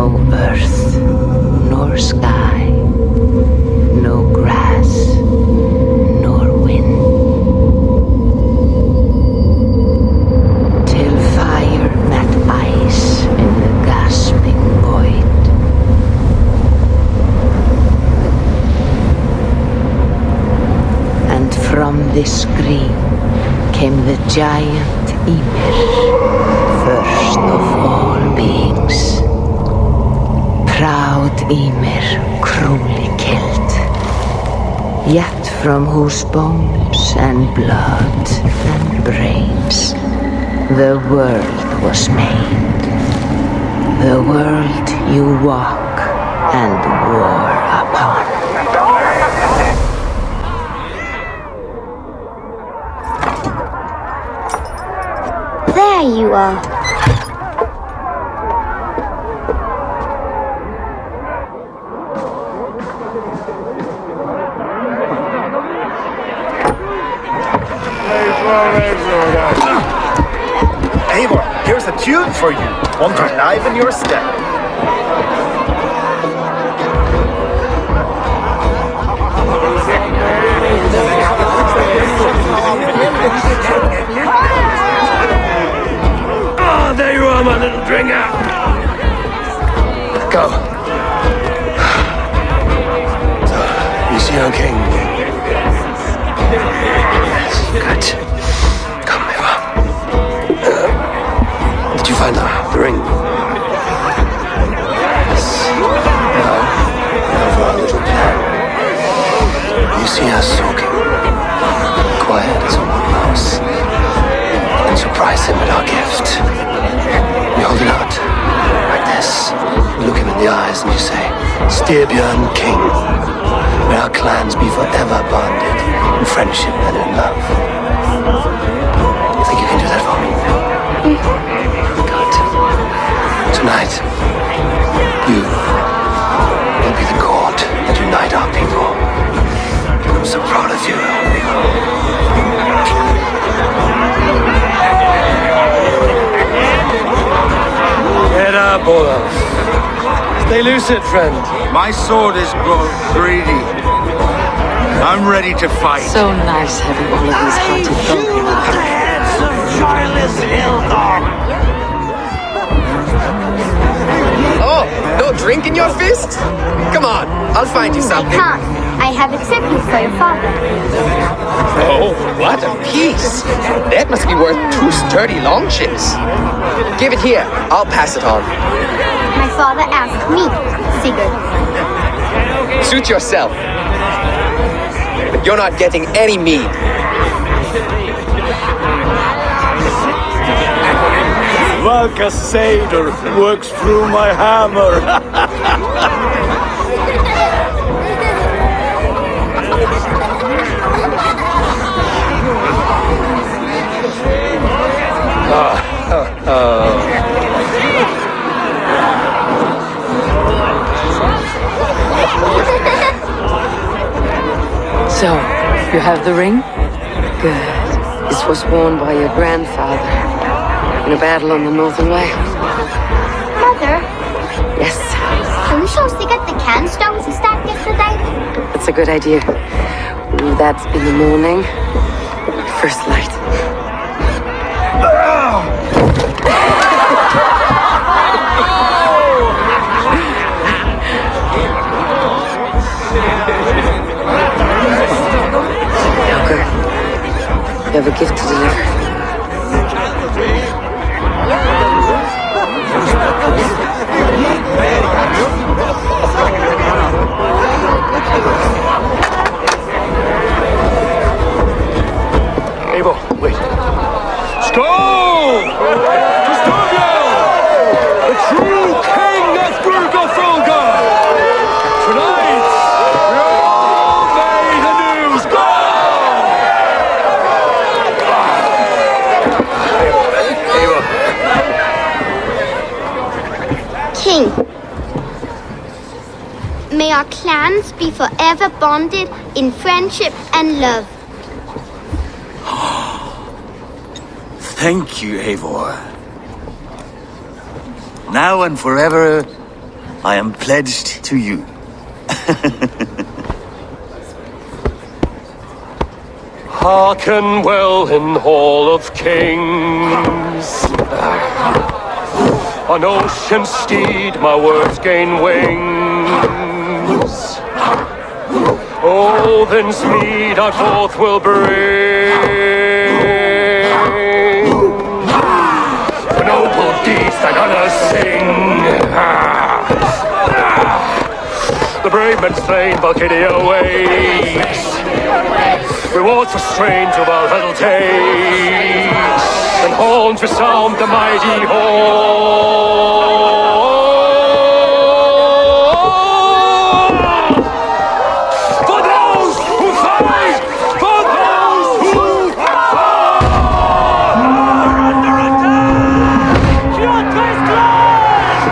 No earth, nor sky, no grass, nor wind. Till fire met ice in the gasping void. And from this scream came the giant Ymir, first of all beings. Proud Ymir, cruelly killed, yet from whose bones and blood and brains the world was made. The world you walk and war upon. There you are. Eivor, here's a tune for you. One to enliven your step. Oh, there you are, my little dringer. Go. So, you see our king? Yes, good. Come, Eva. Did you find the ring? Yes. Now for our little plan. You see us talking, quiet as a wood mouse, and surprise him with our gift. You hold it out, like this. You look him in the eyes and you say, Styrbjörn King, may our clans be forever bonded in friendship and in love. You think you can do that for me? Good. Tonight, you will be the cord that unite our people. I'm so proud of you. Get up, Olaf. Stay lucid, friend. My sword is grown greedy. I'm ready to fight. So nice having all of these hearty folk in our Oh, no drink in your fist? Come on, I'll find you I something. can't. I have accepted for your father. Oh, what a piece! That must be worth 2 sturdy long ships. Give it here, I'll pass it on. My father asked me, Sigurd. Suit yourself. But you're not getting any mead. Valka Seder works through my hammer. So, you have the ring? Good. This was worn by your grandfather in a battle on the Northern Way. Mother, Yes, can we show Sigurd the canstones he stacked yesterday? that's a good idea. That's in the morning. First light. Joker, you have a gift to deliver. Eivor, wait. Skål! To Styrbjörn, the true king of Burgotholga! Tonight, we're all made anew. Skål! Eivor. King, may our clans be forever bonded in friendship and love. Thank you, Eivor. Now and forever, I am pledged to you. Hearken well in Hall of Kings. On ocean steed my words gain wings. Odin's mead I forth will bring. For noble deeds I'm gonna sing. The brave men slain, Valkyria waits. Rewards for strain to Valhalla takes, and horns resound the mighty horn. For those who fight! For those who fight! Under attack!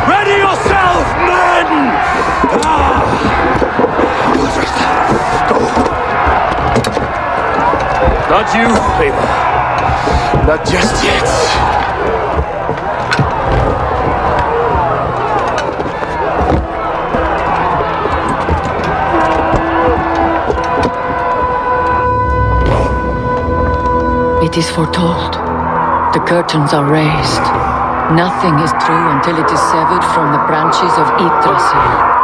Ready yourself, men! Not you, Ava. Not just yet. It is foretold. The curtains are raised. Nothing is true until it is severed from the branches of Yggdrasil.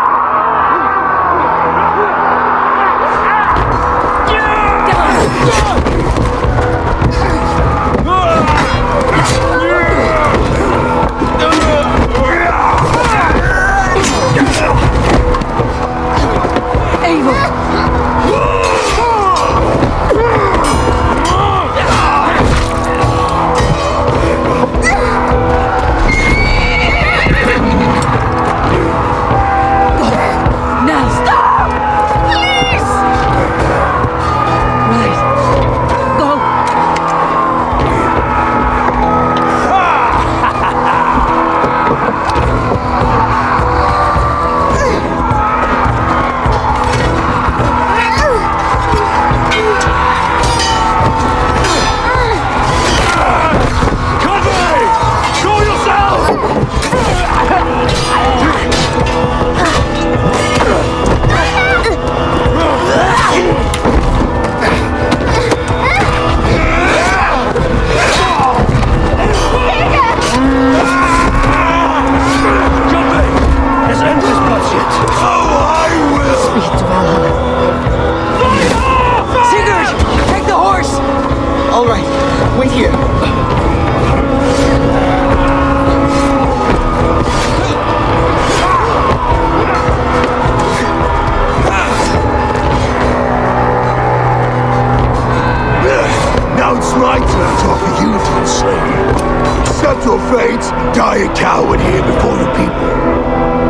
Die a coward here before the people,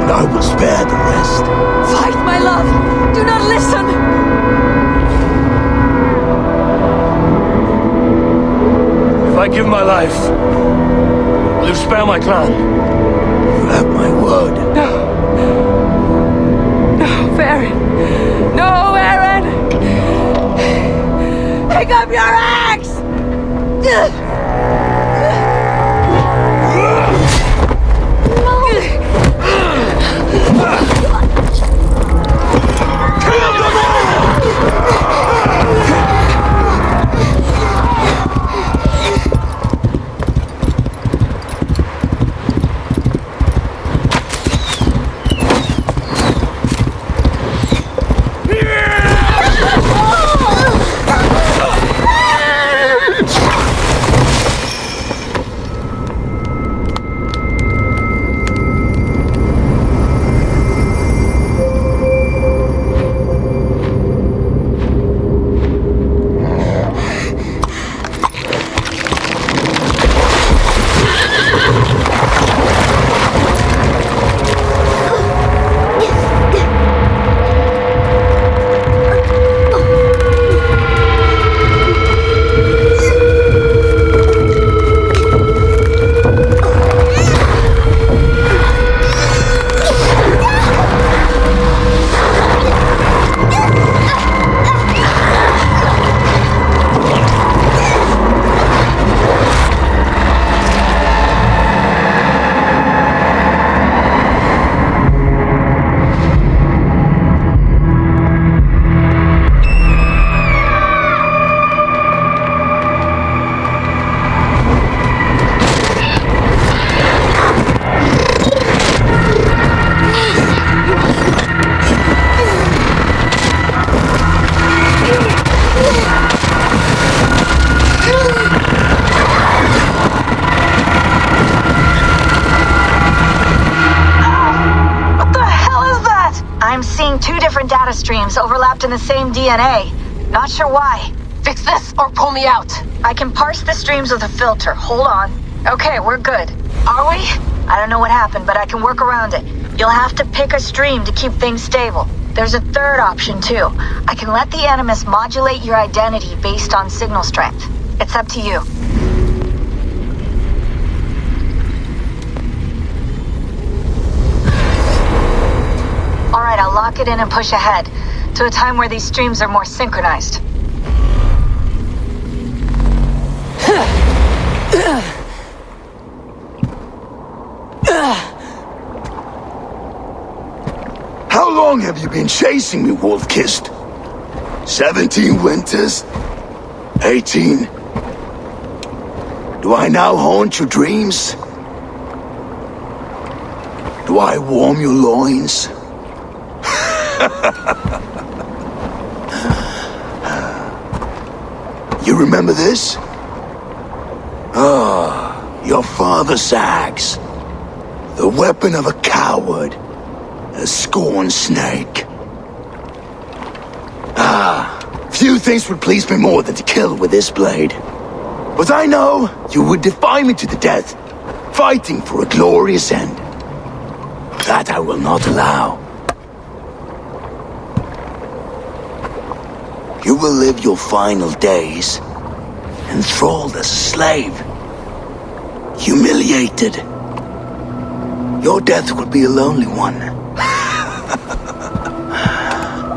and I will spare the rest. Fight, my love! Do not listen! If I give my life, will you spare my clan? You have my word. No. No, Eren! No, Eren! Pick up your axe! streams overlapped in the same DNA. Not sure why. Fix this or pull me out. I can parse the streams with a filter. Hold on. Okay, we're good. Are we? I don't know what happened, but I can work around it. You'll have to pick a stream to keep things stable. There's a third option, too. I can let the Animus modulate your identity based on signal strength. It's up to you. Alright, I'll lock it in and push ahead to a time where these streams are more synchronized. How long have you been chasing me, Wolf-Kissed? 17 winters? 18? Do I now haunt your dreams? Do I warm your loins? You remember this? Your father's axe. The weapon of a coward. A scorned snake. Few things would please me more than to kill with this blade. But I know you would defy me to the death, fighting for a glorious end. That I will not allow. You will live your final days enthralled as a slave. Humiliated. Your death will be a lonely one.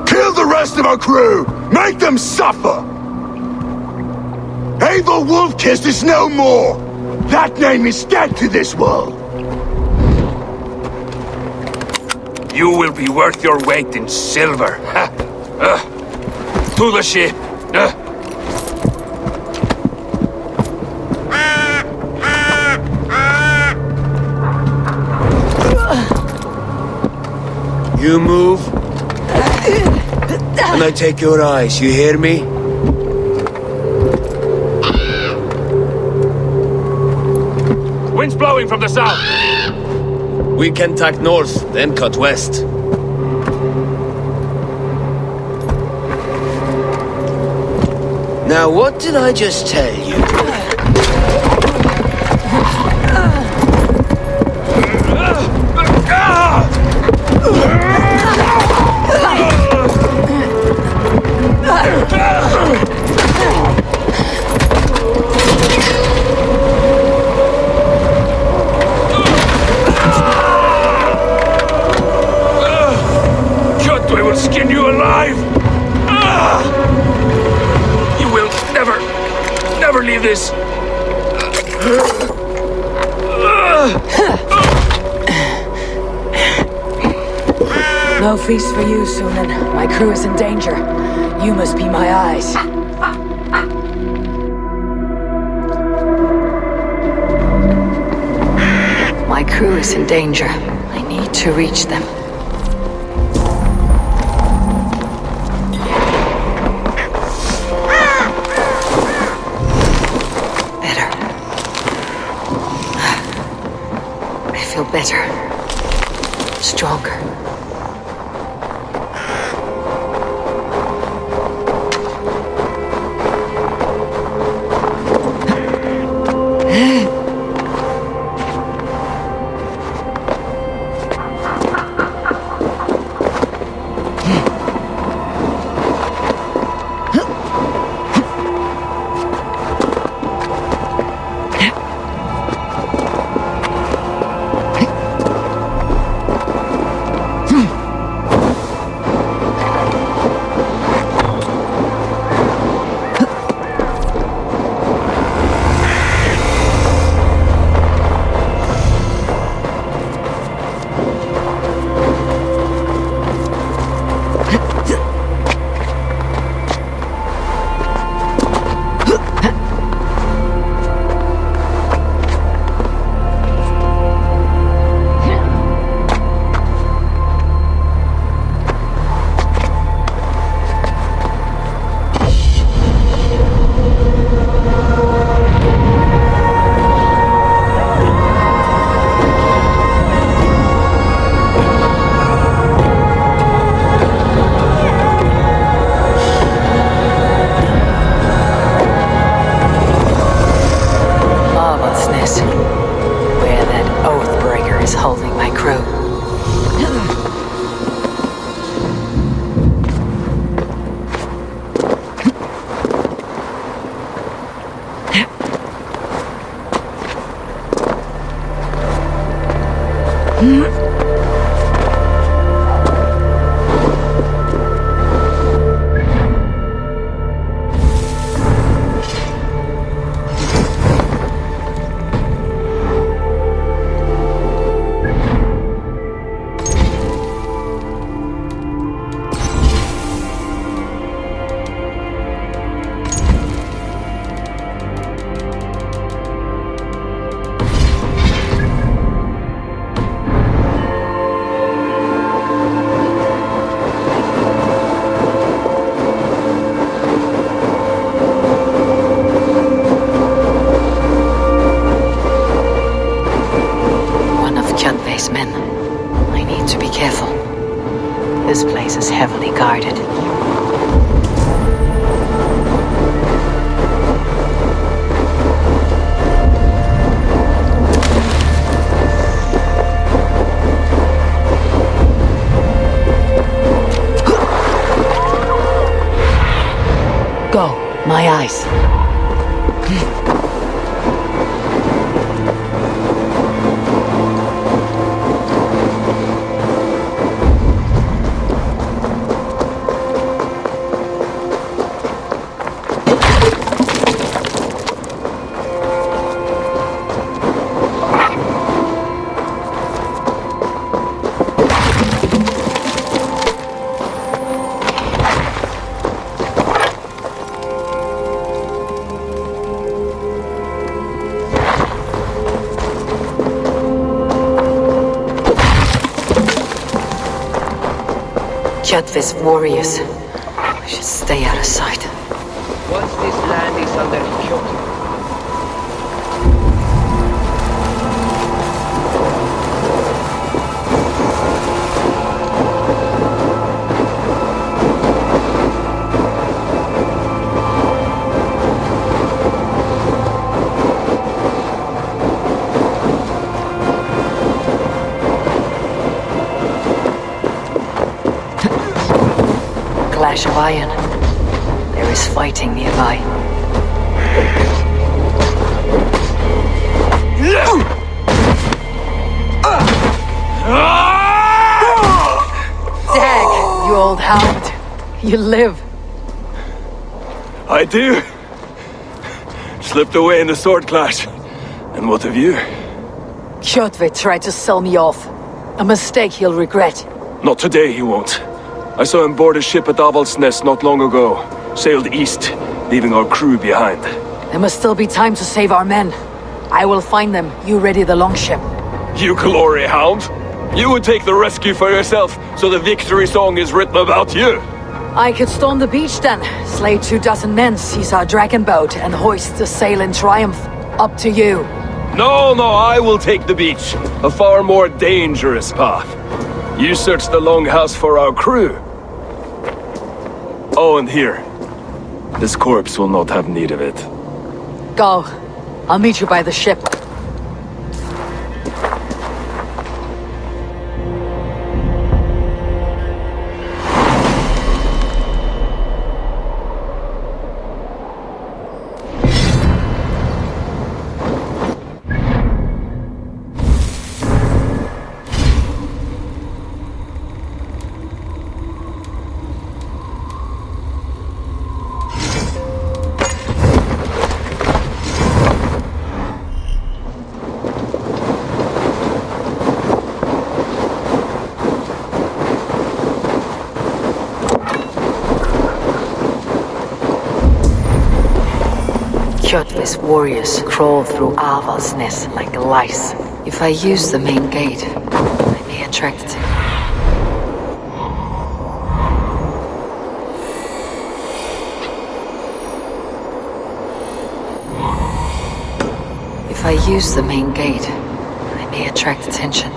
Kill the rest of our crew! Make them suffer! Eivor Wolf-Kissed is no more! That name is dead to this world! You will be worth your weight in silver. To the ship. You move, and I take your eyes, you hear me? Wind's blowing from the south. We can tack north, then cut west. Now, what did I just tell you? Kjotve will skin you alive! You will never leave this! No feast for you, Sunan. My crew is in danger. You must be my eyes. My crew is in danger. I need to reach them. Better. I feel better. Stronger. is holding my crew. Men. I need to be careful. This place is heavily guarded. Go, my eyes. Kjotve's warriors. I should stay out of sight. Once this land is under Kyoto, Clash of iron. There is fighting nearby. Dag, you old hound. You live. I do. Slipped away in the sword clash. And what of you? Kjotve tried to sell me off. A mistake he'll regret. Not today, he won't. I saw him board a ship at Avaldsnes not long ago. Sailed east, leaving our crew behind. There must still be time to save our men. I will find them. You ready the longship. You glory hound! You would take the rescue for yourself, so the victory song is written about you! I could storm the beach then, slay 24 men, seize our dragon boat, and hoist the sail in triumph. Up to you. No, I will take the beach. A far more dangerous path. You search the longhouse for our crew. Oh, and here. This corpse will not have need of it. Go. I'll meet you by the ship. Kjotve's warriors crawl through Avaldsnes like lice. If I use the main gate, I may attract it. If I use the main gate, I may attract attention.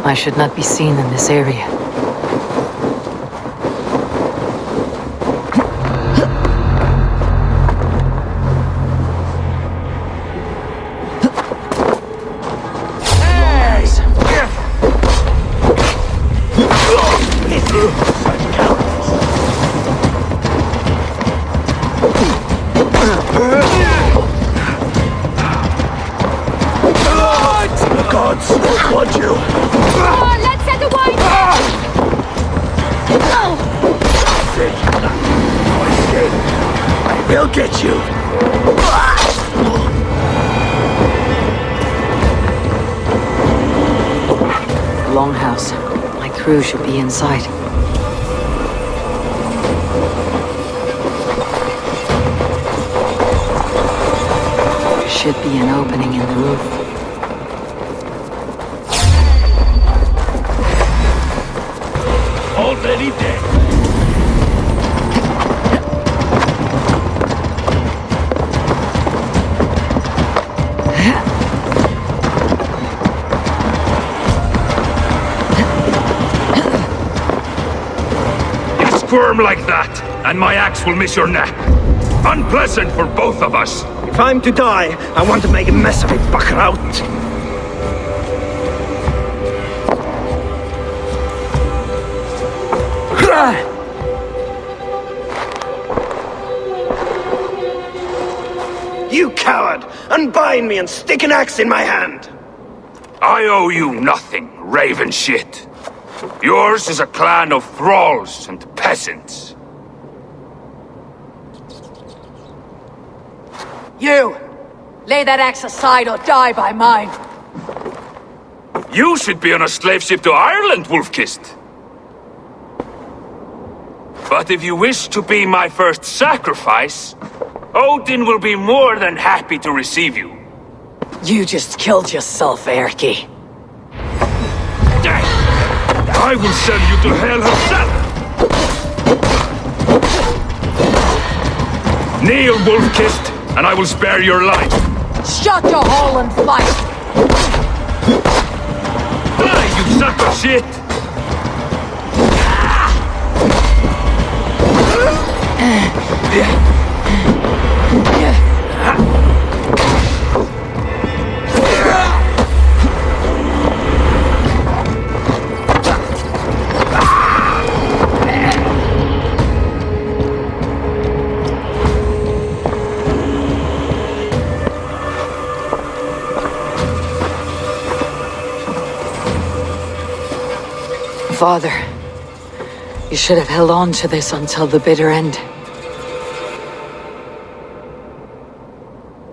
I should not be seen in this area. want you! Let's set the wine! I will get you! Longhouse. My crew should be inside. There should be an opening in the roof. Already dead. Squirm like that, and my axe will miss your neck. Unpleasant for both of us. If I'm to die, I want to make a mess of it, Baccarat. You coward! Unbind me and stick an axe in my hand! I owe you nothing, raven shit. Yours is a clan of thralls and peasants. You! Lay that axe aside or die by mine. You should be on a slave ship to Ireland, Wolf-Kissed. But if you wish to be my first sacrifice, Odin will be more than happy to receive you. You just killed yourself, Erki. I will send you to hell herself! Kneel, Wolf-Kissed, and I will spare your life. Shut your hole and fight! Die, you sack of shit! Father, you should have held on to this until the bitter end.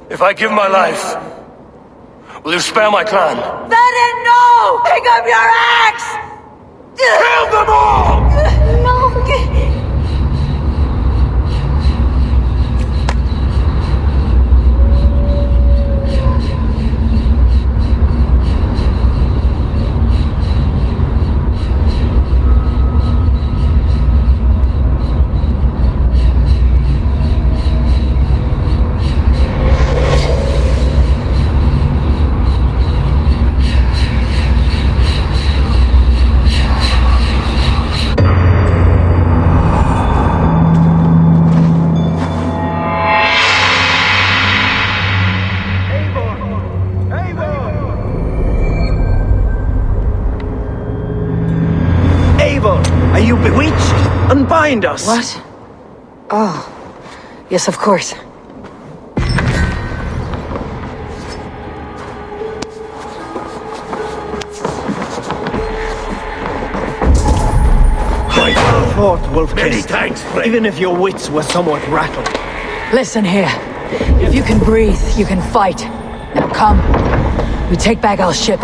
If I give my life, will you spare my clan? Then no! Pick up your axe! Kill them all! No! Are you bewitched? Unbind us! What? Oh, yes, of course. I fought, Wolf-Kissed. Many thanks, friend. Even if your wits were somewhat rattled. Listen here. If you can breathe, you can fight. Now come. We take back our ship.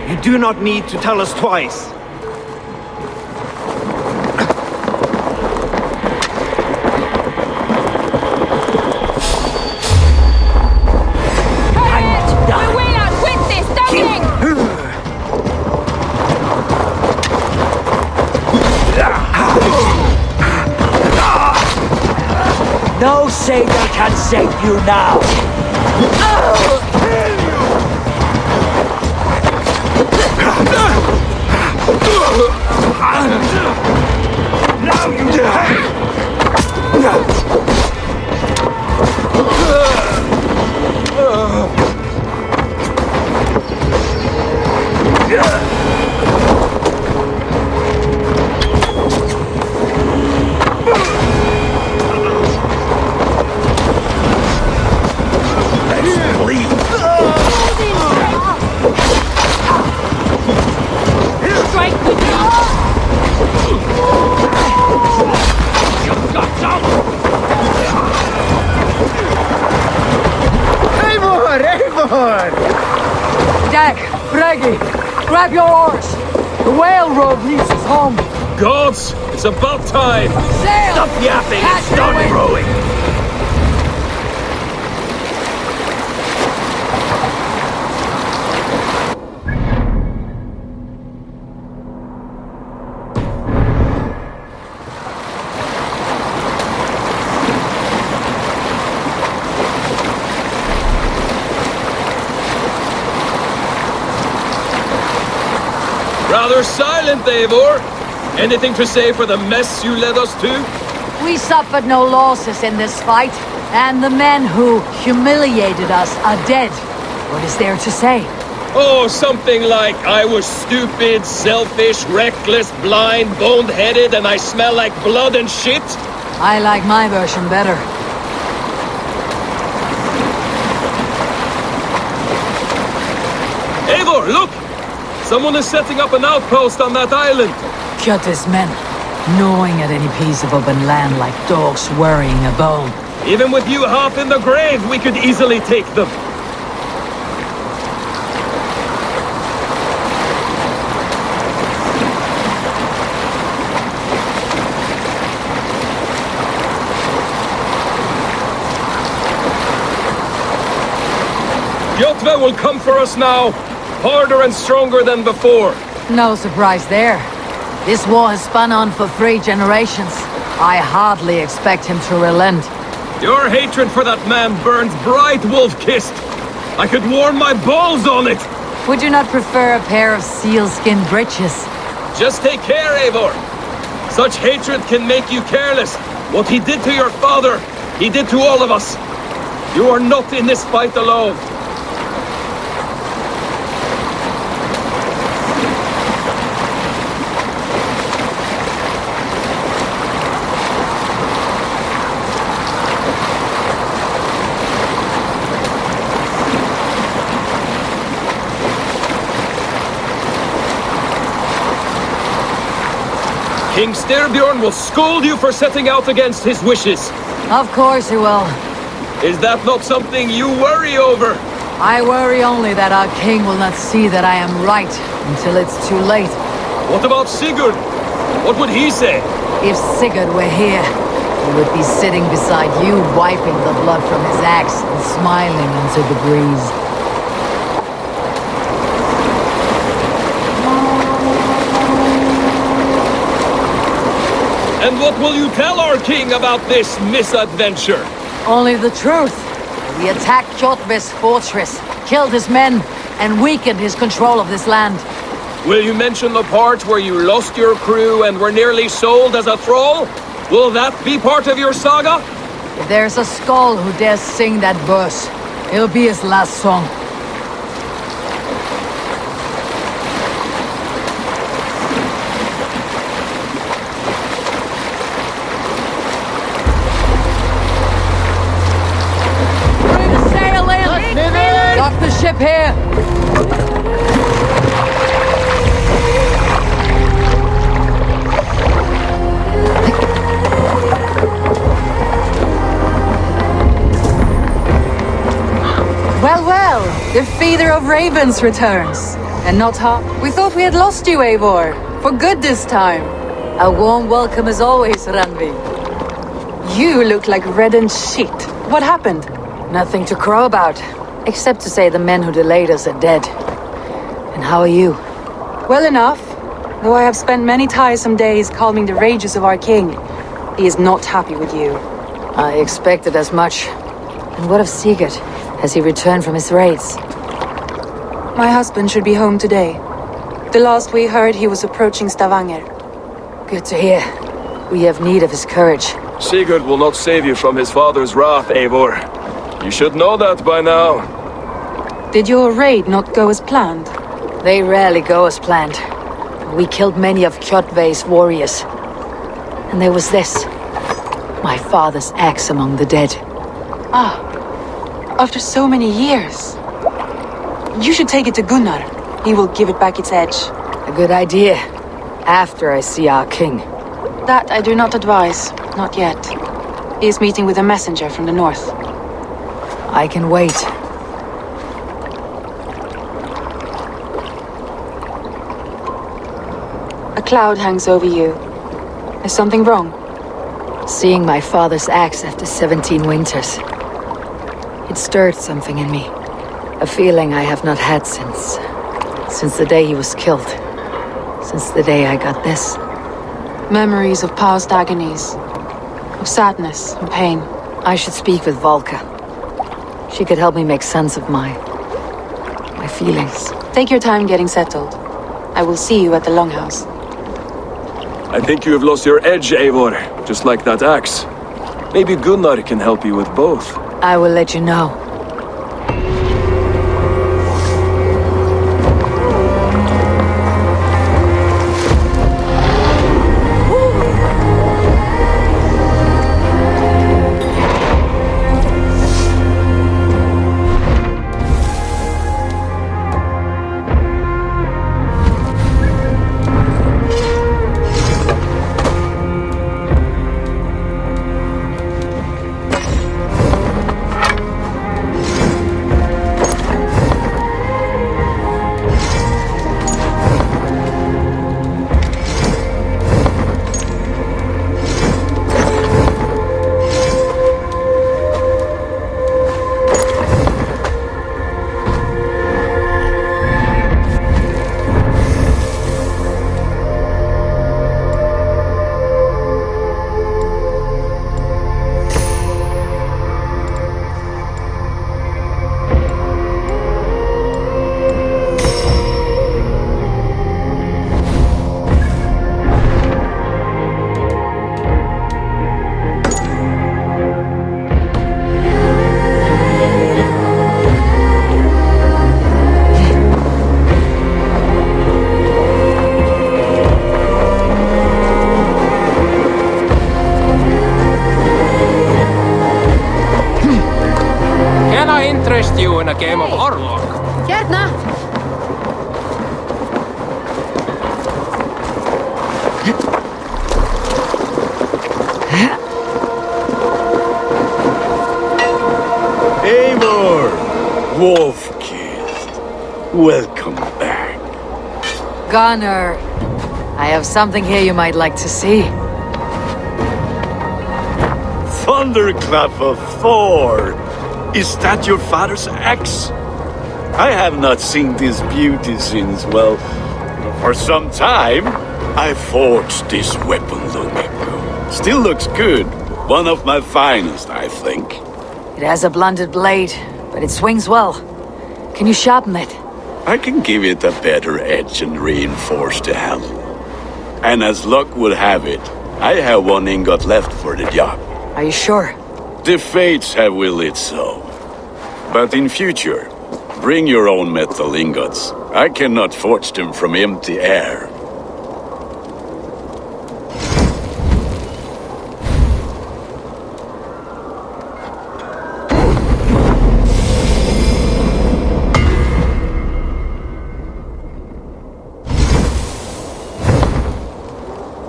You do not need to tell us twice. No savior can save you now! Now you bleed. on! Dag, Bragi, grab your oars. The whale road leads us home. Gods, it's about time! Sail! Stop yapping and Catch the start wind. rowing! Rather silent, Eivor. Anything to say for the mess you led us to? We suffered no losses in this fight, and the men who humiliated us are dead. What is there to say? Oh, something like, I was stupid, selfish, reckless, blind, bone-headed, and I smell like blood and shit? I like my version better. Eivor, look! Someone is setting up an outpost on that island. Kjotve's men, gnawing at any piece of open land like dogs worrying a bone. Even with you half in the grave, we could easily take them. Kjotve will come for us now, harder and stronger than before. No surprise there. This war has spun on for 3 generations. I hardly expect him to relent. Your hatred for that man burns bright, wolf-kissed. I could warm my balls on it. Would you not prefer a pair of sealskin breeches? Just take care, Eivor. Such hatred can make you careless. What he did to your father, he did to all of us. You are not in this fight alone. King Styrbjorn will scold you for setting out against his wishes. Of course he will. Is that not something you worry over? I worry only that our king will not see that I am right until it's too late. What about Sigurd? What would he say? If Sigurd were here, he would be sitting beside you, wiping the blood from his axe and smiling into the breeze. And what will you tell our king about this misadventure? Only the truth. We attacked Kjotve's fortress, killed his men, and weakened his control of this land. Will you mention the part where you lost your crew and were nearly sold as a thrall? Will that be part of your saga? If there's a skull who dares sing that verse, it'll be his last song. Dock the ship here! Well, well, the feeder of ravens returns. And not half. We thought we had lost you, Eivor. For good this time. A warm welcome as always, Randvi. You look like reddened shit. What happened? Nothing to crow about, except to say the men who delayed us are dead. And how are you? Well enough, though I have spent many tiresome days calming the rages of our king. He is not happy with you. I expected as much. And what of Sigurd? Has he returned from his raids? My husband should be home today. The last we heard, he was approaching Stavanger. Good to hear. We have need of his courage. Sigurd will not save you from his father's wrath, Eivor. You should know that by now. Did your raid not go as planned? They rarely go as planned. We killed many of Kjotve's warriors. And there was this. My father's axe among the dead. Ah, after so many years. You should take it to Gunnar. He will give it back its edge. A good idea. After I see our king. That I do not advise. Not yet. He is meeting with a messenger from the north. I can wait. cloud hangs over you. Is something wrong? Seeing my father's axe after 17 winters. It stirred something in me. A feeling I have not had since the day he was killed. Since the day I got this. Memories of past agonies. Of sadness and pain. I should speak with Volka. She could help me make sense of my feelings. Take your time getting settled. I will see you at the Longhouse. I think you have lost your edge, Eivor, just like that axe. Maybe Gunnar can help you with both. I will let you know. You in a game of Orlok. Gärtner! Eivor! Wolf-kissed. Welcome back. Gunnar, I have something here you might like to see. Thunderclap of Thor! Is that your father's axe? I have not seen this beauty since, well, for some time. I forged this weapon long ago. Still looks good. One of my finest, I think. It has a blunted blade, but it swings well. Can you sharpen it? I can give it a better edge and reinforce the handle. And as luck would have it, I have one ingot left for the job. Are you sure? The fates have willed it so. But in future, bring your own metal ingots. I cannot forge them from empty air.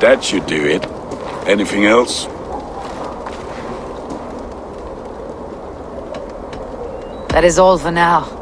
That should do it. Anything else? That is all for now.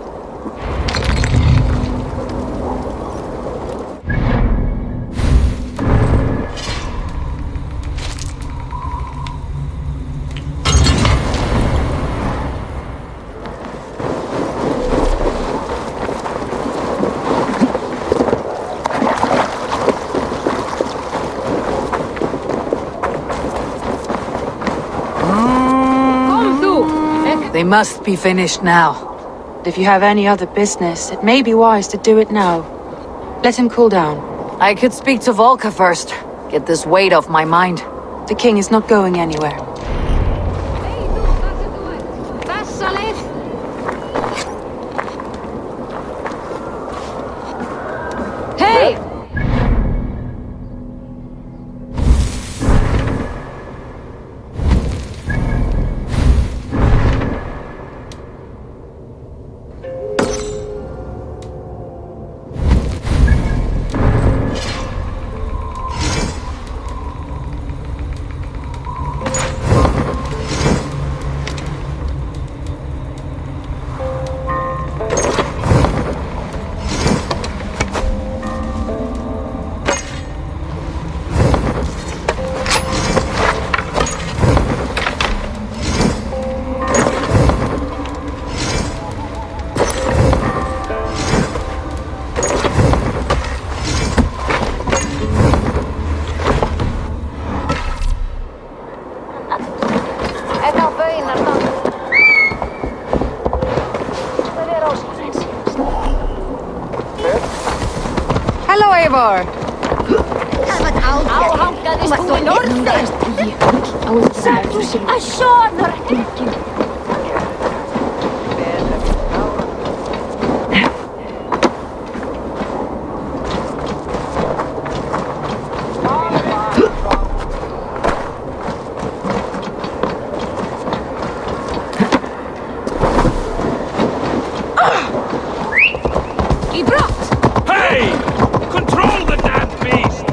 They must be finished now. If you have any other business, it may be wise to do it now. Let him cool down. I could speak to Volka first. Get this weight off my mind. The king is not going anywhere. Hey! Eivor! Hey! Control the damn beast!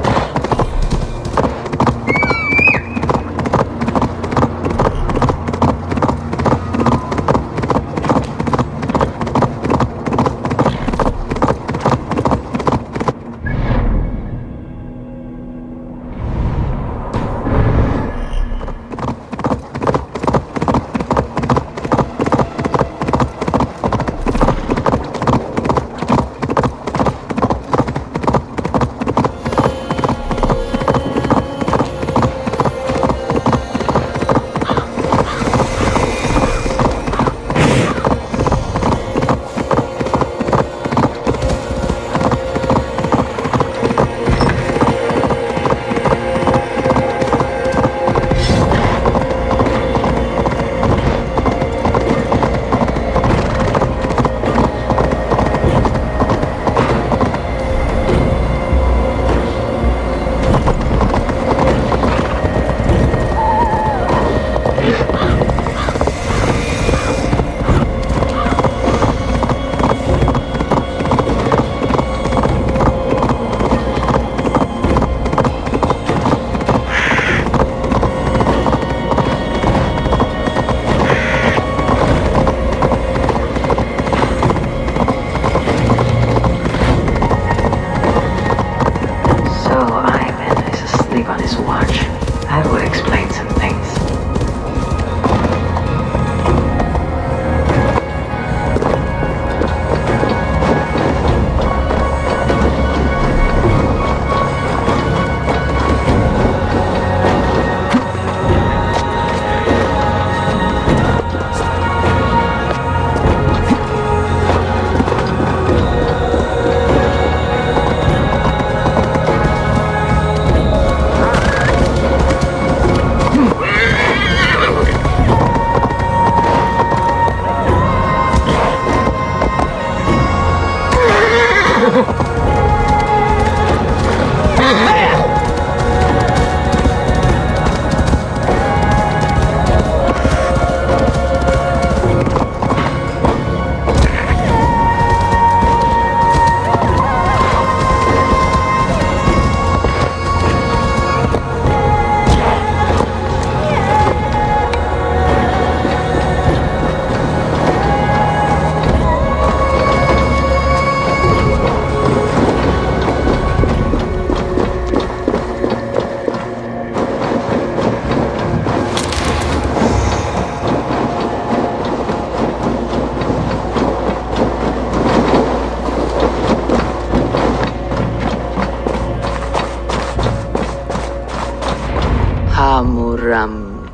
Hamuram.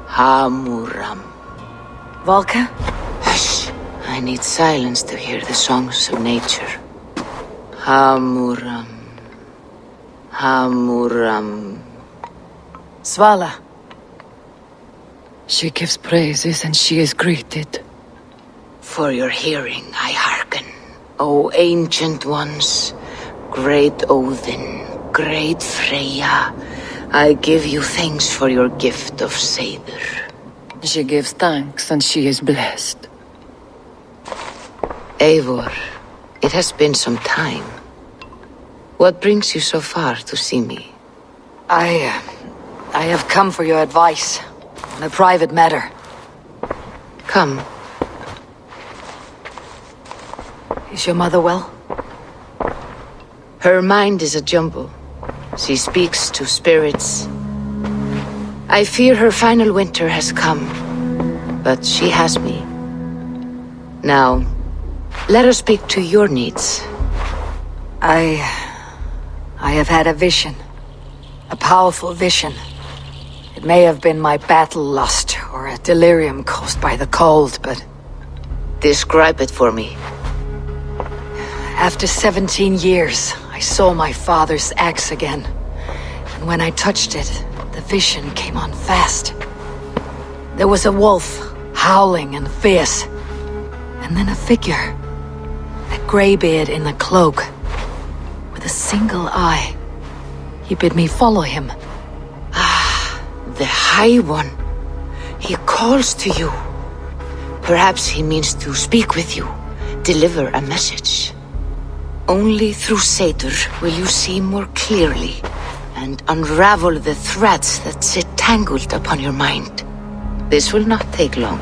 Hamuram. Volka? Hush. I need silence to hear the songs of nature. Hamuram. Hamuram. Svala. She gives praises and she is greeted. For your hearing I hearken, O ancient ones, great Odin, great Freya. I give you thanks for your gift of Seidr. She gives thanks and she is blessed. Eivor, it has been some time. What brings you so far to see me? I have come for your advice on a private matter. Come. Is your mother well? Her mind is a jumble. She speaks to spirits. I fear her final winter has come, but she has me. Now, let us speak to your needs. I have had a vision. A powerful vision. It may have been my battle lust or a delirium caused by the cold, but... Describe it for me. After 17 years, I saw my father's axe again. And when I touched it, the vision came on fast. There was a wolf, howling and fierce. And then a figure. A greybeard in a cloak. With a single eye. He bid me follow him. Ah, the High One. He calls to you. Perhaps he means to speak with you, deliver a message. Only through Seder will you see more clearly and unravel the threads that sit tangled upon your mind. This will not take long.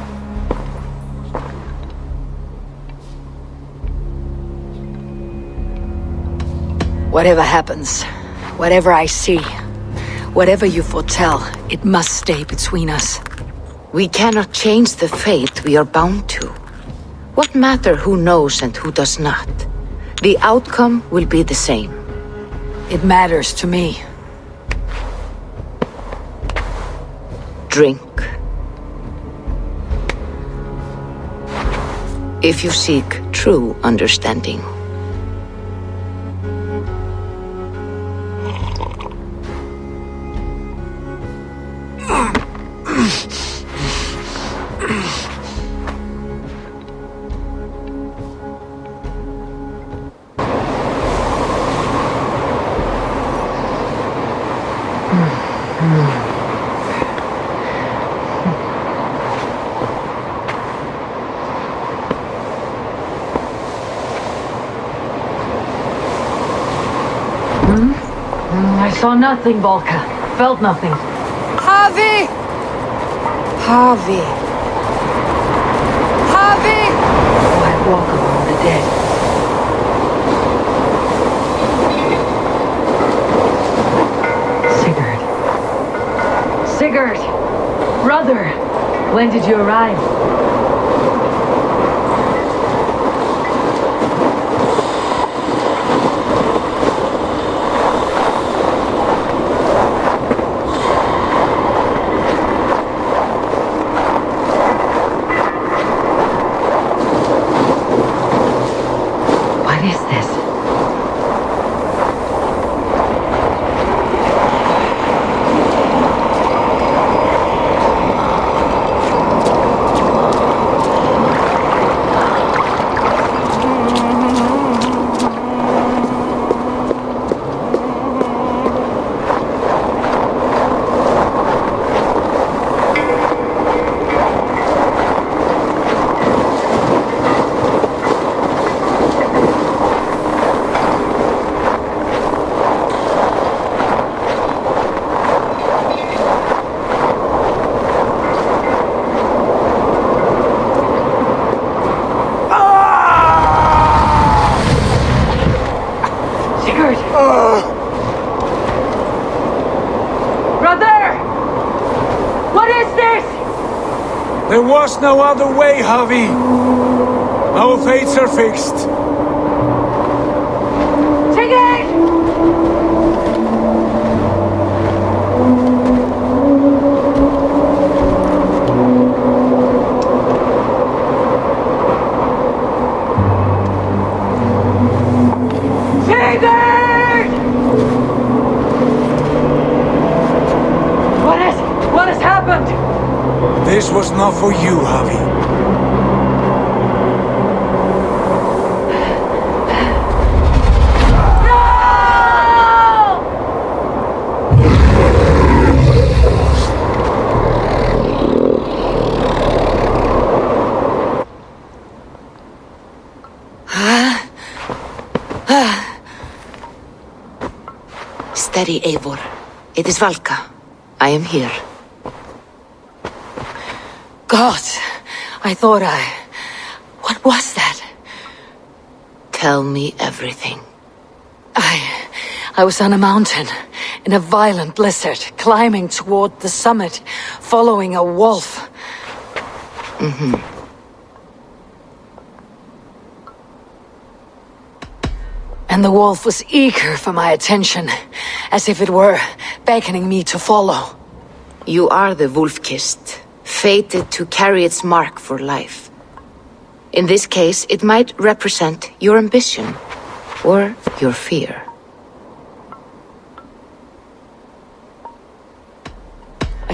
Whatever happens, whatever I see, whatever you foretell, it must stay between us. We cannot change the fate we are bound to. What matter who knows and who does not? The outcome will be the same. It matters to me. Drink. If you seek true understanding. I saw nothing, Volka. Felt nothing. Javi! Harvey. Javi! Oh, I walk among the dead. Sigurd. Sigurd! Brother! When did you arrive? There was no other way, Javi. Our fates are fixed. Sigurd! Sigurd! What has happened? This was not for you, Javi. Steady, Eivor. It is Valka. I am here. God, I thought What was that? Tell me everything. I was on a mountain, in a violent blizzard, climbing toward the summit, following a wolf. And the wolf was eager for my attention, as if it were beckoning me to follow. You are the wolf-kissed, fated to carry its mark for life. In this case, it might represent your ambition, or your fear.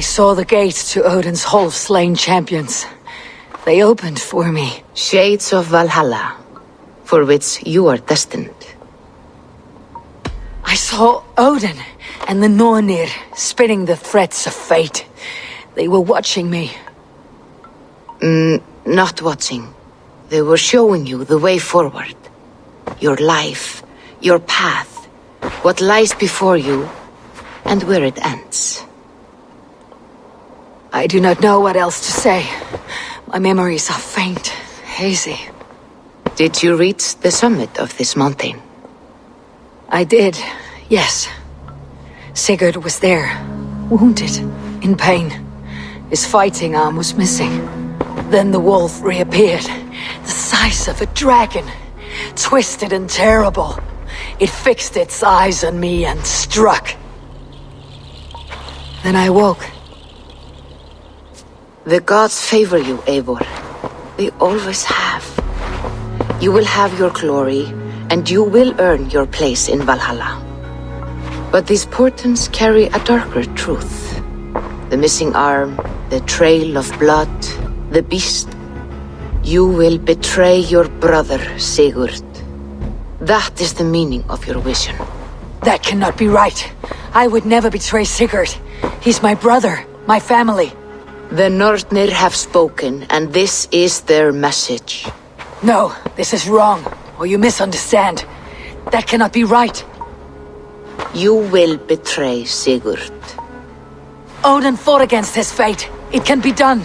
saw the gates to Odin's Hall of Slain Champions. They opened for me. Shades of Valhalla, for which you are destined. I saw Odin and the Nornir spinning the threads of fate. They were watching me. Not watching. They were showing you the way forward. Your life, your path, what lies before you, and where it ends. I do not know what else to say. My memories are faint, hazy. Did you reach the summit of this mountain? I did, yes. Sigurd was there, wounded, in pain. His fighting arm was missing. Then the wolf reappeared, the size of a dragon, twisted and terrible. It fixed its eyes on me and struck. Then I woke. The gods favor you, Eivor. They always have. You will have your glory, and you will earn your place in Valhalla. But these portents carry a darker truth. The missing arm, the trail of blood, the beast. You will betray your brother, Sigurd. That is the meaning of your vision. That cannot be right. I would never betray Sigurd. He's my brother, my family. The Nornir have spoken, and this is their message. No, this is wrong, or you misunderstand. That cannot be right. You will betray Sigurd. Odin fought against his fate. It can be done.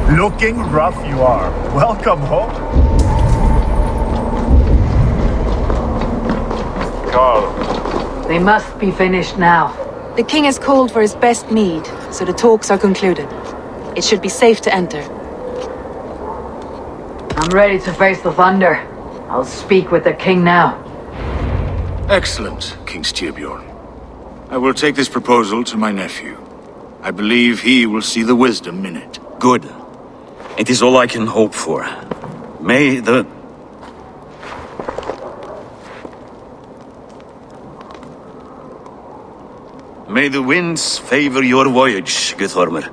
Looking rough you are. Welcome home. Carl. They must be finished now. The king has called for his best mead, so the talks are concluded. It should be safe to enter. I'm ready to face the thunder. I'll speak with the king now. Excellent, King Styrbjorn. I will take this proposal to my nephew. I believe he will see the wisdom in it. Good. It is all I can hope for. May the... May the winds favor your voyage, Guthormr.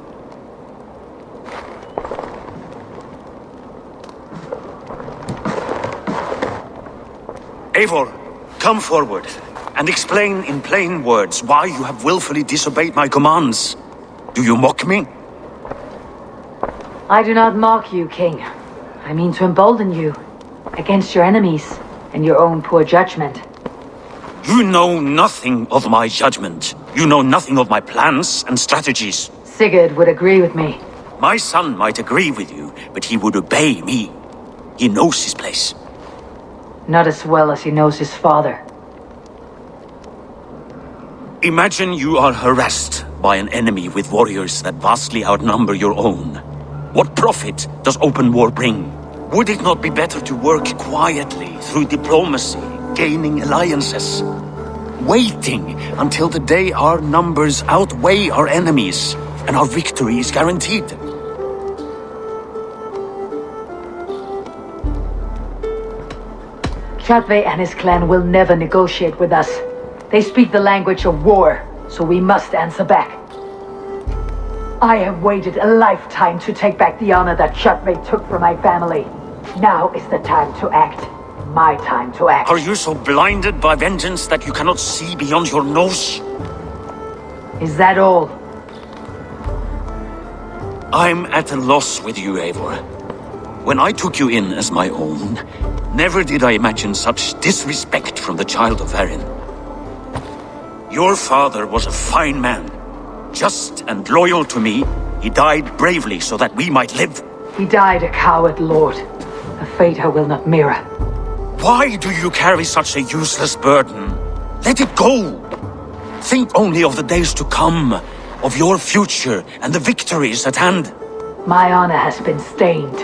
Eivor, come forward and explain in plain words why you have willfully disobeyed my commands. Do you mock me? I do not mock you, King. I mean to embolden you against your enemies and your own poor judgment. You know nothing of my judgment. You know nothing of my plans and strategies. Sigurd would agree with me. My son might agree with you, but he would obey me. He knows his place. Not as well as he knows his father. Imagine you are harassed by an enemy with warriors that vastly outnumber your own. What profit does open war bring? Would it not be better to work quietly through diplomacy, gaining alliances? Waiting until the day our numbers outweigh our enemies and our victory is guaranteed. Kjotve and his clan will never negotiate with us. They speak the language of war, so we must answer back. I have waited a lifetime to take back the honor that Kjotve took from my family. Now is the time to act. My time to act. Are you so blinded by vengeance that you cannot see beyond your nose? Is that all? I'm at a loss with you, Eivor. When I took you in as my own, never did I imagine such disrespect from the child of Varin. Your father was a fine man. Just and loyal to me, he died bravely so that we might live. He died a coward, Lord. A fate I will not mirror. Why do you carry such a useless burden? Let it go! Think only of the days to come, of your future and the victories at hand. My honor has been stained.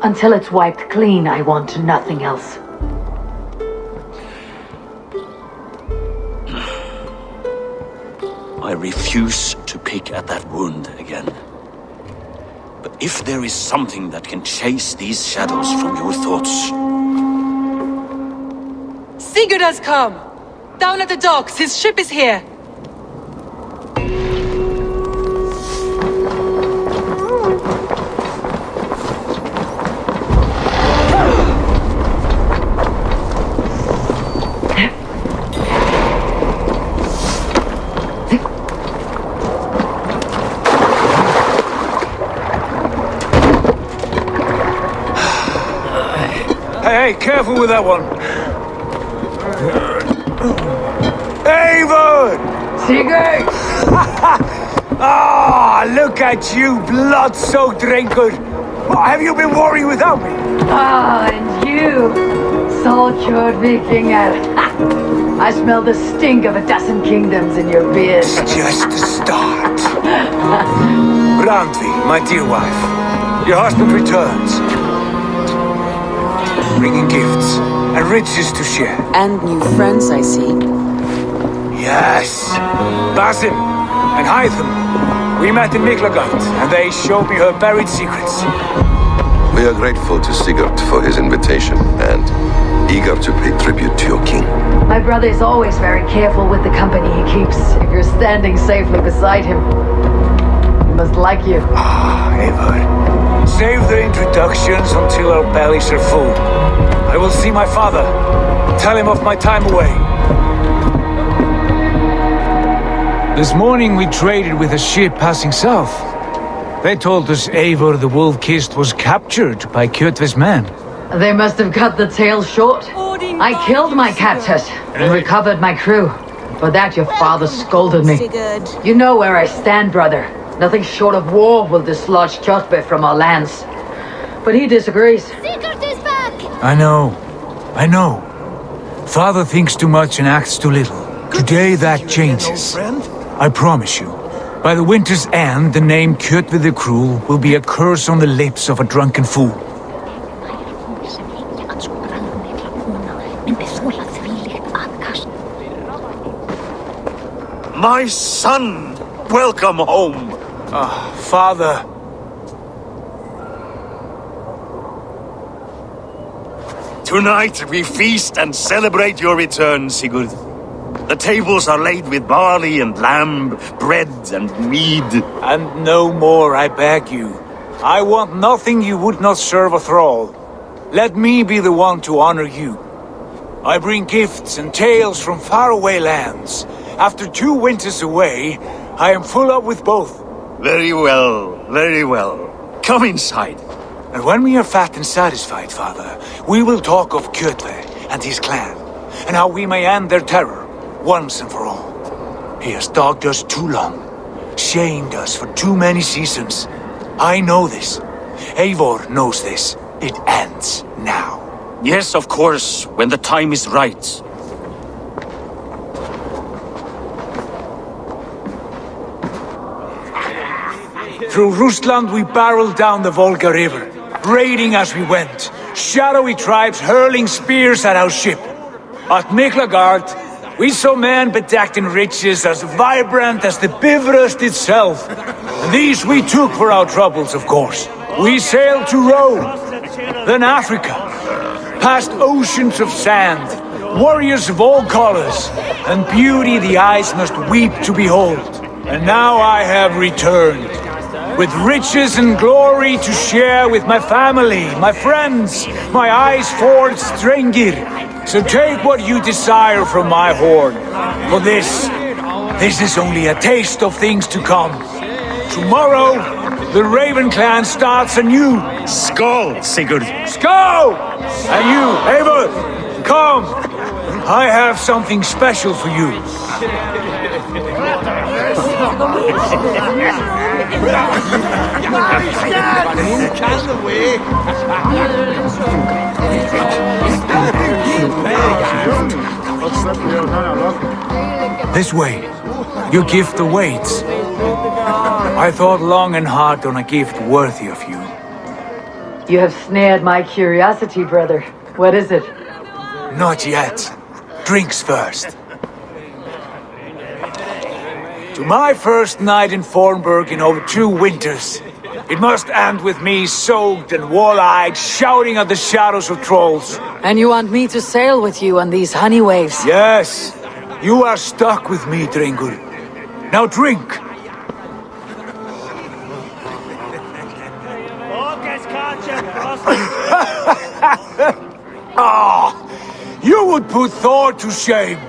Until it's wiped clean, I want nothing else. I refuse to pick at that wound again. But if there is something that can chase these shadows from your thoughts... Sigurd has come! Down at the docks, his ship is here! Hey, careful with that one. Eivor! Sigurd! Ah, look at you, blood-soaked drinkard. What have you been worrying without me? Ah, and you, salt-cured Vikinger. I smell the stink of a dozen kingdoms in your beard. It's just the start. Randvi, my dear wife, your husband returns. Bringing gifts and riches to share. And new friends, I see. Yes. Basim and Hytham. We met in Miklagard, and they showed me her buried secrets. We are grateful to Sigurd for his invitation, and eager to pay tribute to your king. My brother is always very careful with the company he keeps. If you're standing safely beside him, he must like you. Ah, Eivor. Save the introductions until our bellies are full. I will see my father. Tell him of my time away. This morning we traded with a ship passing south. They told us Eivor the Wolf-Kissed was captured by Kjotve's men. They must have cut the tail short. I killed my captors and recovered my crew. For that your father scolded me. You know where I stand, brother. Nothing short of war will dislodge Kjotve from our lands. But he disagrees. Sigurd is back! I know. Father thinks too much and acts too little. Today that changes. I promise you. By the winter's end, the name Kjotve the Cruel will be a curse on the lips of a drunken fool. My son! Welcome home! Father. Tonight we feast and celebrate your return, Sigurd. The tables are laid with barley and lamb, bread and mead. And no more, I beg you. I want nothing you would not serve a thrall. Let me be the one to honor you. I bring gifts and tales from faraway lands. After 2 winters away, I am full up with both. Very well, very well. Come inside. And when we are fat and satisfied, Father, we will talk of Kjotve and his clan, and how we may end their terror, once and for all. He has dogged us too long, shamed us for too many seasons. I know this. Eivor knows this. It ends now. Yes, of course, when the time is right. Through Rusland we barreled down the Volga River, raiding as we went, shadowy tribes hurling spears at our ship. At Miklagard, we saw men bedecked in riches as vibrant as the Bifrost itself. And these we took for our troubles, of course. We sailed to Rome, then Africa, past oceans of sand, warriors of all colors, and beauty the eyes must weep to behold. And now I have returned, with riches and glory to share with my family, my friends, my eyes-forged Strengir. So take what you desire from my hoard. For this is only a taste of things to come. Tomorrow, the Raven clan starts anew. Skull, Sigurd. Skull! And you, Eivor, come. I have something special for you. This way. Your gift awaits. I thought long and hard on a gift worthy of you. You have snared my curiosity, brother. What is it? Not yet. Drinks first. To my first night in Fornburg in over 2 winters. It must end with me soaked and wall-eyed, shouting at the shadows of trolls. And you want me to sail with you on these honey waves? Yes. You are stuck with me, Drengur. Now drink. Ah, you would put Thor to shame.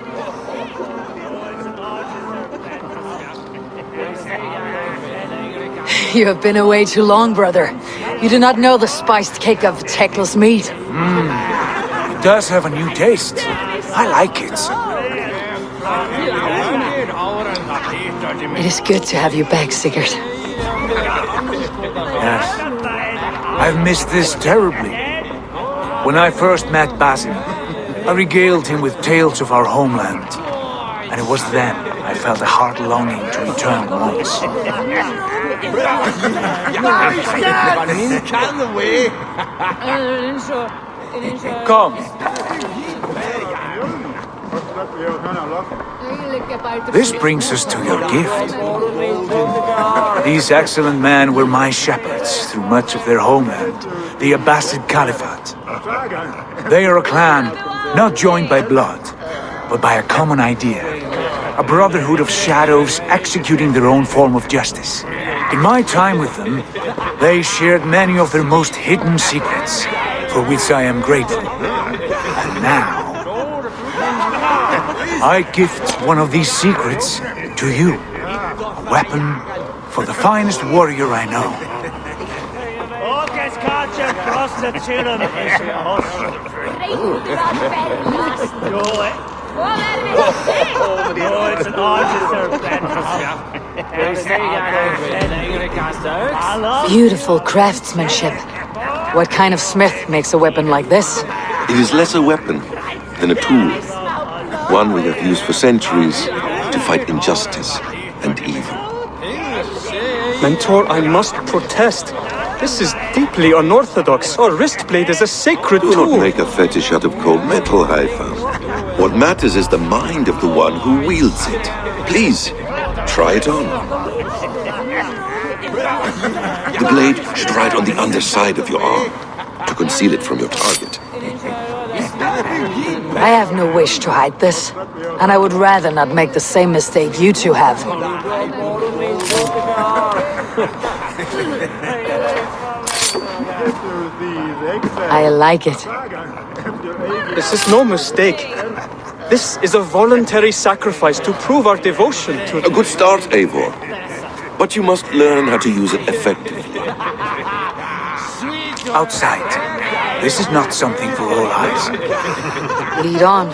You have been away too long, brother. You do not know the spiced cake of Tekla's meat. It does have a new taste. I like it. It is good to have you back, Sigurd. Yes. I've missed this terribly. When I first met Basim, I regaled him with tales of our homeland. And it was then I felt a heart longing to return once. Come. This brings us to your gift. These excellent men were my shepherds through much of their homeland, the Abbasid Caliphate. They are a clan, not joined by blood, but by a common idea. A brotherhood of shadows executing their own form of justice. In my time with them, they shared many of their most hidden secrets, for which I am grateful. And now, I gift one of these secrets to you. A weapon for the finest warrior I know. Beautiful craftsmanship. What kind of smith makes a weapon like this? It is less a weapon than a tool. One we have used for centuries to fight injustice and evil. Mentor, I must protest. This is deeply unorthodox. Our wrist blade is a sacred Do tool. not make a fetish out of cold metal, Haifa. What matters is the mind of the one who wields it. Please, try it on. The blade should ride on the underside of your arm to conceal it from your target. I have no wish to hide this, and I would rather not make the same mistake you two have. I like it. This is no mistake. This is a voluntary sacrifice to prove our devotion to... A good start, Eivor. But you must learn how to use it effectively. Outside. This is not something for all eyes. Lead on.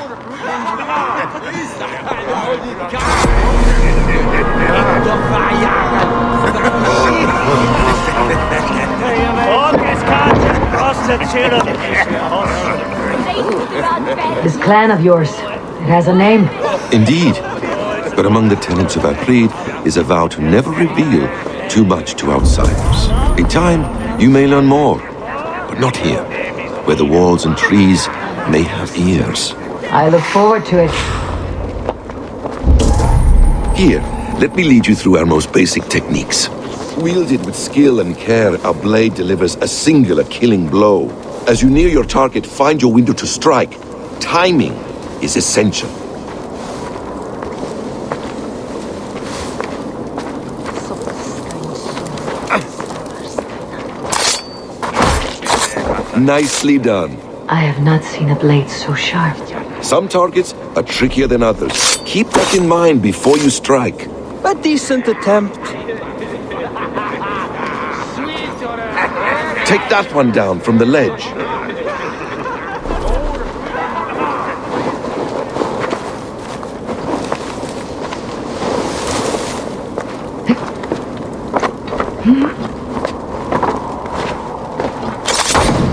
This clan of yours, it has a name. Indeed. But among the tenets of our creed is a vow to never reveal too much to outsiders. In time, you may learn more. But not here, where the walls and trees may have ears. I look forward to it. Here, let me lead you through our most basic techniques. Wielded with skill and care, our blade delivers a singular killing blow. As you near your target, find your window to strike. Timing is essential. Nicely done. I have not seen a blade so sharp. Some targets are trickier than others. Keep that in mind before you strike. A decent attempt. Take that one down from the ledge.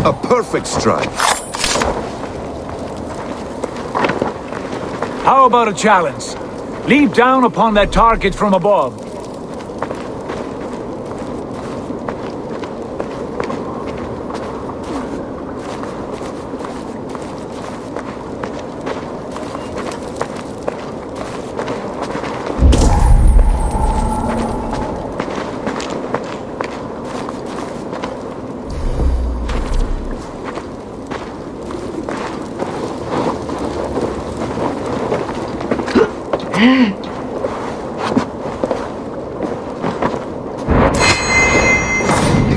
A perfect strike. How about a challenge? Leap down upon that target from above.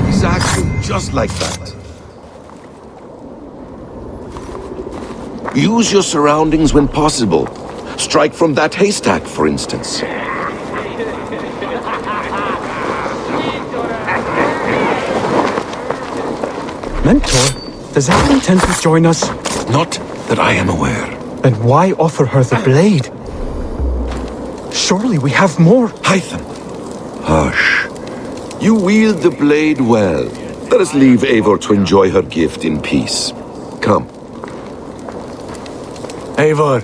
Exactly, just like that. Use your surroundings when possible. Strike from that haystack, for instance. Mentor, does Anne intend to join us? Not that I am aware. Then why offer her the blade? Surely we have more. Hytham. Hush. You wield the blade well. Let us leave Eivor to enjoy her gift in peace. Come. Eivor,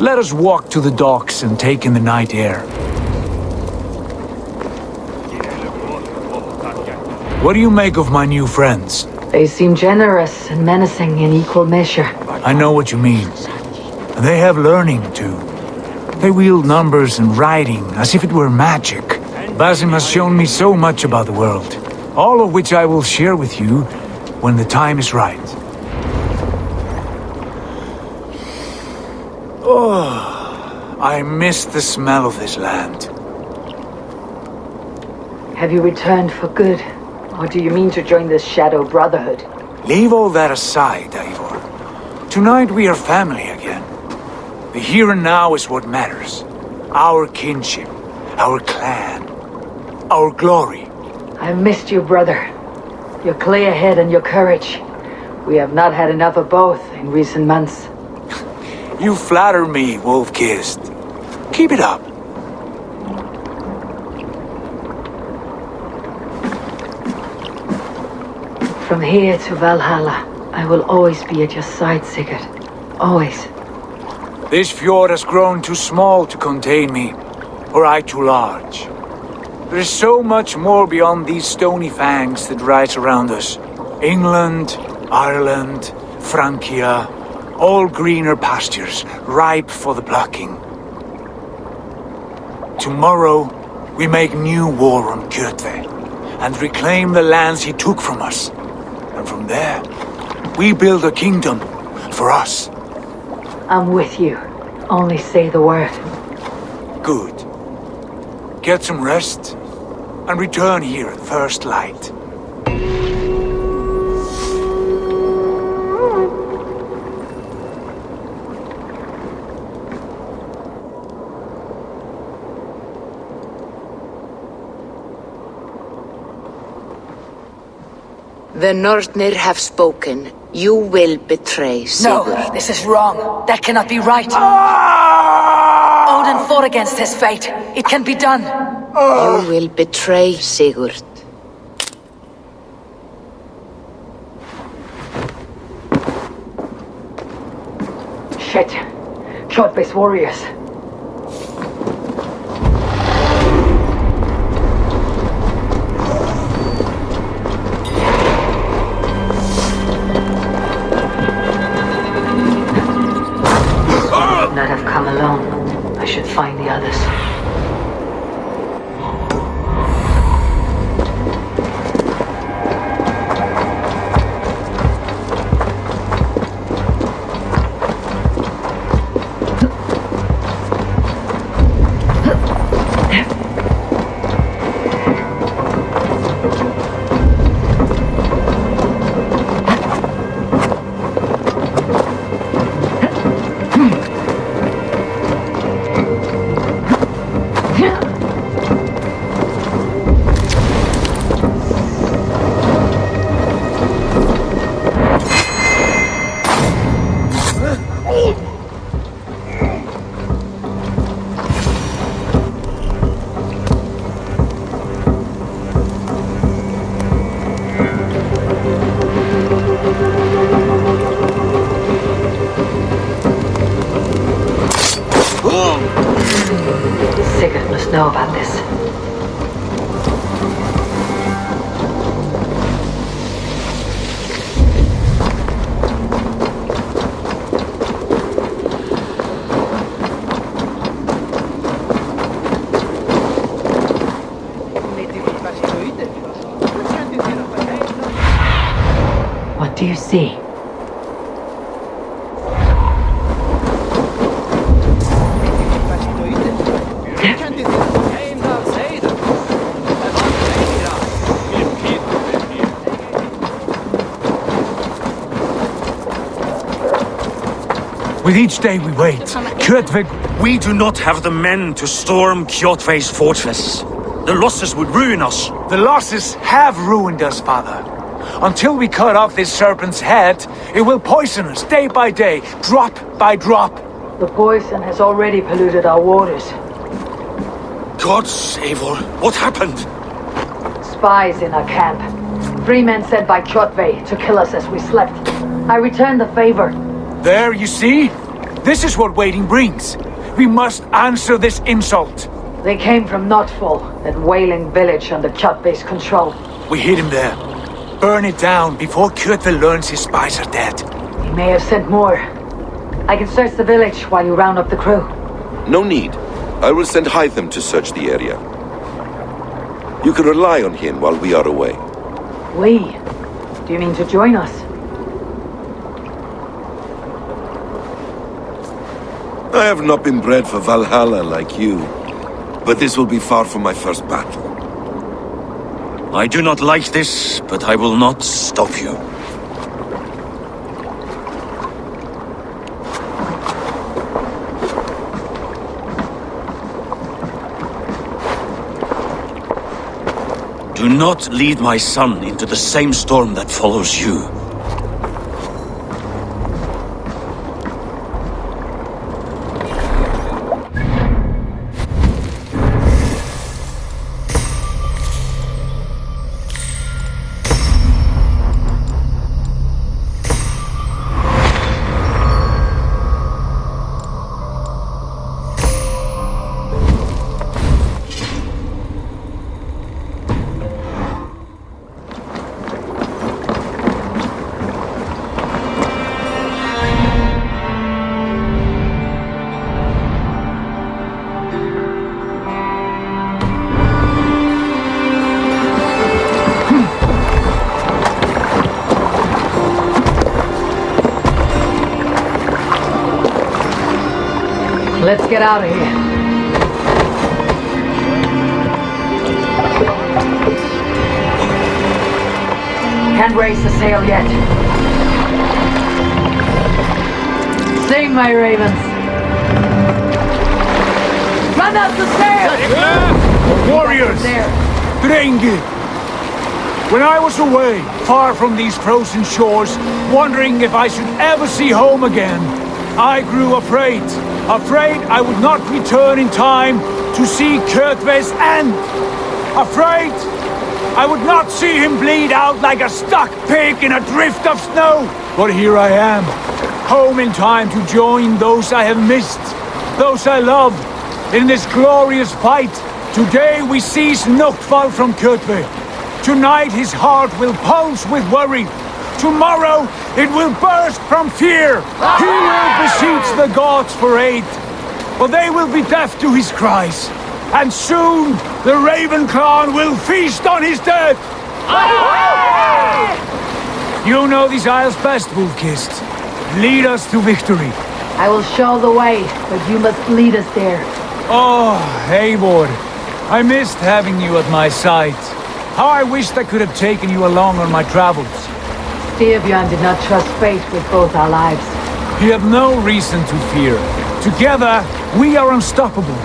let us walk to the docks and take in the night air. What do you make of my new friends? They seem generous and menacing in equal measure. I know what you mean. They have learning, too. They wield numbers and writing as if it were magic. Basim has shown me so much about the world, all of which I will share with you when the time is right. Oh, I miss the smell of this land. Have you returned for good? Or do you mean to join the Shadow Brotherhood? Leave all that aside, Eivor. Tonight we are family again. The here and now is what matters. Our kinship, our clan, our glory. I've missed you, brother. Your clear head and your courage. We have not had enough of both in recent months. You flatter me, Wolf-Kissed. Keep it up. From here to Valhalla, I will always be at your side, Sigurd. Always. This fjord has grown too small to contain me, or I too large. There is so much more beyond these stony fangs that rise around us. England, Ireland, Francia, all greener pastures, ripe for the plucking. Tomorrow, we make new war on Kjotve, and reclaim the lands he took from us. And from there, we build a kingdom for us. I'm with you. Only say the word. Good. Get some rest, and return here at first light. The Northnir have spoken. You will betray Sigurd. No, this is wrong. That cannot be right. Odin fought against his fate. It can be done. You will betray Sigurd. Shit. Kjotve's warriors. Not have come alone. I should find the others. Sigurd must know about this. What do you see? With each day we wait, Kjotve... We do not have the men to storm Kjotve's fortress. The losses would ruin us. The losses have ruined us, father. Until we cut off this serpent's head, it will poison us day by day, drop by drop. The poison has already polluted our waters. God, Eivor, what happened? Spies in our camp. 3 men sent by Kjotve to kill us as we slept. I returned the favor. There, you see? This is what waiting brings. We must answer this insult. They came from Notfall, that whaling village under Kjotve's control. We hid him there. Burn it down before Kjotve learns his spies are dead. He may have sent more. I can search the village while you round up the crew. No need. I will send Hytham to search the area. You can rely on him while we are away. We? Do you mean to join us? I have not been bred for Valhalla like you, but this will be far from my first battle. I do not like this, but I will not stop you. Do not lead my son into the same storm that follows you. Let's get out of here. Can't raise the sail yet. Sing, my ravens. Run up the stairs! Warriors! Drengi! When I was away, far from these frozen shores, wondering if I should ever see home again, I grew afraid. Afraid I would not return in time to see Kjotve's end. Afraid I would not see him bleed out like a stuck pig in a drift of snow. But here I am, home in time to join those I have missed, those I love, in this glorious fight. Today we seize Notfall from Kjotve. Tonight his heart will pulse with worry. Tomorrow it will burst from fear. He will beseech the gods for aid, but they will be deaf to his cries. And soon the Raven clan will feast on his dead. You know these isles best, Wolf-Kissed. Lead us to victory. I will show the way, but you must lead us there. Oh, Eivor, I missed having you at my side. How I wished I could have taken you along on my travels. Styrbjörn did not trust fate with both our lives. You have no reason to fear. Together, we are unstoppable.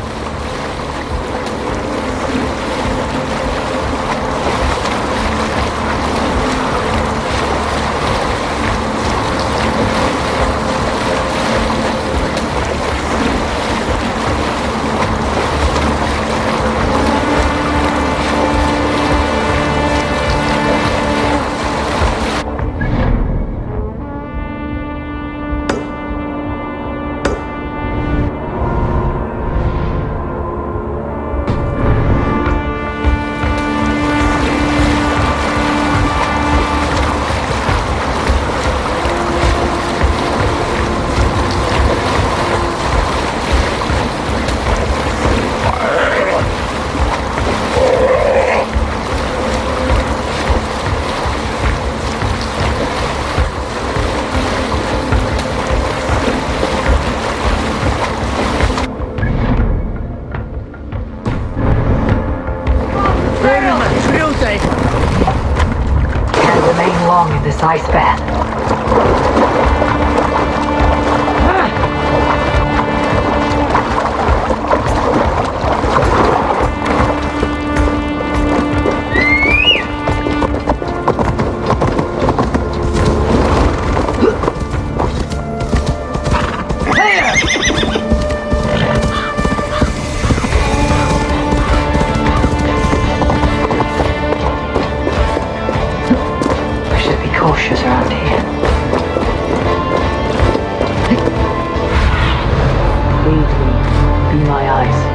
be my eyes.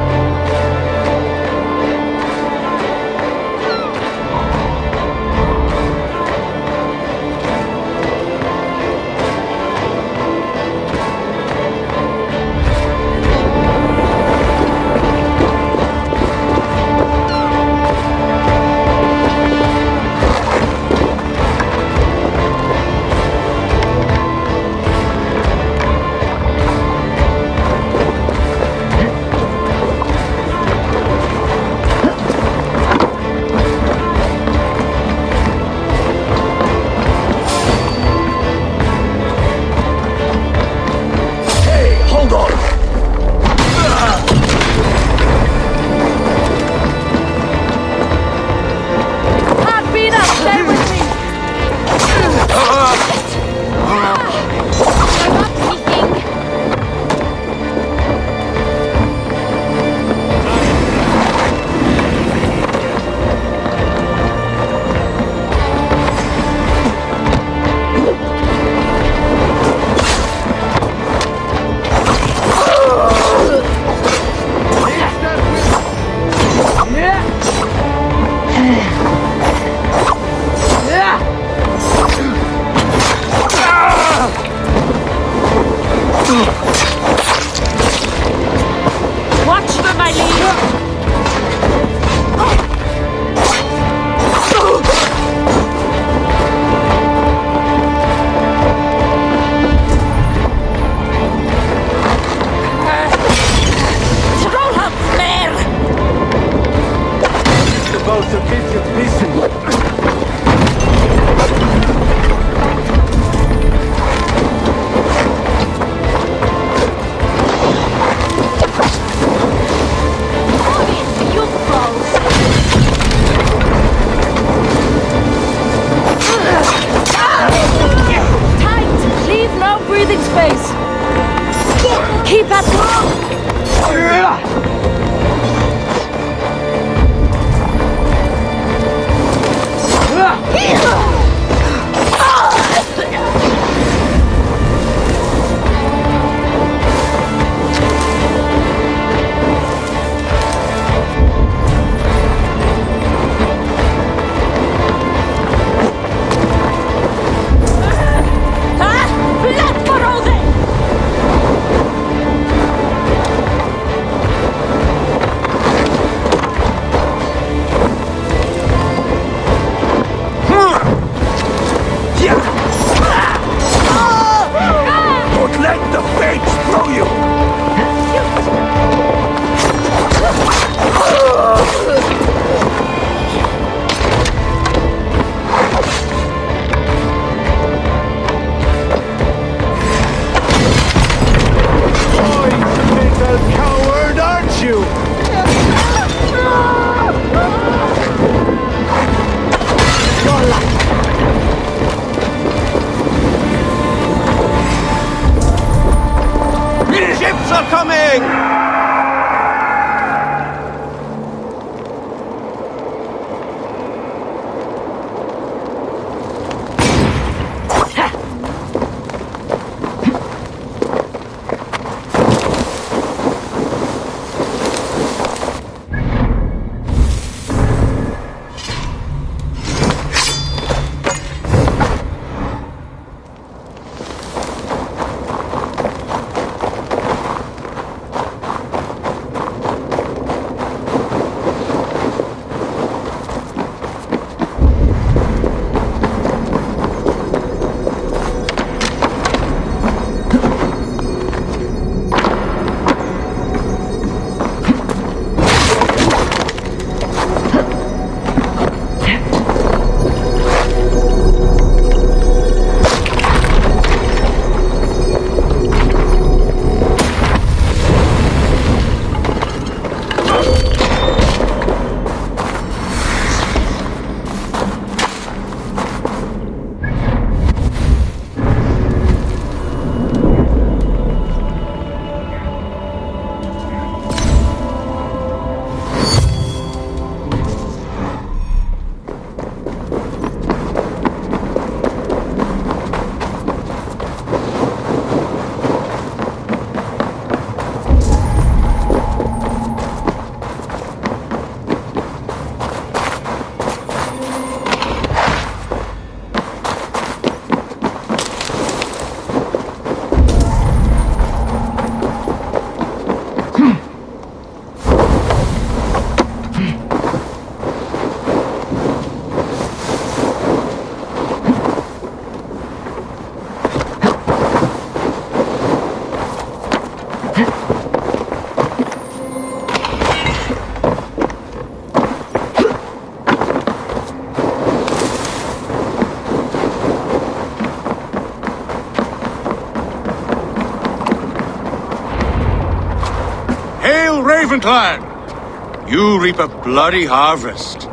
Hail, Ravenclan! You reap a bloody harvest.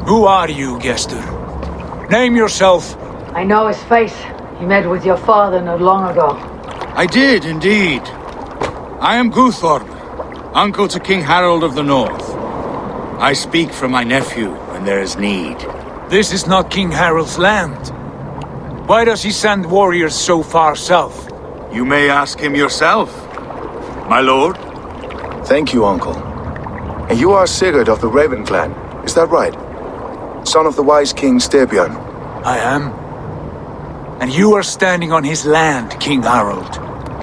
Who are you, Gester? Name yourself. I know his face. He met with your father not long ago. I did, indeed. I am Guthorm, uncle to King Harold of the North. I speak for my nephew when there is need. This is not King Harold's land. Why does he send warriors so far south? You may ask him yourself, my lord. Thank you, uncle. And you are Sigurd of the Raven clan, is that right? Son of the wise King Styrbjörn. I am. And you are standing on his land, King Harold.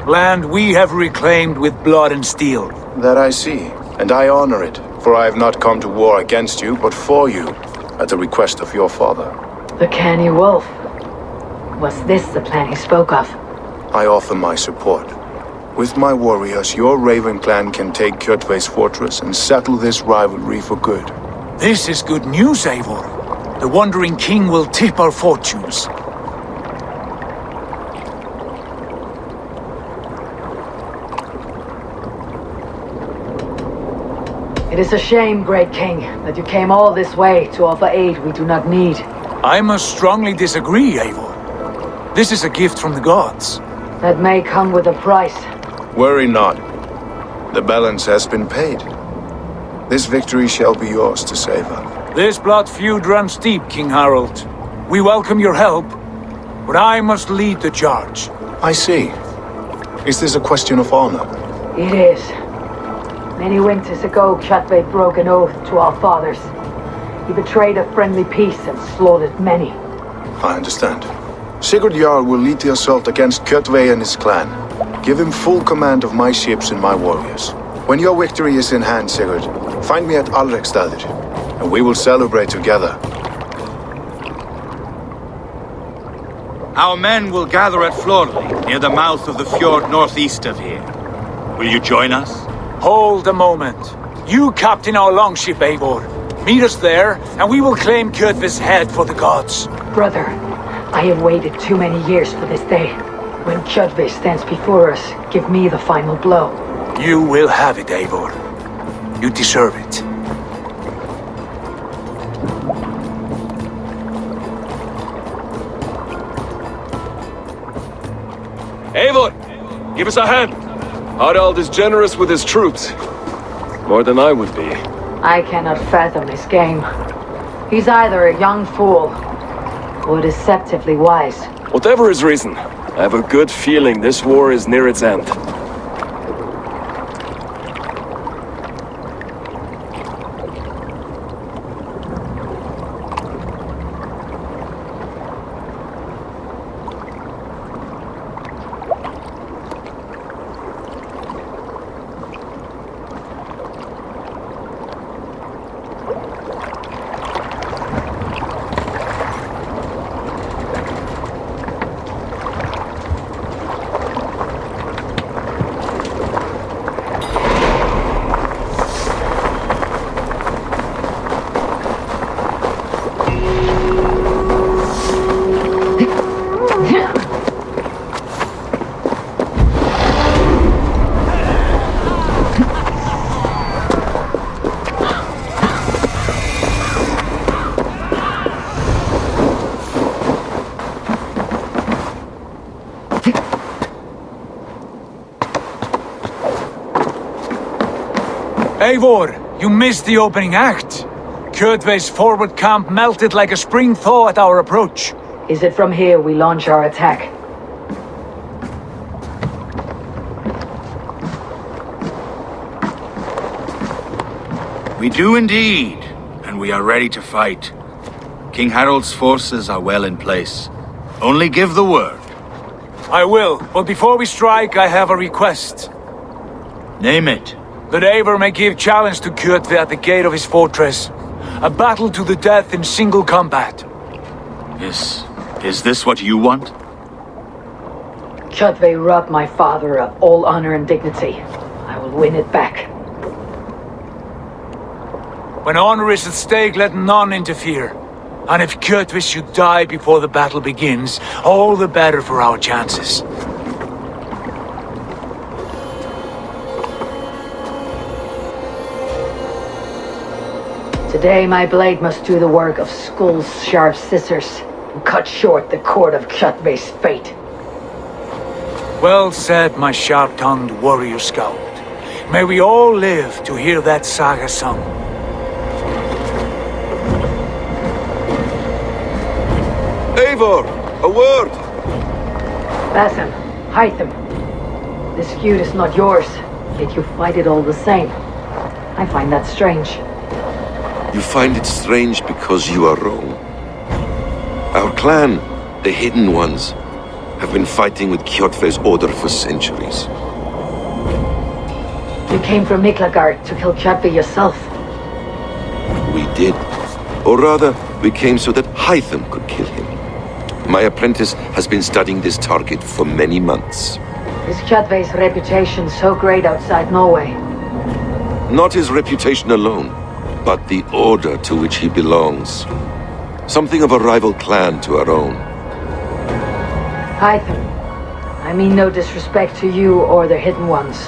Land we have reclaimed with blood and steel. That I see, and I honor it, for I have not come to war against you, but for you, at the request of your father. The Canny Wolf. Was this the plan he spoke of? I offer my support. With my warriors, your Raven clan can take Kjotve's fortress and settle this rivalry for good. This is good news, Eivor. The Wandering King will tip our fortunes. It is a shame, Great King, that you came all this way to offer aid we do not need. I must strongly disagree, Eivor. This is a gift from the gods. That may come with a price. Worry not. The balance has been paid. This victory shall be yours to savor. This blood feud runs deep, King Harold. We welcome your help, but I must lead the charge. I see. Is this a question of honor? It is. Many winters ago, Kjotve broke an oath to our fathers. He betrayed a friendly peace and slaughtered many. I understand. Sigurd Jarl will lead the assault against Kjotve and his clan. Give him full command of my ships and my warriors. When your victory is in hand, Sigurd, find me at Alrekstadir, and we will celebrate together. Our men will gather at Florley, near the mouth of the fjord northeast of here. Will you join us? Hold a moment. You captain our longship, Eivor. Meet us there, and we will claim Kjotve's head for the gods. Brother, I have waited too many years for this day. When Kjotve stands before us, give me the final blow. You will have it, Eivor. You deserve it. Eivor, give us a hand. Harald is generous with his troops. More than I would be. I cannot fathom his game. He's either a young fool or deceptively wise. Whatever his reason, I have a good feeling this war is near its end. Eivor, you missed the opening act. Kjotve's forward camp melted like a spring thaw at our approach. Is it from here we launch our attack? We do indeed, and we are ready to fight. King Harold's forces are well in place. Only give the word. I will, but before we strike, I have a request. Name it. That Eivor may give challenge to Kjotve at the gate of his fortress. A battle to the death in single combat. Is this what you want? Kjotve robbed my father of all honor and dignity. I will win it back. When honor is at stake, let none interfere. And if Kjotve should die before the battle begins, all the better for our chances. Today my blade must do the work of Skull's sharp scissors and cut short the cord of Kjotve's fate. Well said, my sharp-tongued warrior scout. May we all live to hear that saga sung. Eivor, a word! Basim, Hytham. This feud is not yours, yet you fight it all the same. I find that strange. You find it strange because you are wrong. Our clan, the Hidden Ones, have been fighting with Kjotve's order for centuries. You came from Miklagard to kill Kjotve yourself. We did. Or rather, we came so that Hytham could kill him. My apprentice has been studying this target for many months. Is Kjotve's reputation so great outside Norway? Not his reputation alone, but the order to which he belongs. Something of a rival clan to our own. Hytham, I mean no disrespect to you or the Hidden Ones,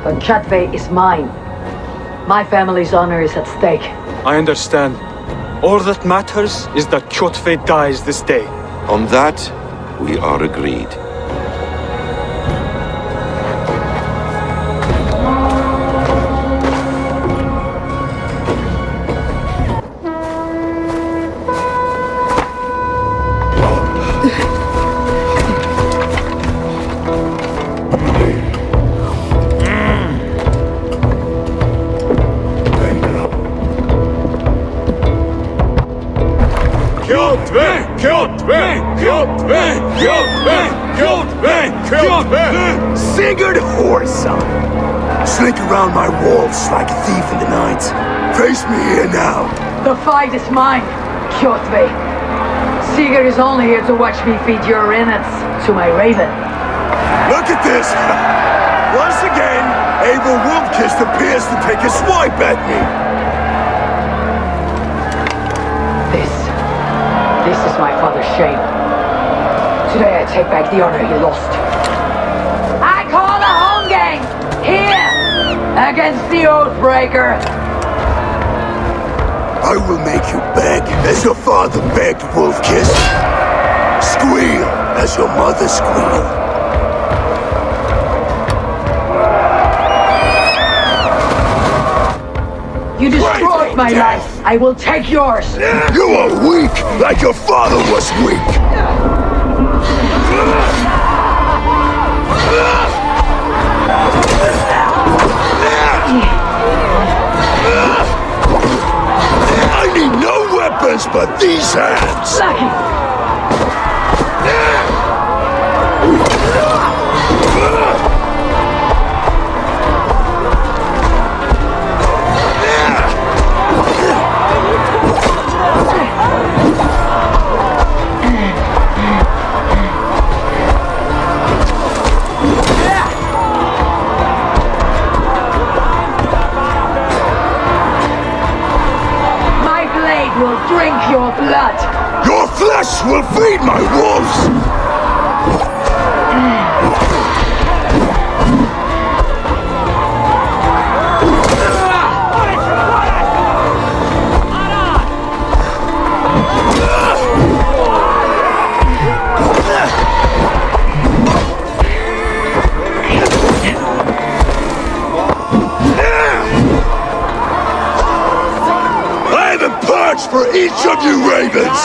but Kjotve is mine. My family's honor is at stake. I understand. All that matters is that Kjotve dies this day. On that, we are agreed. Sigurd Horsa! Slink around my walls like a thief in the night. Face me here now. The fight is mine, Kjotve. Sigurd is only here to watch me feed your innards to my raven. Look at this! Once again, Abel Wolfkist appears to take a swipe at me. This is my father's shame. Today I take back the honor he lost. I call a home game! Here! Against the Oathbreaker! I will make you beg as your father begged Wolfkist. Squeal as your mother squealed. You destroyed my life. I will take yours. You are weak, like your father was weak. I need no weapons but these hands. Lucky. Drink your blood! Your flesh will feed my wolves! For each of you ravens!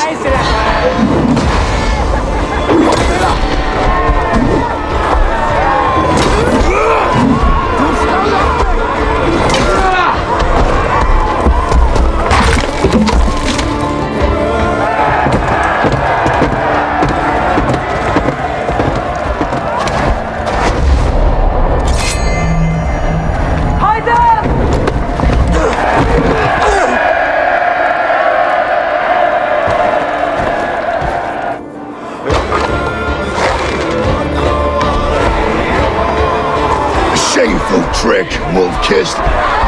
shameful trick, Wolf-Kissed.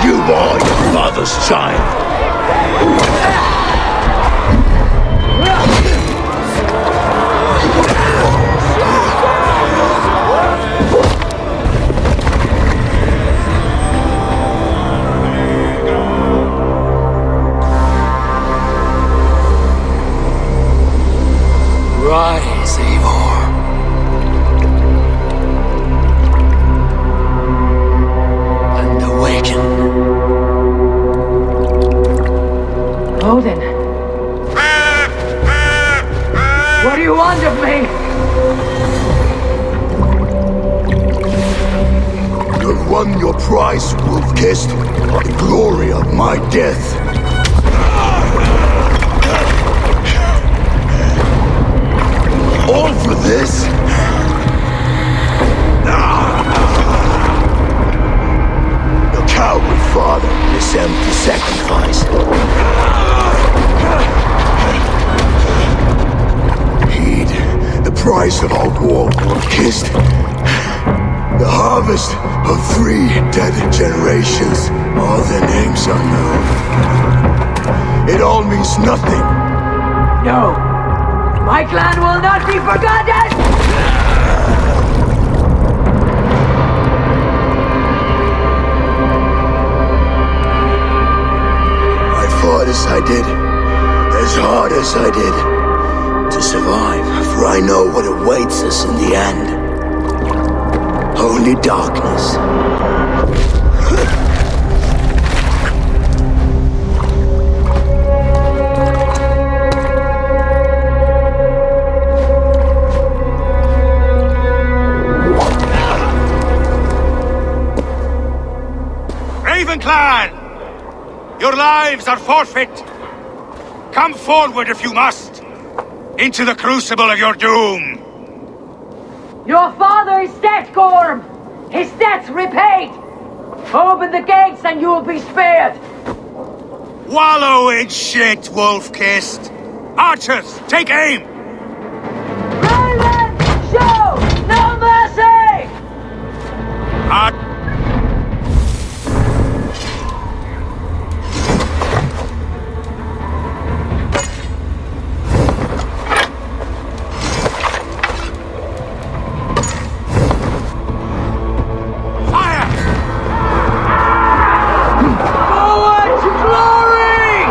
You are your father's child. Rise, Eivor. And awaken. Odin. What do you want of me? You've won your prize, Wolf-Kissed. The glory of my death. All for this? Your coward father, this empty sacrifice. Heed the price of our war, Wolf-Kissed. The harvest of 3 dead generations. All their names unknown. It all means nothing. No! My clan will not be forgotten! I fought as I did, as hard as I did, to survive, for I know what awaits us in the end. Only darkness. Raven Clan! Your lives are forfeit! Come forward if you must! Into the crucible of your doom! Your father is dead, Gorm! His debt's repaid! Open the gates and you will be spared! Wallow in shit, Wolf-Kissed! Archers, take aim! Raven! Show no mercy! Forward to glory!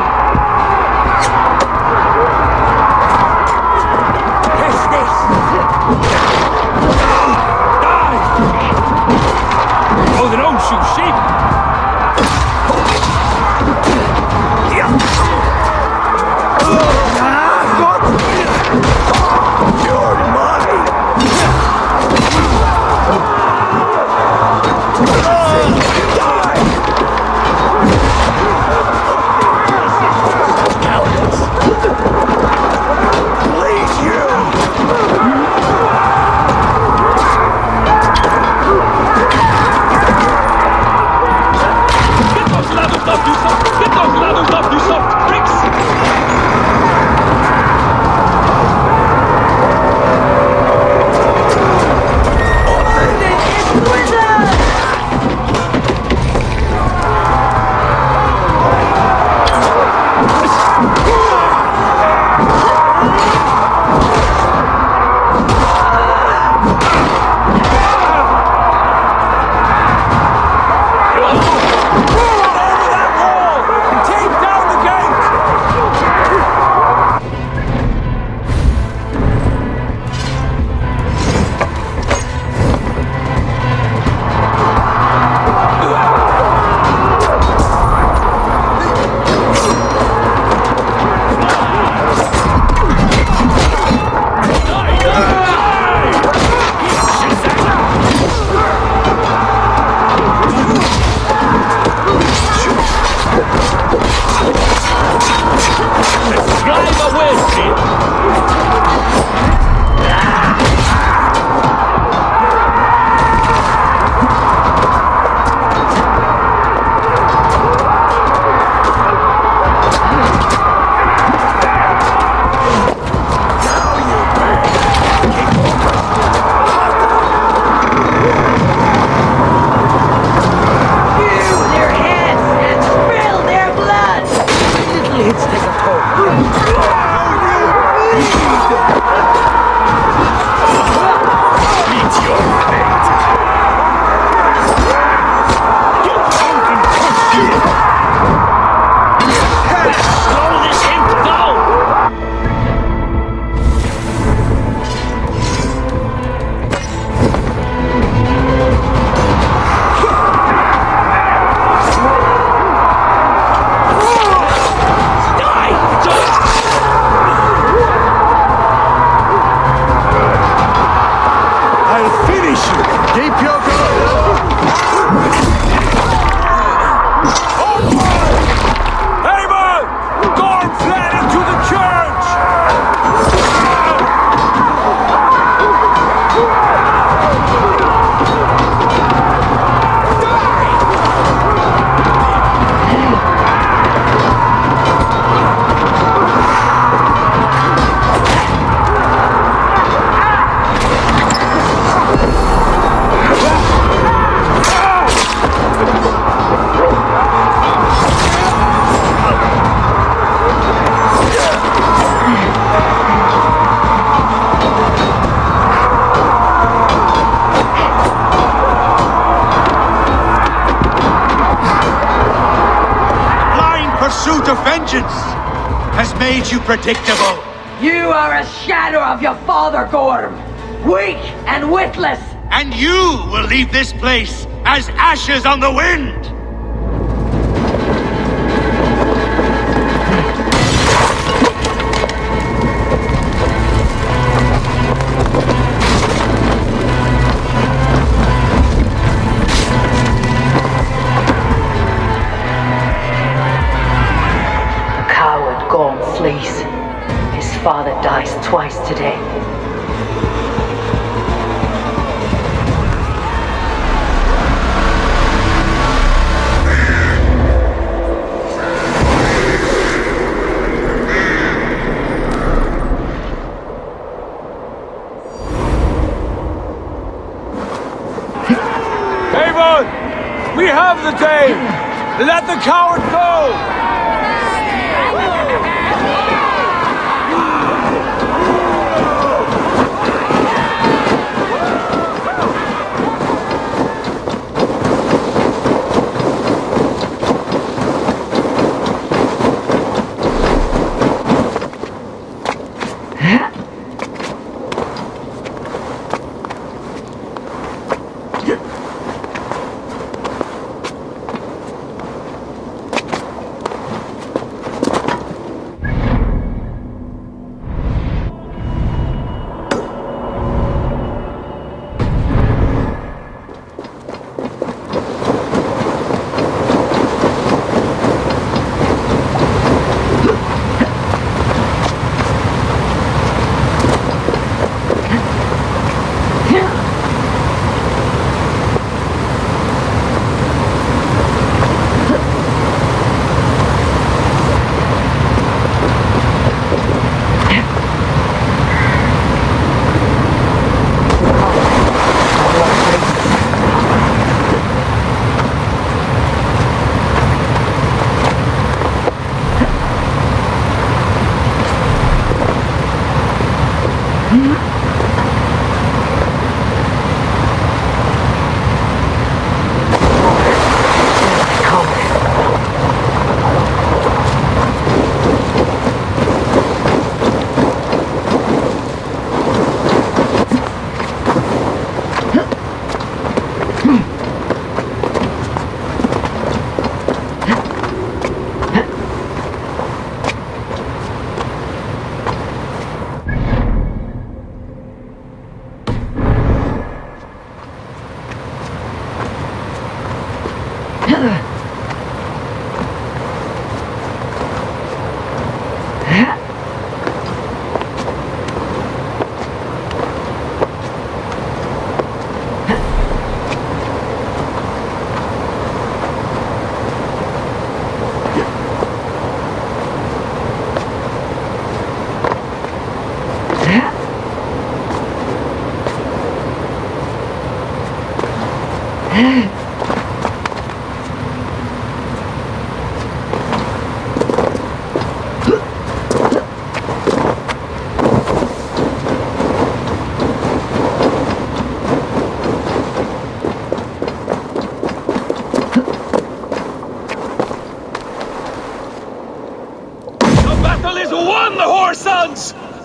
vengeance has made you predictable. You are a shadow of your father, Gorm. Weak and witless. And you will leave this place as ashes on the wind. Gorm flees. His father dies twice today. Eivor! We have the day! Let the coward go!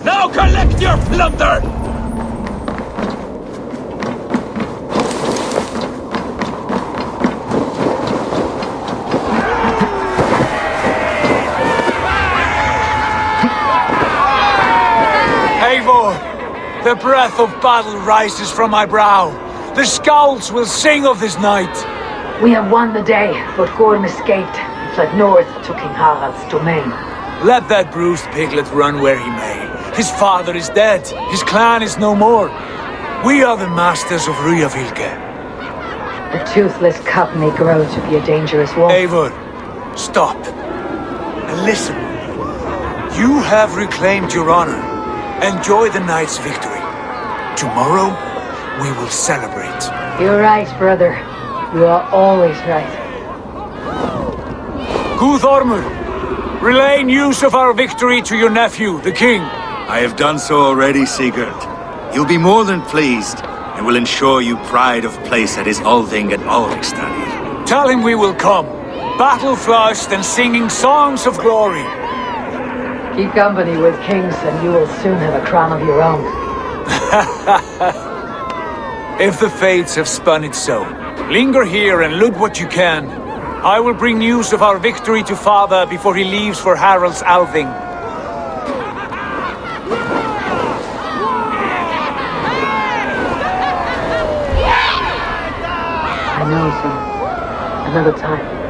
Now collect your plunder! Eivor, the breath of battle rises from my brow. The Scouts will sing of this night. We have won the day, but Gorm escaped and fled north to King Harald's domain. Let that bruised piglet run where he may. His father is dead. His clan is no more. We are the masters of Rüyavilke. The toothless cub may grow to be a dangerous wolf. Eivor, stop. And listen. You have reclaimed your honor. Enjoy the night's victory. Tomorrow, we will celebrate. You're right, brother. You are always right. Guthormur, relay news of our victory to your nephew, the king. I have done so already, Sigurd. He'll be more than pleased, and will ensure you pride of place at his Althing at Alrikstad. Tell him we will come. battle-flushed and singing songs of glory. Keep company with kings and you will soon have a crown of your own. If the fates have spun it so, linger here and loot what you can. I will bring news of our victory to Father before he leaves for Harald's Althing. I know, son. Another time.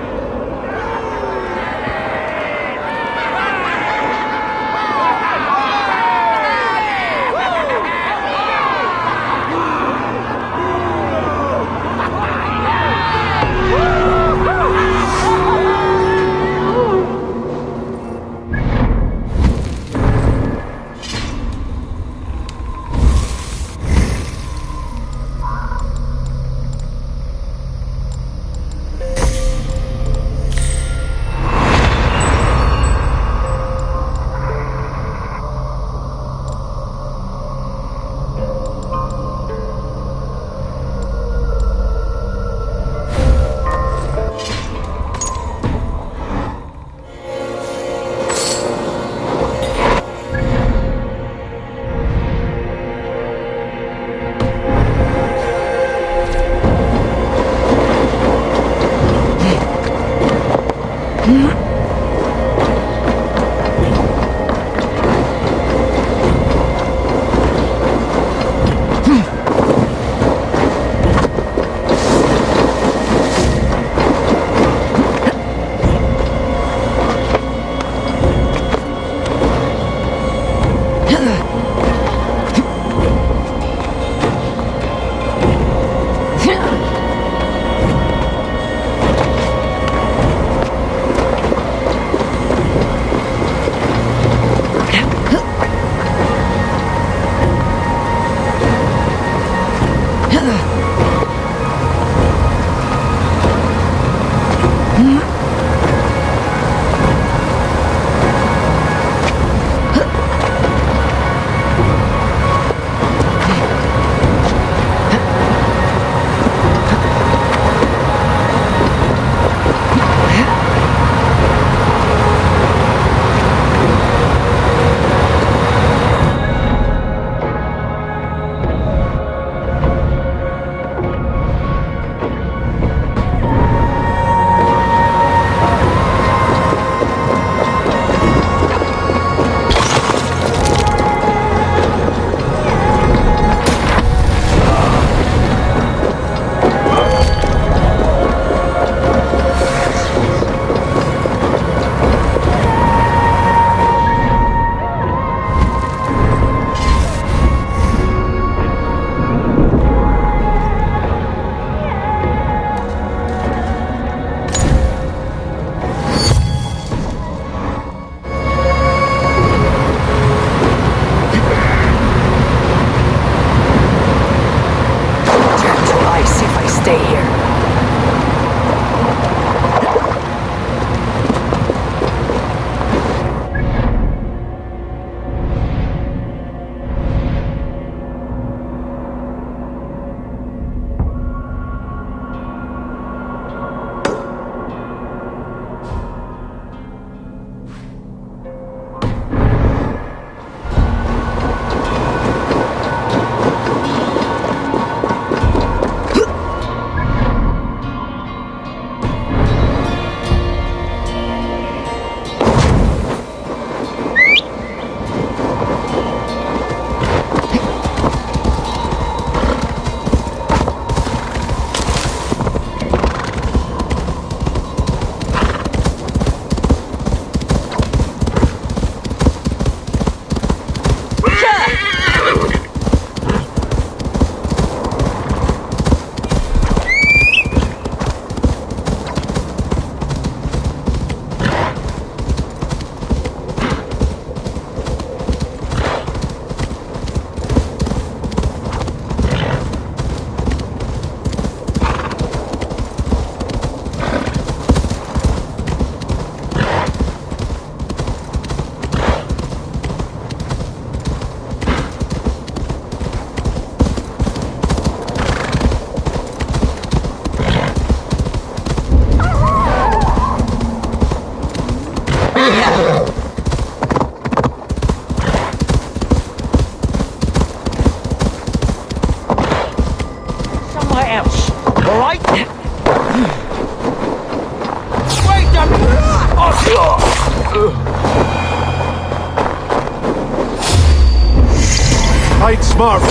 marvel.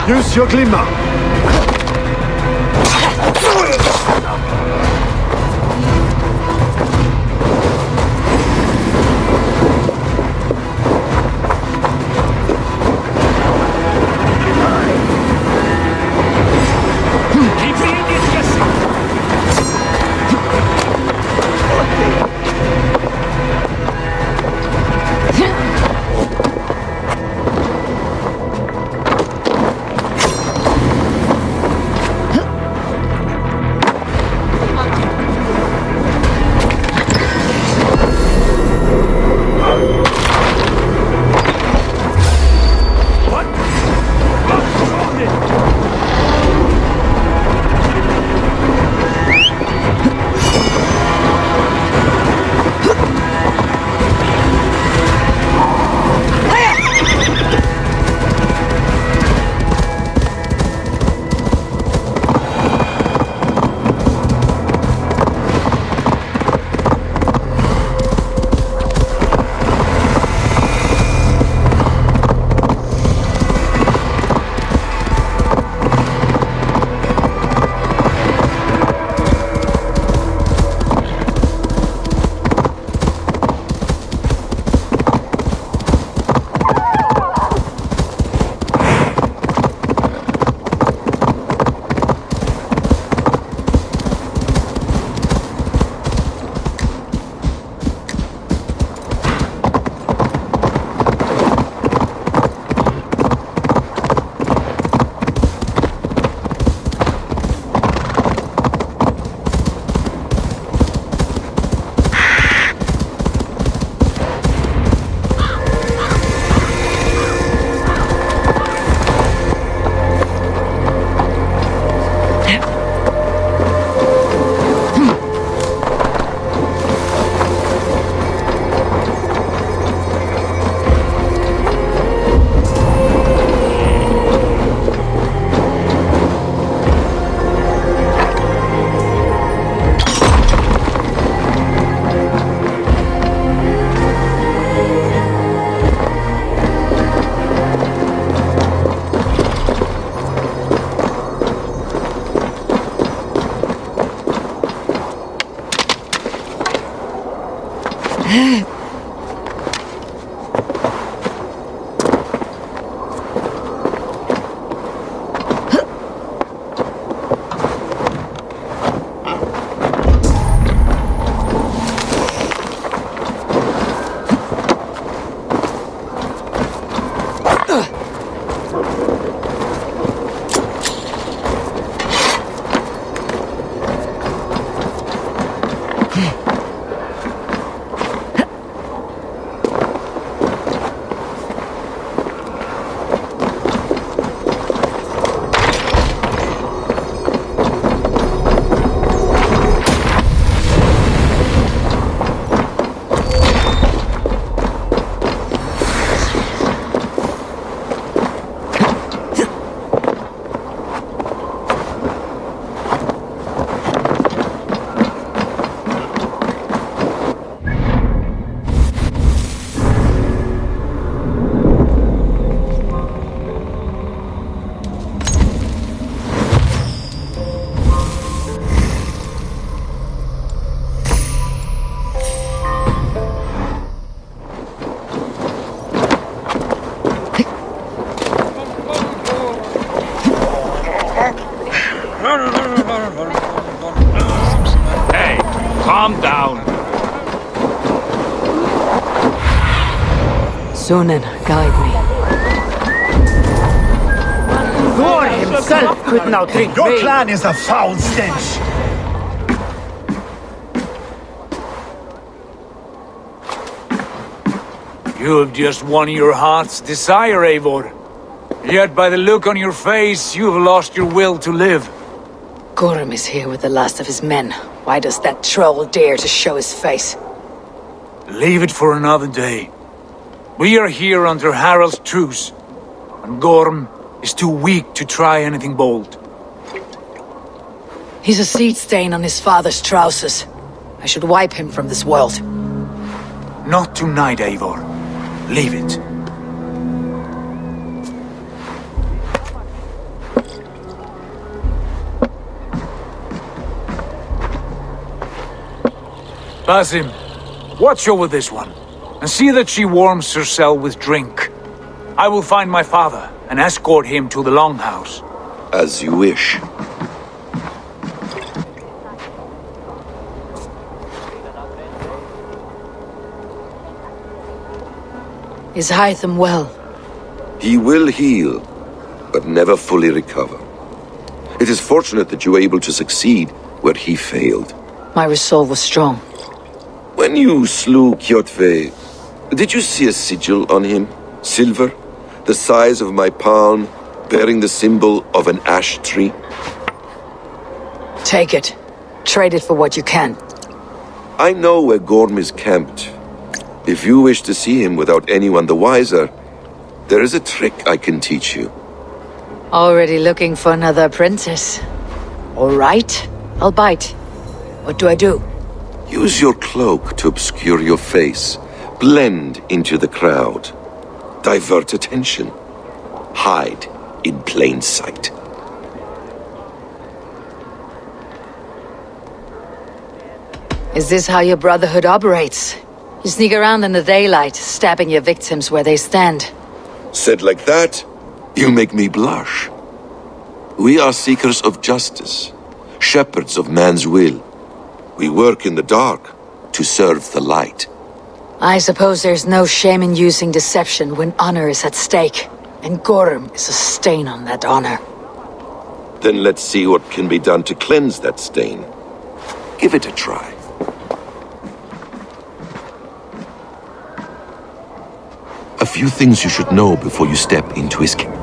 Use your glimmer. Hey, calm down. Sunan, guide me. Thor himself could now drink Your rain. clan is a foul stench. You have just won your heart's desire, Eivor. Yet by the look on your face, you have lost your will to live. Gorm is here with the last of his men. Why does that troll dare to show his face? Leave it for another day. We are here under Harald's truce, and Gorm is too weak to try anything bold. He's a seed stain on his father's trousers. I should wipe him from this world. Not tonight, Eivor. Leave it. Basim, watch over this one, and see that she warms herself with drink. I will find my father and escort him to the Longhouse. As you wish. Is Hytham well? He will heal, but never fully recover. It is fortunate that you were able to succeed where he failed. My resolve was strong. When you slew Kjotve, did you see a sigil on him? Silver? The size of my palm, bearing the symbol of an ash tree? Take it. Trade it for what you can. I know where Gorm is camped. If you wish to see him without anyone the wiser, there is a trick I can teach you. Already looking for another apprentice. All right, I'll bite. What do I do? Use your cloak to obscure your face. Blend into the crowd. Divert attention. Hide in plain sight. Is this how your Brotherhood operates? You sneak around in the daylight, stabbing your victims where they stand. Said like that, you make me blush. We are seekers of justice, shepherds of man's will. We work in the dark to serve the light. I suppose there's no shame in using deception when honor is at stake, and Gorm is a stain on that honor. Then let's see what can be done to cleanse that stain. Give it a try. A few things you should know before you step into his camp.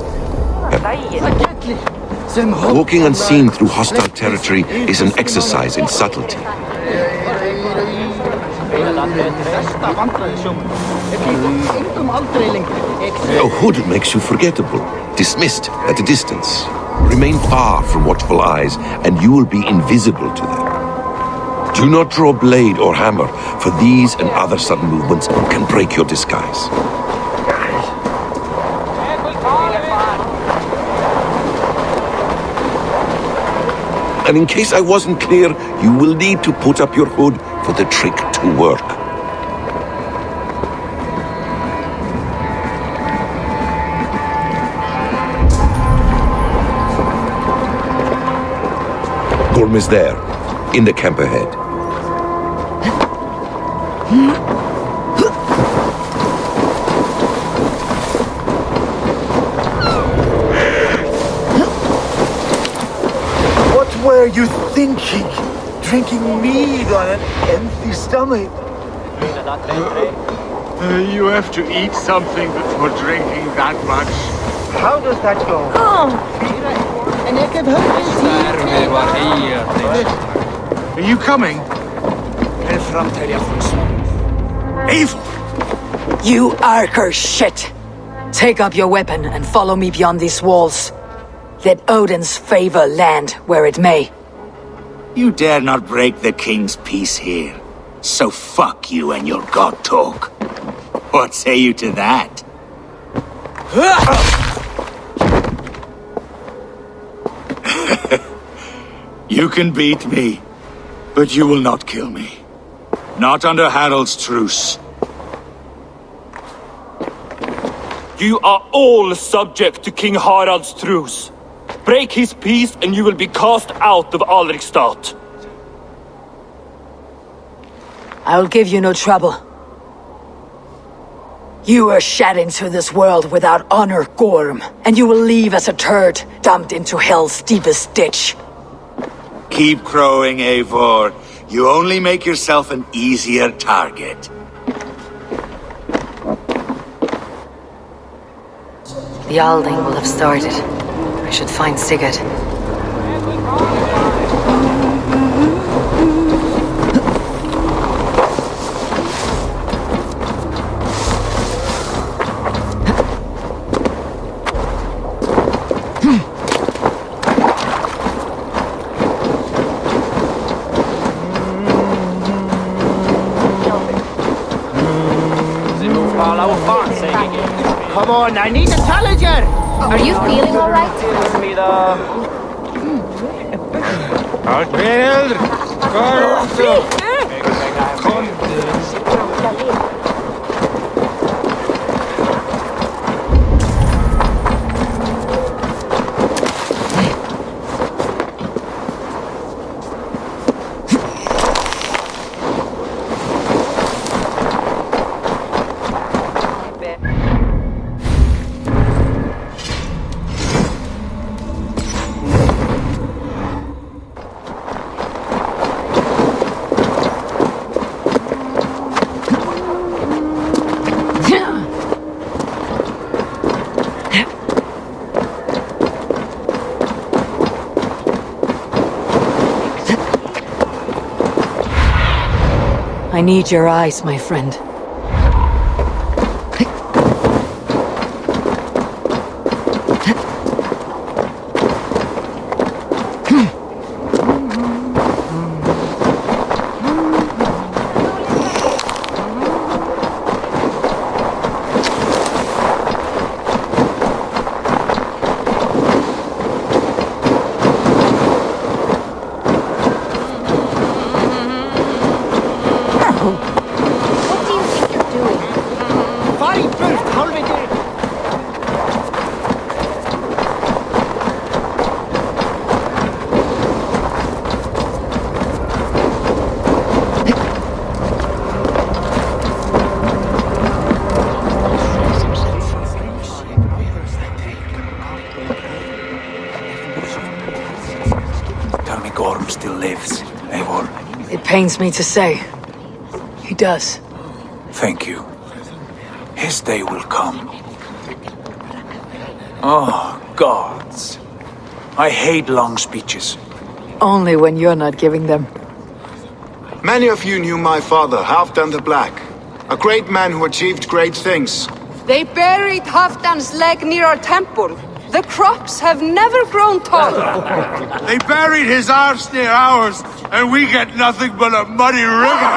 Walking unseen through hostile territory is an exercise in subtlety. A hood makes you forgettable, dismissed at a distance. Remain far from watchful eyes, and you will be invisible to them. Do not draw blade or hammer, for these and other sudden movements can break your disguise. And in case I wasn't clear, you will need to put up your hood for the trick to work. Gorm is there, in the camp ahead. What were you thinking? Drinking mead on an empty stomach? You have to eat something before drinking that much. How does that go? Are you coming? Eivor! You Archer shit! Take up your weapon and follow me beyond these walls. Let Odin's favor land where it may. You dare not break the king's peace here. So fuck you and your god talk. What say you to that? You can beat me, but you will not kill me. Not under Harald's truce. You are all subject to King Harald's truce. Break his peace and you will be cast out of Alrikstad. I will give you no trouble. You were shed into this world without honor, Gorm, and you will leave as a turd, dumped into hell's deepest ditch. Keep crowing, Eivor. You only make yourself an easier target. The Alding will have started. I should find Sigurd. Come on, I need a challenger! Are you feeling alright? I need your eyes, my friend. Tell me Gorm still lives, Eivor. It pains me to say. He does. Thank you. His day will come. Oh, gods. I hate long speeches. Only when you're not giving them. Many of you knew my father, Halfdan the Black. A great man who achieved great things. They buried Halfdan's leg near our temple. The crops have never grown taller. They buried his arse near ours, and we get nothing but a muddy river.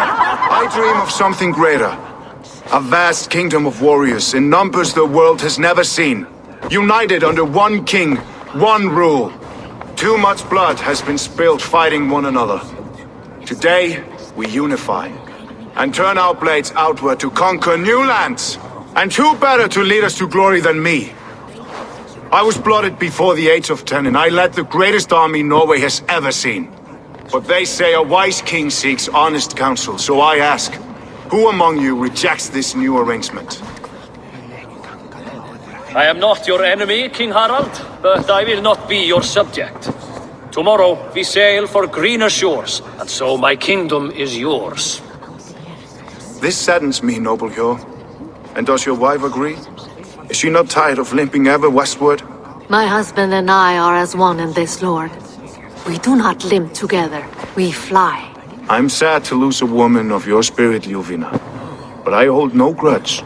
I dream of something greater. A vast kingdom of warriors in numbers the world has never seen. United under one king, one rule. Too much blood has been spilled fighting one another. Today, we unify and turn our blades outward to conquer new lands. And who better to lead us to glory than me? I was blooded before the age of 10, and I led the greatest army Norway has ever seen. But they say a wise king seeks honest counsel, so I ask, who among you rejects this new arrangement? I am not your enemy, King Harald, but I will not be your subject. Tomorrow we sail for greener shores, and so my kingdom is yours. This saddens me, noble Hjor. And does your wife agree? Is she not tired of limping ever westward? My husband and I are as one in this, Lord. We do not limp together, we fly. I'm sad to lose a woman of your spirit, Ljuvina. But I hold no grudge.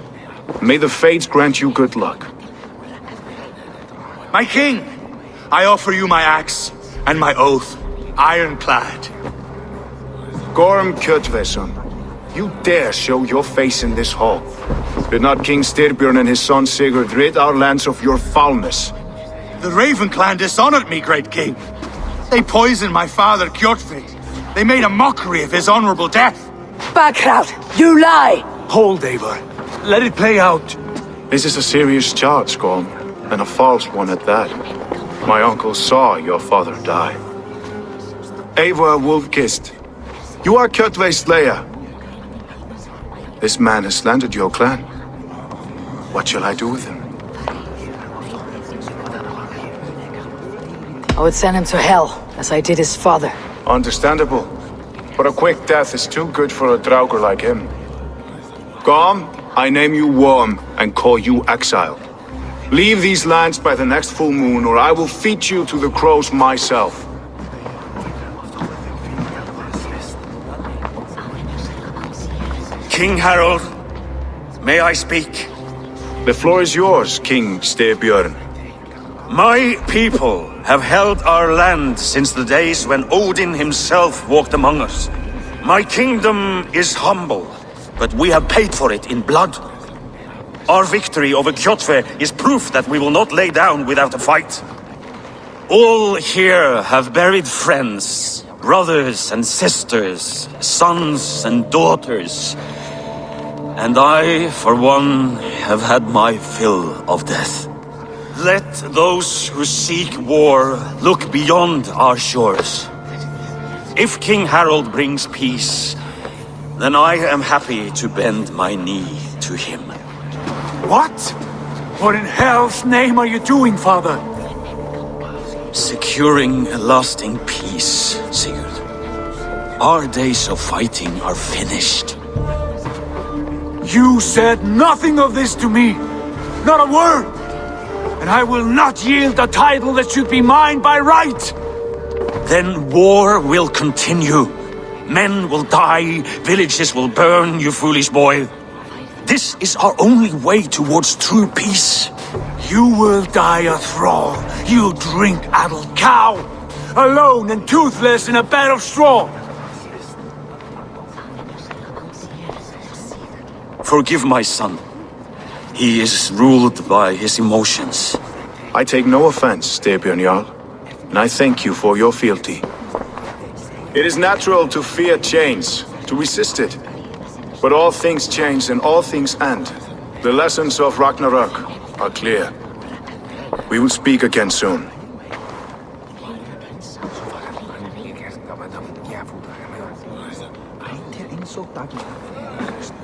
May the fates grant you good luck. My king, I offer you my axe and my oath, ironclad. Gorm Kjotveson, you dare show your face in this hall. Did not King Styrbjörn and his son Sigurd rid our lands of your foulness? The Raven clan dishonored me, great king. They poisoned my father, Kjotve. They made a mockery of his honorable death. Backhout! You lie! Hold, Eivor. Let it play out. This is a serious charge, Gorm, and a false one at that. My uncle saw your father die. Eivor Wolf-Kissed, you are Kjotve's slayer. This man has slandered your clan. What shall I do with him? I would send him to hell, as I did his father. Understandable. But a quick death is too good for a Draugr like him. Gorm, I name you Worm and call you exile. Leave these lands by the next full moon, or I will feed you to the crows myself. King Harold, may I speak? The floor is yours, King Styrbjörn. My people have held our land since the days when Odin himself walked among us. My kingdom is humble, but we have paid for it in blood. Our victory over Kjotve is proof that we will not lay down without a fight. All here have buried friends, brothers and sisters, sons and daughters. And I, for one, have had my fill of death. Let those who seek war look beyond our shores. If King Harold brings peace, then I am happy to bend my knee to him. What? What in hell's name are you doing, Father? Securing a lasting peace, Sigurd. Our days of fighting are finished. You said nothing of this to me. Not a word. And I will not yield the title that should be mine by right. Then war will continue. Men will die, villages will burn, you foolish boy. This is our only way towards true peace. You will die a thrall. You drink-addled cow. Alone and toothless in a bed of straw. Forgive my son. He is ruled by his emotions. I take no offense, Styrbjörn Jarl, and I thank you for your fealty. It is natural to fear change, to resist it. But all things change and all things end. The lessons of Ragnarok are clear. We will speak again soon.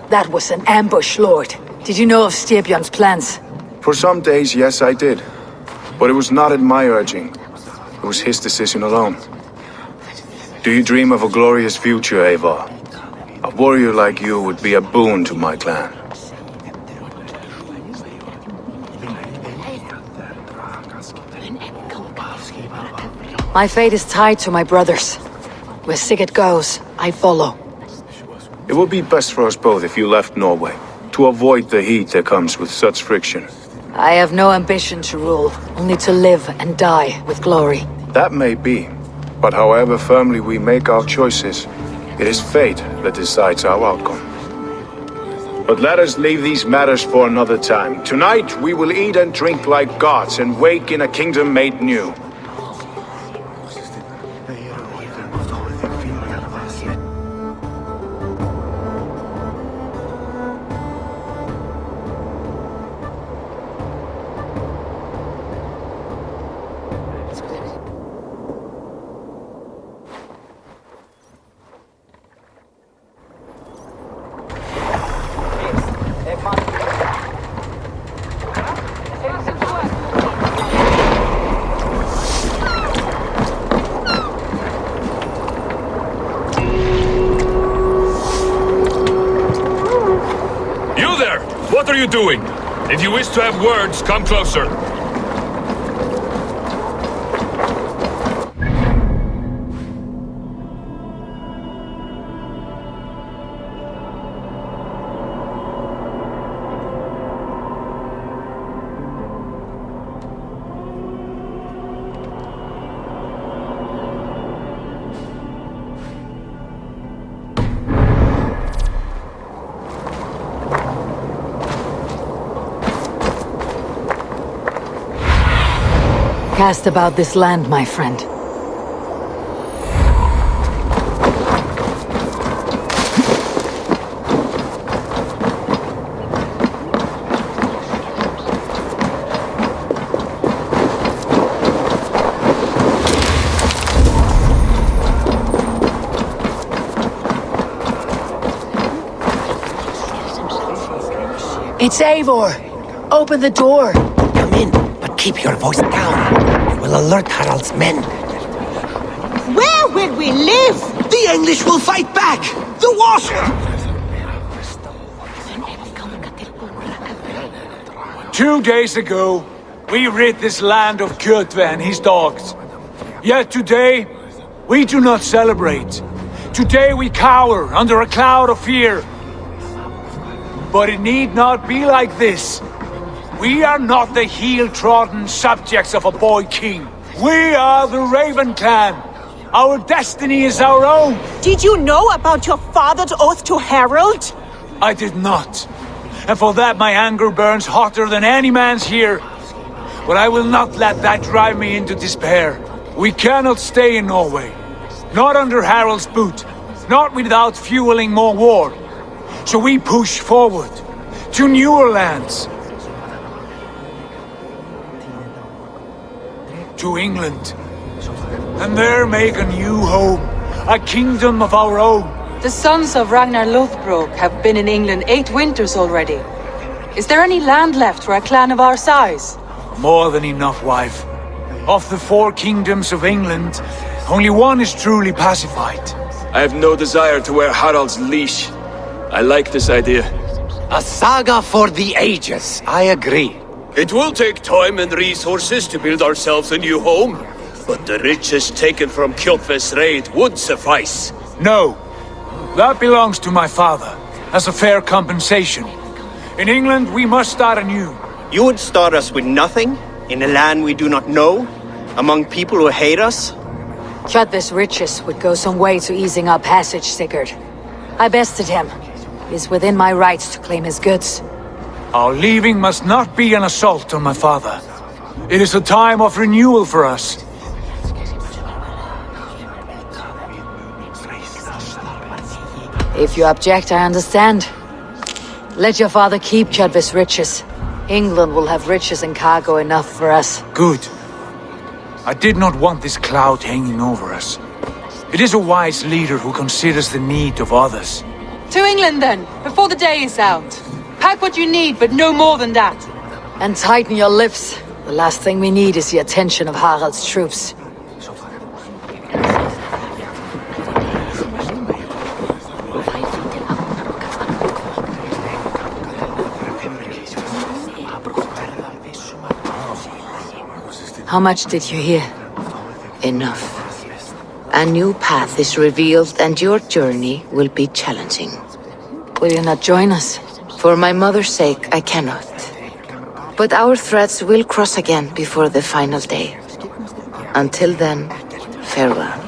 That was an ambush, Lord. Did you know of Styrbjörn's plans? For some days, yes, I did. But it was not at my urging. It was his decision alone. Do you dream of a glorious future, Eivor? A warrior like you would be a boon to my clan. My fate is tied to my brothers. Where Sigurd goes, I follow. It would be best for us both if you left Norway, to avoid the heat that comes with such friction. I have no ambition to rule, only to live and die with glory. That may be, but however firmly we make our choices, it is fate that decides our outcome. But let us leave these matters for another time. Tonight we will eat and drink like gods and wake in a kingdom made new. What are you doing? If you wish to have words, come closer. Cast about this land, my friend. It's Eivor! Open the door! Come in, but keep your voice down. It will alert Harald's men. Where will we live? The English will fight back! The water! 2 days ago, we rid this land of Kjotve and his dogs. Yet today, we do not celebrate. Today we cower under a cloud of fear. But it need not be like this. We are not the heel-trodden subjects of a boy king. We are the Raven Clan. Our destiny is our own. Did you know about your father's oath to Harold? I did not. And for that my anger burns hotter than any man's here. But I will not let that drive me into despair. We cannot stay in Norway. Not under Harold's boot. Not without fueling more war. So we push forward. To newer lands. To England. And there make a new home. A kingdom of our own. The sons of Ragnar Lothbrok have been in England 8 winters already. Is there any land left for a clan of our size? More than enough, wife. Of the 4 kingdoms of England, only one is truly pacified. I have no desire to wear Harald's leash. I like this idea. A saga for the ages, I agree. It will take time and resources to build ourselves a new home, but the riches taken from Kjotve's raid would suffice. No. That belongs to my father, as a fair compensation. In England, we must start anew. You would start us with nothing? In a land we do not know? Among people who hate us? Kjotve's riches would go some way to easing our passage, Sigurd. I bested him. It is within my rights to claim his goods. Our leaving must not be an assault on my father. It is a time of renewal for us. If you object, I understand. Let your father keep Kjotve's riches. England will have riches and cargo enough for us. Good. I did not want this cloud hanging over us. It is a wise leader who considers the need of others. To England then, before the day is out. Pack what you need, but no more than that. And tighten your lips. The last thing we need is the attention of Harald's troops. How much did you hear? Enough. A new path is revealed and your journey will be challenging. Will you not join us? For my mother's sake, I cannot. But our threads will cross again before the final day. Until then, farewell.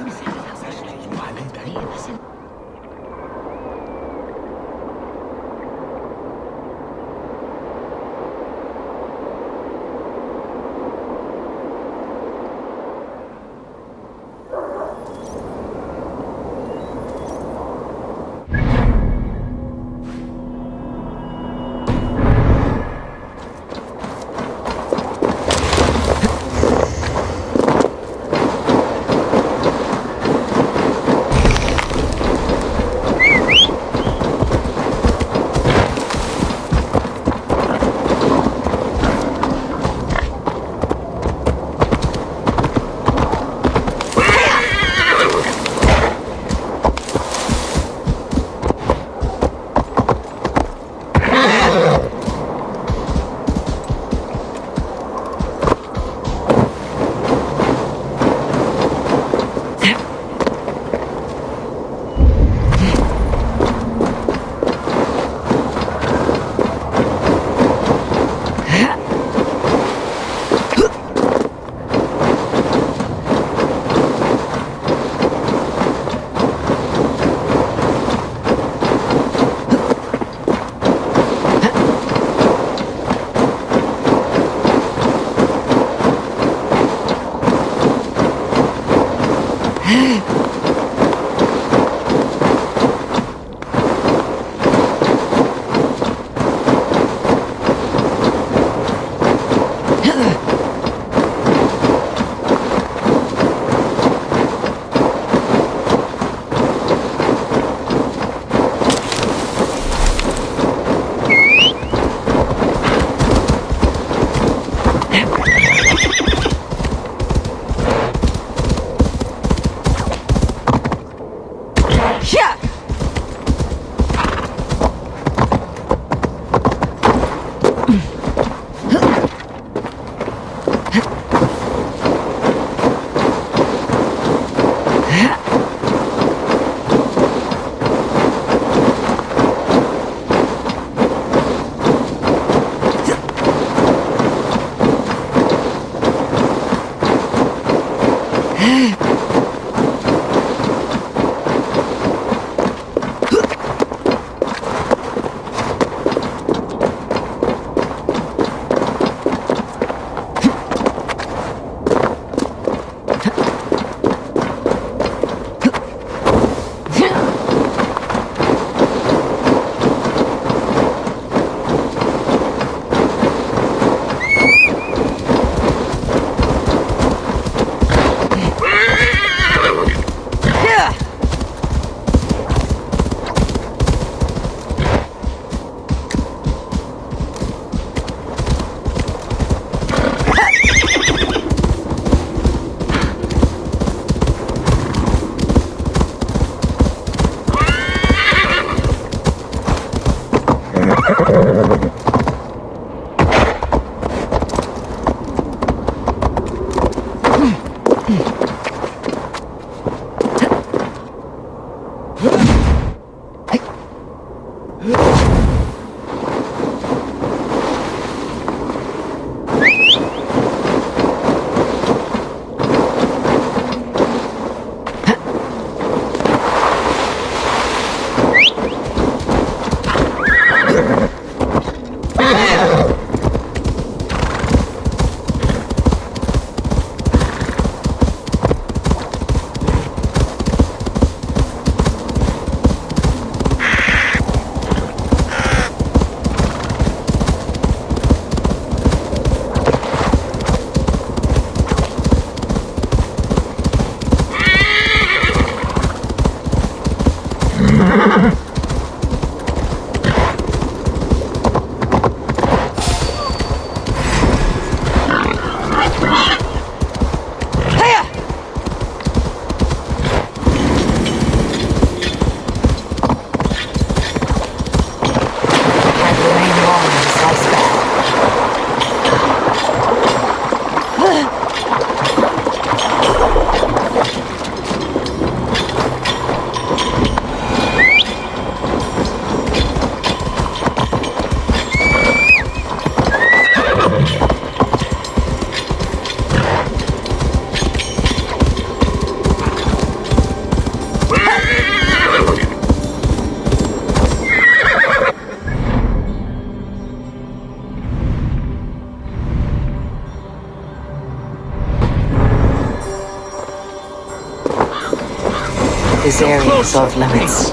This area is off limits.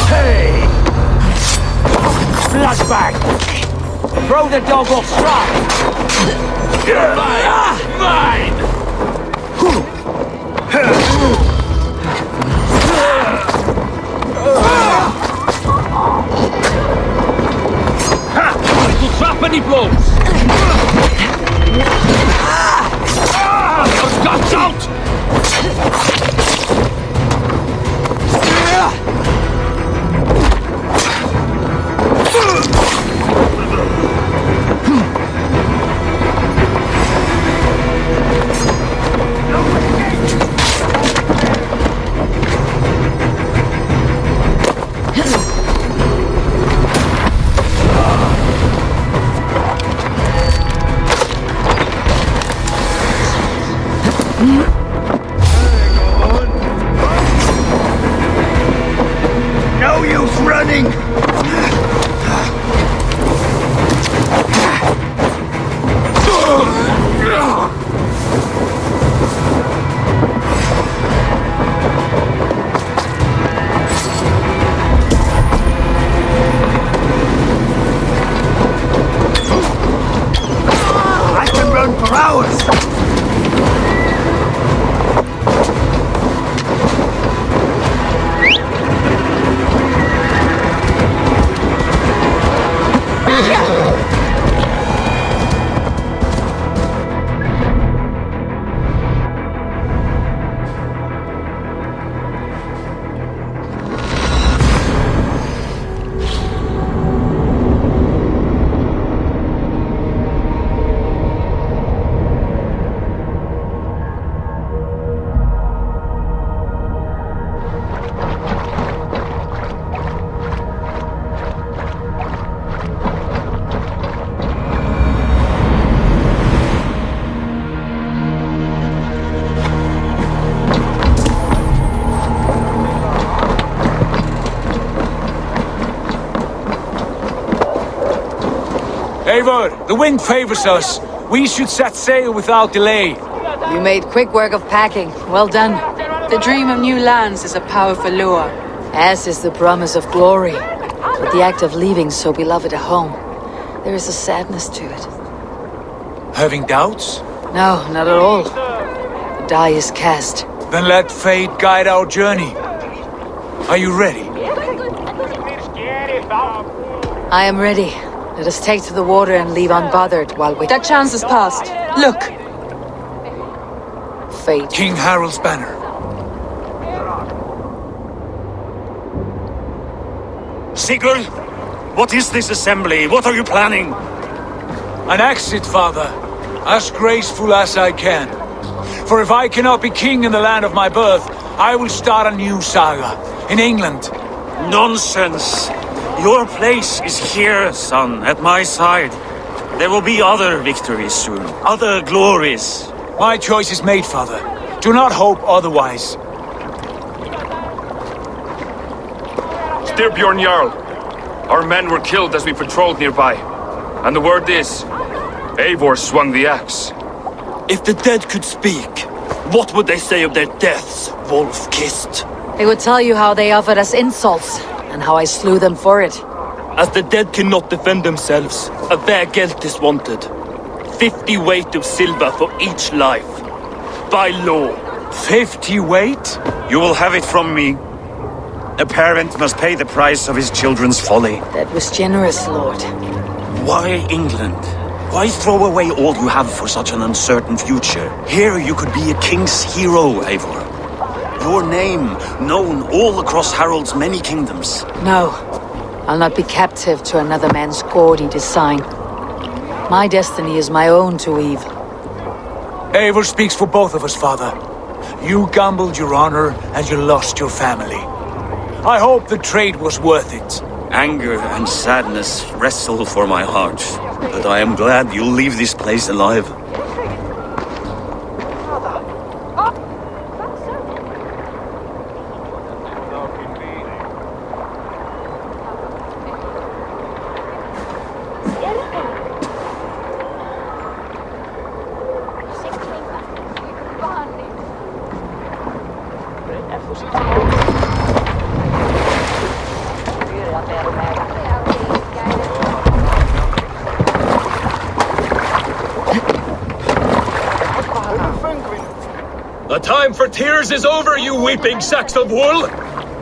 Hey! Flashback! Throw the dog off stride! Mine! To trap any blows! Guns out! No use running! I can run for hours! Eivor, the wind favors us. We should set sail without delay. You made quick work of packing. Well done. The dream of new lands is a powerful lure. As is the promise of glory. But the act of leaving so beloved a home, there is a sadness to it. Having doubts? No, not at all. The die is cast. Then let fate guide our journey. Are you ready? I am ready. Let us take to the water and leave unbothered while we... That chance is past. Look! Fate. King Harald's banner. Sigurd! What is this assembly? What are you planning? An exit, father. As graceful as I can. For if I cannot be king in the land of my birth, I will start a new saga. in England. Nonsense! Your place is here, son, at my side. There will be other victories soon, other glories. My choice is made, father. Do not hope otherwise. Styrbjorn Jarl, our men were killed as we patrolled nearby. And the word is, Eivor swung the axe. If the dead could speak, what would they say of their deaths, wolf-kissed? They would tell you how they offered us insults, and how I slew them for it. As the dead cannot defend themselves, a vergelt is wanted. 50 weight of silver for each life. By law. 50 weight? You will have it from me. A parent must pay the price of his children's folly. That was generous, Lord. Why England? Why throw away all you have for such an uncertain future? Here you could be a king's hero, Eivor. Your name known all across Harold's many kingdoms. No. I'll not be captive to another man's gaudy design. My destiny is my own to weave. Eivor speaks for both of us, father. You gambled your honor, and you lost your family. I hope the trade was worth it. Anger and sadness wrestle for my heart, but I am glad you'll leave this place alive. The time for tears is over, you weeping sacks of wool!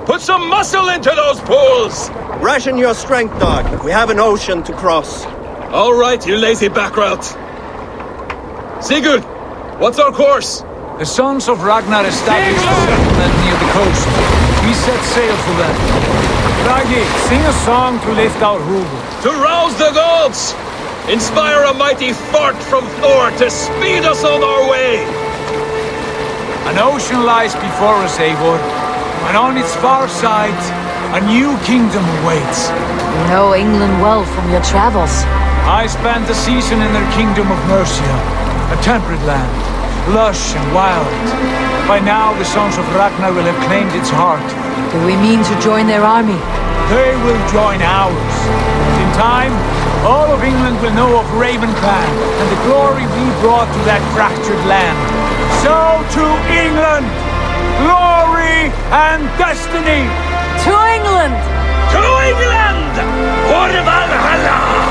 Put some muscle into those pools! Ration your strength, dog. We have an ocean to cross. All right, you lazy backrout. Sigurd, what's our course? The sons of Ragnar established a settlement near the coast. We set sail for them. Raggi, sing a song to lift our Hugr. To rouse the gods! Inspire a mighty fart from Thor to speed us on our way! An ocean lies before us, Eivor, and on its far side, a new kingdom awaits. You know England well from your travels. I spent a season in their kingdom of Mercia, a temperate land, lush and wild. By now, the sons of Ragnar will have claimed its heart. Do we mean to join their army? They will join ours. In time, all of England will know of Raven Clan and the glory we brought to that fractured land. So to England! Glory and destiny! To England! To England! For Valhalla!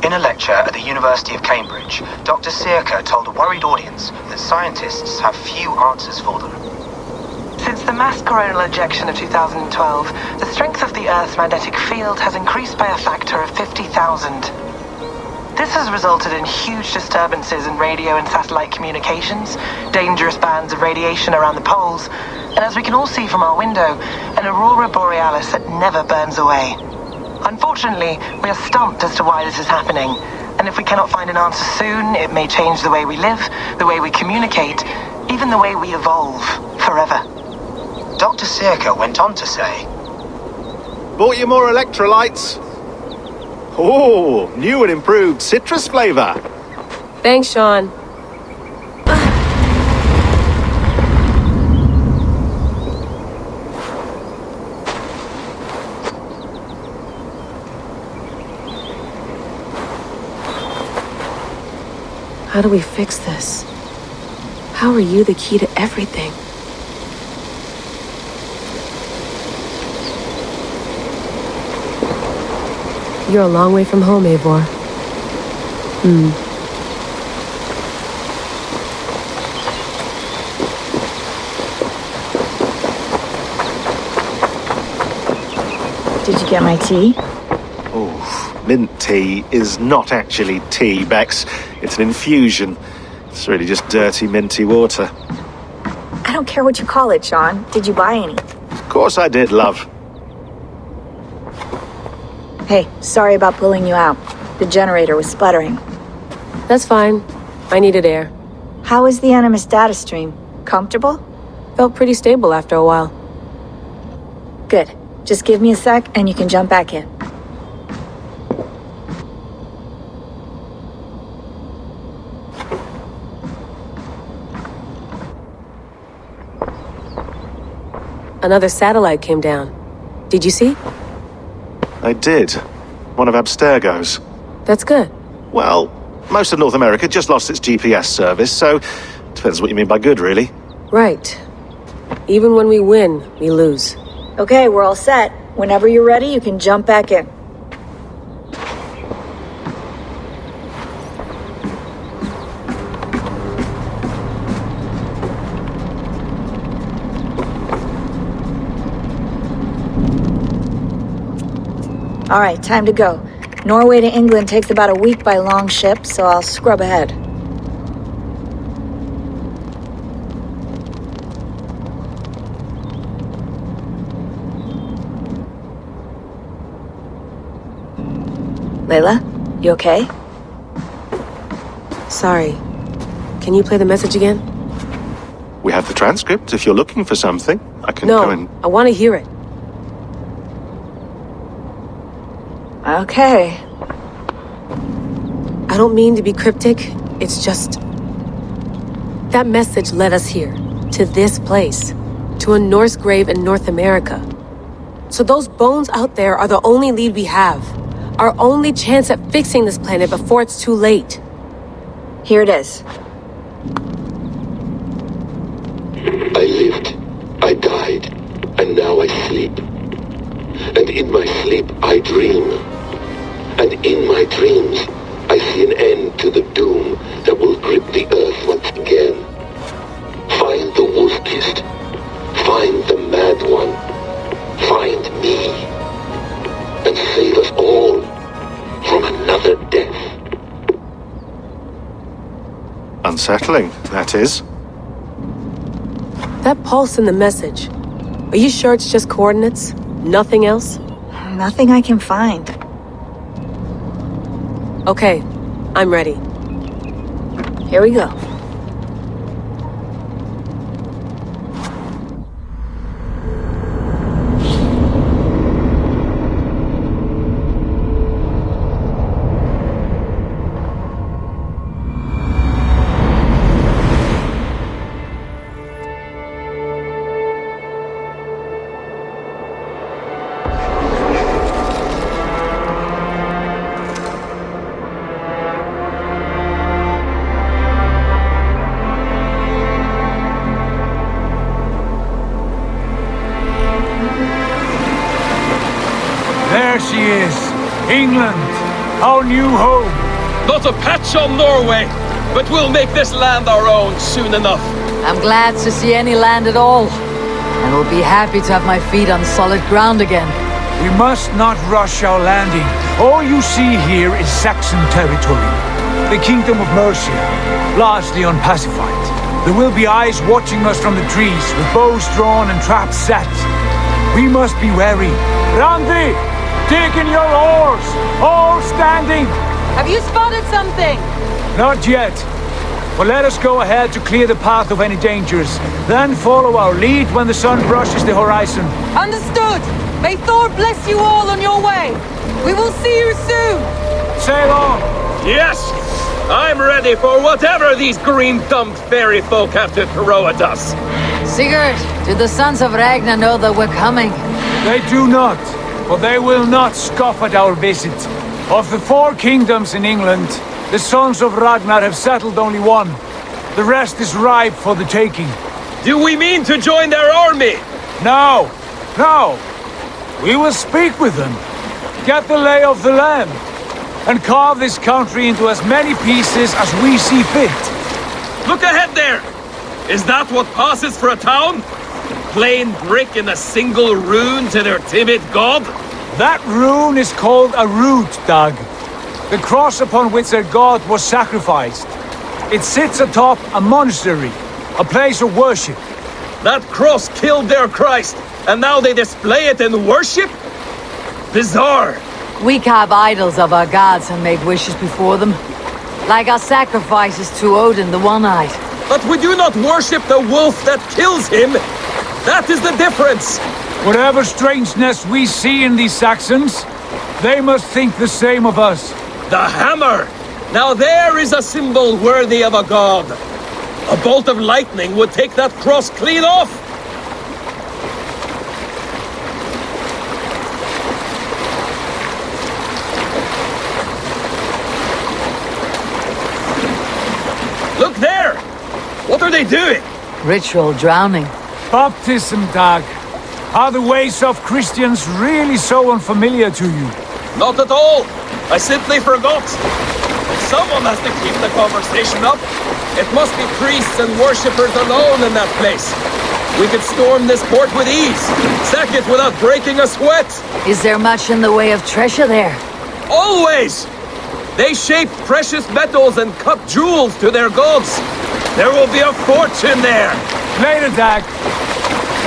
In a lecture at the University of Cambridge, Dr. Sirka told a worried audience that scientists have few answers for them. Since the mass coronal ejection of 2012, the strength of the Earth's magnetic field has increased by a factor of 50,000. This has resulted in huge disturbances in radio and satellite communications, dangerous bands of radiation around the poles, and as we can all see from our window, an aurora borealis that never burns away. Unfortunately, we are stumped as to why this is happening, and if we cannot find an answer soon, it may change the way we live, the way we communicate, even the way we evolve, forever. Dr. Circa went on to say, Bought you more electrolytes? Oh, new and improved citrus flavor. Thanks, Sean. How do we fix this? How are you the key to everything? You're a long way from home, Eivor. Did you get my tea? Oh, mint tea is not actually tea, Bex. It's an infusion. It's really just dirty, minty water. I don't care what you call it, Sean. Did you buy any? Of course I did, love. Hey, sorry about pulling you out. The generator was sputtering. That's fine. I needed air. How is the Animus data stream? Comfortable? Felt pretty stable after a while. Good. Just give me a sec and you can jump back in. Another satellite came down. Did you see? I did. One of Abstergo's. That's good. Well, most of North America just lost its GPS service, so depends what you mean by good, really. Right. Even when we win, we lose. Okay, we're all set. Whenever you're ready, you can jump back in. All right, time to go. Norway to England takes about a week by long ship, so I'll scrub ahead. Layla, you okay? Sorry. Can you play the message again? We have the transcript. If you're looking for something, I can go and... I want to hear it. Okay. I don't mean to be cryptic. It's just... that message led us here. To this place. To a Norse grave in North America. So those bones out there are the only lead we have. Our only chance at fixing this planet before it's too late. Here it is. I lived, I died, and now I sleep. And in my sleep I dream. And in my dreams I see an end to the doom that will grip the earth once again. Find the wolf-kissed. Find the mad one. Find me. And save us all from another death. Unsettling, that is. That pulse in the message. Are you sure it's just coordinates? Nothing else? Nothing I can find. Okay, I'm ready. Here we go. There she is. England, our new home. Not a patch on Norway, but we'll make this land our own soon enough. I'm glad to see any land at all. And will be happy to have my feet on solid ground again. We must not rush our landing. All you see here is Saxon territory. The Kingdom of Mercia, largely unpacified. There will be eyes watching us from the trees, with bows drawn and traps set. We must be wary. Randi! Dig in your oars! All standing! Have you spotted something? Not yet. But let us go ahead to clear the path of any dangers. Then follow our lead when the sun brushes the horizon. Understood! May Thor bless you all on your way! We will see you soon! Sail on! Yes! I'm ready for whatever these green-thumbed fairy folk have to throw at us! Sigurd, do the sons of Ragnar know that we're coming? They do not, but they will not scoff at our visit. Of the 4 kingdoms in England, the sons of Ragnar have settled only one. The rest is ripe for the taking. Do we mean to join their army? No! No! We will speak with them, get the lay of the land, and carve this country into as many pieces as we see fit. Look ahead there! Is that what passes for a town? Plain brick and a single rune to their timid god? That rune is called a root, Dag. The cross upon which their god was sacrificed. It sits atop a monastery, a place of worship. That cross killed their Christ, and now they display it in worship? Bizarre. We carve idols of our gods and make wishes before them. Like our sacrifices to Odin, the One-Eyed. But we do not worship the wolf that kills him! That is the difference! Whatever strangeness we see in these Saxons, they must think the same of us. The hammer! Now there is a symbol worthy of a god. A bolt of lightning would take that cross clean off! Look there! What are they doing? Ritual drowning. Baptism, Dag. Are the ways of Christians really so unfamiliar to you? Not at all! I simply forgot! Someone has to keep the conversation up. It must be priests and worshippers alone in that place. We could storm this port with ease, sack it without breaking a sweat. Is there much in the way of treasure there? Always! They shape precious metals and cut jewels to their gods. There will be a fortune there. Later, Dag.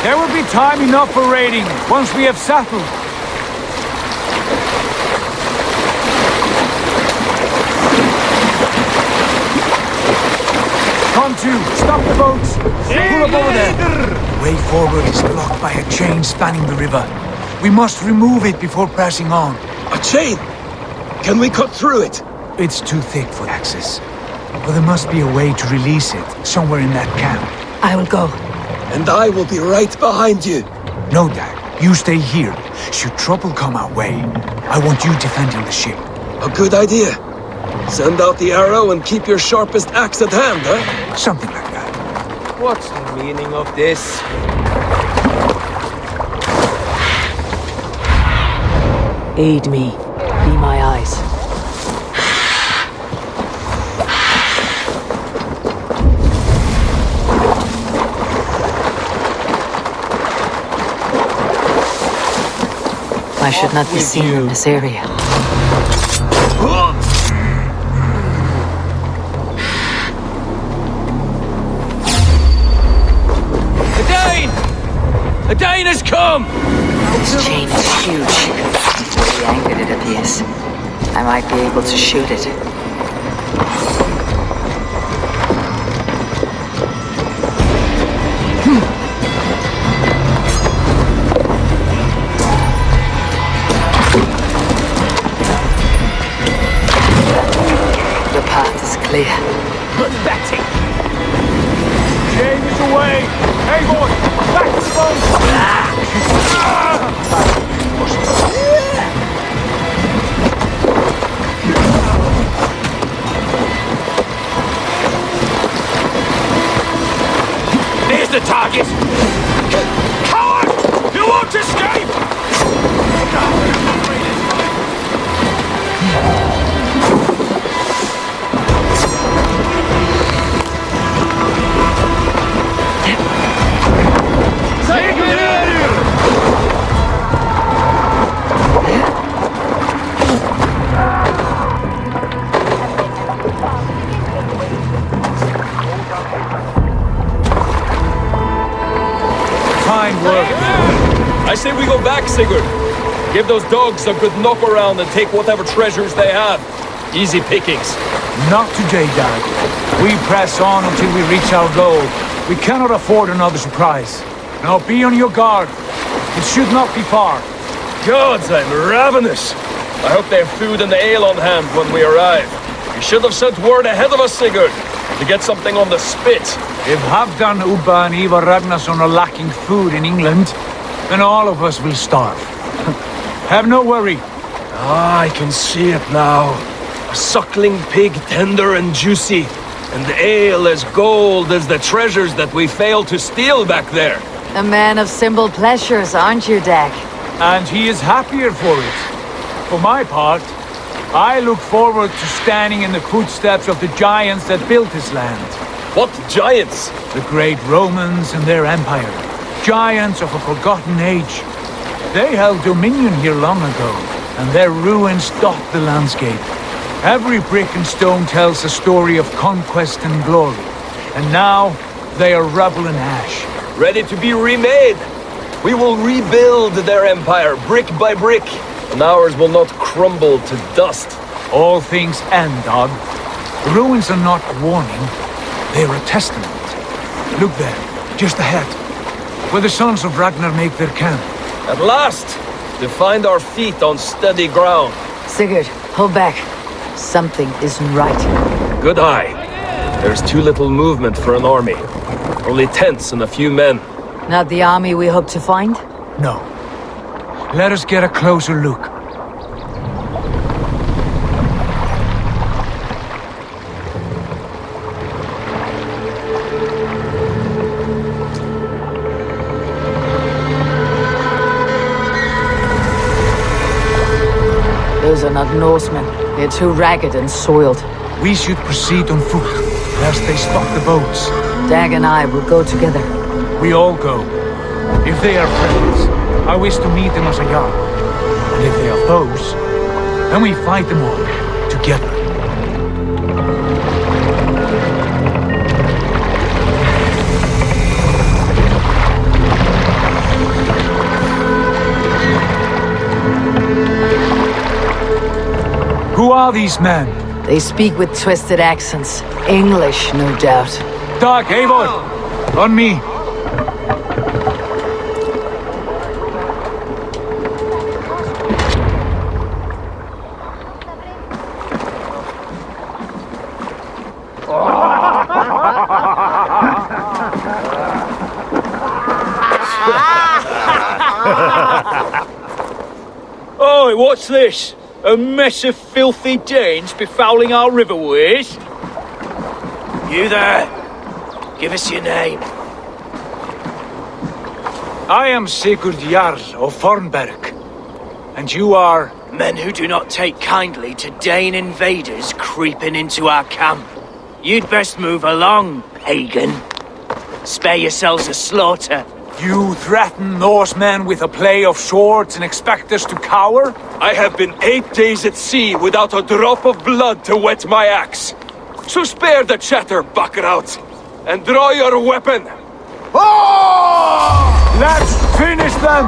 There will be time enough for raiding once we have settled. Come to, stop the boats! Pull up over there! The way forward is blocked by a chain spanning the river. We must remove it before pressing on. A chain? Can we cut through it? It's too thick for access. But there must be a way to release it, somewhere in that camp. I will go. And I will be right behind you. No, Dag. You stay here. Should trouble come our way, I want you defending the ship. A good idea. Send out the arrow and keep your sharpest axe at hand, huh? Something like that. What's the meaning of this? Aid me. Be my eyes. I should not be seen in this area. A Dane! A Dane has come! This chain is huge. Very anchored, it appears. I might be able to shoot it. The path is clear. Pathetic! Chain is away! Hey, boy! Back to the boat! There's the target! Coward! You won't escape! Take it in! we go back, Sigurd? Give those dogs a good knock around and take whatever treasures they have. Easy pickings. Not today, Dag. We press on until we reach our goal. We cannot afford another surprise. Now be on your guard. It should not be far. Gods, I'm ravenous. I hope they have food and ale on hand when we arrive. You should have sent word ahead of us, Sigurd, to get something on the spit. If Halfdan, Ubba and Ivar Ragnarsson are lacking food in England, then all of us will starve. Have no worry. Ah, I can see it now. A suckling pig, tender and juicy, and ale as gold as the treasures that we failed to steal back there. A man of simple pleasures, aren't you, Dag? And he is happier for it. For my part, I look forward to standing in the footsteps of the giants that built this land. What giants? The great Romans and their empire. Giants of a forgotten age. They held dominion here long ago, and their ruins dot the landscape. Every brick and stone tells a story of conquest and glory. And now, they are rubble and ash. Ready to be remade. We will rebuild their empire brick by brick, and ours will not crumble to dust. All things end, Dog. The ruins are not a warning, they are a testament. Look there, just ahead, where the sons of Ragnar make their camp. At last, to find our feet on steady ground. Sigurd, hold back. Something isn't right. Good eye. There's too little movement for an army. Only tents and a few men. Not the army we hope to find? No. Let us get a closer look. Those are not Norsemen. They're too ragged and soiled. We should proceed on foot, lest they stop the boats. Dag and I will go together. We all go. If they are friends, I wish to meet them as a Jarl. And if they are foes, then we fight them all, together. Who are these men? They speak with twisted accents. English, no doubt. Dag, Eivor! On me! Oi, what's this? A mess of filthy Danes befouling our riverways? You there! Give us your name. I am Sigurd Jarl of Fornberg. And you are? Men who do not take kindly to Dane invaders creeping into our camp. You'd best move along, pagan. Spare yourselves a slaughter. You threaten Norsemen with a play of swords and expect us to cower? I have been 8 days at sea without a drop of blood to wet my axe. So spare the chatter, Buckerout, and draw your weapon. Oh! Let's finish them!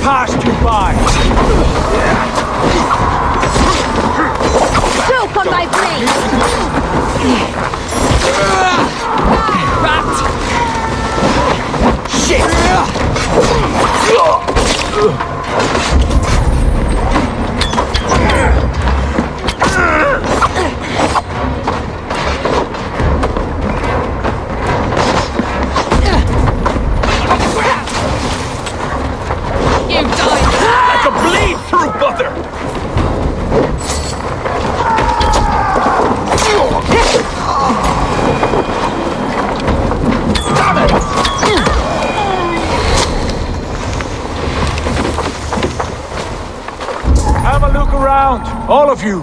Passed you by. Choke on my blade! Shit! around, all of you.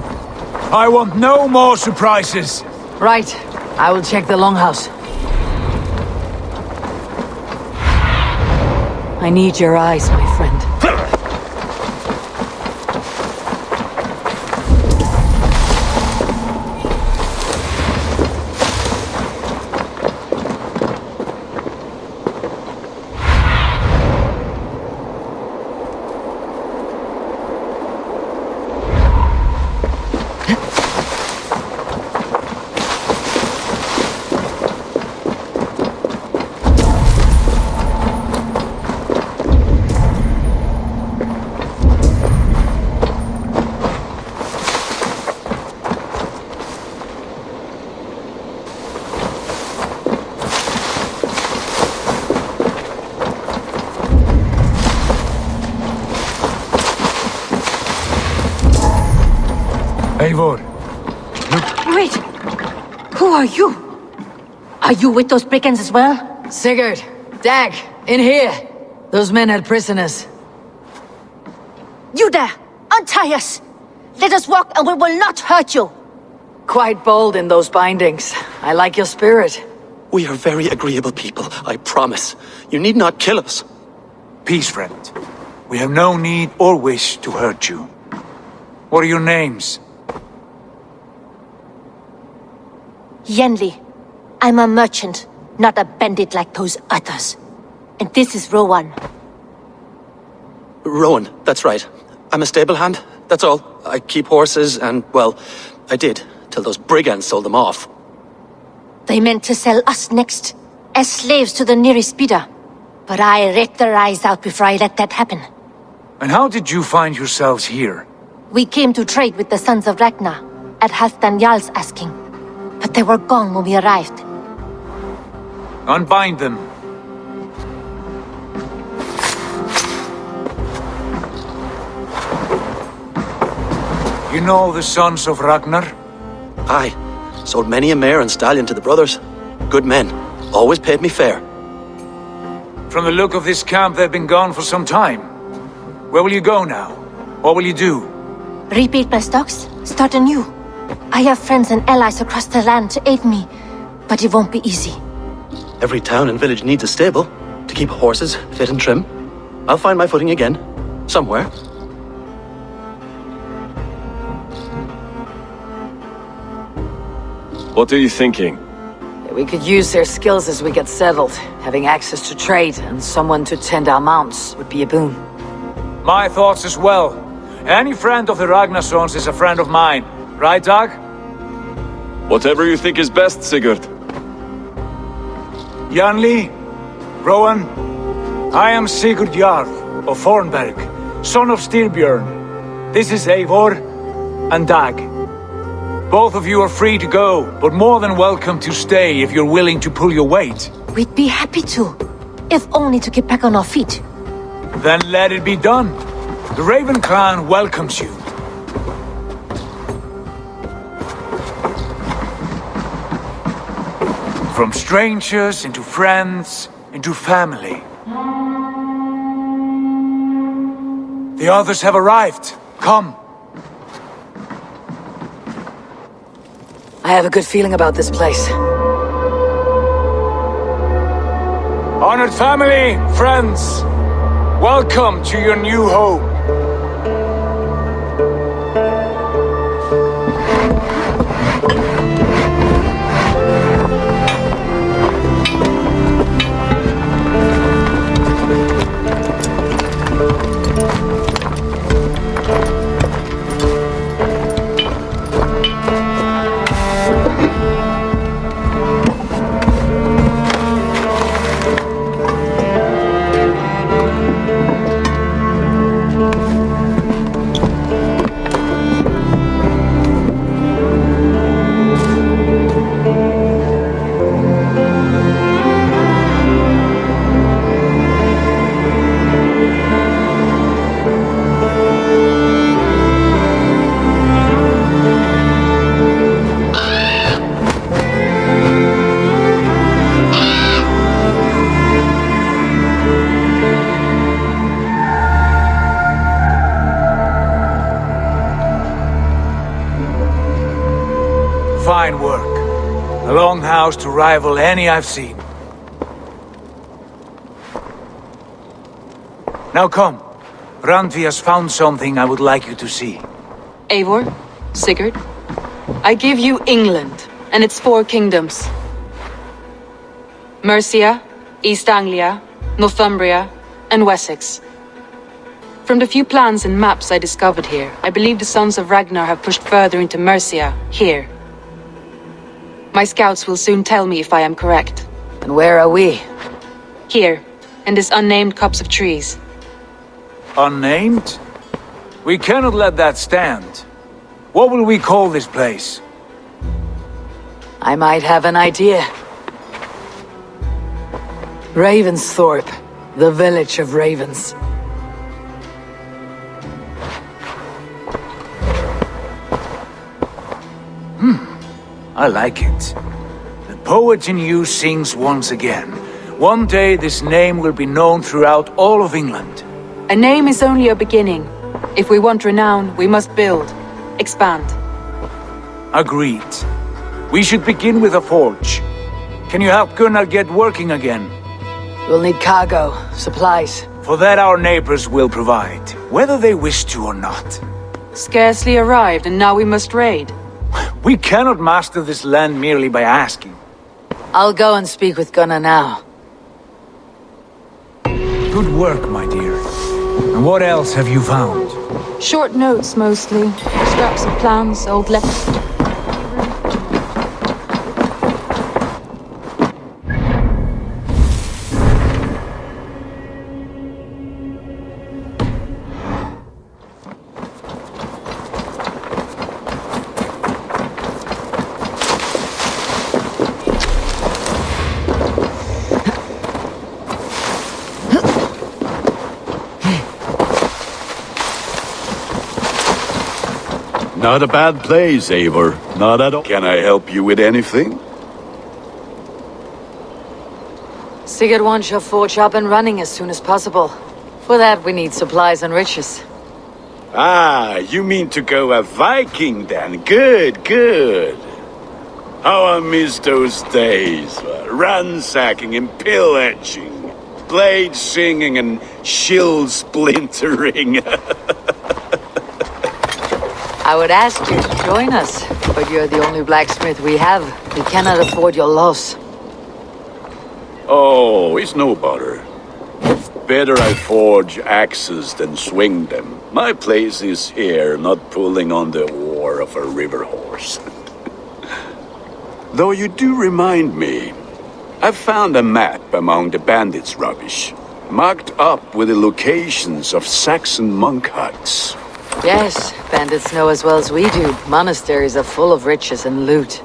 I want no more surprises. Right. I will check the longhouse. I need your eyes, my friend. Eivor. Wait! Who are you? Are you with those brigands as well? Sigurd, Dag, in here. Those men had prisoners. You there! Untie us! Let us walk and we will not hurt you! Quite bold in those bindings. I like your spirit. We are very agreeable people, I promise. You need not kill us. Peace, friend. We have no need or wish to hurt you. What are your names? Yenli. I'm a merchant, not a bandit like those others. And this is Rowan. Rowan, that's right. I'm a stable hand, that's all. I keep horses and, well, I did, till those brigands sold them off. They meant to sell us next, as slaves to the nearest bidder. But I ripped their eyes out before I let that happen. And how did you find yourselves here? We came to trade with the Sons of Ragnar, at Halfdan Jarl's asking. But they were gone when we arrived. Unbind them. You know the Sons of Ragnar? Aye. Sold many a mare and stallion to the brothers. Good men. Always paid me fair. From the look of this camp, they've been gone for some time. Where will you go now? What will you do? Rebuild my stocks, start anew. I have friends and allies across the land to aid me, but it won't be easy. Every town and village needs a stable to keep horses fit and trim. I'll find my footing again. Somewhere. What are you thinking? We could use their skills as we get settled. Having access to trade and someone to tend our mounts would be a boon. My thoughts as well. Any friend of the Ragnarsons is a friend of mine. Right, Dag? Whatever you think is best, Sigurd. Janli, Rowan, I am Sigurd Jarl of Thornberg, son of Styrbjörn. This is Eivor and Dag. Both of you are free to go, but more than welcome to stay if you're willing to pull your weight. We'd be happy to, if only to get back on our feet. Then let it be done. The Raven clan welcomes you. From strangers into friends, into family. The others have arrived. Come. I have a good feeling about this place. Honored family, friends, welcome to your new home. A longhouse to rival any I've seen. Now come. Randvi has found something I would like you to see. Eivor, Sigurd, I give you England and its 4 kingdoms. Mercia, East Anglia, Northumbria, and Wessex. From the few plans and maps I discovered here, I believe the Sons of Ragnar have pushed further into Mercia, here. My scouts will soon tell me if I am correct. And where are we? Here, in this unnamed copse of trees. Unnamed? We cannot let that stand. What will we call this place? I might have an idea. Ravensthorpe, the village of ravens. I like it. The poet in you sings once again. One day this name will be known throughout all of England. A name is only a beginning. If we want renown, we must build, expand. Agreed. We should begin with a forge. Can you help Gunnar get working again? We'll need cargo, supplies. For that our neighbors will provide, whether they wish to or not. Scarcely arrived, and now we must raid. We cannot master this land merely by asking. I'll go and speak with Gunnar now. Good work, my dear. And what else have you found? Short notes, mostly. Scraps of plans, old letters. Not a bad place, Eivor. Not at all. Can I help you with anything? Sigurd wants your forge up and running as soon as possible. For that, we need supplies and riches. Ah, you mean to go a Viking then? Good, good. How I miss those days. Ransacking and pillaging. Blade singing and shield splintering. I would ask you to join us, but you're the only blacksmith we have. We cannot afford your loss. Oh, it's no bother. Better I forge axes than swing them. My place is here, not pulling on the oar of a river horse. Though you do remind me, I found a map among the bandits' rubbish, marked up with the locations of Saxon monk huts. Yes, bandits know as well as we do. Monasteries are full of riches and loot.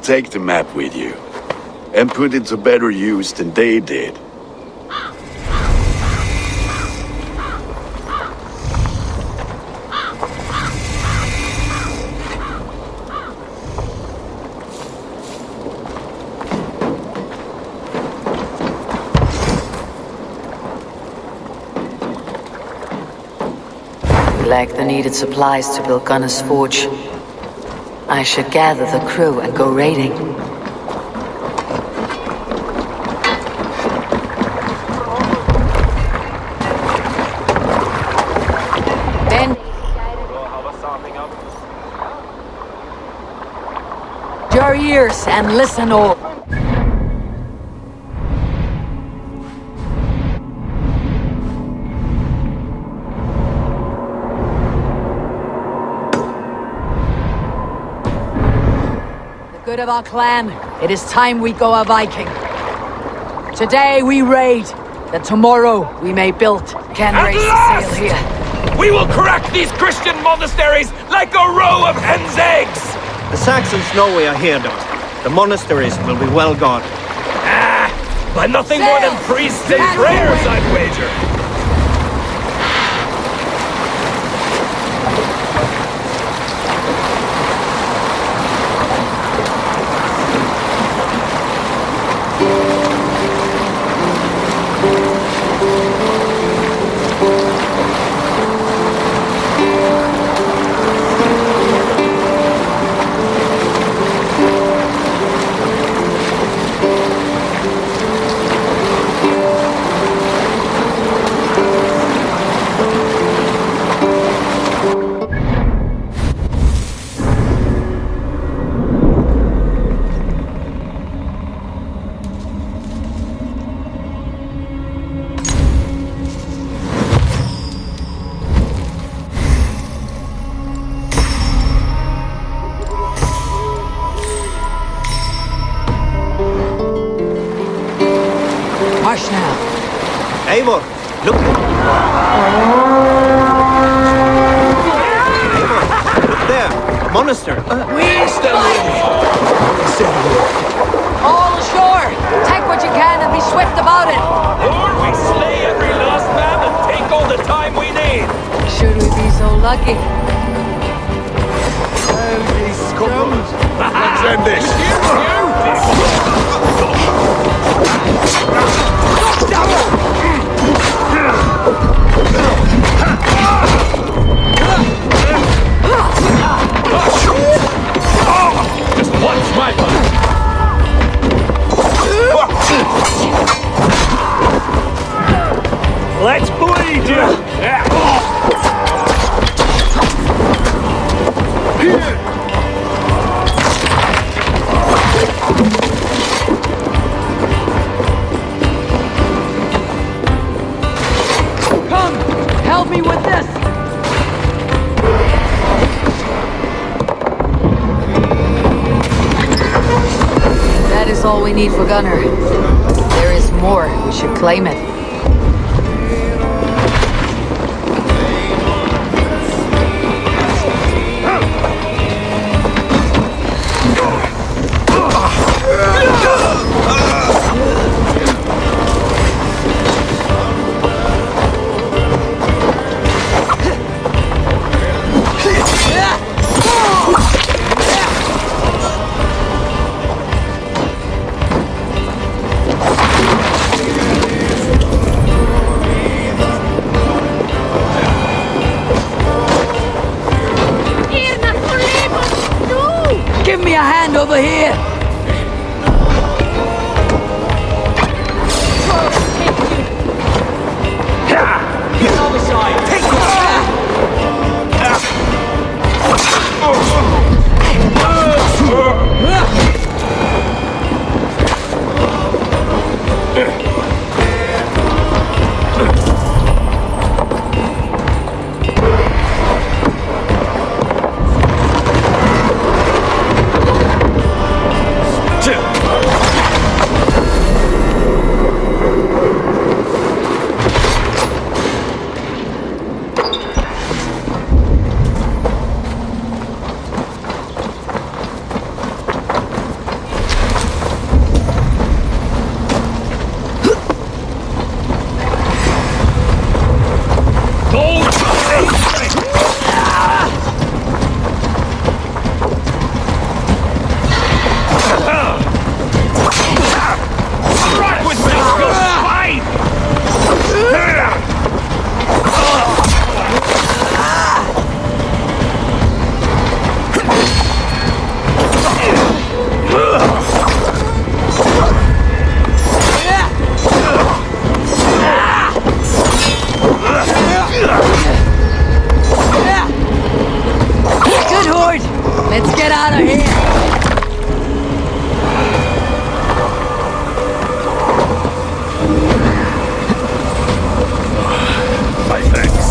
Take the map with you, and put it to better use than they did. Lack the needed supplies to build Gunnar's forge. I should gather the crew and go raiding. Ben, your ears and listen all. Good of our clan, it is time we go a Viking. Today we raid, that tomorrow we may build, can raise the sail here. We will crack these Christian monasteries like a row of hen's eggs! The Saxons know we are here, Don. The monasteries will be well guarded. By nothing more than priests and prayers, I'd wager. Eivor, look! Eivor, look there! A monastery! All ashore! Take what you can and be swift about it! Or we slay every last man and take all the time we need! Should we be so lucky? Let's end this! Just watch my back! Let's bleed you! Come! Help me with this! That is all we need for Gunnar. There is more. We should claim it. Give me a hand over here! Get on the side! Take Let's get out of here! My thanks.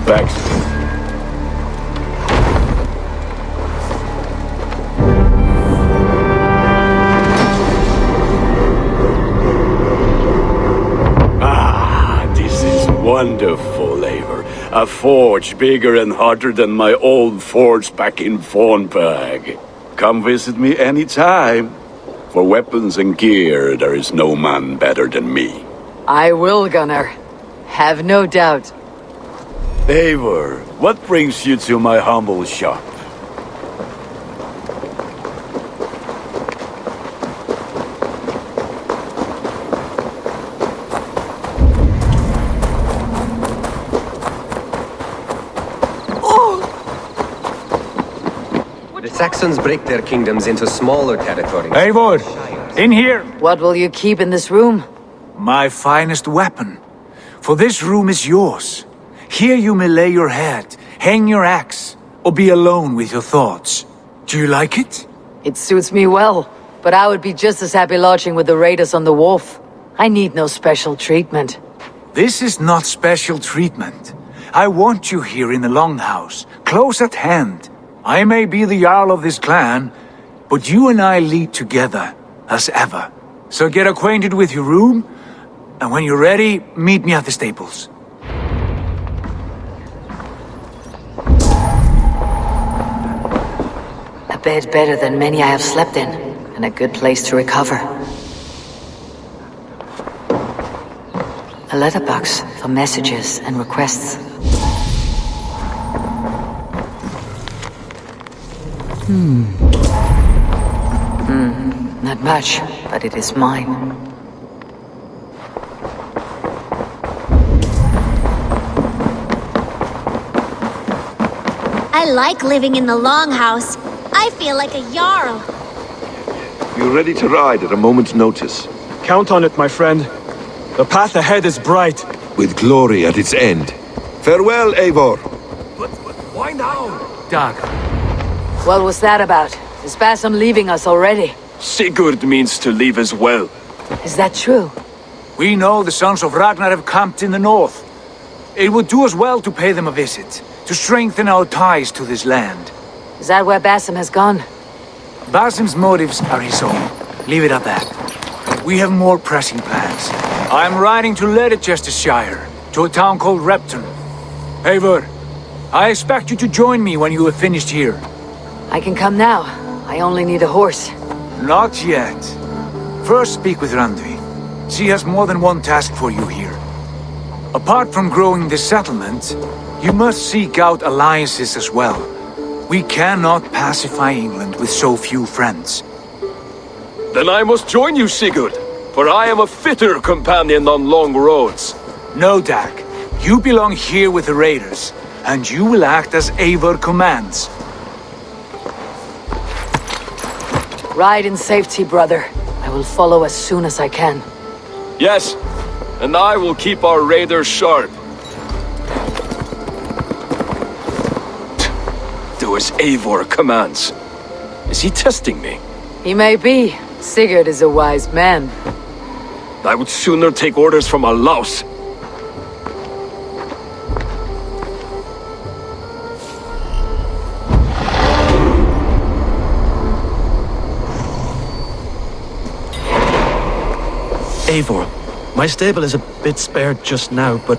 Thanks. This is wonderful, Eivor. A forge bigger and hotter than my old forge back in Fornburg. Come visit me anytime. For weapons and gear, there is no man better than me. I will, Gunnar. Have no doubt. Eivor, what brings you to my humble shop? Saxons break their kingdoms into smaller territories. Eivor, in here! What will you keep in this room? My finest weapon. For this room is yours. Here you may lay your head, hang your axe, or be alone with your thoughts. Do you like it? It suits me well, but I would be just as happy lodging with the raiders on the wharf. I need no special treatment. This is not special treatment. I want you here in the Longhouse, close at hand. I may be the Jarl of this clan, but you and I lead together, as ever. So get acquainted with your room, and when you're ready, meet me at the stables. A bed better than many I have slept in, and a good place to recover. A letterbox for messages and requests. Not much, but it is mine. I like living in the Longhouse. I feel like a Jarl. You're ready to ride at a moment's notice. Count on it, my friend. The path ahead is bright. With glory at its end. Farewell, Eivor. But why now? Dag. What was that about? Is Basim leaving us already? Sigurd means to leave as well. Is that true? We know the sons of Ragnar have camped in the north. It would do us well to pay them a visit, to strengthen our ties to this land. Is that where Basim has gone? Basim's motives are his own. Leave it at that. We have more pressing plans. I'm riding to Leicestershire, to a town called Repton. Eivor, I expect you to join me when you have finished here. I can come now. I only need a horse. Not yet. First speak with Randvi. She has more than one task for you here. Apart from growing this settlement, you must seek out alliances as well. We cannot pacify England with so few friends. Then I must join you, Sigurd, for I am a fitter companion on long roads. No, Dag. You belong here with the raiders, and you will act as Eivor commands. Ride in safety, brother. I will follow as soon as I can. Yes, and I will keep our raiders sharp. Do as Eivor commands. Is he testing me? He may be. Sigurd is a wise man. I would sooner take orders from a louse. Eivor, my stable is a bit spared just now, but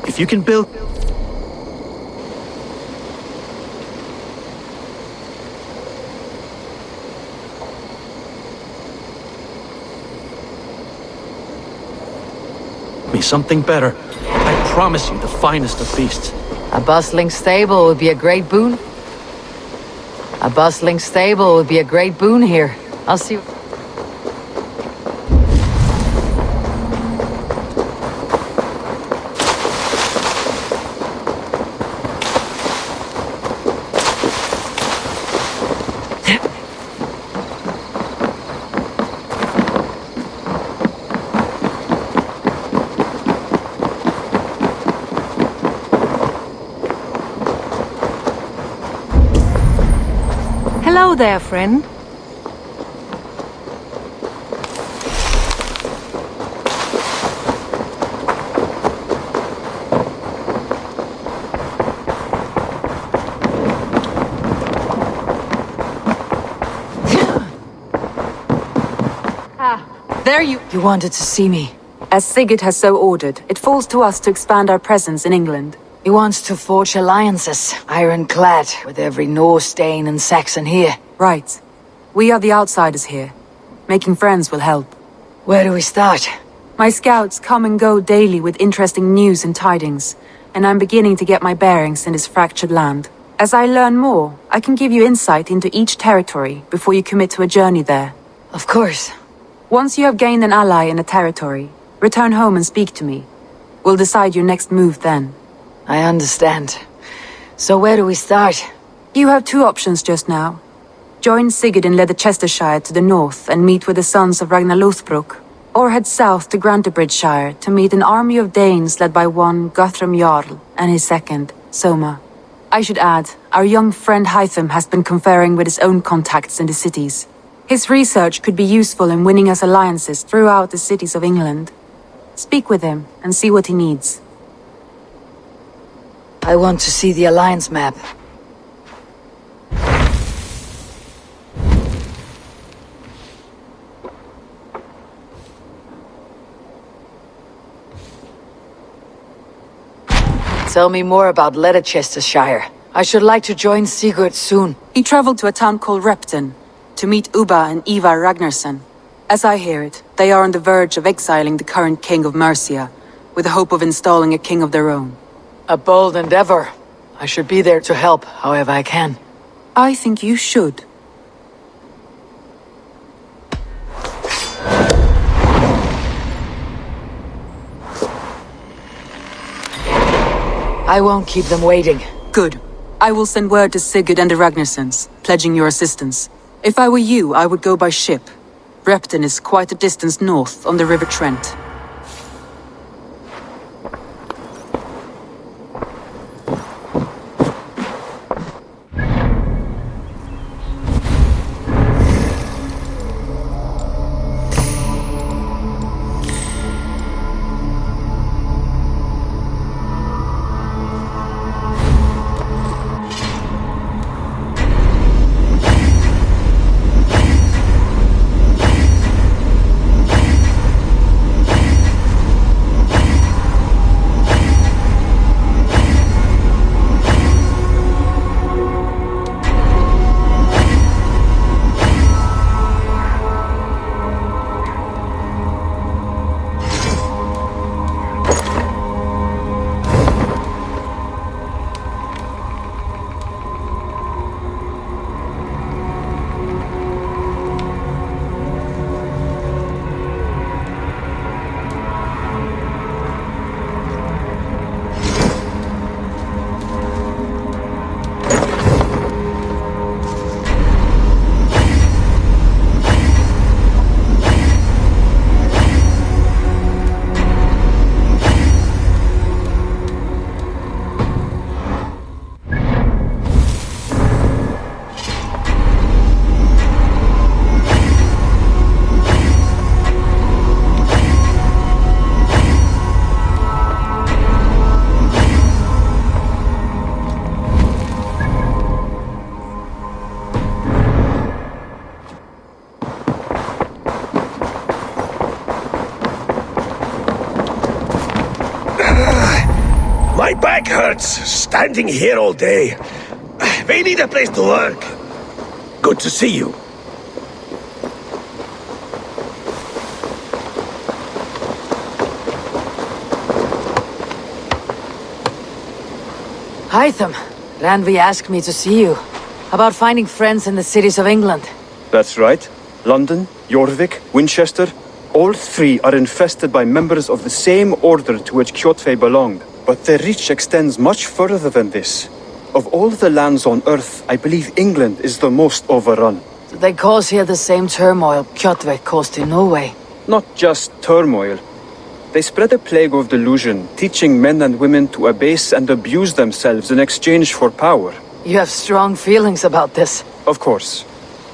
if you can build... me something better, I promise you the finest of beasts. A bustling stable would be a great boon. A bustling stable would be a great boon here. I'll see... Hello there, friend. There you... You wanted to see me. As Sigurd has so ordered, it falls to us to expand our presence in England. He wants to forge alliances, ironclad, with every Norse, Dane and Saxon here. Right. We are the outsiders here. Making friends will help. Where do we start? My scouts come and go daily with interesting news and tidings, and I'm beginning to get my bearings in this fractured land. As I learn more, I can give you insight into each territory before you commit to a journey there. Of course. Once you have gained an ally in a territory, return home and speak to me. We'll decide your next move then. I understand. So where do we start? You have two options just now. Join Sigurd in Leicestershire to the north and meet with the sons of Ragnar Lothbrok, or head south to Grantebridgeshire to meet an army of Danes led by one Guthrum Jarl and his second, Soma. I should add, our young friend Hytham has been conferring with his own contacts in the cities. His research could be useful in winning us alliances throughout the cities of England. Speak with him and see what he needs. I want to see the alliance map. Tell me more about Leicestershire. I should like to join Sigurd soon. He traveled to a town called Repton to meet Ubba and Ivar Ragnarsson. As I hear it, they are on the verge of exiling the current king of Mercia, with the hope of installing a king of their own. A bold endeavor. I should be there to help, however I can. I think you should. I won't keep them waiting. Good. I will send word to Sigurd and the Ragnarssons, pledging your assistance. If I were you, I would go by ship. Repton is quite a distance north on the River Trent. My back hurts, standing here all day. We need a place to work. Good to see you. Hytham, Randvi asked me to see you. About finding friends in the cities of England. That's right. London, Jorvik, Winchester, all three are infested by members of the same order to which Kjotve belonged. But their reach extends much further than this. Of all the lands on Earth, I believe England is the most overrun. Do they cause here the same turmoil Kjotve caused in Norway? Not just turmoil. They spread a plague of delusion, teaching men and women to abase and abuse themselves in exchange for power. You have strong feelings about this. Of course.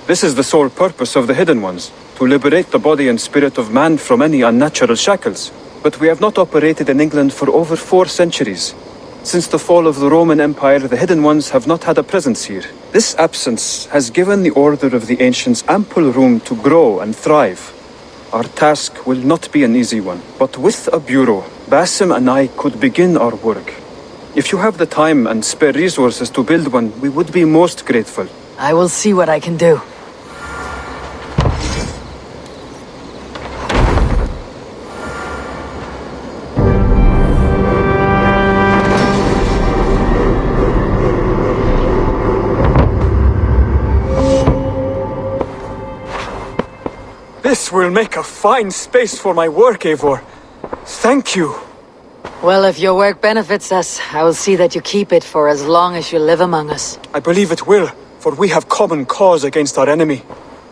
This is the sole purpose of the Hidden Ones, to liberate the body and spirit of man from any unnatural shackles. But we have not operated in England for over 4 centuries. Since the fall of the Roman Empire, the Hidden Ones have not had a presence here. This absence has given the Order of the Ancients ample room to grow and thrive. Our task will not be an easy one, but with a bureau, Basim and I could begin our work. If you have the time and spare resources to build one, we would be most grateful. I will see what I can do. This will make a fine space for my work, Eivor. Thank you. Well, if your work benefits us, I will see that you keep it for as long as you live among us. I believe it will. for we have common cause against our enemy.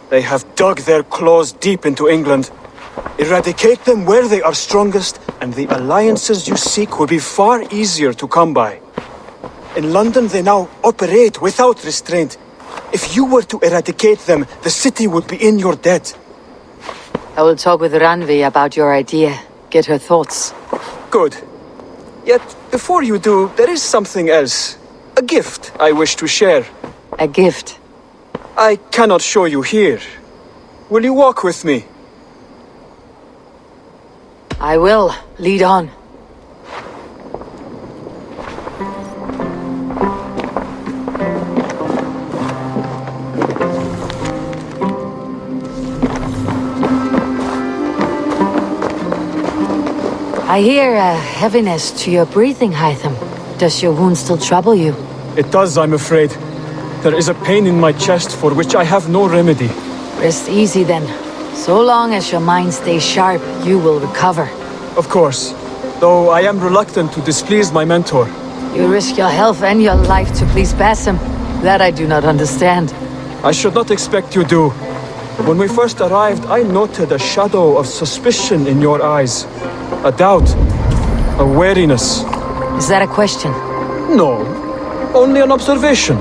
They have dug their claws deep into England. Eradicate them where they are strongest, and the alliances you seek will be far easier to come by. In London, they now operate without restraint. If you were to eradicate them, the city would be in your debt. I will talk with Randvi about your idea. Get her thoughts. Good. Yet, before you do, there is something else. A gift I wish to share. A gift? I cannot show you here. Will you walk with me? I will. Lead on. I hear a heaviness to your breathing, Hytham. Does your wound still trouble you? It does, I'm afraid. There is a pain in my chest for which I have no remedy. Rest easy then. So long as your mind stays sharp, you will recover. Of course. Though I am reluctant to displease my mentor. You risk your health and your life to please Basim. That I do not understand. I should not expect you do. When we first arrived, I noted a shadow of suspicion in your eyes. A doubt. A wariness. Is that a question? No. Only an observation.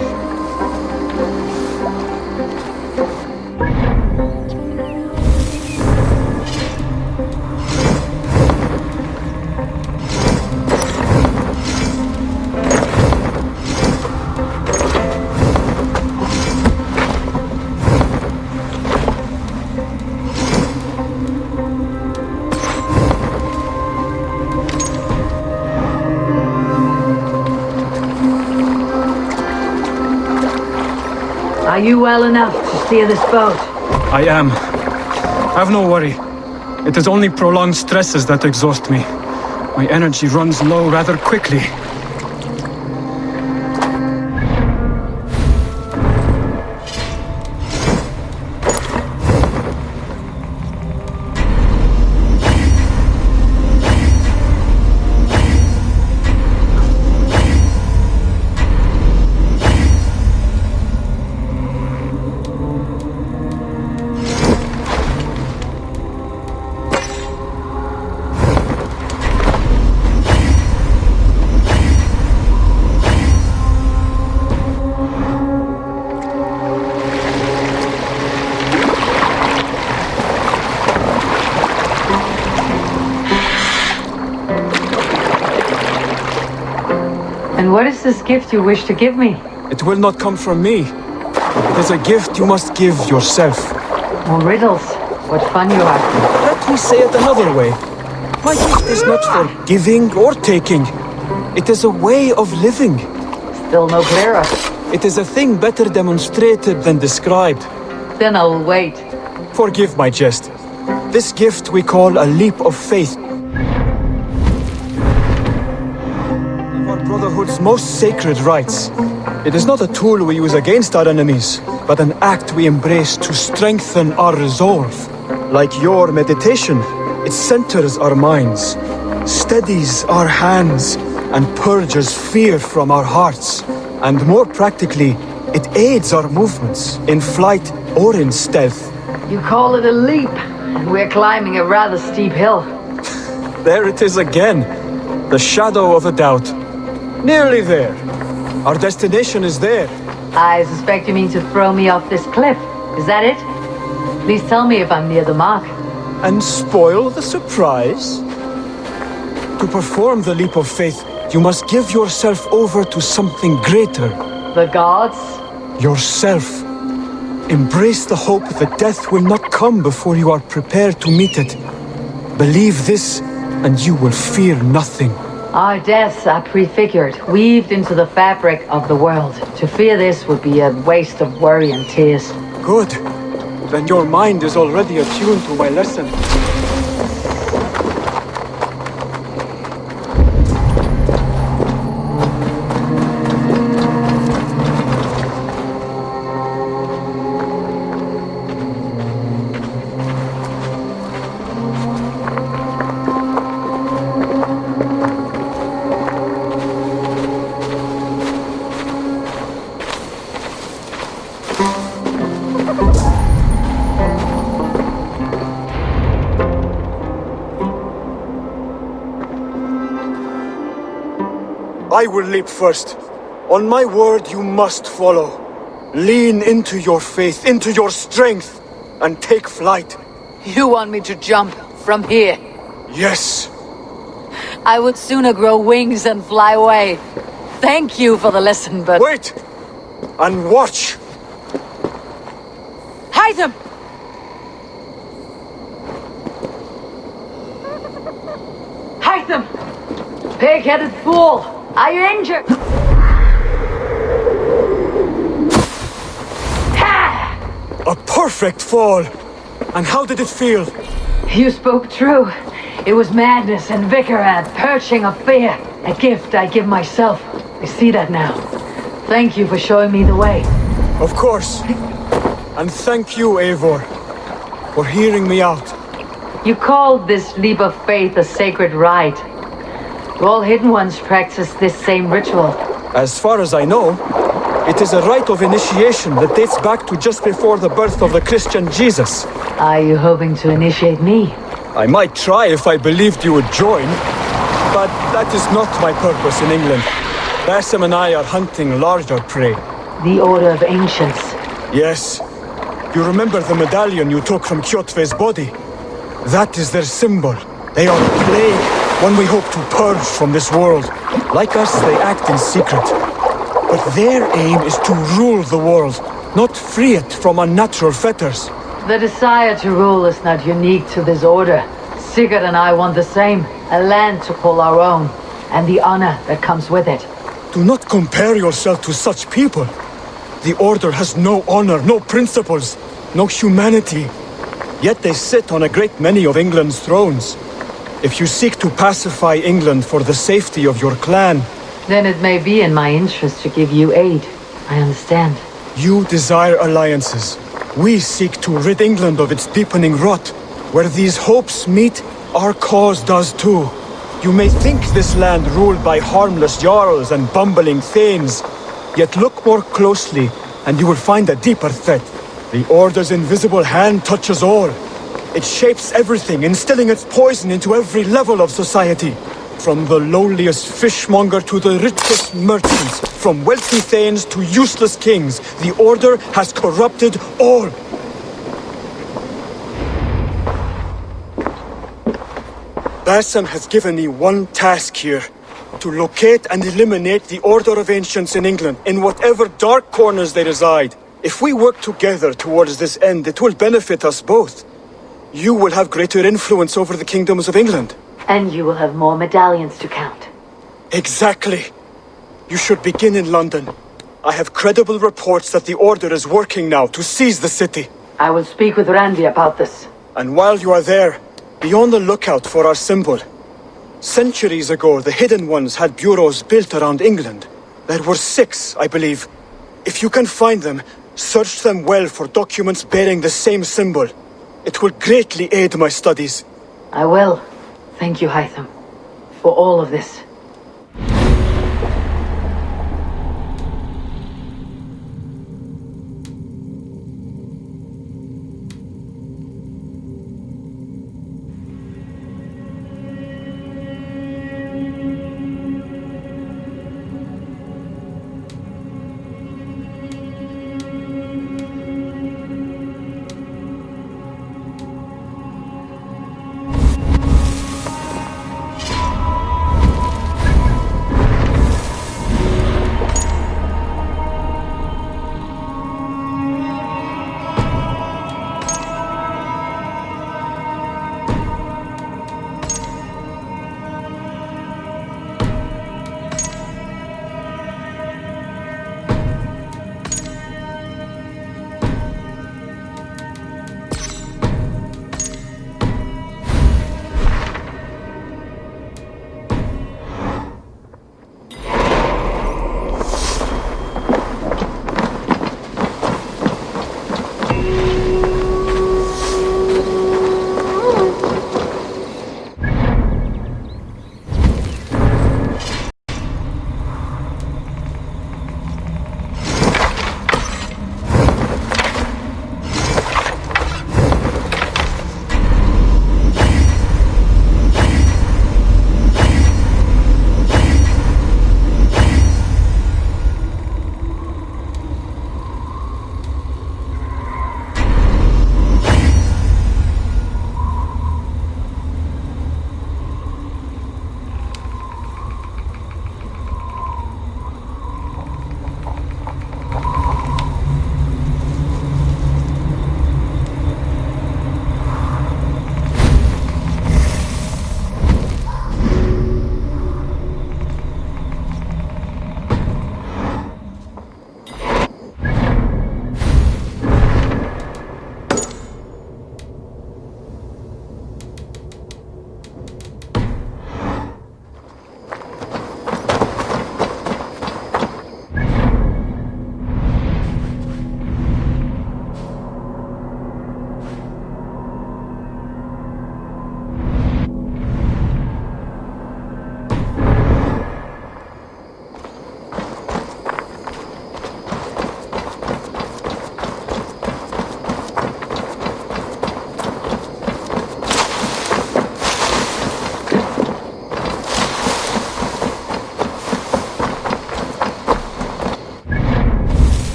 Are you well enough to steer this boat? I am. Have no worry. It is only prolonged stresses that exhaust me. My energy runs low rather quickly. And what is this gift you wish to give me? It will not come from me. It is a gift you must give yourself. More riddles. What fun you are. Let me say it another way. My gift is not for giving or taking. It is a way of living. Still no clearer. It is a thing better demonstrated than described. Then I'll wait. Forgive my jest. This gift we call a leap of faith. Our Brotherhood's most sacred rites. It is not a tool we use against our enemies, but an act we embrace to strengthen our resolve. Like your meditation, it centers our minds, steadies our hands, and purges fear from our hearts. And more practically, it aids our movements, in flight or in stealth. You call it a leap, and we're climbing a rather steep hill. There it is again, the shadow of a doubt. Nearly there. Our destination is there. I suspect you mean to throw me off this cliff. Is that it? Please tell me if I'm near the mark. And spoil the surprise? To perform the leap of faith, you must give yourself over to something greater. The gods? Yourself. Embrace the hope that death will not come before you are prepared to meet it. Believe this, and you will fear nothing. Our deaths are prefigured, weaved into the fabric of the world. To fear this would be a waste of worry and tears. Good. Then your mind is already attuned to my lesson. I will leap first. On my word, you must follow. Lean into your faith, into your strength, and take flight. You want me to jump from here? Yes. I would sooner grow wings and fly away. Thank you for the lesson, but... Wait! And watch! Hytham! Hytham! Pig-headed fool! Are you injured? A perfect fall! And how did it feel? You spoke true. It was madness and vigor and a purging of fear. A gift I give myself. I see that now. Thank you for showing me the way. Of course. And thank you, Eivor, for hearing me out. You called this leap of faith a sacred rite. All Hidden Ones practice this same ritual. As far as I know, it is a rite of initiation that dates back to just before the birth of the Christian Jesus. Are you hoping to initiate me? I might try if I believed you would join, but that is not my purpose in England. Basim and I are hunting larger prey. The Order of Ancients. Yes. You remember the medallion you took from Kjotve's body? That is their symbol. They are a plague, one we hope to purge from this world. Like us, they act in secret. But their aim is to rule the world, not free it from unnatural fetters. The desire to rule is not unique to this order. Sigurd and I want the same. A land to call our own, and the honor that comes with it. Do not compare yourself to such people. The Order has no honor, no principles, no humanity. Yet they sit on a great many of England's thrones. If you seek to pacify England for the safety of your clan, then it may be in my interest to give you aid. I understand. You desire alliances. We seek to rid England of its deepening rot. Where these hopes meet, our cause does too. You may think this land ruled by harmless jarls and bumbling thanes. Yet look more closely, and you will find a deeper threat. The Order's invisible hand touches all. It shapes everything, instilling its poison into every level of society. From the lowliest fishmonger to the richest merchants, from wealthy thanes to useless kings, the Order has corrupted all. Basim has given me one task here. To locate and eliminate the Order of Ancients in England, in whatever dark corners they reside. If we work together towards this end, it will benefit us both. You will have greater influence over the kingdoms of England. And you will have more medallions to count. Exactly. You should begin in London. I have credible reports that the Order is working now to seize the city. I will speak with Randy about this. And while you are there, be on the lookout for our symbol. Centuries ago, the Hidden Ones had bureaus built around England. There were 6, I believe. If you can find them, search them well for documents bearing the same symbol. It will greatly aid my studies. I will. Thank you, Hytham, for all of this.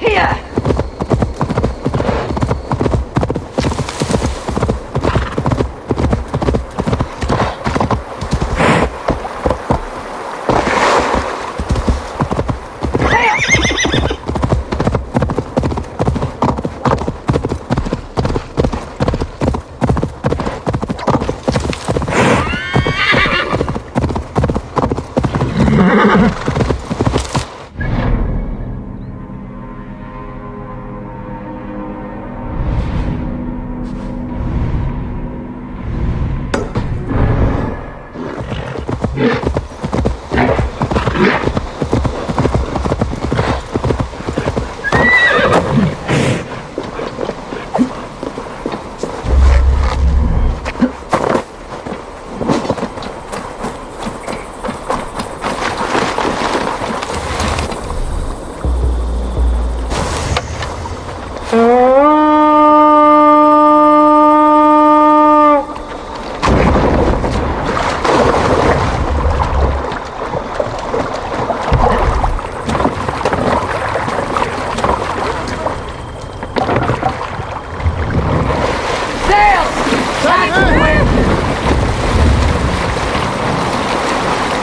Here!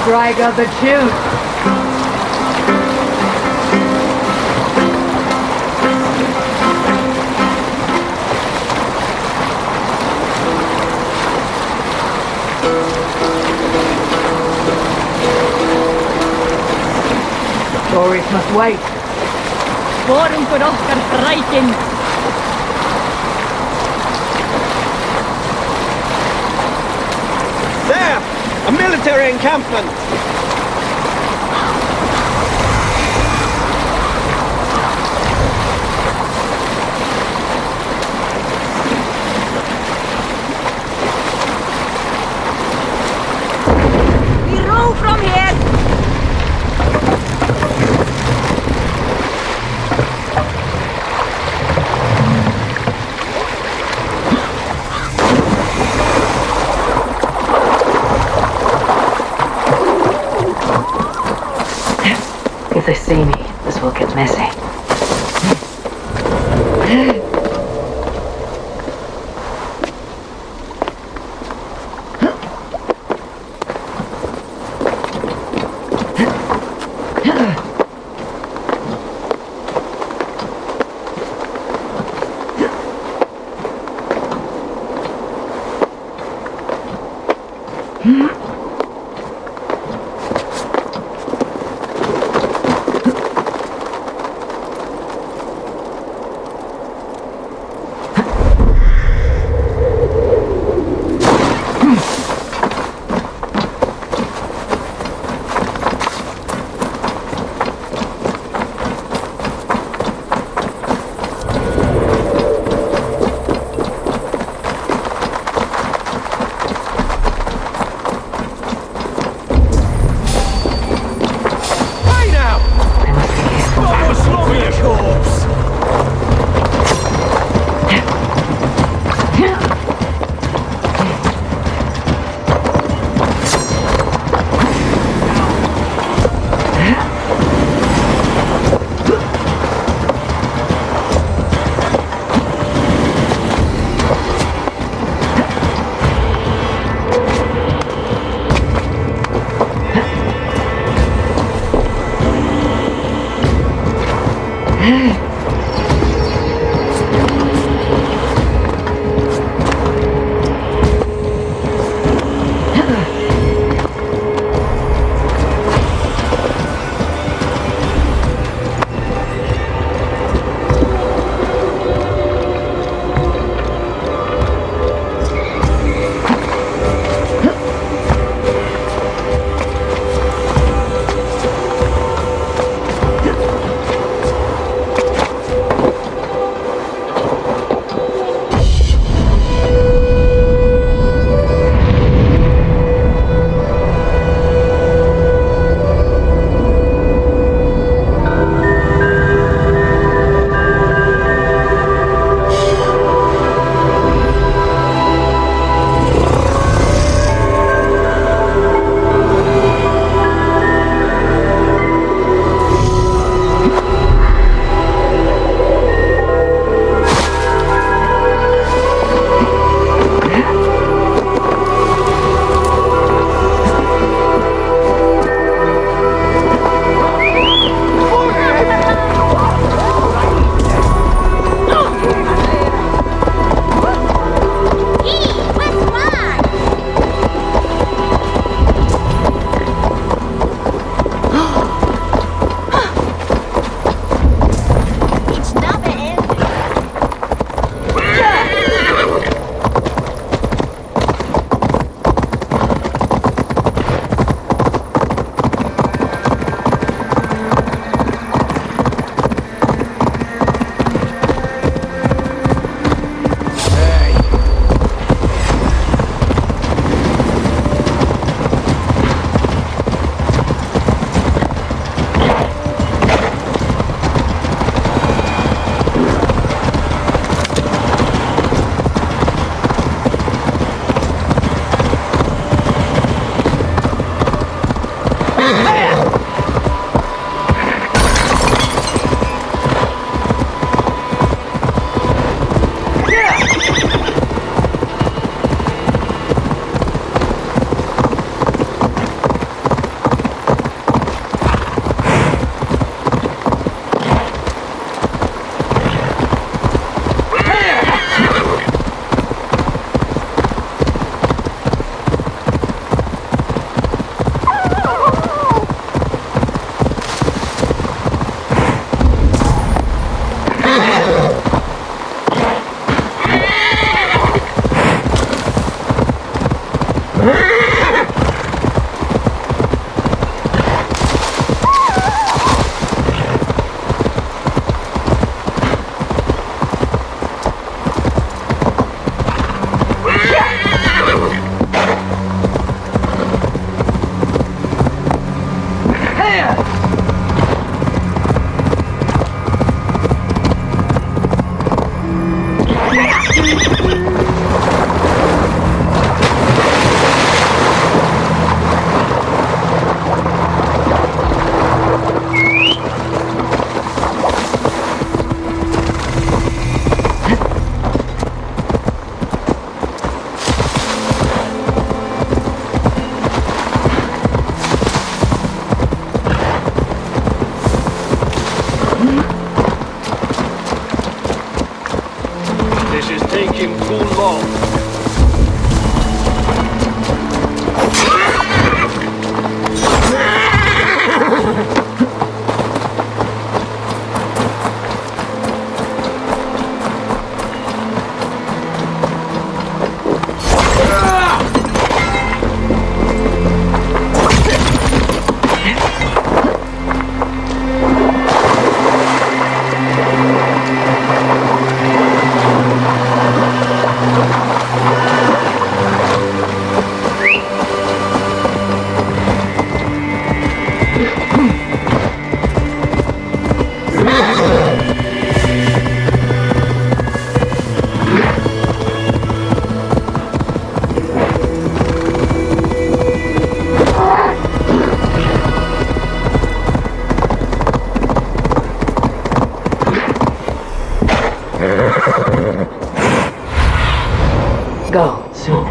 Strike up the tune. Stories must wait. Vorum for Oscar streichen. There! A military encampment! We row from here! If they see me, this will get messy. all. Go, soon.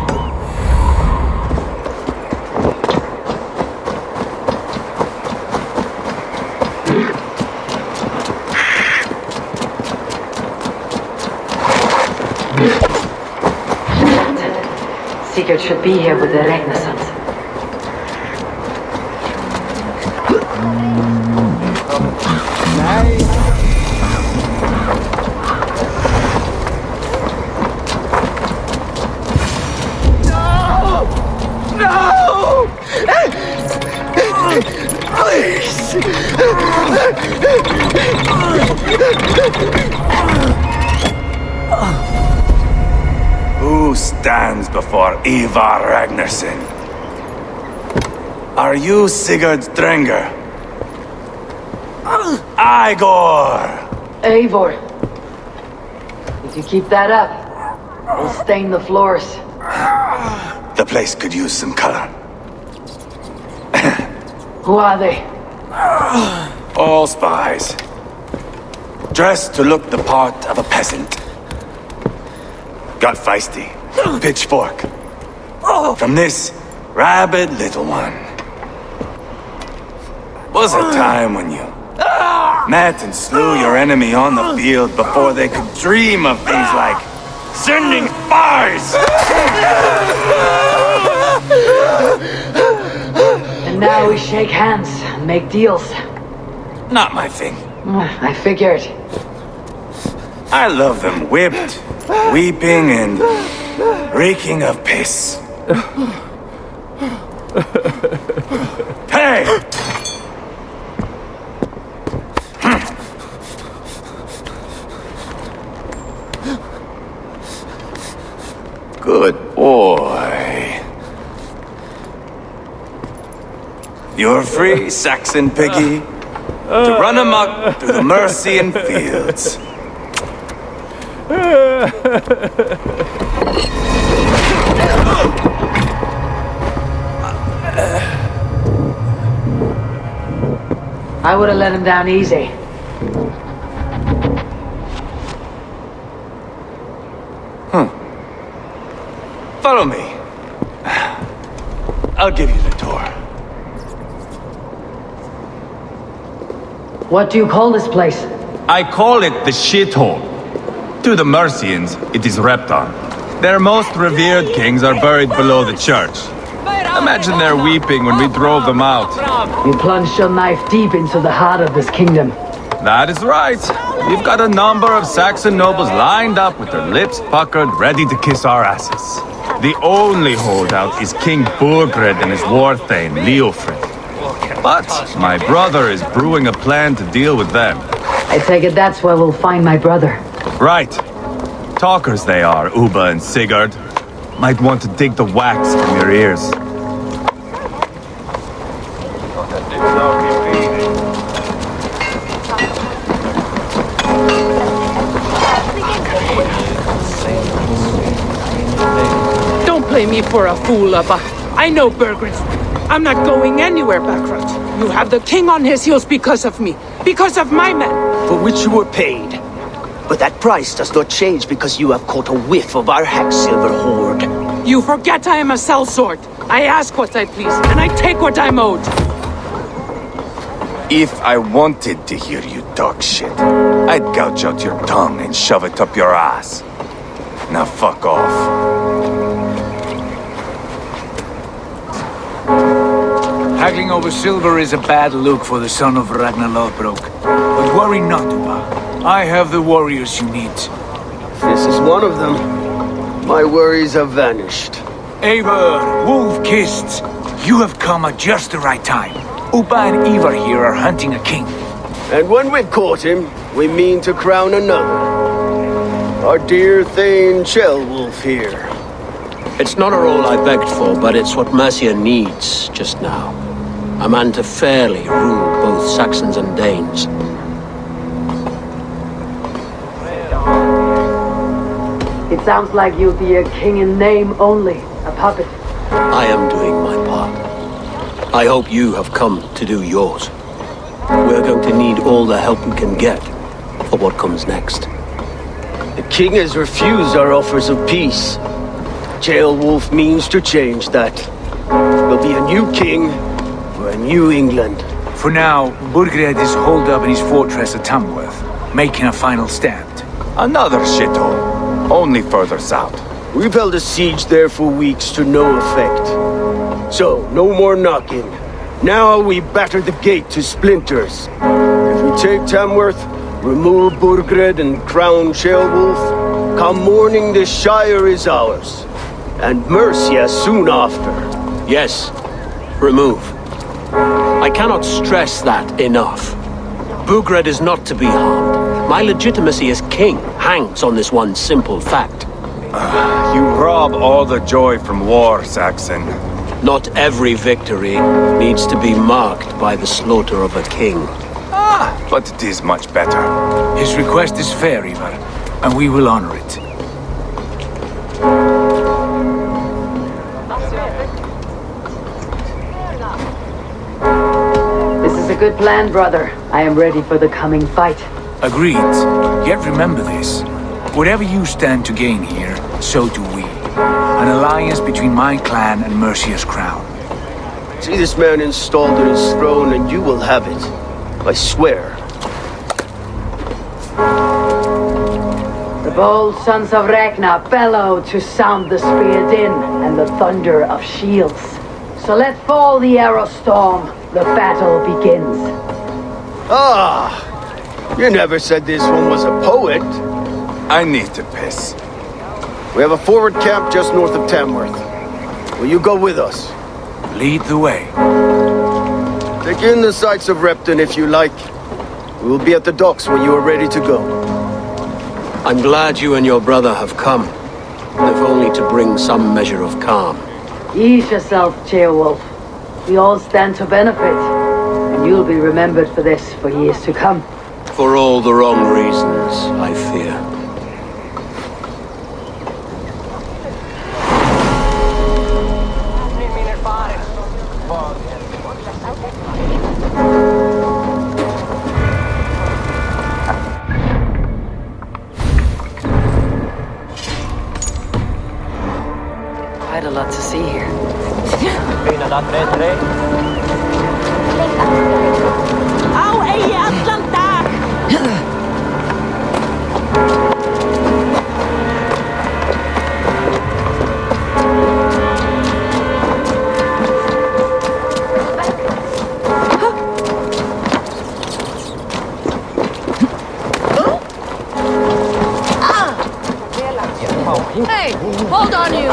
Sigurd should be here with the Renaissance. No! Please! Who stands before Ivar Ragnarsson? Are you Sigurd Drenger? Igor! Eivor, if you keep that up, we'll stain the floors. The place could use some color. Who are they? All spies. Dressed to look the part of a peasant. Got feisty. Pitchfork. From this rabid little one. Was a time when you met and slew your enemy on the field before they could dream of things like sending spies! And now we shake hands and make deals. Not my thing. I figured. I love them whipped, weeping, and reeking of piss. Hey! Good boy. You're free, Saxon piggy, to run amok through the Mercian fields. I would have let him down easy. Follow me. I'll give you the tour. What do you call this place? I call it the shithole. To the Mercians, it is Repton. Their most revered kings are buried below the church. Imagine their weeping when we drove them out. You plunged your knife deep into the heart of this kingdom. That is right. We've got a number of Saxon nobles lined up with their lips puckered, ready to kiss our asses. The only holdout is King Burgred and his war thane, Leofrid. But my brother is brewing a plan to deal with them. I take it that's where we'll find my brother. Right. Talkers they are, Uba and Sigurd. Might want to dig the wax from your ears. Don't play me for a fool, Abba. I know Burgred. I'm not going anywhere, Backrot. You have the king on his heels because of me. Because of my men. For which you were paid. But that price does not change because you have caught a whiff of our Hacksilver hoard. You forget I am a sellsword. I ask what I please, and I take what I'm owed. If I wanted to hear you talk shit, I'd gouge out your tongue and shove it up your ass. Now fuck off. Haggling over silver is a bad look for the son of Ragnar Lothbrok. But worry not, Uba. I have the warriors you need. This is one of them. My worries have vanished. Eivor, Wolf-Kissed, you have come at just the right time. Uba and Ivar here are hunting a king. And when we've caught him, we mean to crown another. Our dear Thane Ceolwulf here. It's not a role I begged for, but it's what Mercia needs just now. A man to fairly rule both Saxons and Danes. It sounds like you'll be a king in name only, a puppet. I am doing my part. I hope you have come to do yours. We're going to need all the help we can get for what comes next. The king has refused our offers of peace. Ceolwulf means to change that. There'll be a new king for a new England. For now, Burgred is holed up in his fortress at Tamworth, making a final stand. Another shithole. Only further south. We've held a siege there for weeks to no effect. So, no more knocking. Now we batter the gate to splinters. If we take Tamworth, remove Burgred and crown Ceolwulf, come morning the Shire is ours. And Mercia soon after. Yes, remove. I cannot stress that enough. Burgred is not to be harmed. My legitimacy as king hangs on this one simple fact. You rob all the joy from war, Saxon. Not every victory needs to be marked by the slaughter of a king. But it is much better. His request is fair, Ivar, and we will honor it. This is a good plan, brother. I am ready for the coming fight. Agreed. Yet remember this. Whatever you stand to gain here, so do we. An alliance between my clan and Mercia's crown. See this man installed on his throne and you will have it. I swear. The bold sons of Ragnar bellow to sound the spear din and the thunder of shields. So let fall the arrow storm. The battle begins. Ah! You never said this one was a poet. I need to piss. We have a forward camp just north of Tamworth. Will you go with us? Lead the way. Take in the sights of Repton if you like. We will be at the docks when you are ready to go. I'm glad you and your brother have come, if only to bring some measure of calm. Ease yourself, Ceolwulf. We all stand to benefit, and you'll be remembered for this for years to come. For all the wrong reasons, I fear. Quite a lot to see here. Au ei Atlanta! Hey, hold on you!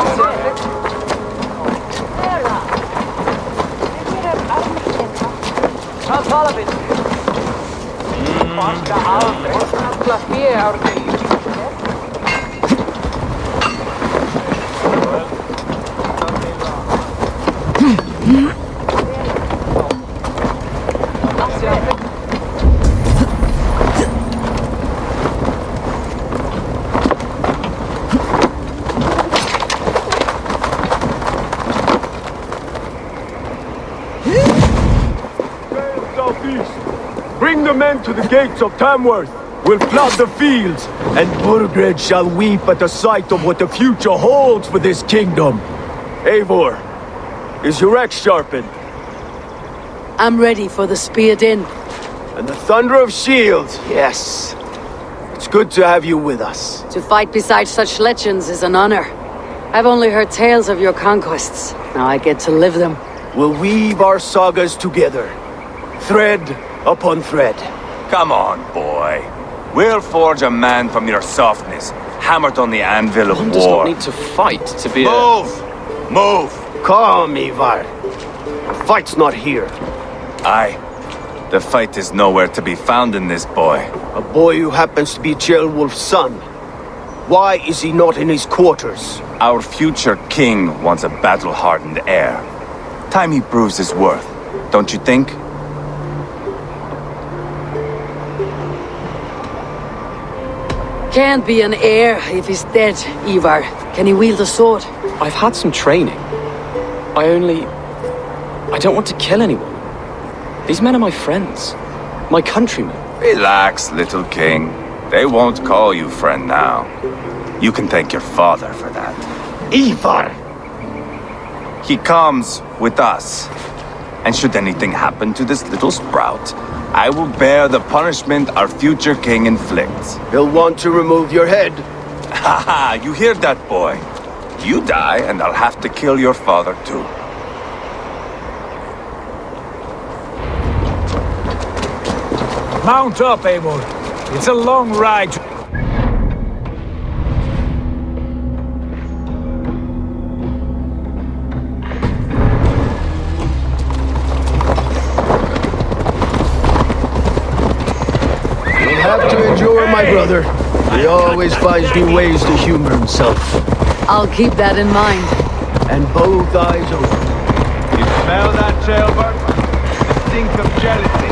Bring the men to the gates of Tamworth. We'll flood the fields, and Burgred shall weep at the sight of what the future holds for this kingdom. Eivor, is your axe sharpened? I'm ready for the spear din. And the thunder of shields, yes. It's Good to have you with us. To fight beside such legends is an honor. I've only heard tales of your conquests. Now I get to live them. We'll weave our sagas together, thread upon thread. Come on, boy. We'll forge a man from your softness, hammered on the anvil of One war. does not need to fight to be Move! Move! Calm, Ivar. The fight's not here. Aye. The fight is nowhere to be found in this boy. A boy who happens to be Ceolwulf's son. Why is he not in his quarters? Our future king wants a battle-hardened heir. Time he proves his worth, don't you think? Can't be an heir if he's dead, Ivar. Can he wield a sword? I've had some training. I don't want to kill anyone. These men are my friends. My countrymen. Relax, little king. They won't call you friend now. You can thank your father for that. Ivar! He comes with us. And should anything happen to this little sprout, I will bear the punishment our future king inflicts. He'll want to remove your head. Haha, you hear that, boy? You die, and I'll have to kill your father, too. Mount up, Eivor. It's a long ride. You'll have to endure, my brother. He always finds new ways to humor himself. I'll keep that in mind. And both eyes open. You smell that, Ceolbert? The stink of jealousy.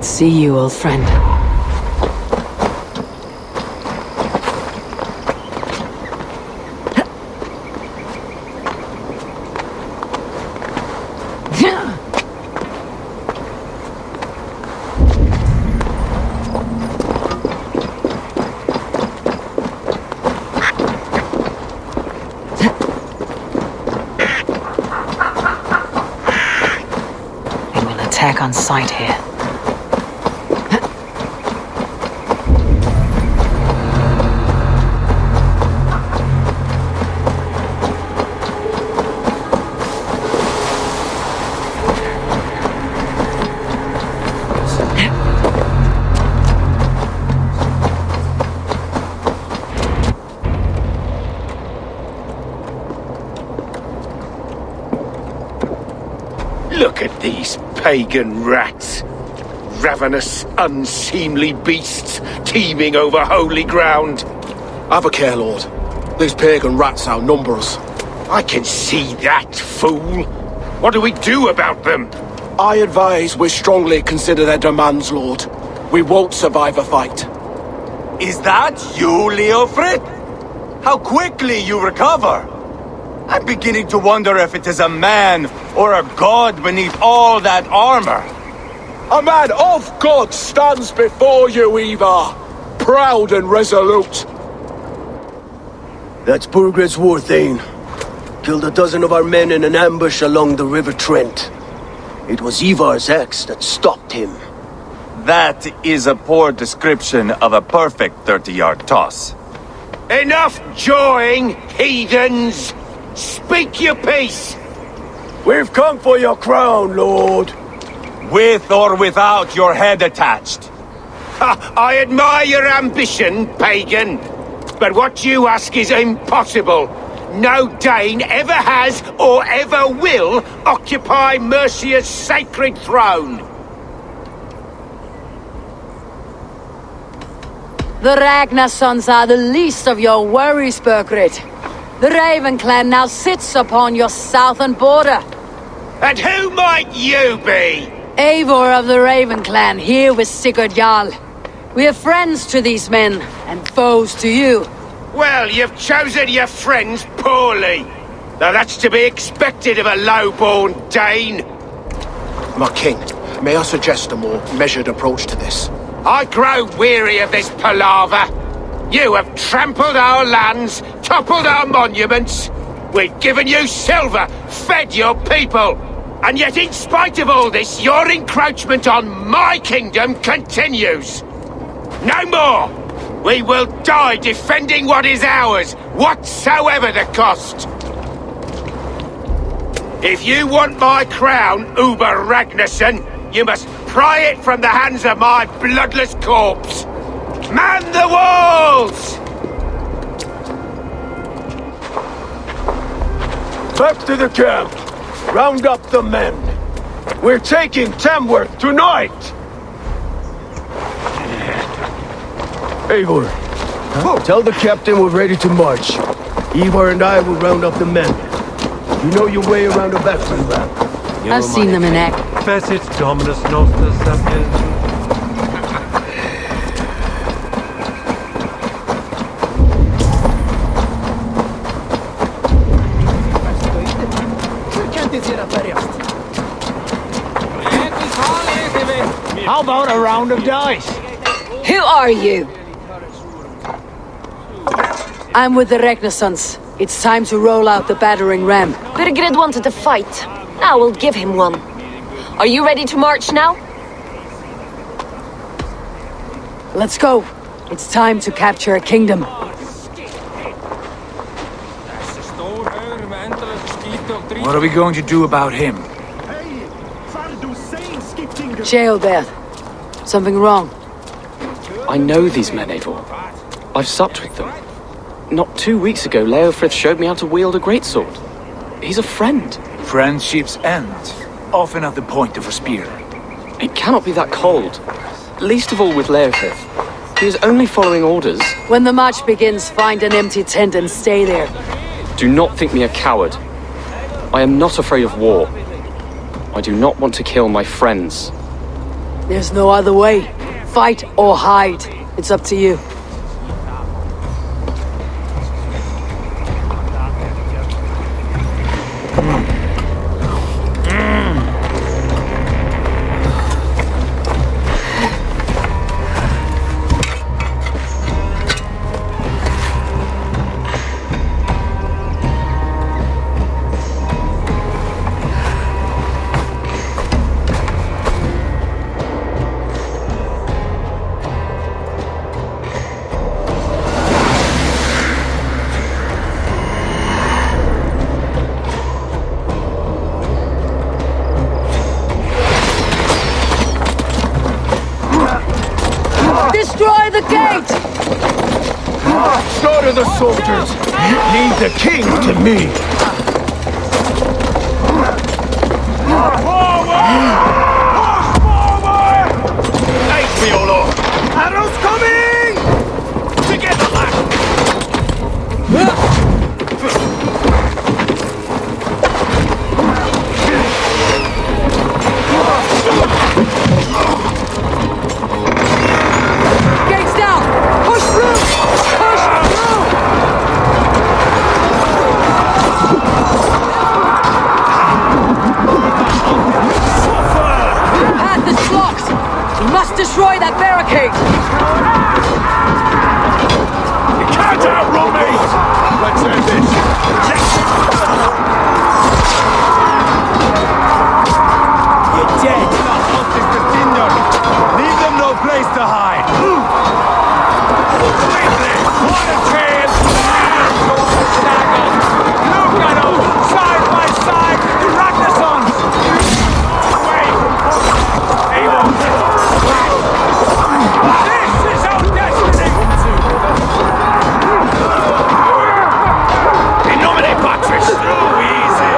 See you, old friend. They will attack on sight here. Look at these pagan rats. Ravenous, unseemly beasts teeming over holy ground. Have a care, Lord. These pagan rats outnumber us. I can see that, fool. What do we do about them? I advise we strongly consider their demands, Lord. We won't survive a fight. Is that you, Leofrid? How quickly you recover! I'm beginning to wonder if it is a man or a god beneath all that armor. A man of God stands before you, Ivar. Proud and resolute. That's Burgred's Warthane. Killed a dozen of our men in an ambush along the River Trent. It was Ivar's axe that stopped him. That is a poor description of a perfect 30-yard toss. Enough jawing, heathens! Speak your piece! We've come for your crown, Lord. With or without your head attached. Ha! I admire your ambition, pagan. But what you ask is impossible. No Dane ever has or ever will occupy Mercia's sacred throne. The Ragnar sons are the least of your worries, Burgred. The Raven clan now sits upon your southern border. And who might you be? Eivor of the Raven clan, here with Sigurd Jarl. We are friends to these men, and foes to you. Well, you've chosen your friends poorly. Now that's to be expected of a low-born Dane. My king, may I suggest a more measured approach to this? I grow weary of this palaver. You have trampled our lands, toppled our monuments. We've given you silver, fed your people. And yet in spite of all this, your encroachment on my kingdom continues. No more! We will die defending what is ours, whatsoever the cost. If you want my crown, Uber Ragnarsson, you must pry it from the hands of my bloodless corpse. Man the walls! Back to the camp. Round up the men. We're taking Tamworth tonight! Eivor, tell the captain we're ready to march. Ivar and I will round up the men. You know your way around a battering ram. I've seen them in act. Facit Dominus Nostra Sapiens. How about a round of dice? Who are you? I'm with the Ragnarsons. It's time to roll out the battering ram. Burgred wanted to fight. Now we'll give him one. Are you ready to march now? Let's go. It's time to capture a kingdom. What are we going to do about him? Jailbird. Something wrong? I know these men, Eivor. I've supped with them. Not 2 weeks ago, Leofrith showed me how to wield a greatsword. He's a friend. Friendships end, often at the point of a spear. It cannot be that cold. Least of all with Leofrith. He is only following orders. When the march begins, find an empty tent and stay there. Do not think me a coward. I am not afraid of war. I do not want to kill my friends. There's no other way. Fight or hide. It's up to you. Destroy the gate! Slaughter the soldiers! Leave the king to me! Nice, Violo! Arrows coming! Together, lad! Gates down! Push through! Push through! Path is blocked! We must destroy that barricade! You can't outrun me! Let's end this! You're dead! The hunt is continued! Leave them no place to hide! What a trail! Look at us! Side by side with the Ragnarsons! Wait! This is our destiny! In nomine Patris! Too easy!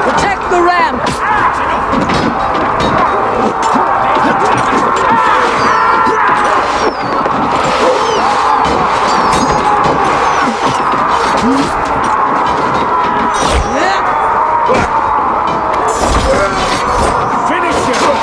Protect the ram! Finish him!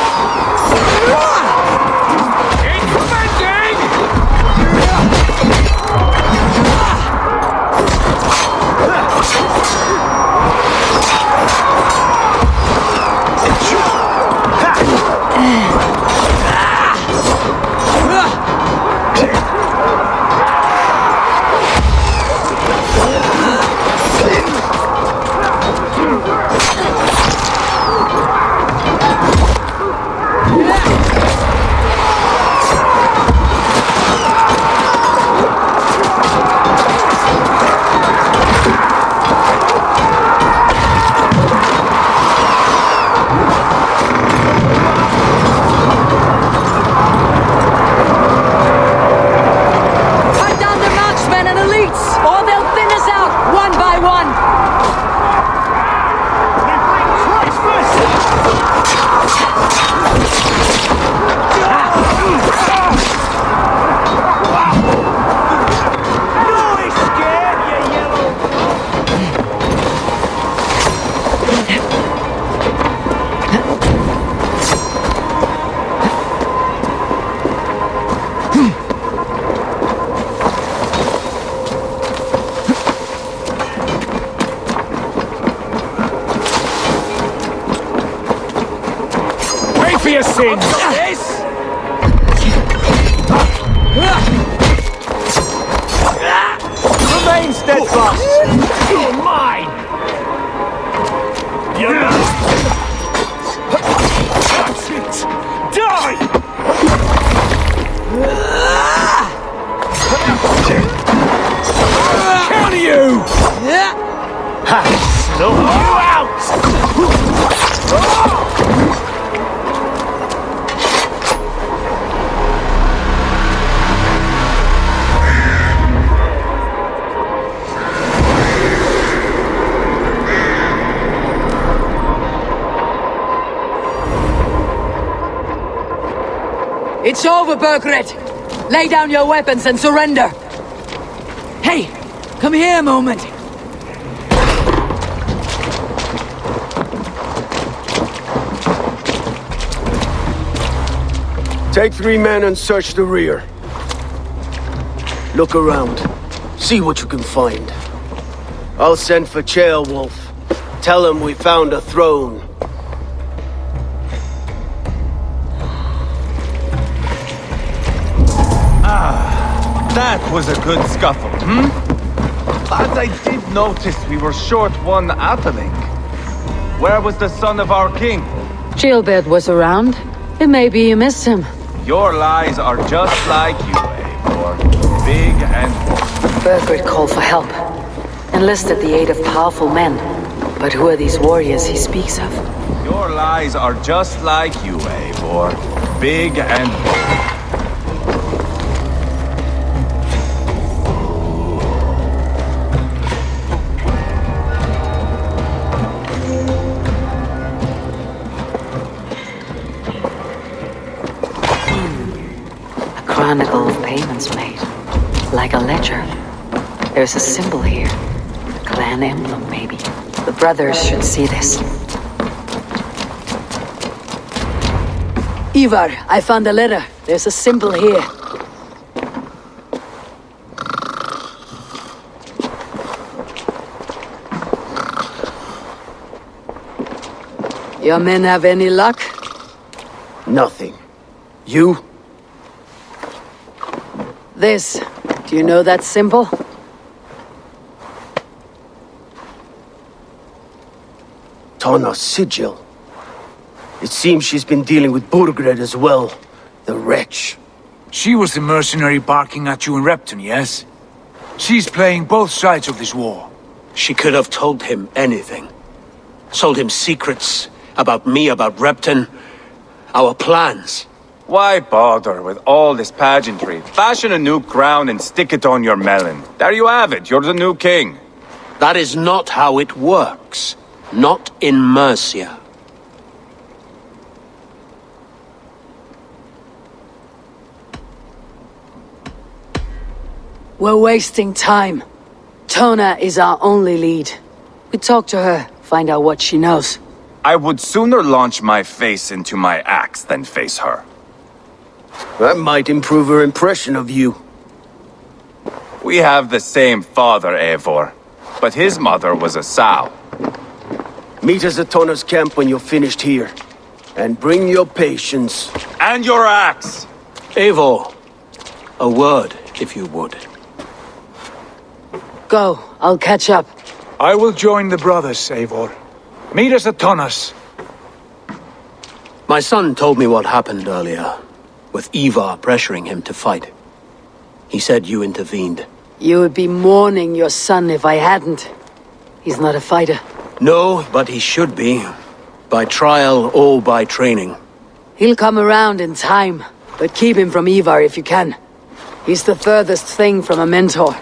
Cut down their marksmen and elites, or they'll thin us out one by one! Pay for your sins! Remain steadfast! You're mine! You're That's it! Die! Counter you! Ha! Snuff you It's over, Burgred! Lay down your weapons and surrender! Hey! Come here a moment! Take 3 men and search the rear. Look around. See what you can find. I'll send for Ceolwulf. Tell him we found a throne. That was a good scuffle, Lads, I did notice we were short one atheling. Where was the son of our king? Gilbert was around. It may be you missed him. Your lies are just like you, Eivor. Big and bold. Burgred called for help. Enlisted the aid of powerful men. But who are these warriors he speaks of? Your lies are just like you, Eivor. Big and bold. Chronicle of payments made. Like a ledger. There's a symbol here. A clan emblem, maybe. The brothers should see this. Ivar, I found a letter. There's a symbol here. Your men have any luck? Nothing. You? This. Do you know that symbol? Tana's sigil. It seems she's been dealing with Burgred as well. The wretch. She was the mercenary barking at you in Repton, yes? She's playing both sides of this war. She could have told him anything. Sold him secrets about me, about Repton, our plans. Why bother with all this pageantry? Fashion a new crown and stick it on your melon. There you have it, you're the new king. That is not how it works. Not in Mercia. We're wasting time. Tona is our only lead. We talk to her, find out what she knows. I would sooner launch my face into my axe than face her. That might improve her impression of you. We have the same father, Eivor, but his mother was a sow. Meet us at Tona's camp when you're finished here. And bring your patience. And your axe! Eivor, a word, if you would. Go, I'll catch up. I will join the brothers, Eivor. Meet us at Tonas. My son told me what happened earlier, with Ivar pressuring him to fight. He said you intervened. You would be mourning your son if I hadn't. He's not a fighter. No, but he should be. By trial or by training. He'll come around in time, but keep him from Ivar if you can. He's the furthest thing from a mentor.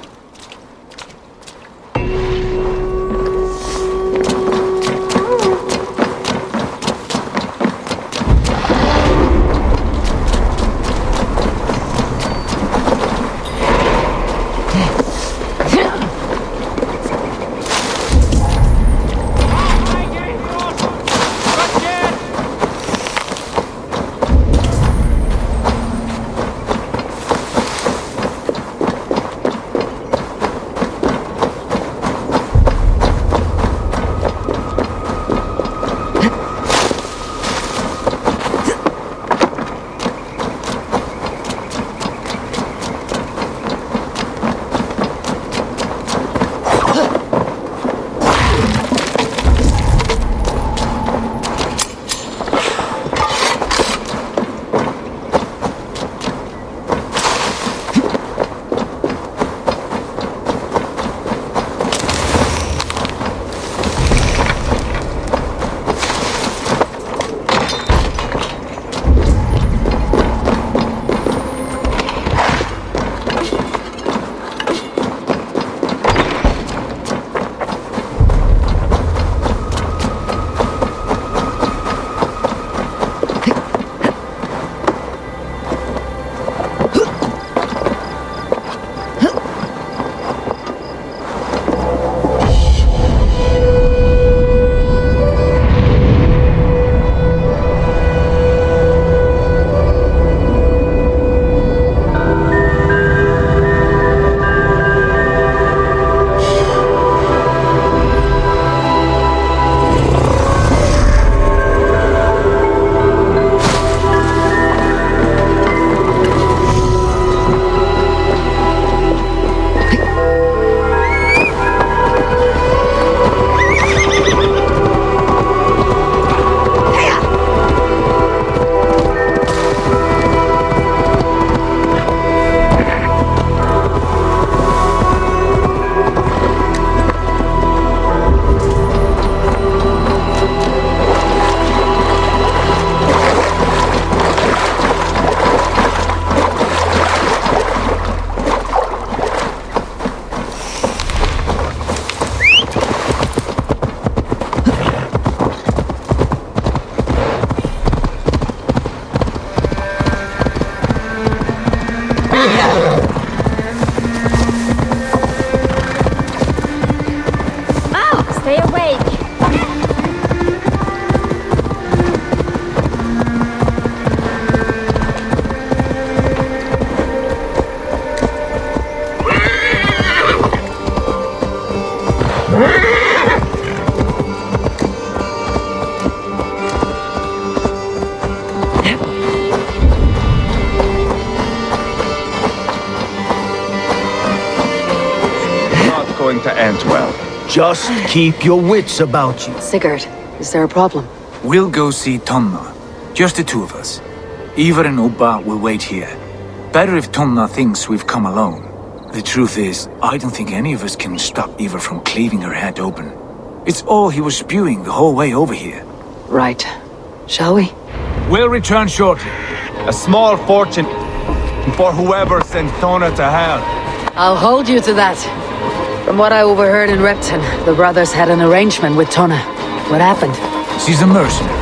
Not going to end well. Just keep your wits about you. Sigurd, is there a problem? We'll go see Tonna. Just the two of us. Ivar and Ubba will wait here. Better if Tonna thinks we've come alone. The truth is, I don't think any of us can stop Ivar from cleaving her head open. It's all he was spewing the whole way over here. Right. Shall we? We'll return shortly. A small fortune for whoever sent Tonna to hell. I'll hold you to that. From what I overheard in Repton, the brothers had an arrangement with Tonna. What happened? She's a mercenary.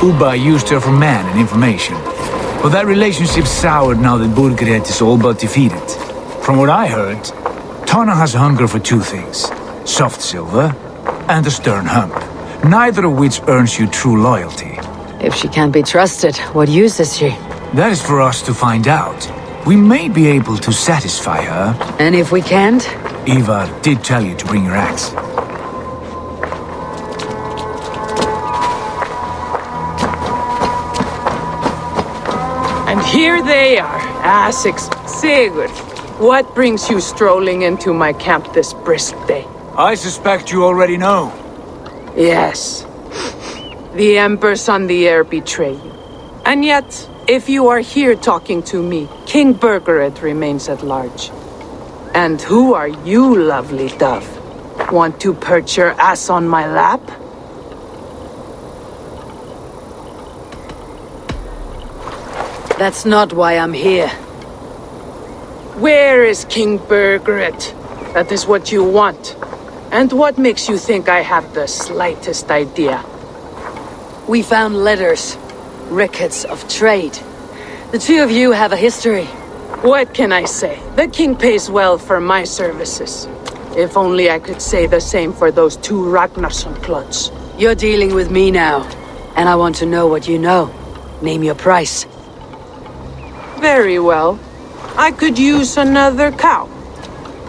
Ubba used her for man and information. But that relationship soured now that Burgred is all but defeated. From what I heard, Tonna has a hunger for two things. Soft silver and a stern hump. Neither of which earns you true loyalty. If she can't be trusted, what use is she? That is for us to find out. We may be able to satisfy her. And if we can't? Ivar did tell you to bring your axe. And here they are, Essex. Sigurd, what brings you strolling into my camp this brisk day? I suspect you already know. Yes. The Embers on the air betray you. And yet, if you are here talking to me, King Burgred remains at large. And who are you, lovely dove? Want to perch your ass on my lap? That's not why I'm here. Where is King Burgred? That is what you want. And what makes you think I have the slightest idea? We found letters, records of trade. The two of you have a history. What can I say? The king pays well for my services. If only I could say the same for those two Ragnarsson clods. You're dealing with me now, and I want to know what you know. Name your price. Very well. I could use another cow.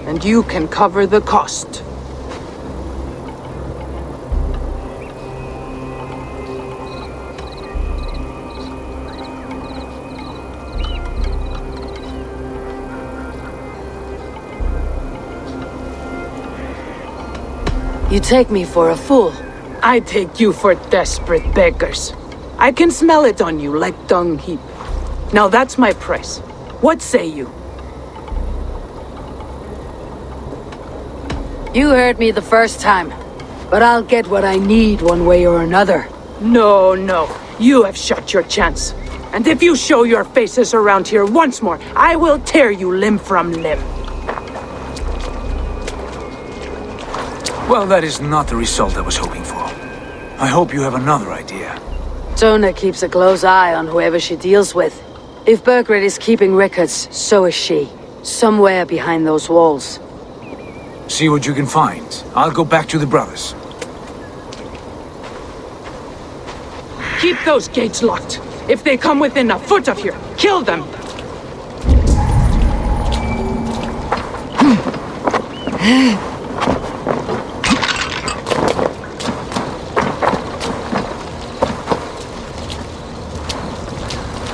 And you can cover the cost. You take me for a fool. I take you for desperate beggars. I can smell it on you like dung heap. Now that's my price. What say you? You heard me the first time, but I'll get what I need one way or another. No, no. You have shot your chance. And if you show your faces around here once more, I will tear you limb from limb. Well, that is not the result I was hoping for. I hope you have another idea. Tonna keeps a close eye on whoever she deals with. If Burgred is keeping records, so is she. Somewhere behind those walls. See what you can find. I'll go back to the brothers. Keep those gates locked. If they come within a foot of here, kill them!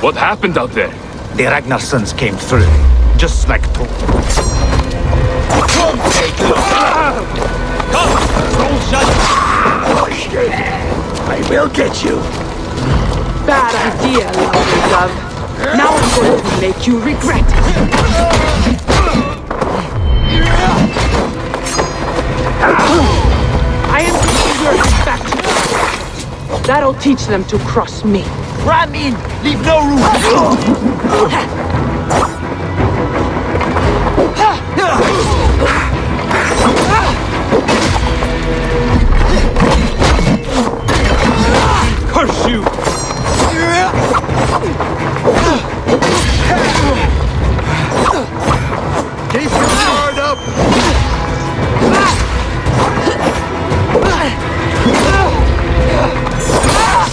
What happened out there? The Ragnarssons came through, just like told. I will get you. Bad idea, lovely dove. Now I'm going to make you regret it. I am taking your back to them. That'll teach them to cross me. Ram in! Leave no room! Curse you! Keep your guard up!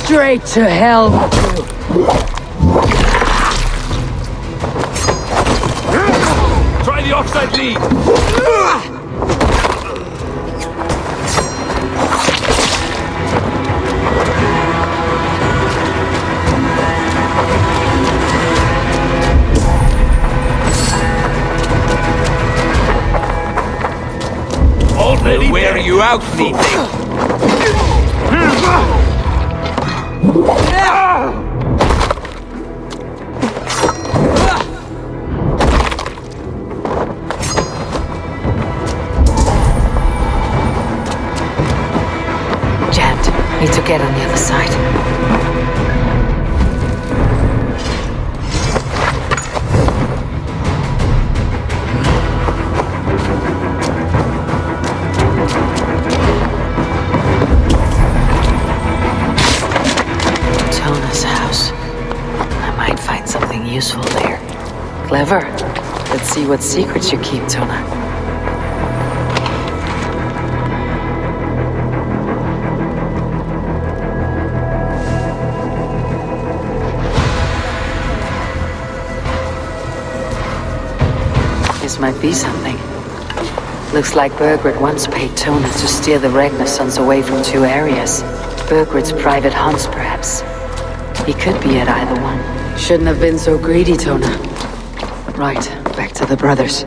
Straight to hell with you. Try the offside lead! We'll wear you out, meaty. Jammed. Need to get on the other side. Tona's house. I might find something useful there. Clever. Let's see what secrets you keep, Tona. This might be something. Looks like Burgred once paid Tona to steer the Ragnar sons away from two areas. Burgred's private hunts, perhaps. He could be at either one. Shouldn't have been so greedy, Tona. Right, back to the brothers.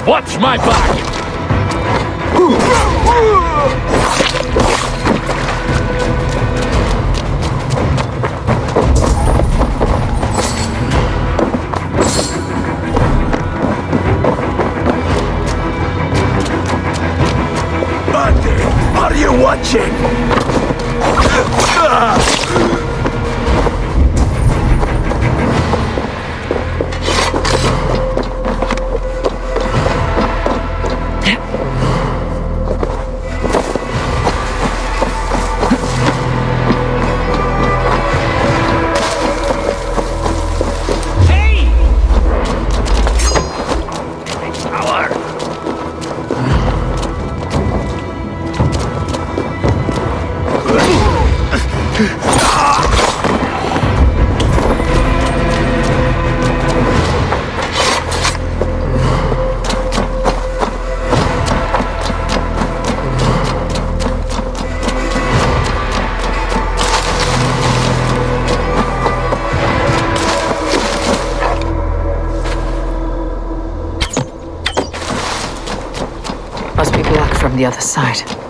Watch my back! Bundy, are you watching? on the other side.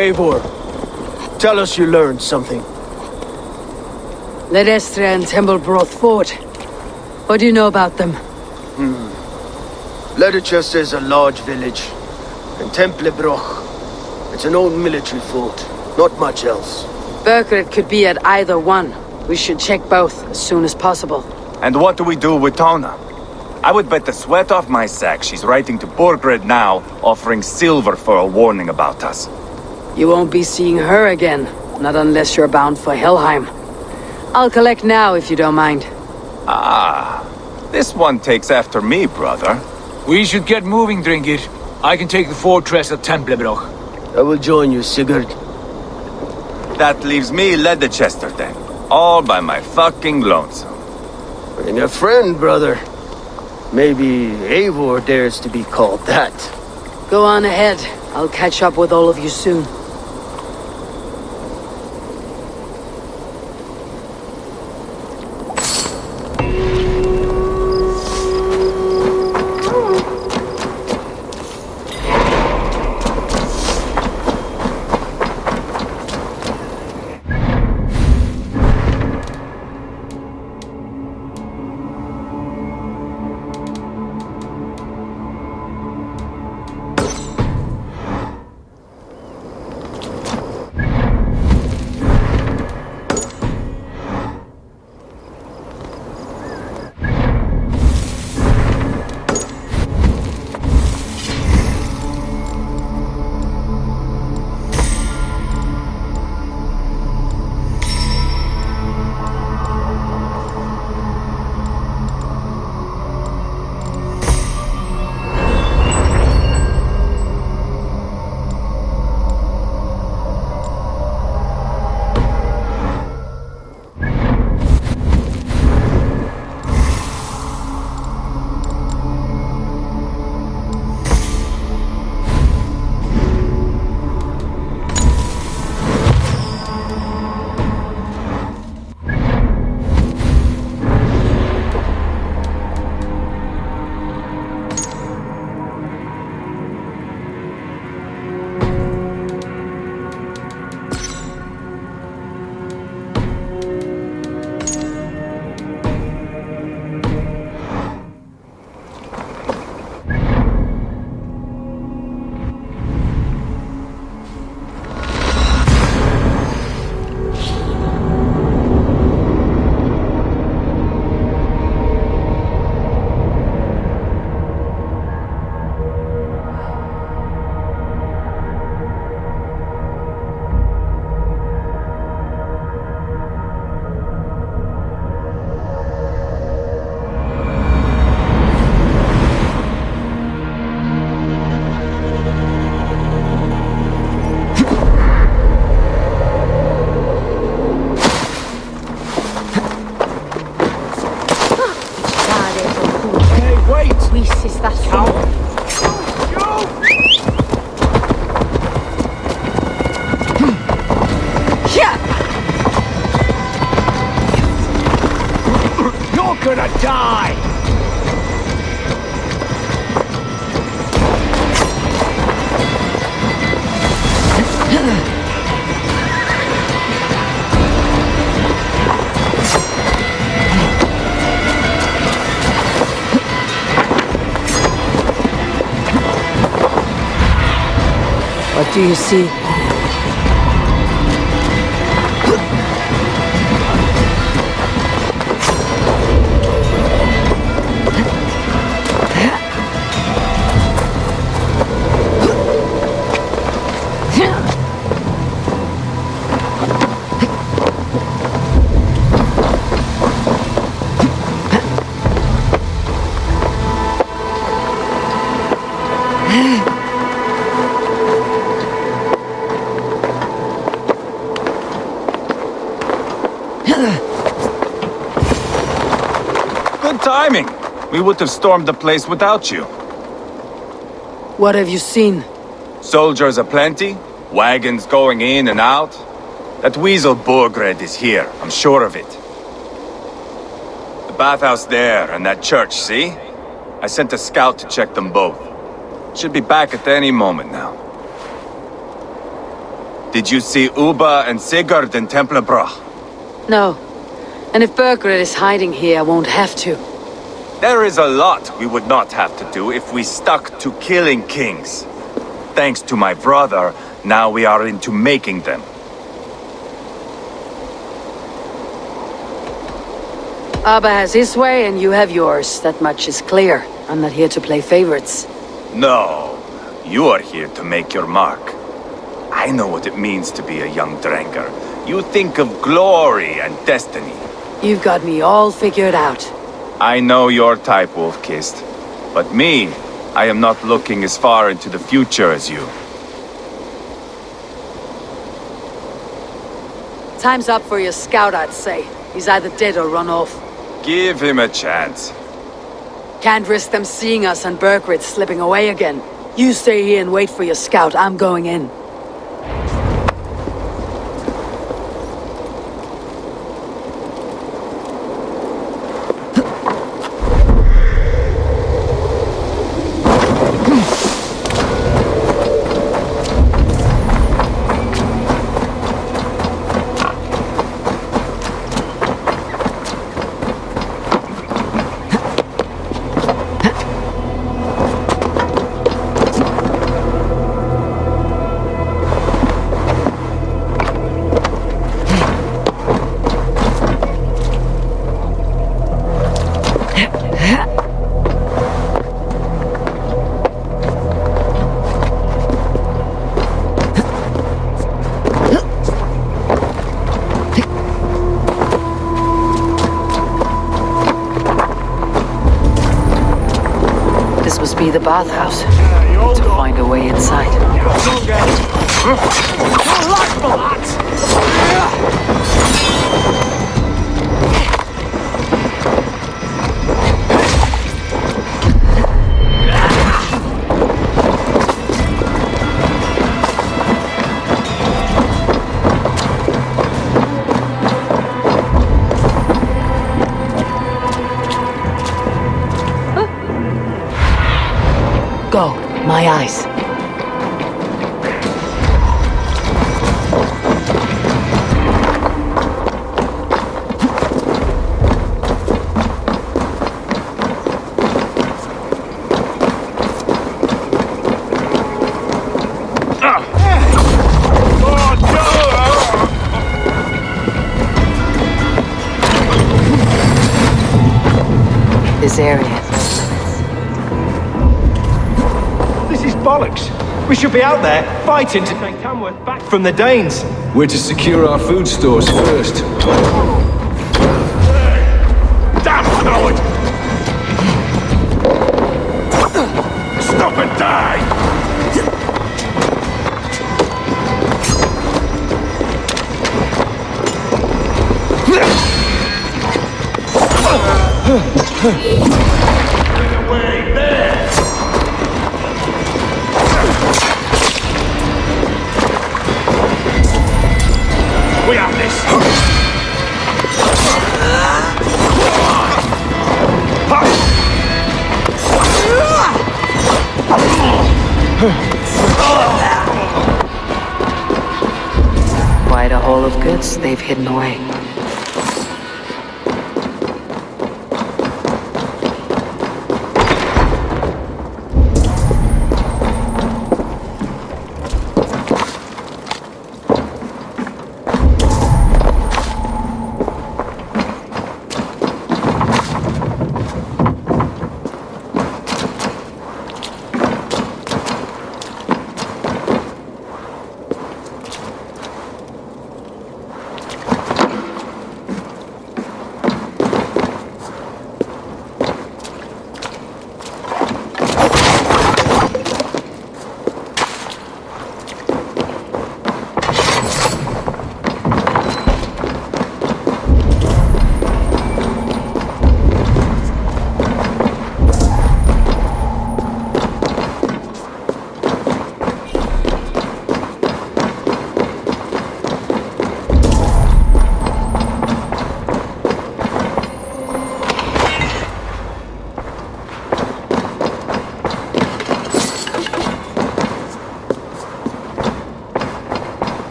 Eivor, tell us you learned something. Ledestra and Templebroth fought. What do you know about them? Ledechester is a large village, and Templebroch, it's an old military fort. Not much else. Burkred could be at either one. We should check both as soon as possible. And what do we do with Tona? I would bet the sweat off my sack she's writing to Borgred now, offering silver for a warning about us. You won't be seeing her again, not unless you're bound for Helheim. I'll collect now if you don't mind. Ah, this one takes after me, brother. We should get moving, Dringir. I can take the fortress of Templebroch. I will join you, Sigurd. That leaves me Ledechester then. All by my fucking lonesome. And your friend, brother. Maybe Eivor dares to be called that. Go on ahead. I'll catch up with all of you soon. gonna die! What do you see? Good timing. We would have stormed the place without you. What have you seen? Soldiers aplenty, wagons going in and out. That weasel Borgred is here, I'm sure of it. The bathhouse there and that church, see? I sent a scout to check them both. Should be back at any moment now. Did you see Uba and Sigurd in Templebrach? No. And if Burgred is hiding here, I won't have to. There is a lot we would not have to do if we stuck to killing kings. Thanks to my brother, now we are into making them. Abba has his way and you have yours. That much is clear. I'm not here to play favorites. No, you are here to make your mark. I know what it means to be a young Dranger. You think of glory and destiny. You've got me all figured out. I know your type, Wolf-Kissed. But me, I am not looking as far into the future as you. Time's up for your scout, I'd say. He's either dead or run off. Give him a chance. Can't risk them seeing us and Burgred slipping away again. You stay here and wait for your scout. I'm going in. Be the bathhouse to find a way inside. Go, my eyes. This area. Bollocks! We should be out there, fighting to take Tamworth back from the Danes. We're to secure our food stores first. Damn coward! Stop and die! Get away, there! We have this! they've hidden away.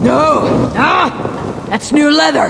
No! Ah! That's new leather!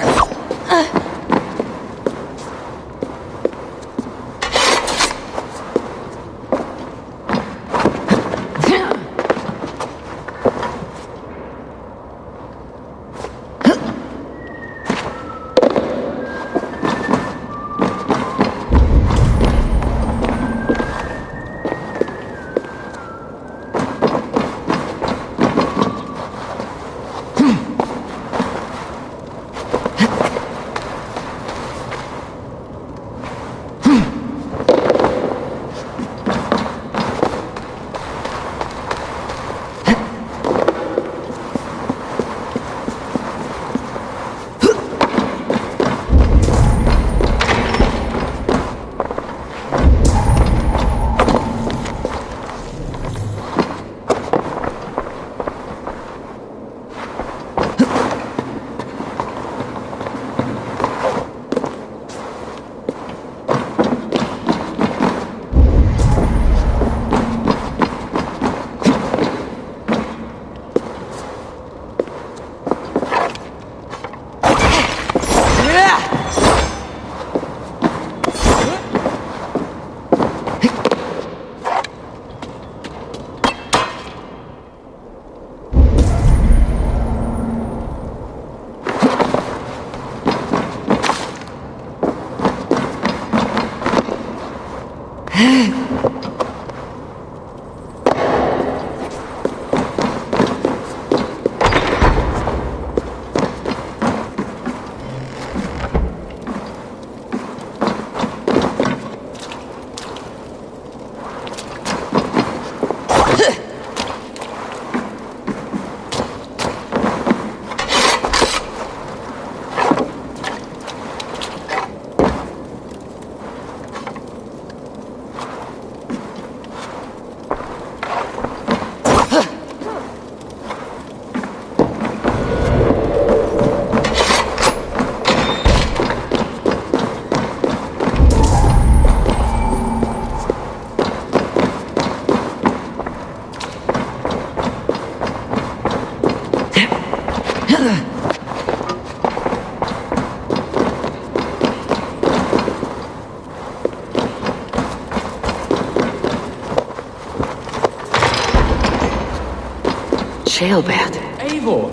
Ceolbert. Eivor!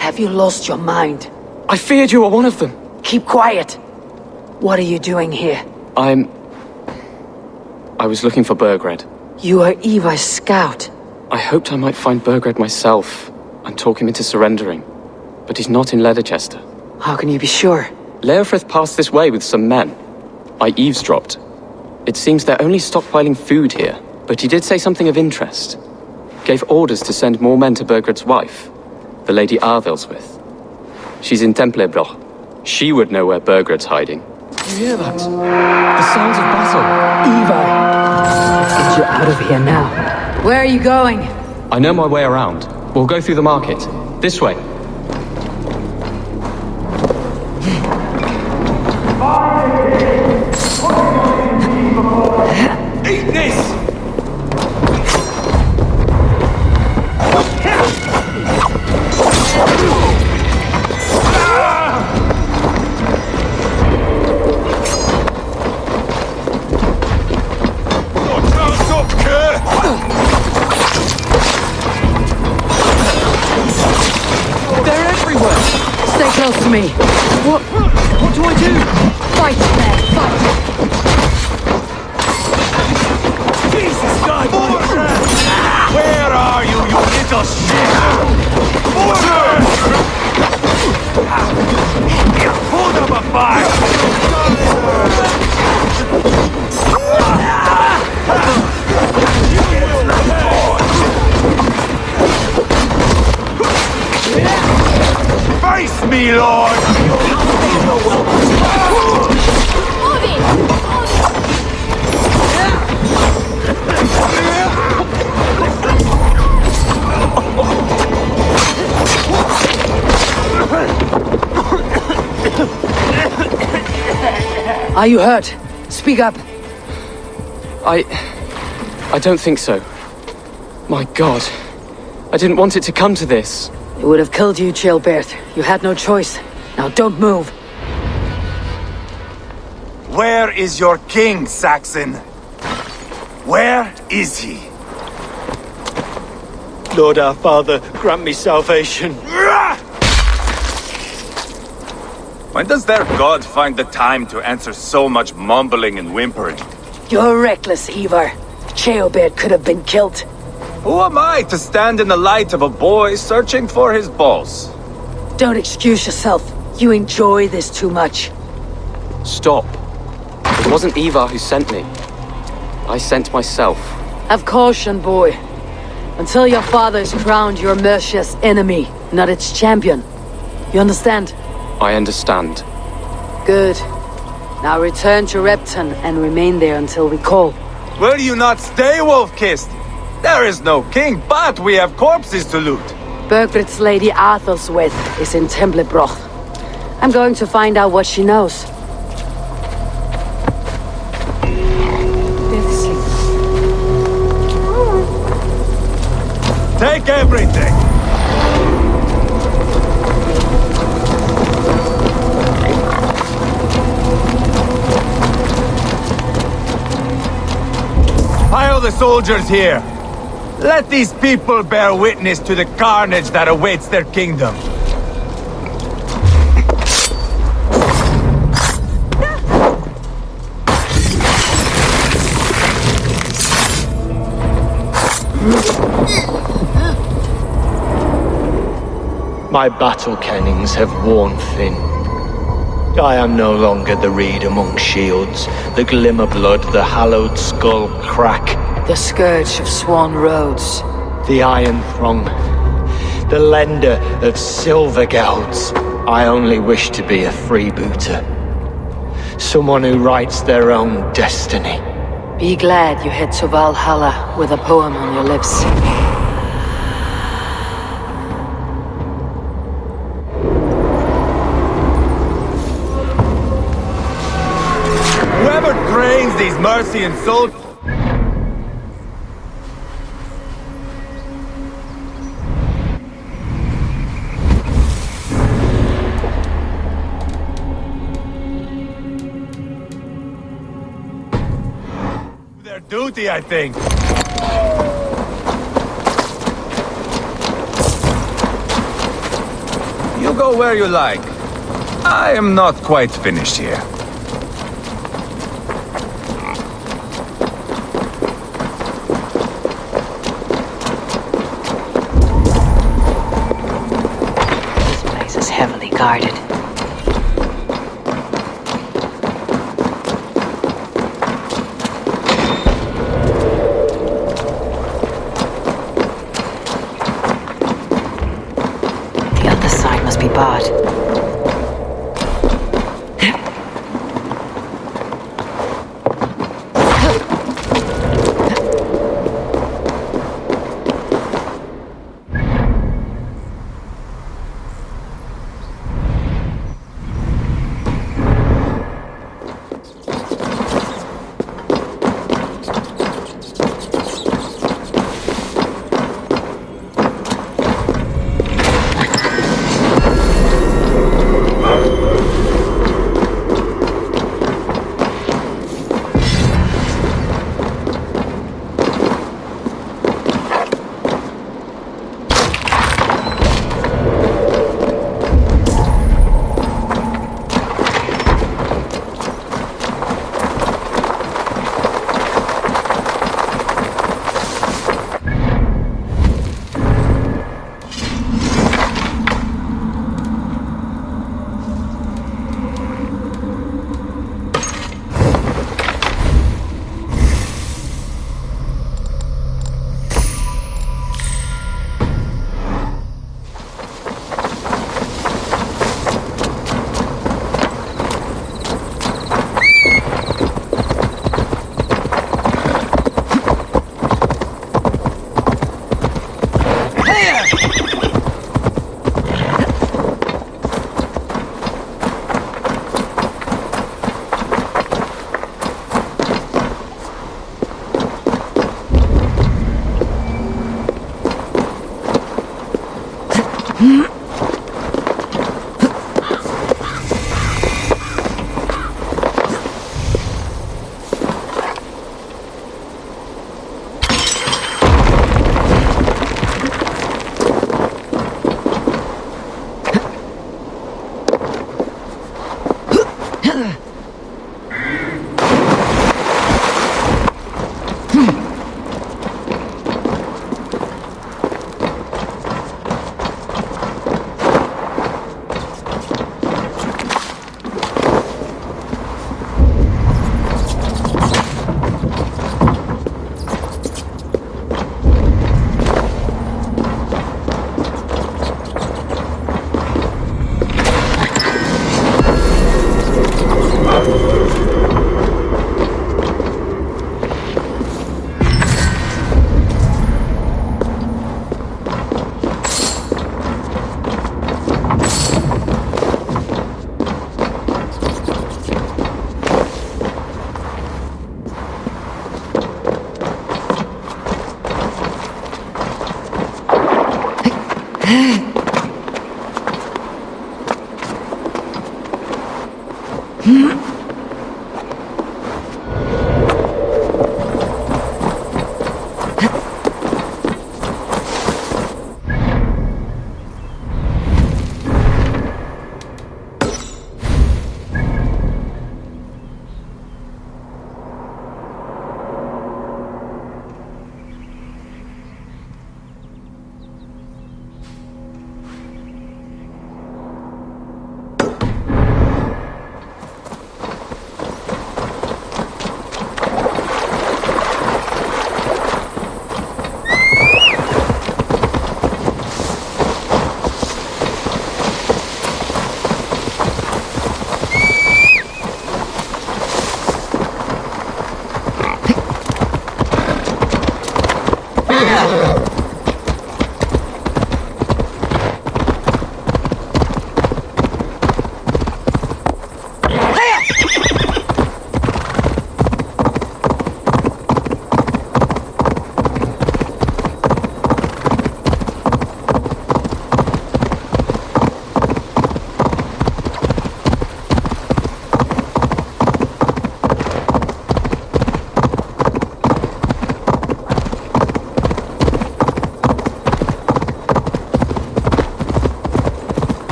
Have you lost your mind? I feared you were one of them. Keep quiet. What are you doing here? I was looking for Burgred. You are Ivar's scout. I hoped I might find Burgred myself and talk him into surrendering. But he's not in Leatherchester. How can you be sure? Leofrith passed this way with some men. I eavesdropped. It seems they're only stockpiling food here, but he did say something of interest. Gave orders to send more men to Burgred's wife, the Lady Arvelswith. She's in Templebroch. She would know where Burgred's hiding. You hear that? The sounds of battle. Ivar! Get you out of here now. Where are you going? I know my way around. We'll go through the market. This way. Eat this! They're everywhere! Stay close to me. What do I do? Fight, man, fight! Jesus God! Where are you, you little shit? Hold up a fire! Face me, Lord! Are you hurt? Speak up. I don't think so. My God. I didn't want it to come to this. It would have killed you, Ceolbert. You had no choice. Now don't move. Where is your king, Saxon? Where is he? Lord our Father, grant me salvation. When does their god find the time to answer so much mumbling and whimpering? You're reckless, Ivar. Ceolbert could have been killed. Who am I to stand in the light of a boy searching for his balls? Don't excuse yourself. You enjoy this too much. Stop. It wasn't Ivar who sent me. I sent myself. Have caution, boy. Until your father is crowned your Mercia's enemy, not its champion. You understand? I understand. Good. Now return to Repton and remain there until we call. Will you not stay, Wolf-Kissed? There is no king, but we have corpses to loot. Burgred's Lady Arthelswith is in Templebroch. I'm going to find out what she knows. Take everything! Pile the soldiers here. Let these people bear witness to the carnage that awaits their kingdom. My battle kennings have worn thin. I am no longer the reed among shields, the glimmer blood, the hallowed skull crack. The scourge of Swan Roads. The Iron Throng, the lender of silver gelds. I only wish to be a freebooter. Someone who writes their own destiny. Be glad you head to Valhalla with a poem on your lips. Whoever trains these Mercian soldiers... their duty, I think. You go where you like. I am not quite finished here. This place is heavily guarded. The other side must be barred.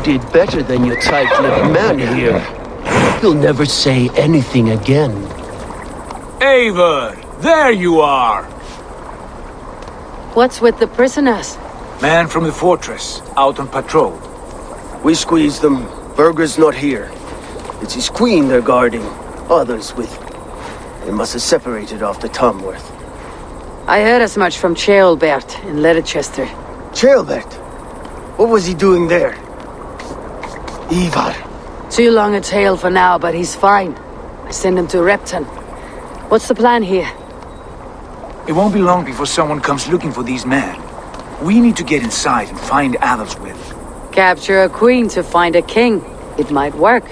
did better than your tight-lipped man here. He'll never say anything again. Eivor, there you are! What's with the prisoners? Man from the fortress, out on patrol. We squeezed them. Berger's not here. It's his queen they're guarding. Others with him. They must have separated after Tamworth. I heard as much from Ceolbert in Leicester. Ceolbert? What was he doing there? Ivar. Too long a tale for now, but he's fine. I send him to Repton. What's the plan here? It won't be long before someone comes looking for these men. We need to get inside and find Adalswith. Capture a queen to find a king. It might work.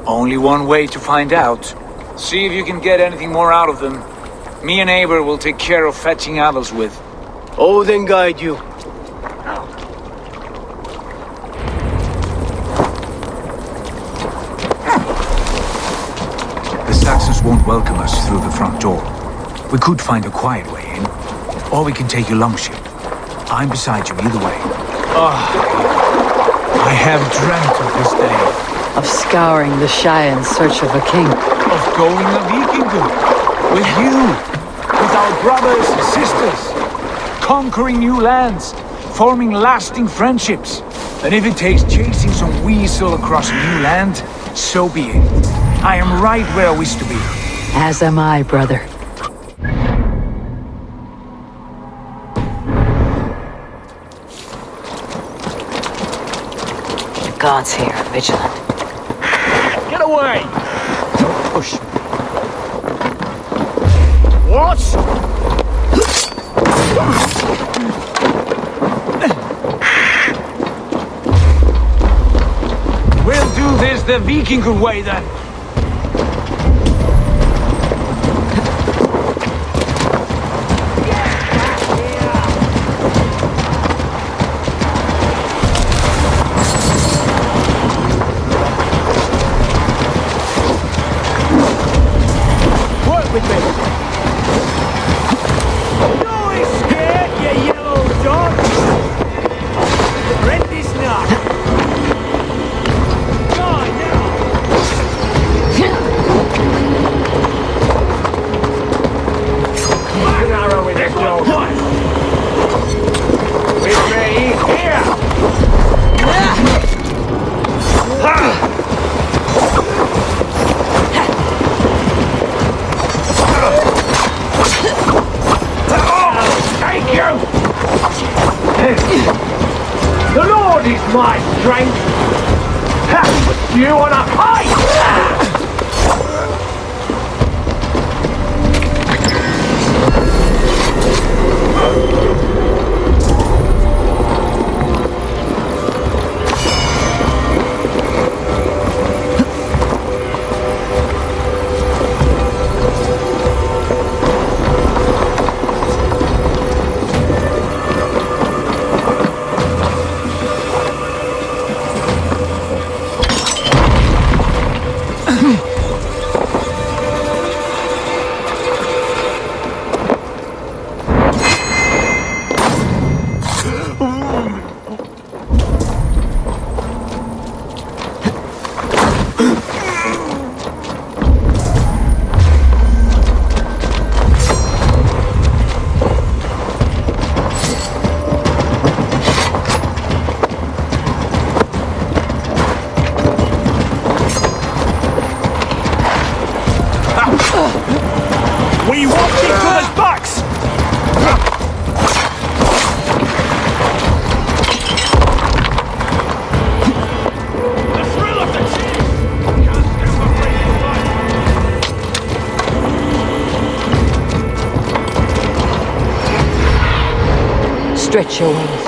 Only one way to find out. See if you can get anything more out of them. Me and Eivor will take care of fetching Adalswith. Odin guide you. The Saxons won't welcome us through the front door. We could find a quiet way in, or we can take a longship. I'm beside you either way. I have dreamt of this day. Of scouring the Shire in search of a king. Of going a Vikingur. With you. With our brothers and sisters. Conquering new lands. Forming lasting friendships. And if it takes chasing some weasel across a new land, so be it. I am right where I wish to be. As am I, brother. The gods here are vigilant. Get away! Don't push me. What? We'll do this the Vikingur way then. Work with me! my strength. Ha! You wanna fight? We watch each other's backs! The thrill of the chase! Stretch your wings.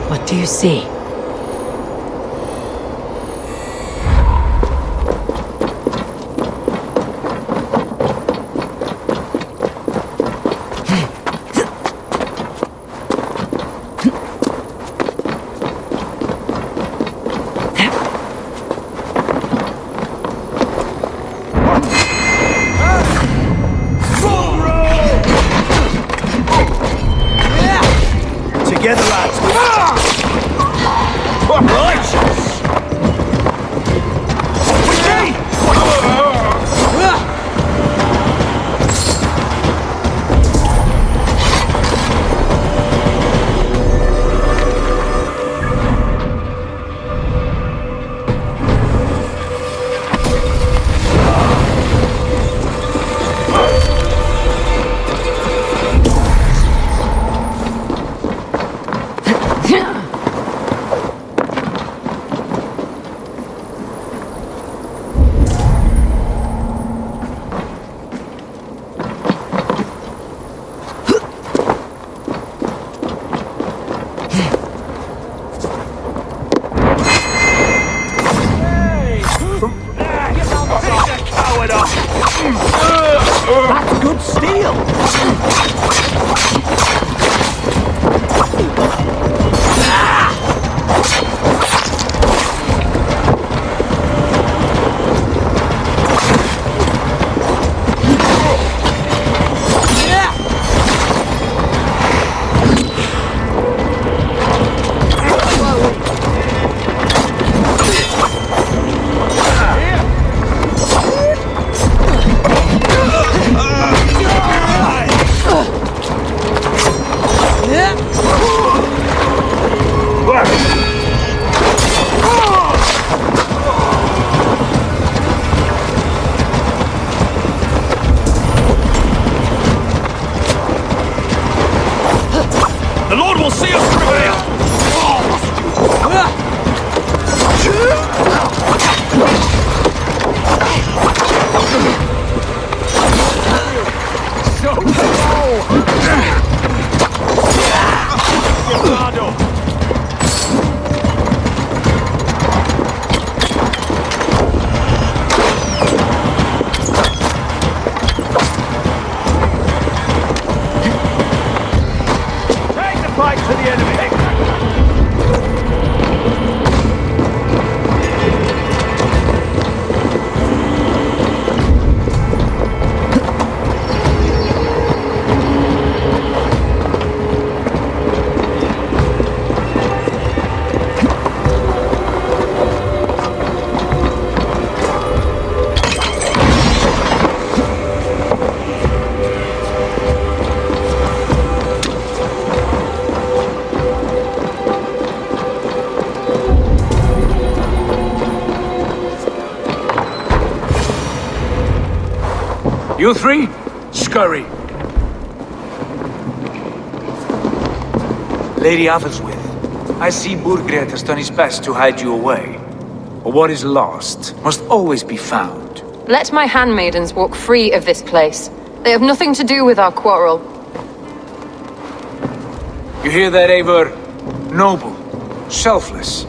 What do you see? Together, lads. You three, scurry. Lady Athelstwith, I see Burgred has done his best to hide you away. But what is lost must always be found. Let my handmaidens walk free of this place. They have nothing to do with our quarrel. You hear that, Eivor? Noble, selfless.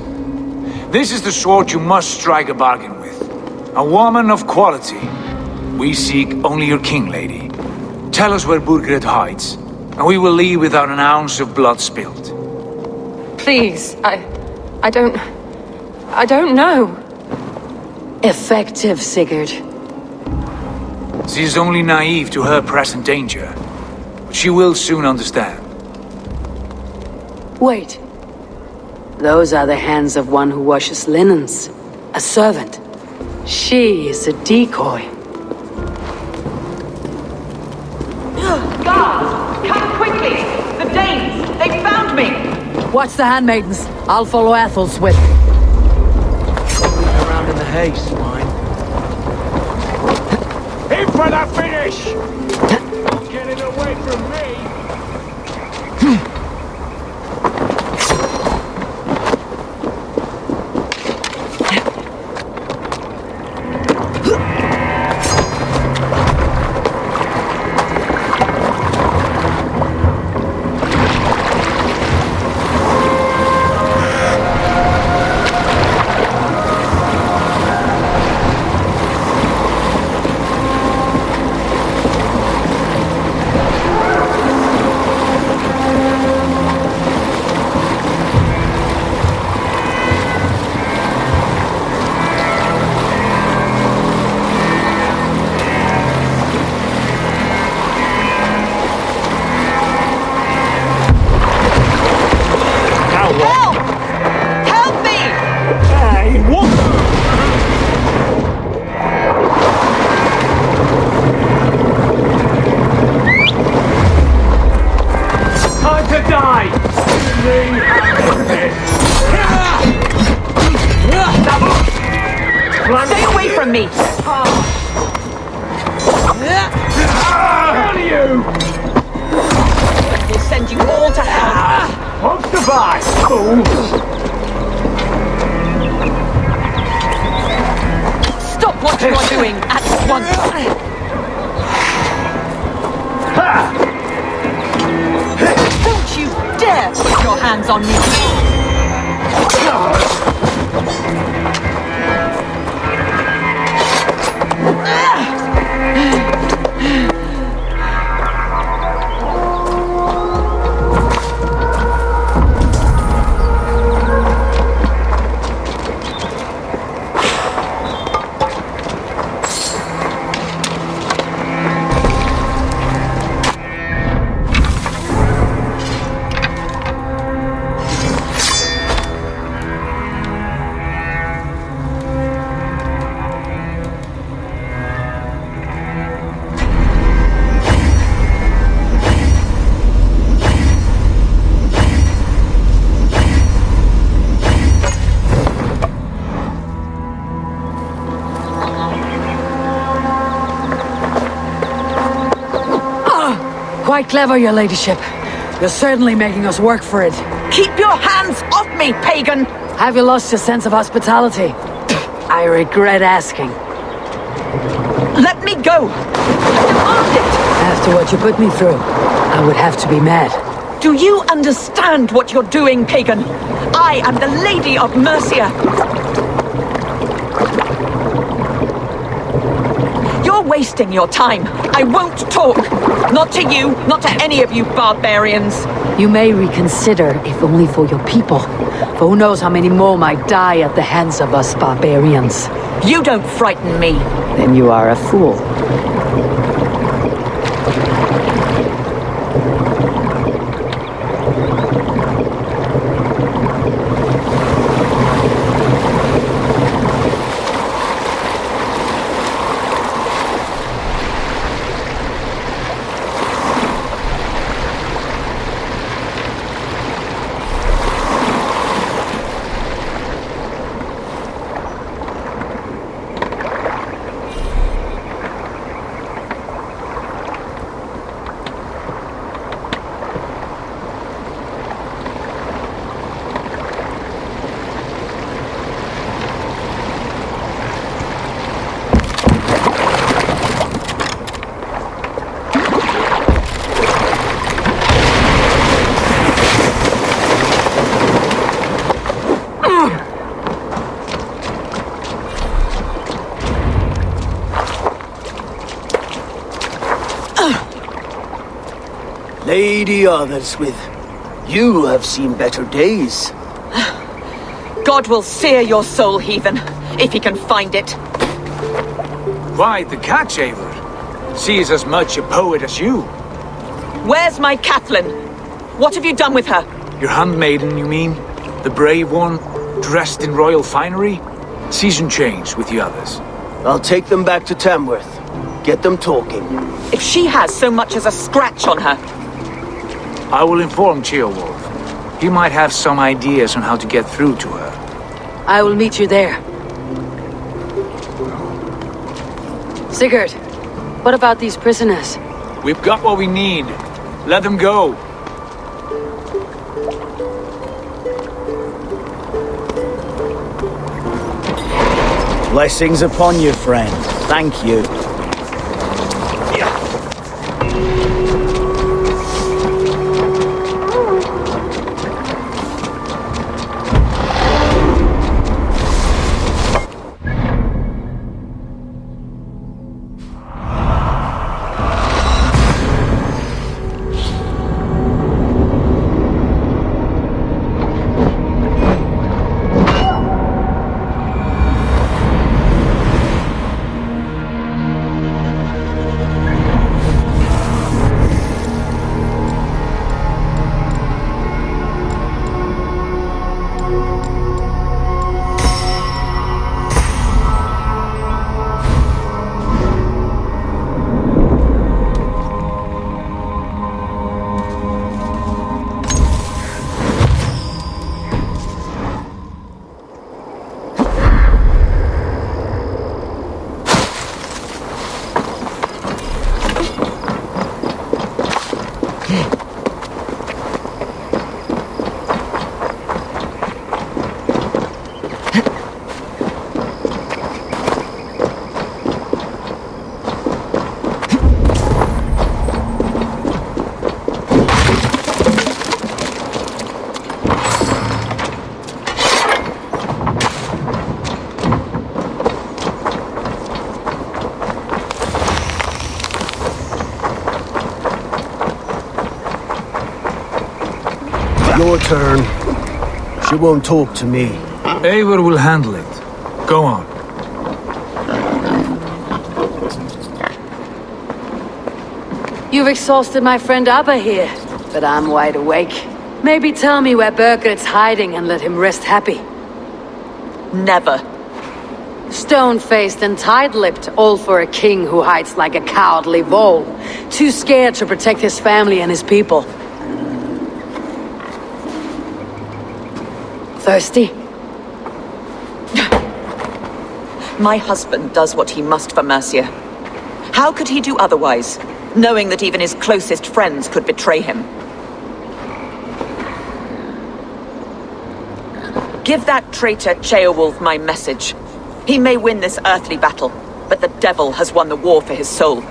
This is the sort you must strike a bargain with. A woman of quality. We seek only your king, lady. Tell us where Burgred hides, and we will leave without an ounce of blood spilled. Please, I don't know. Effective, Sigurd. She is only naive to her present danger, but she will soon understand. Wait. Those are the hands of one who washes linens. A servant. She is a decoy. Guards, come quickly! The Danes, they found me! Watch the handmaidens. I'll follow Athelstwith. Around in the hay, swine. Aim for the finish! Don't get it away from me! Stay away from me! Hell you! We'll send you all to hell! Won't survive, fools! Stop what you are doing at once! Don't you dare put your hands on me! Quite clever, your ladyship. You're certainly making us work for it. Keep your hands off me, pagan! Have you lost your sense of hospitality? I regret asking. Let me go! I demand it! After what you put me through, I would have to be mad. Do you understand what you're doing, pagan? I am the Lady of Mercia. You're wasting your time. I won't talk. Not to you, not to any of you barbarians. You may reconsider, if only for your people. For who knows how many more might die at the hands of us barbarians. You don't frighten me. Then you are a fool. Lady Otherswith, you have seen better days. God will sear your soul, heathen, if he can find it. Why, the catch, Eivor? She is as much a poet as you. Where's my Catelyn? What have you done with her? Your handmaiden, you mean? The brave one, dressed in royal finery? Season change with the others. I'll take them back to Tamworth. Get them talking. If she has so much as a scratch on her. I will inform Ceolwulf. He might have some ideas on how to get through to her. I will meet you there. Sigurd, what about these prisoners? We've got what we need. Let them go. Blessings upon you, friend. Thank you. Your turn. She won't talk to me. Eivor will handle it. Go on. You've exhausted my friend Abba here, but I'm wide awake. Maybe tell me where Burgred's hiding and let him rest happy. Never. Stone-faced and tight-lipped, all for a king who hides like a cowardly vole. Too scared to protect his family and his people. Thirsty? My husband does what he must for Mercia. How could he do otherwise, knowing that even his closest friends could betray him? Give that traitor Ceolwulf my message. He may win this earthly battle, but the devil has won the war for his soul.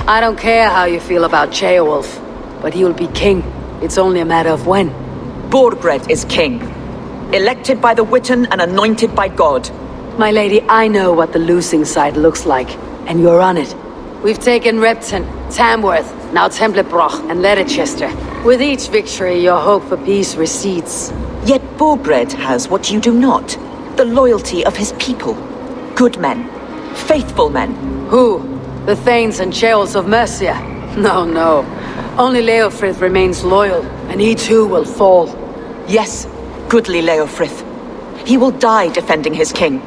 I don't care how you feel about Ceolwulf, but he will be king. It's only a matter of when. Borgred is king. Elected by the Witan and anointed by God. My lady, I know what the losing side looks like, and you're on it. We've taken Repton, Tamworth, now Templebroch and Leicester. With each victory, your hope for peace recedes. Yet Borgred has what you do not. The loyalty of his people. Good men. Faithful men. Who? The Thanes and Ceolls of Mercia? No, no. Only Leofrith remains loyal, and he too will fall. Yes, goodly Leofrith. He will die defending his king.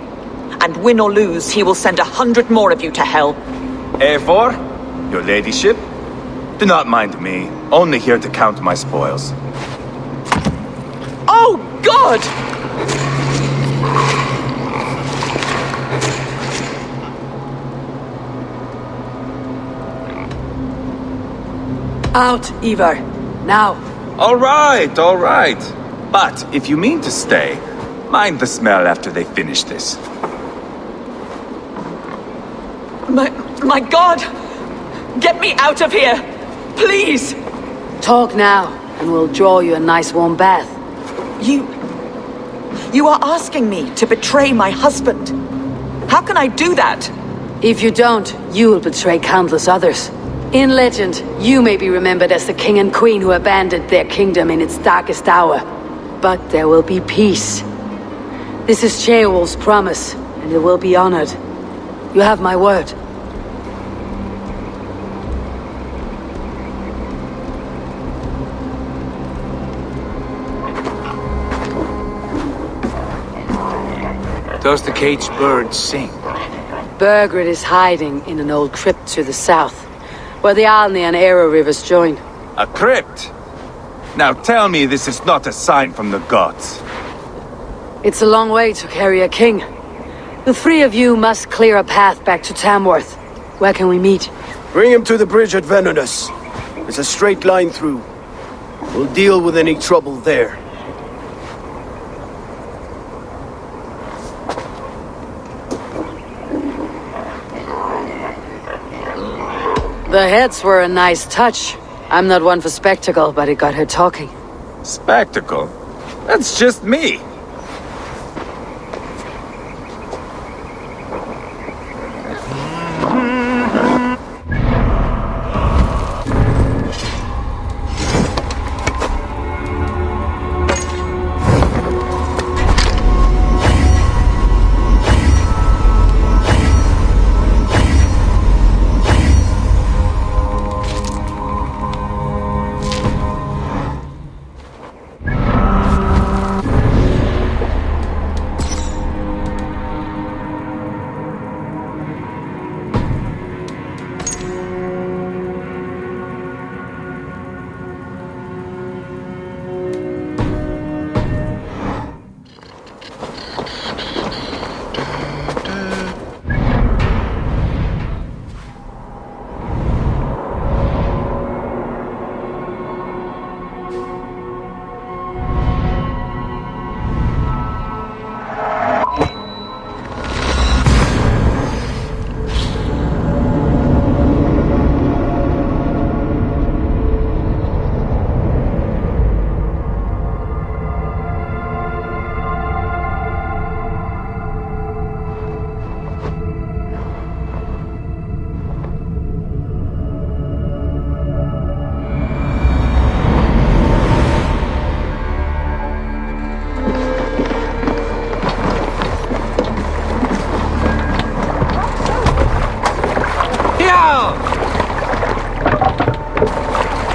And win or lose, he will send 100 more of you to hell. Eivor, your ladyship, do not mind me. Only here to count my spoils. Oh, God! Out, Ivar. Now. All right, all right. But if you mean to stay, mind the smell after they finish this. My God! Get me out of here! Please! Talk now, and we'll draw you a nice warm bath. You are asking me to betray my husband. How can I do that? If you don't, you will betray countless others. In legend, you may be remembered as the king and queen who abandoned their kingdom in its darkest hour. But there will be peace. This is Ceolwulf's promise, and it will be honored. You have my word. Does the caged bird sing? Burgred is hiding in an old crypt to the south, where the Alni and Era rivers join. A crypt? Now tell me this is not a sign from the gods. It's a long way to carry a king. The three of you must clear a path back to Tamworth. Where can we meet? Bring him to the bridge at Venonus. It's a straight line through. We'll deal with any trouble there. The heads were a nice touch. I'm not one for spectacle, but it got her talking. Spectacle? That's just me.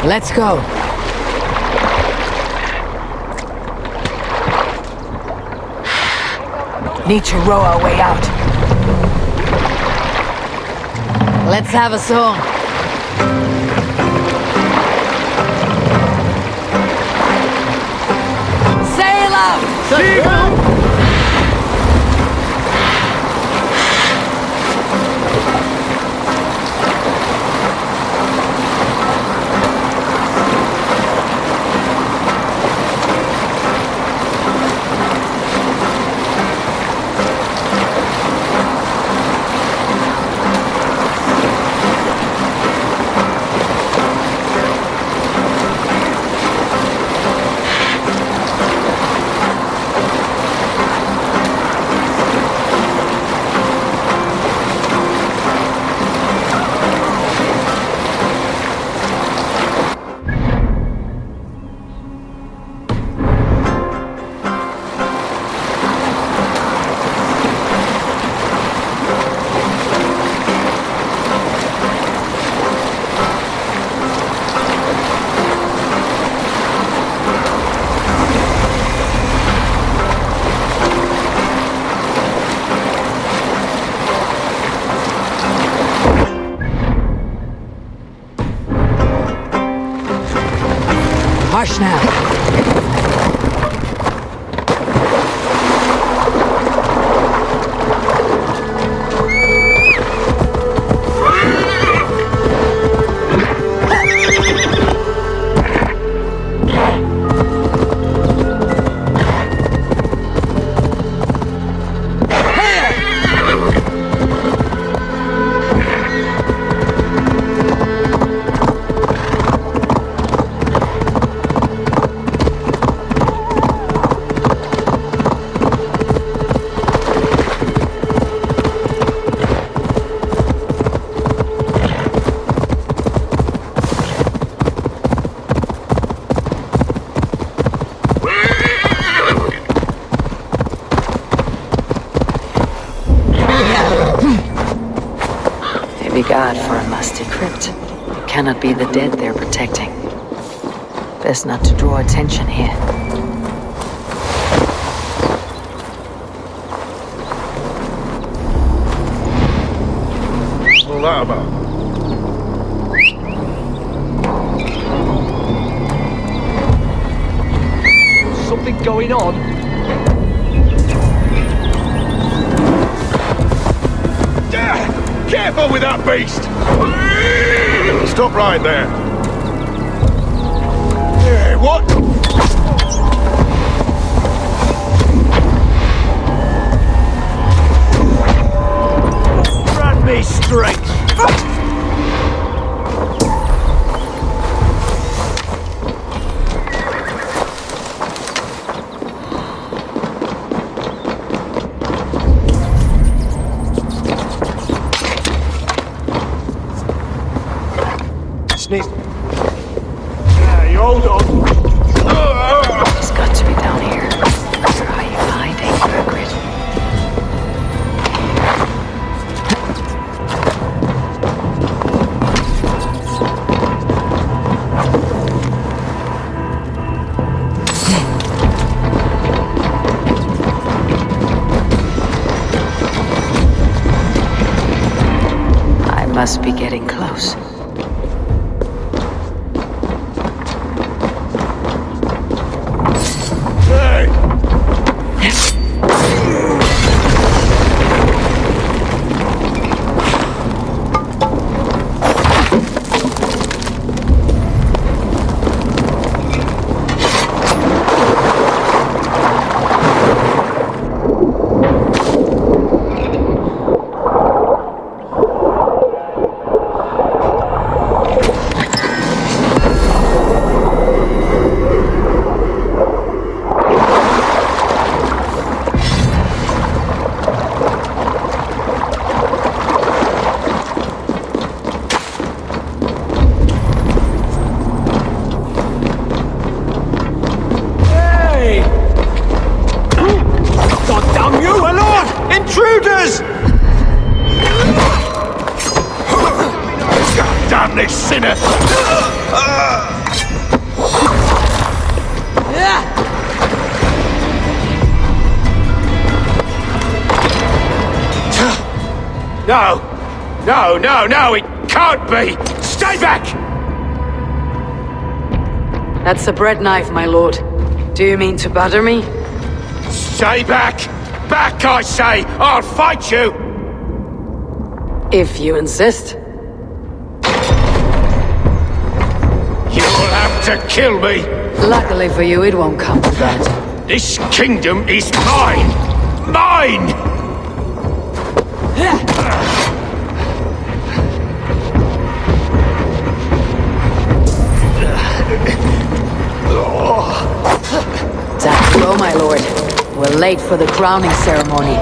Let's go. Need to row our way out. Let's have a song. Sail out! Sail out! big odd for a musty crypt. It cannot be the dead they're protecting. Best not to draw attention here. What's that about? Something going on? Careful with that beast! Stop right there. Hey, what? Run me straight! Sneeze. Yeah, you hold on. He's got to be down here. Where are you hiding, Burgred? I must be getting close. Damn this sinner! No! No, no, no! It can't be! Stay back! That's a bread knife, my lord. Do you mean to batter me? Stay back! Back, I say! I'll fight you! If you insist. You'll have to kill me! Luckily for you, it won't come to that. This kingdom is mine! Mine! Zathro, my lord. We're late for the crowning ceremony.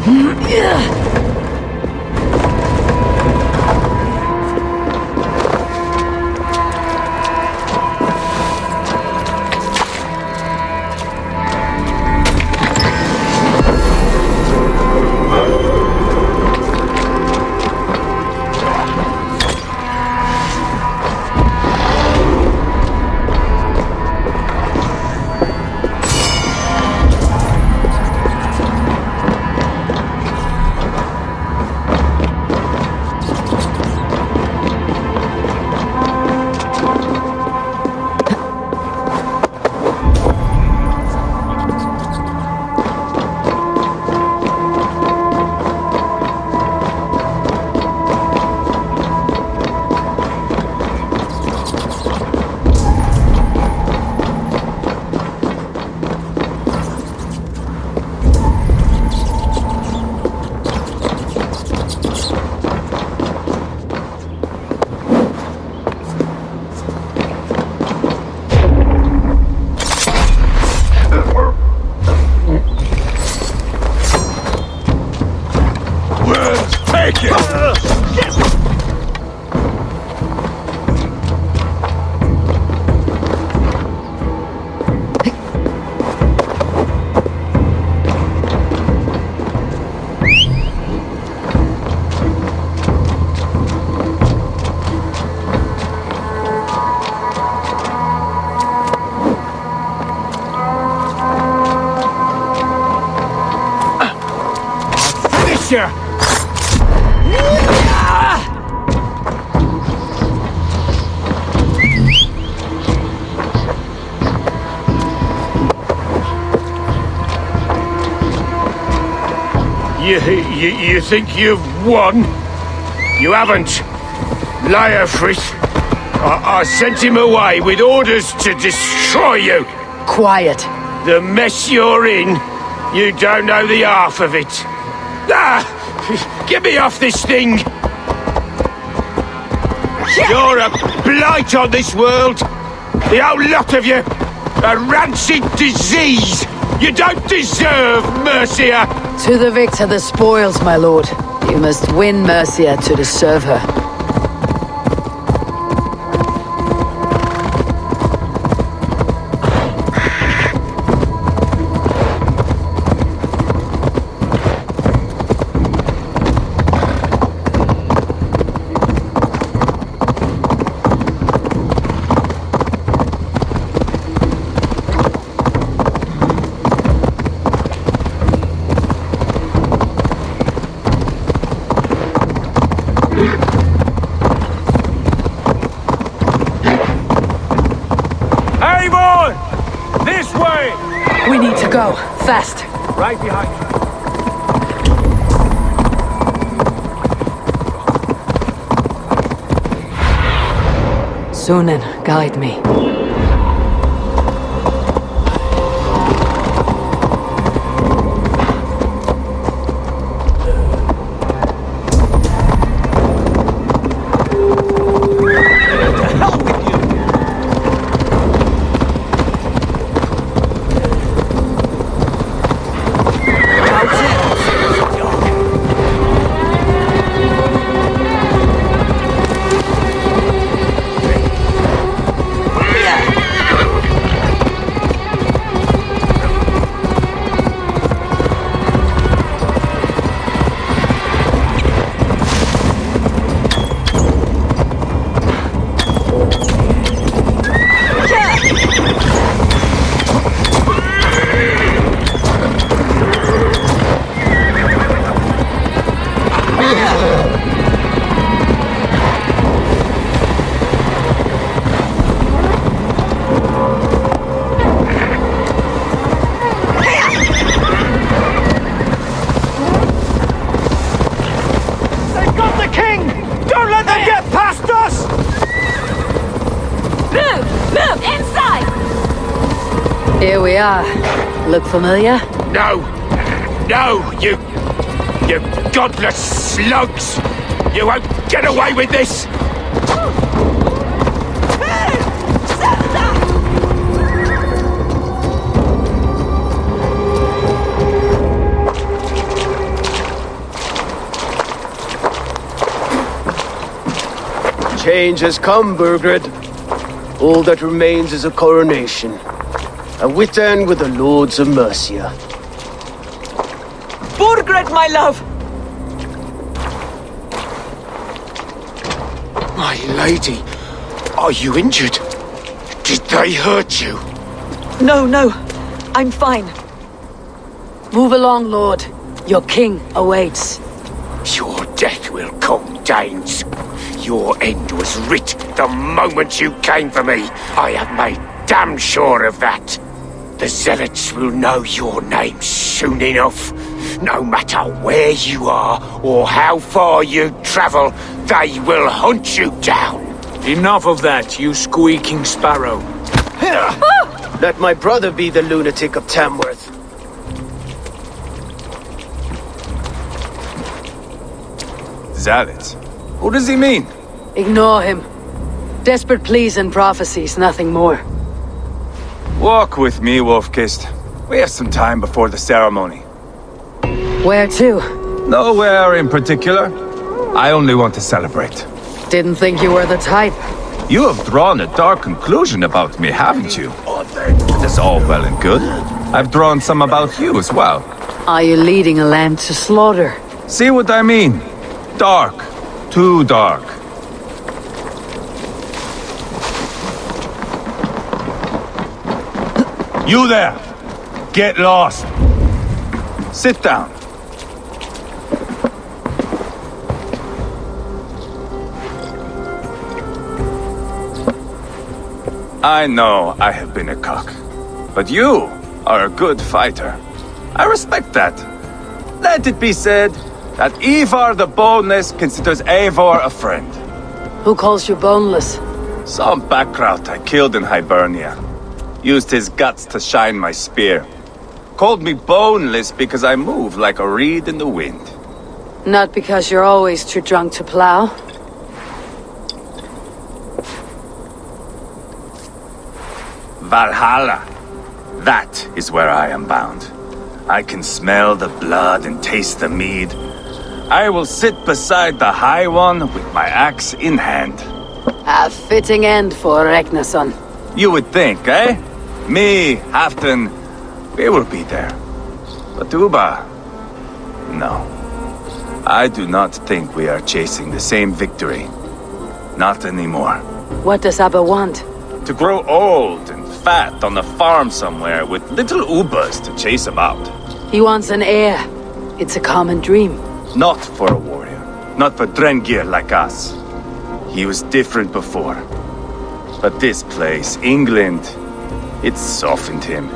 Take it! Finish you! You think you've won? You haven't. Leofrith. I sent him away with orders to destroy you. Quiet. The mess you're in, you don't know the half of it. Ah! Get me off this thing! You're a blight on this world! The whole lot of you! A rancid disease! You don't deserve Mercia! To the victor the spoils, my lord. You must win Mercia to deserve her. We need to go. Fast. Right behind you. Sunan, guide me. Here we are. Look familiar? No! No, you godless slugs! You won't get away with this! Change has come, Burgred. All that remains is a coronation. A Witan with the Lords of Mercia. Burgred, my love! My lady, are you injured? Did they hurt you? No, no. I'm fine. Move along, Lord. Your king awaits. Your death will come, Danes. Your end was writ the moment you came for me. I have made damn sure of that. The Zealots will know your name soon enough. No matter where you are or how far you travel, they will hunt you down. Enough of that, you squeaking sparrow. Let my brother be the lunatic of Tamworth. Zealots? Who does he mean? Ignore him. Desperate pleas and prophecies, nothing more. Walk with me, Wolf-Kissed. We have some time before the ceremony. Where to? Nowhere in particular. I only want to celebrate. Didn't think you were the type. You have drawn a dark conclusion about me, haven't you? That's all well and good. I've drawn some about you as well. Are you leading a land to slaughter? See what I mean? Dark. Too dark. You there! Get lost! Sit down. I know I have been a cock, but you are a good fighter. I respect that. Let it be said that Ivar the Boneless considers Eivor a friend. Who calls you boneless? Some background I killed in Hibernia. Used his guts to shine my spear. Called me boneless because I move like a reed in the wind. Not because you're always too drunk to plow? Valhalla. That is where I am bound. I can smell the blood and taste the mead. I will sit beside the High One with my axe in hand. A fitting end for Ragnarsson. You would think, eh? Me, Halfdan, we will be there. But Ubba, no. I do not think we are chasing the same victory. Not anymore. What does Abba want? To grow old and fat on a farm somewhere with little Ubbas to chase about. He wants an heir. It's a common dream. Not for a warrior. Not for Drengir like us. He was different before. But this place, England, it softened him.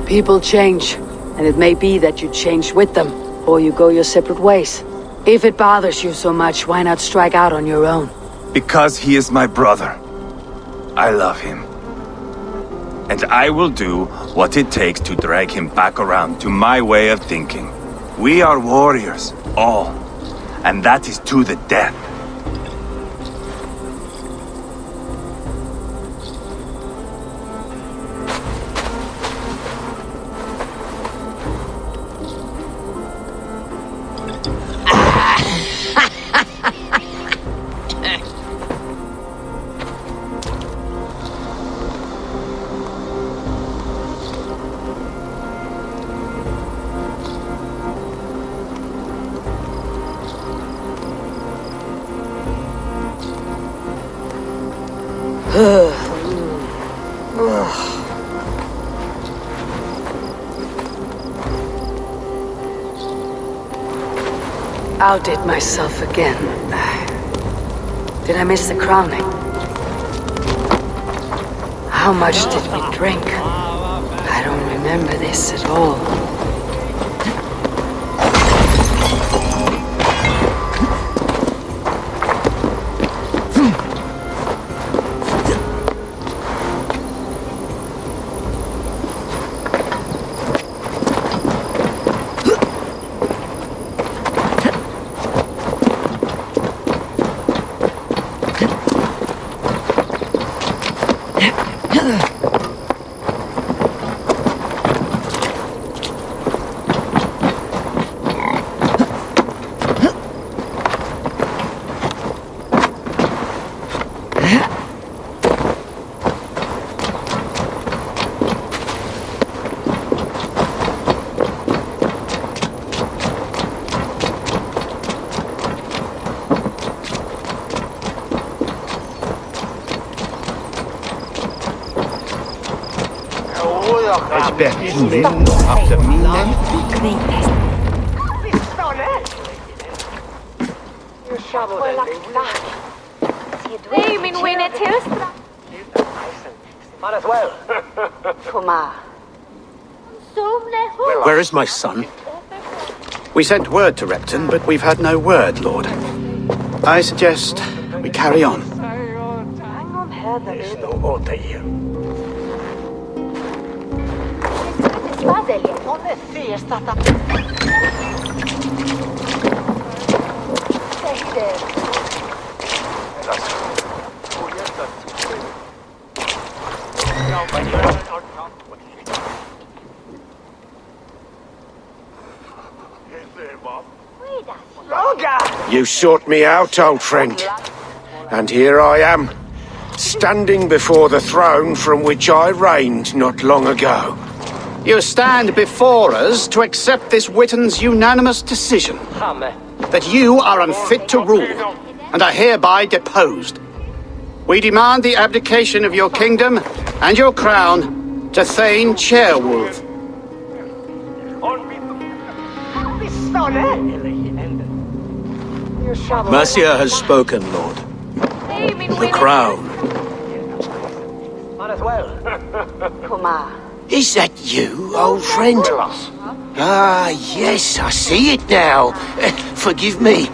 People change, and it may be that you change with them, or you go your separate ways. If it bothers you so much, why not strike out on your own? Because he is my brother. I love him. And I will do what it takes to drag him back around to my way of thinking. We are warriors, all. And that is to the death. Outdid myself again. Did I miss the crowning? How much did we drink? I don't remember this at all. Nej, min Winnie Tilstra. Might as well. Where is my son? We sent word to Repton, but we've had no word, Lord. I suggest we carry on. You sought me out, old friend. And here I am, standing before the throne from which I reigned not long ago. You stand before us to accept this Witten's unanimous decision that you are unfit to rule and are hereby deposed. We demand the abdication of your kingdom and your crown to Thane Chairwolf. Mercia has spoken, Lord. The crown. Might as well. Is that you, old friend? Ah, yes, I see it now. Forgive me.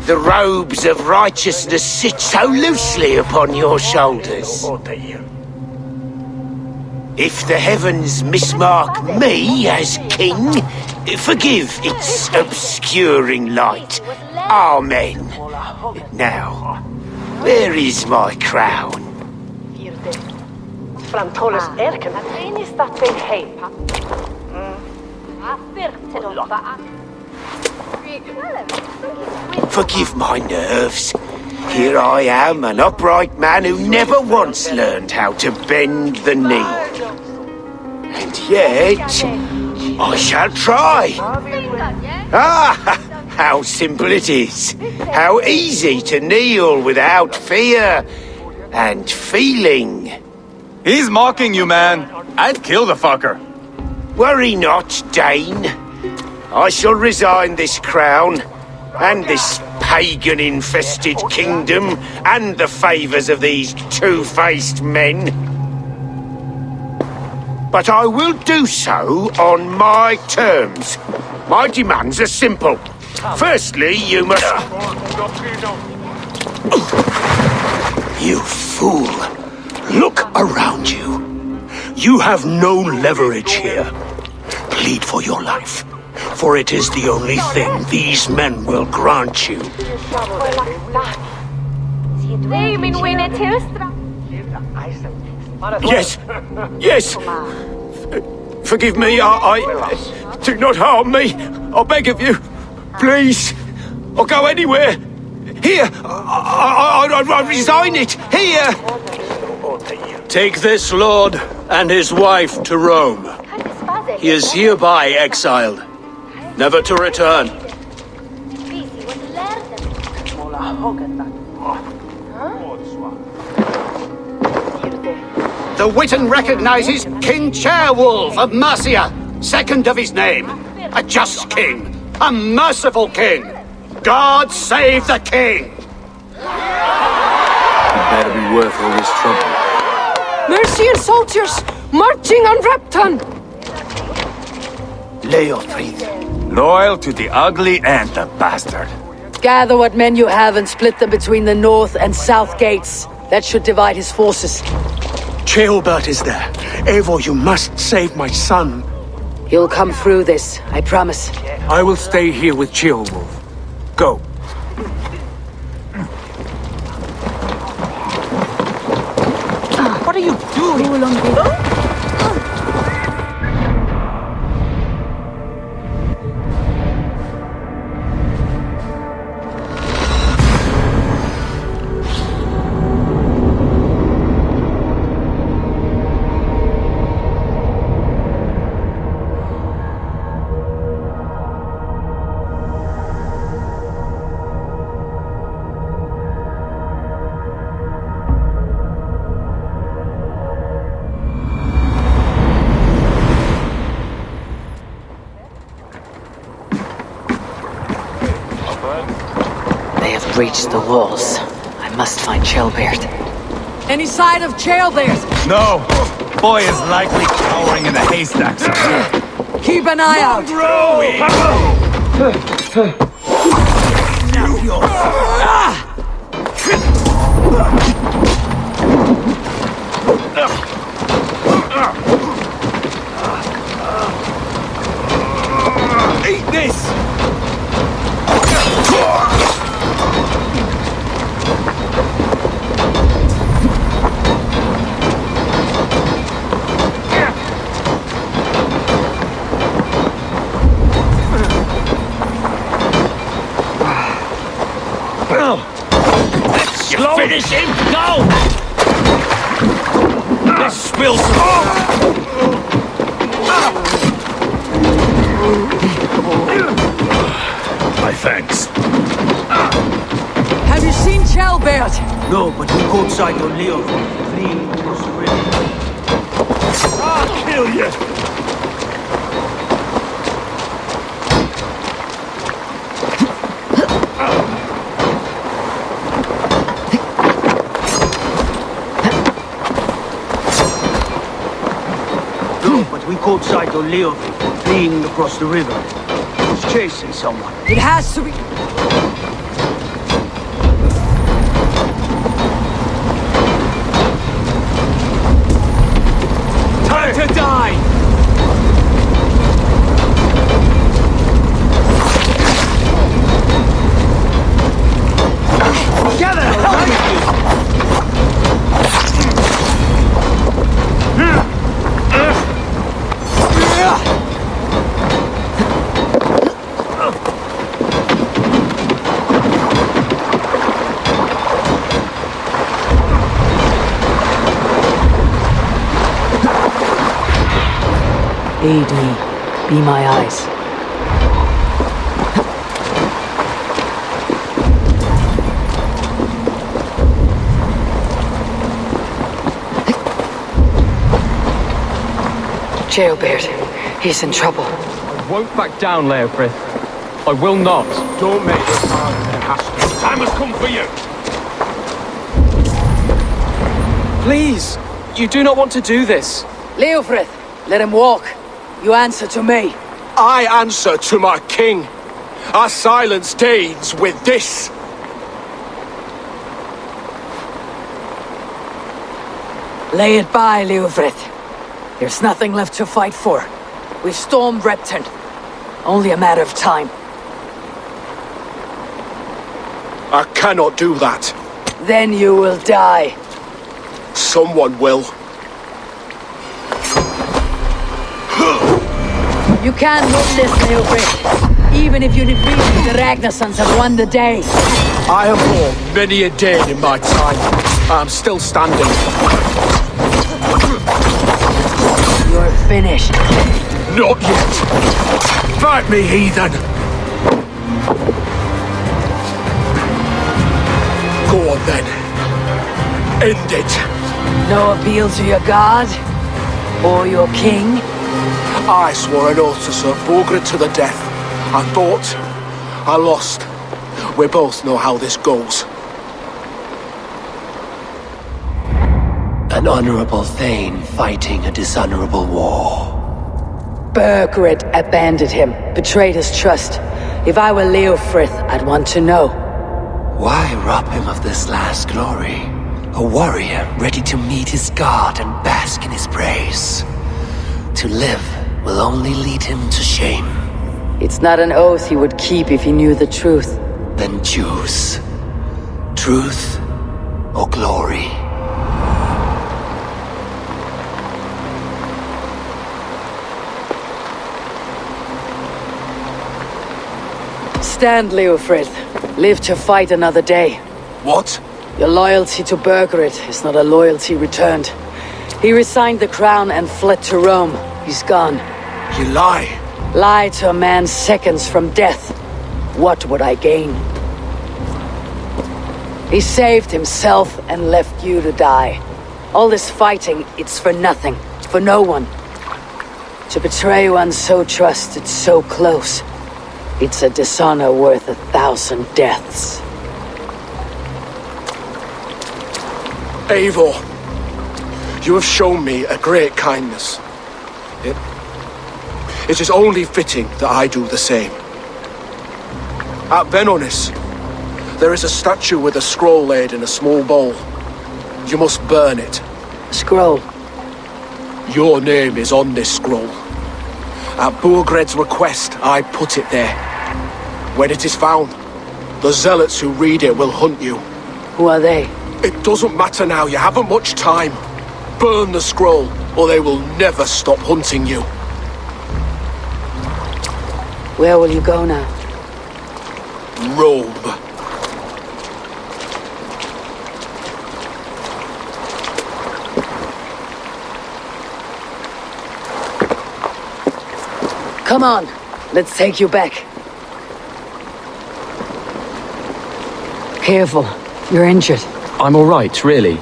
The robes of righteousness sit so loosely upon your shoulders. If the heavens mismark me as king, forgive its obscuring light. Amen. Now, where is my crown? Forgive my nerves. Here I am, an upright man who never once learned how to bend the knee. And yet, I shall try. Ah, how simple it is. How easy to kneel without fear and feeling. He's mocking you, man. I'd kill the fucker. Worry not, Dane. I shall resign this crown, and this pagan-infested kingdom, and the favours of these two-faced men. But I will do so on my terms. My demands are simple. Firstly, you must... You fool. Look around you. You have no leverage here. Plead for your life, for it is the only thing these men will grant you. Nej, min Winnie Tilstra. Yes, yes. Forgive me, I... Do not harm me. I beg of you. Please. I'll go anywhere. Here. I resign it. Here. Take this lord and his wife to Rome. He is hereby exiled, never to return. The Witten recognizes King Chairwolf of Mercia, second of his name. A just king, a merciful king. God save the king! Better be worth all this trouble. Mercian soldiers marching on Repton! Leofrid. Loyal to the ugly and the bastard. Gather what men you have and split them between the north and south gates. That should divide his forces. Ceolbert is there. Eivor, you must save my son. He'll come through this, I promise. I will stay here with Ceolwulf. Go. What are you doing? breach the walls. I must find Ceolbert. Any sign of Ceolbert? No! Boy is likely cowering in a haystack somewhere. Keep an eye out! Eat this! Let's finish him! Go! Let's spill some. My thanks. Have you seen Ceolbert? No, but we caught sight on Leo fleeing across the river. I'll kill you! No, but we caught sight on Leo fleeing across the river. He's chasing someone. It has to be... Time to die! Aid me. Be my eyes. Ceolbert. He's in trouble. I won't back down, Leofrith. I will not. Don't make it harder than it has to. Time has come for you! Please! You do not want to do this. Leofrith, let him walk. You answer to me. I answer to my king. I silence Danes with this. Lay it by, Leofrith. There's nothing left to fight for. We've stormed Repton. Only a matter of time. I cannot do that. Then you will die. Someone will. You can't win this, Leofrith. Even if you defeated the Ragnarsons have won the day. I have fought many a Dane in my time. I'm still standing. You're finished. Not yet. Fight me, heathen. Go on then. End it. No appeal to your god? Or your king? I swore an oath to serve Borgred to the death. I fought. I lost. We both know how this goes. An honorable Thane fighting a dishonorable war. Burgred abandoned him, betrayed his trust. If I were Leofrith, I'd want to know. Why rob him of this last glory? A warrior ready to meet his god and bask in his praise. To live will only lead him to shame. It's not an oath he would keep if he knew the truth. Then choose. Truth or glory. Stand, Leofrith. Live to fight another day. What? Your loyalty to Burgred is not a loyalty returned. He resigned the crown and fled to Rome. He's gone. You lie. Lie to a man seconds from death. What would I gain? He saved himself and left you to die. All this fighting, it's for nothing. For no one. To betray one so trusted, so close. It's a dishonor worth 1,000 deaths. Eivor, you have shown me a great kindness. It is only fitting that I do the same. At Venonis, there is a statue with a scroll laid in a small bowl. You must burn it. Scroll? Your name is on this scroll. At Burgred's request, I put it there. When it is found, the zealots who read it will hunt you. Who are they? It doesn't matter now, you haven't much time. Burn the scroll, or they will never stop hunting you. Where will you go now? Rome. Come on, let's take you back. Careful, you're injured. I'm all right, really.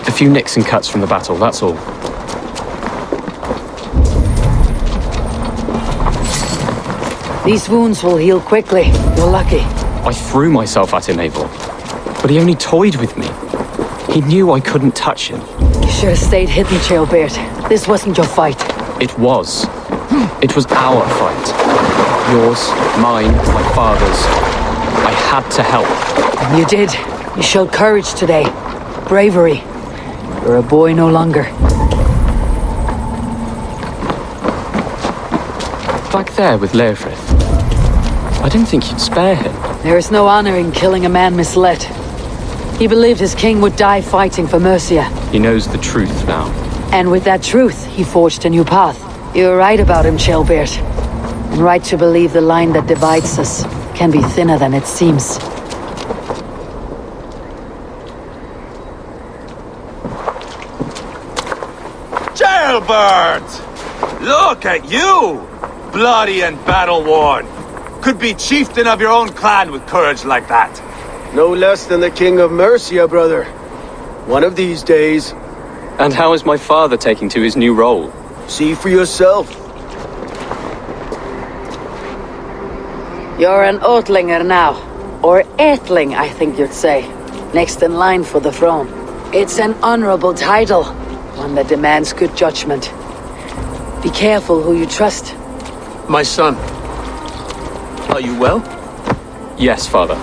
A few nicks and cuts from the battle, that's all. These wounds will heal quickly. You're lucky. I threw myself at him, Eivor. But he only toyed with me. He knew I couldn't touch him. You should have stayed hidden, Ceolbert. This wasn't your fight. It was. It was our fight. Yours, mine, my father's. I had to help. And you did. You showed courage today. Bravery. You're a boy no longer. Back there with Leofrith. I didn't think you'd spare him. There is no honor in killing a man misled. He believed his king would die fighting for Mercia. He knows the truth now. And with that truth, he forged a new path. You're right about him, Ceolbert. And right to believe the line that divides us can be thinner than it seems. Ceolbert! Look at you! Bloody and battle-worn. Could be chieftain of your own clan with courage like that. No less than the King of Mercia, brother. One of these days. And how is my father taking to his new role? See for yourself. You're an Oatlinger now. Or Aethling, I think you'd say. Next in line for the throne. It's an honorable title. One that demands good judgment. Be careful who you trust. My son. Are you well? Yes, father.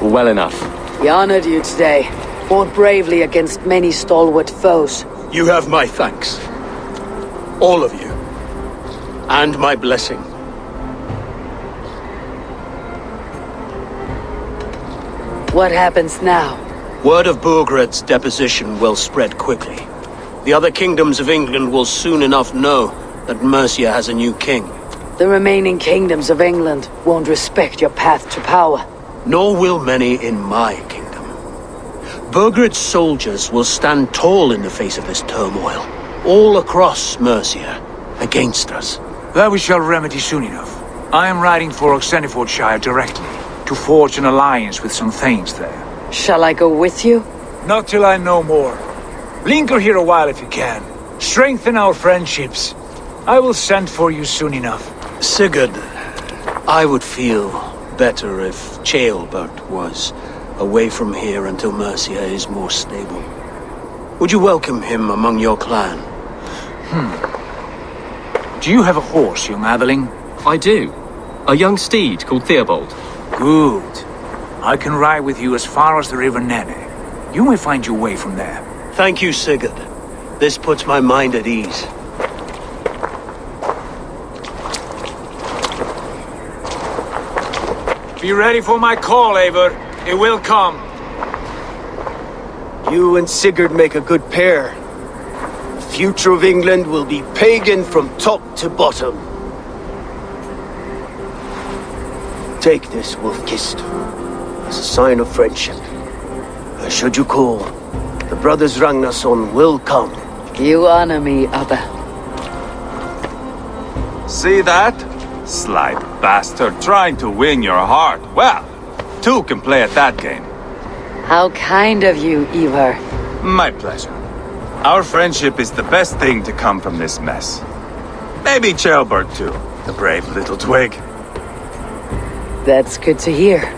Well enough. He honored you today. Fought bravely against many stalwart foes. You have my thanks. All of you. And my blessing. What happens now? Word of Burgred's deposition will spread quickly. The other kingdoms of England will soon enough know that Mercia has a new king. The remaining kingdoms of England won't respect your path to power. Nor will many in my kingdom. Burgred's soldiers will stand tall in the face of this turmoil, all across Mercia, against us. That we shall remedy soon enough. I am riding for Oxenfordshire directly, to forge an alliance with some thanes there. Shall I go with you? Not till I know more. Linger here a while if you can. Strengthen our friendships. I will send for you soon enough. Sigurd, I would feel better if Ceolbert was away from here until Mercia is more stable. Would you welcome him among your clan? Do you have a horse, young Atheling? I do. A young steed called Theobald. Good. I can ride with you as far as the River Nene. You may find your way from there. Thank you, Sigurd. This puts my mind at ease. Be ready for my call, Eivor. It will come. You and Sigurd make a good pair. The future of England will be pagan from top to bottom. Take this, Wolf-Kissed, as a sign of friendship. Should you call, the brothers Ragnarsson will come. You honor me, Abba. See that? Sly bastard trying to win your heart. Well, two can play at that game. How kind of you, Ivar. My pleasure. Our friendship is the best thing to come from this mess. Maybe Ceolbert too, the brave little twig. That's good to hear.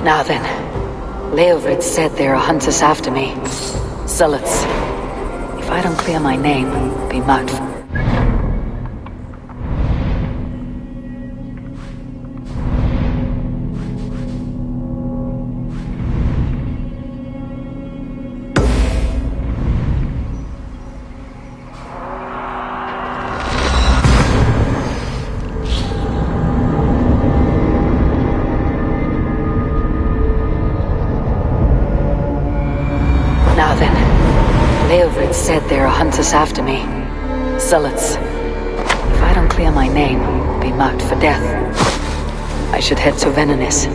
Now then, Leofrid said there are hunters after me. Zealots. If I don't clear my name, I'll be marked for... said there are hunters after me. Zealots. If I don't clear my name, I'll be marked for death. I should head to Venenis.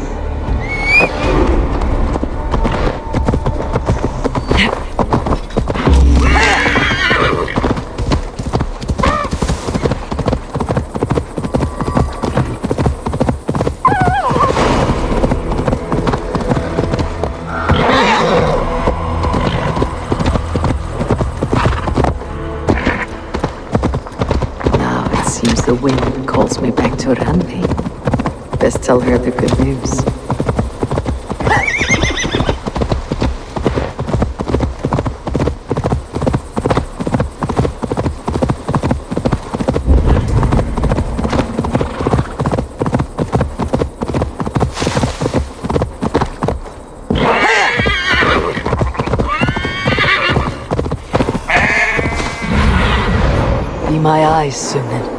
The wind calls me back to Randi. Best tell her the good news. Be my eyes, Sunan.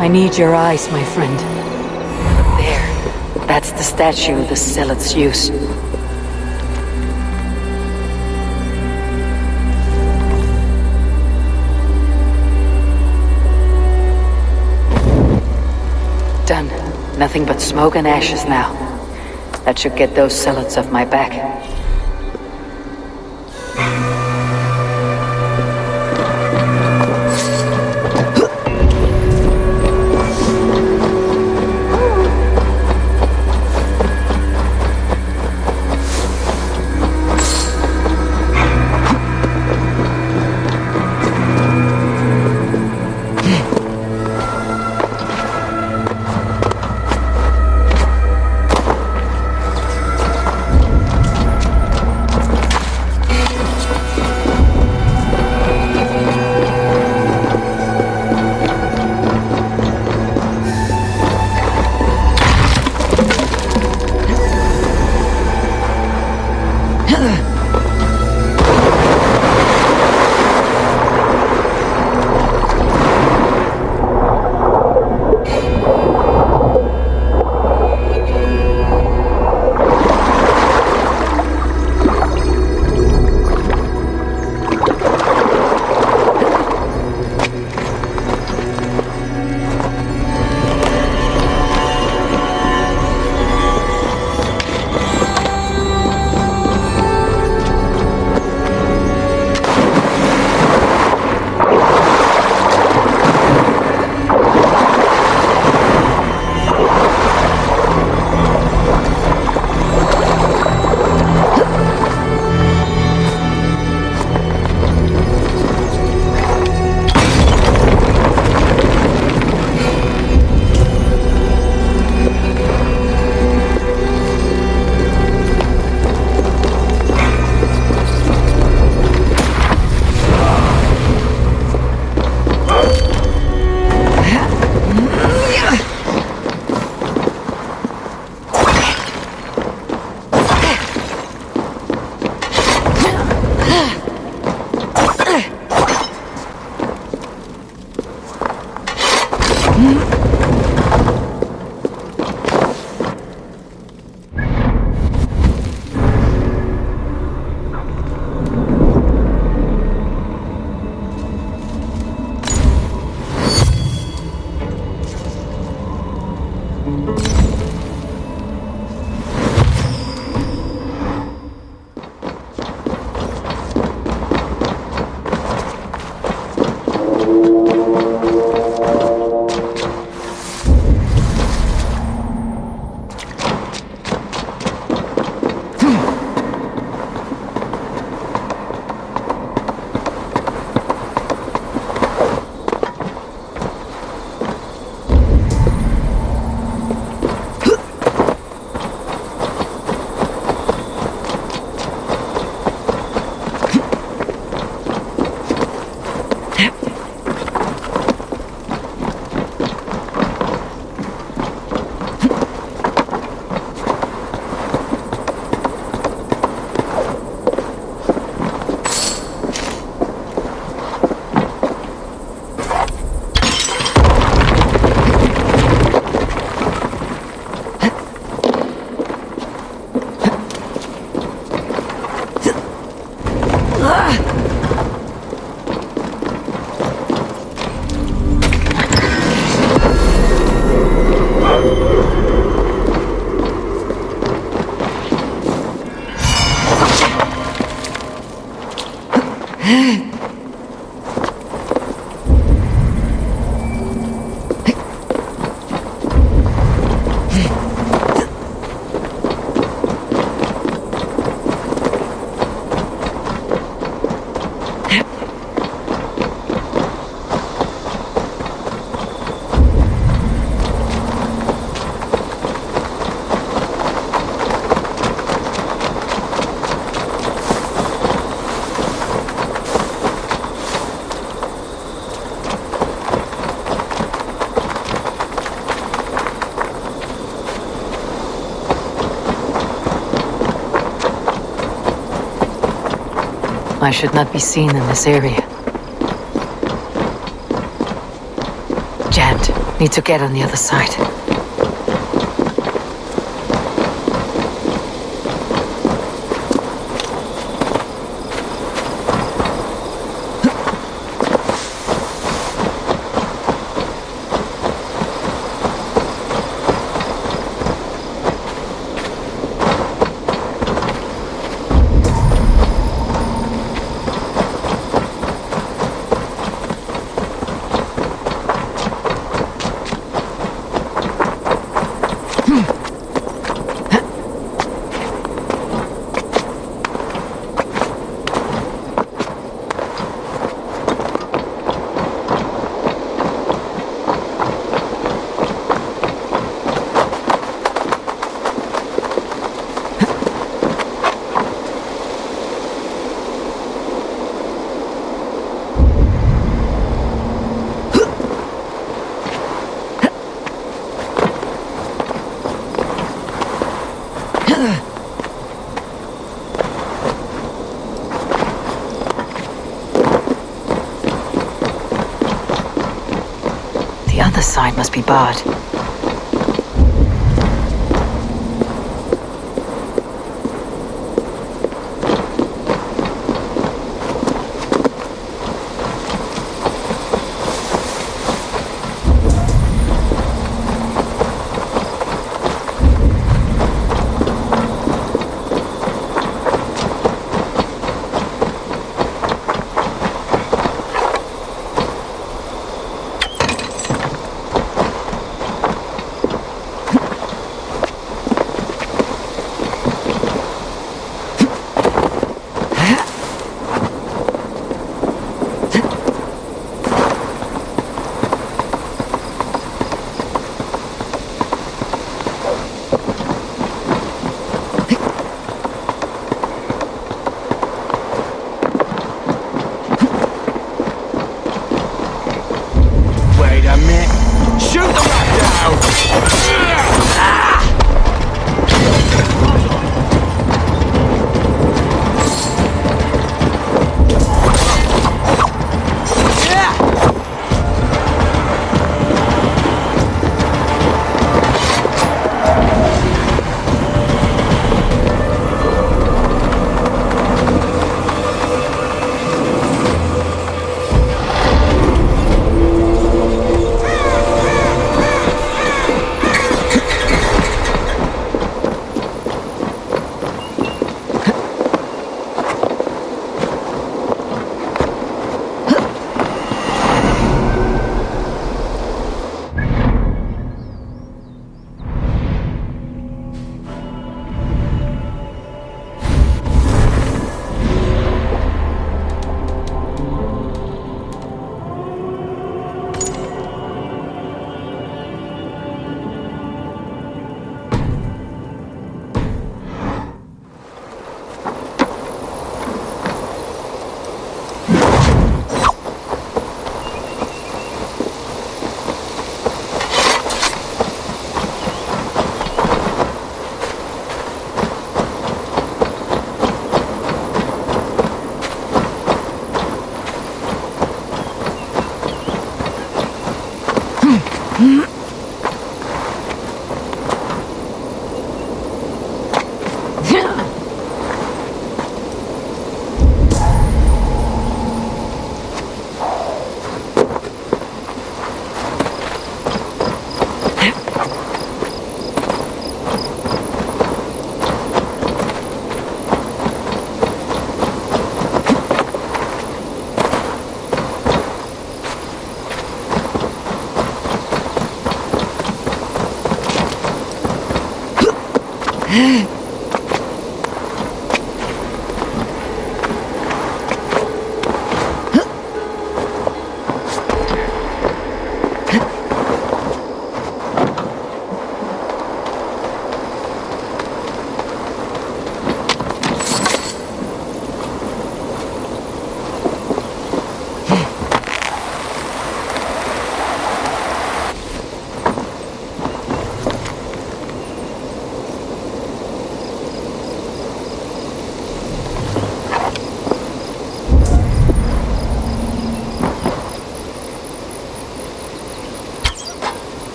I need your eyes, my friend. There. That's the statue the Zealots use. Done. Nothing but smoke and ashes now. That should get those Zealots off my back. I should not be seen in this area. Jant, need to get on the other side. The other side must be barred.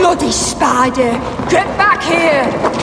bloody spider! Get back here!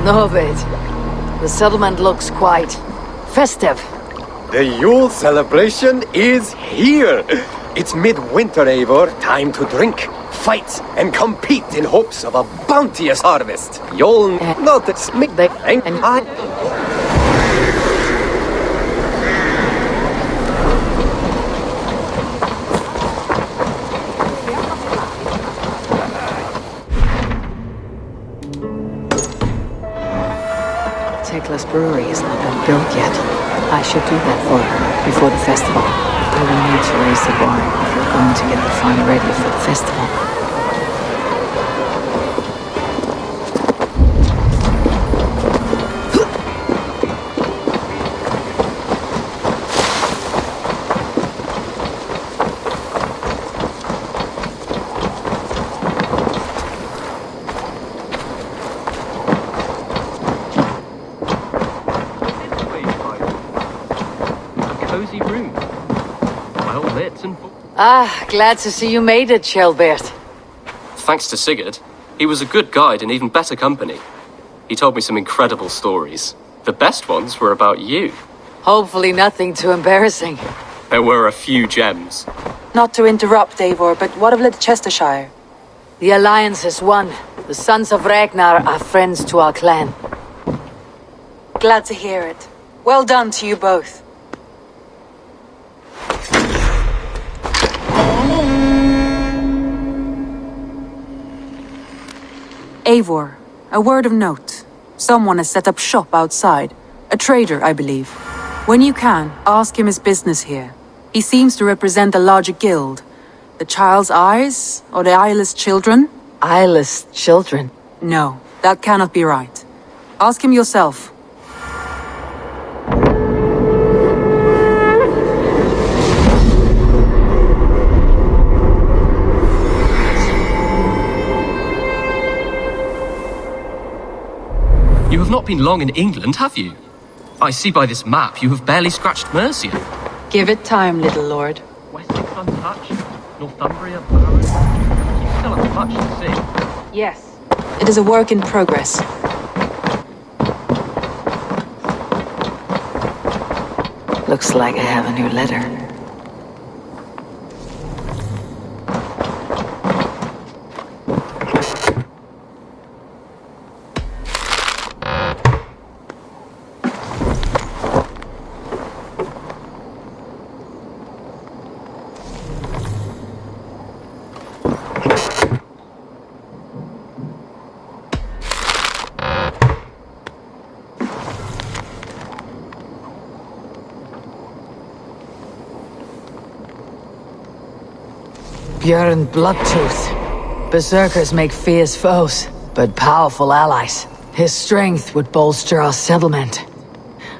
Novid, the settlement looks quite festive. The Yule celebration is here! It's midwinter, Eivor. Time to drink, fight, and compete in hopes of a bounteous harvest. You'll notice me and I... Tekla's brewery has not been built yet. I should do that for her before the festival. We will need to raise the barn if we're going to get the farm ready for the festival. Ah, glad to see you made it, Shelbert. Thanks to Sigurd. He was a good guide and even better company. He told me some incredible stories. The best ones were about you. Hopefully nothing too embarrassing. There were a few gems. Not to interrupt, Eivor, but what of Leicestershire? The Alliance has won. The Sons of Ragnar are friends to our clan. Glad to hear it. Well done to you both. Eivor, a word of note. Someone has set up shop outside. A trader, I believe. When you can, ask him his business here. He seems to represent a larger guild. The Child's Eyes? Or the Eyeless Children? Eyeless children? No, that cannot be right. Ask him yourself. You have not been long in England, have you? I see by this map you have barely scratched Mercia. Give it time, little lord. Wessex untouched, Northumbria barren. You still have much to see. Yes. It is a work in progress. Looks like I have a new letter. Björn Bloodtooth. Berserkers make fierce foes, but powerful allies. His strength would bolster our settlement.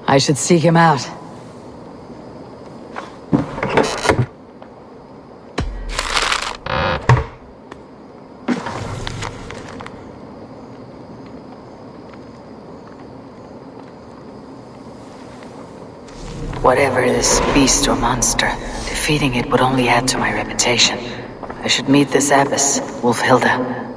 I should seek him out. Whatever this beast or monster, defeating it would only add to my reputation. I should meet this abbess, Wulfhilda.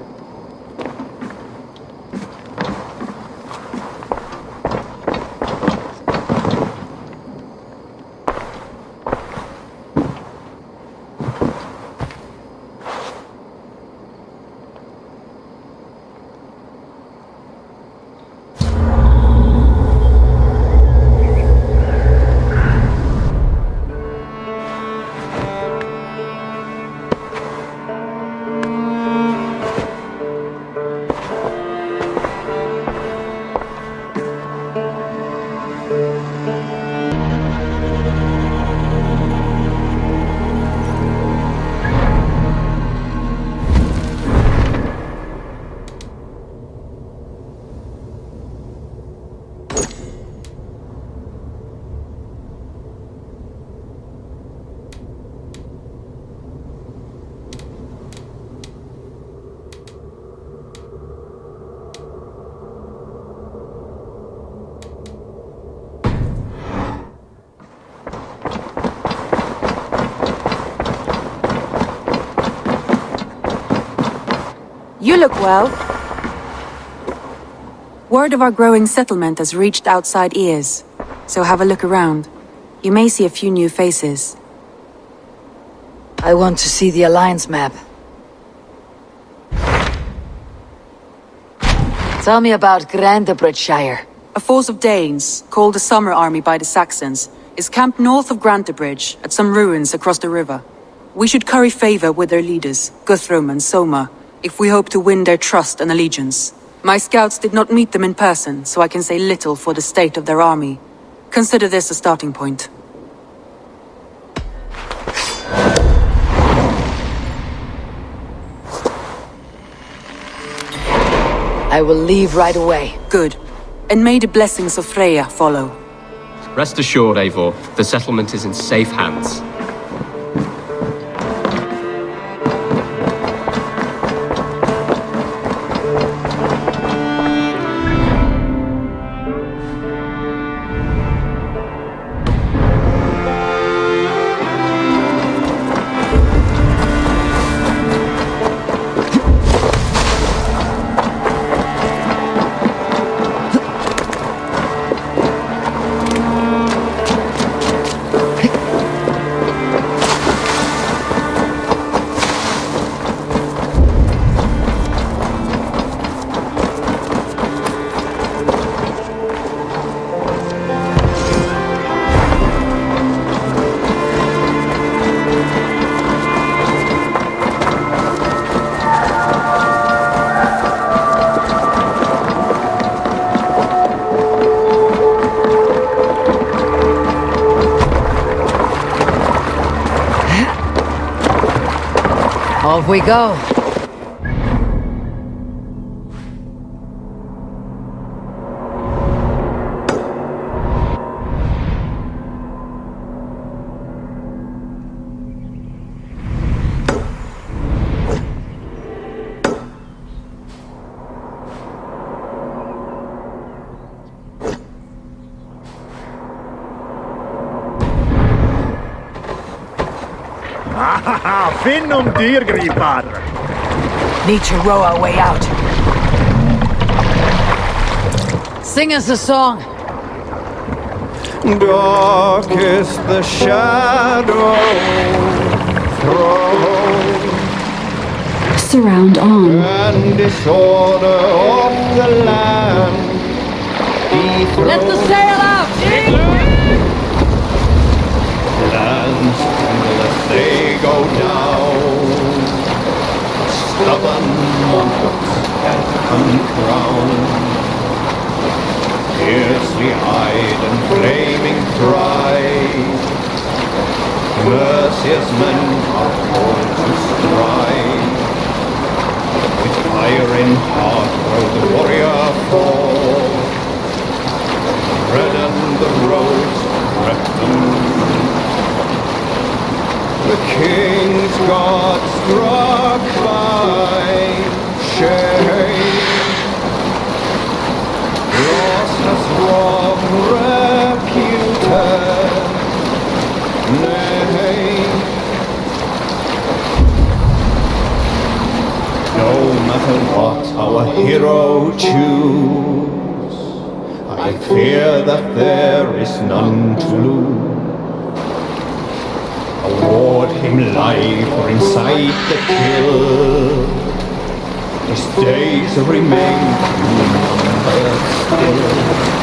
You look well. Word of our growing settlement has reached outside ears, so have a look around. You may see a few new faces. I want to see the Alliance map. Tell me about Grantebridgeshire. A force of Danes, called the Summer Army by the Saxons, is camped north of Grantebridge at some ruins across the river. We should curry favor with their leaders, Guthrum and Soma, if we hope to win their trust and allegiance. My scouts did not meet them in person, so I can say little for the state of their army. Consider this a starting point. I will leave right away. Good. And may the blessings of Freya follow. Rest assured, Eivor, the settlement is in safe hands. Off we go. Finnum dyrgripar! Need to row our way out. Sing us a song. Dark is the shadow thrown, Surround on. and disorder of the land. Let the sail out! Lands tremble as they go down. Stubborn monarchs that uncrowned, fiercely eyed and flaming pride. Mercious men are called to stride. With fire in heart will the warrior fall. Redden the roads, threaten. The king's God struck by shame, lost has robbed reputed name. No matter what our hero choose, I fear that there is none to lose. Award him life or incite the kill. His days remain few numbered still.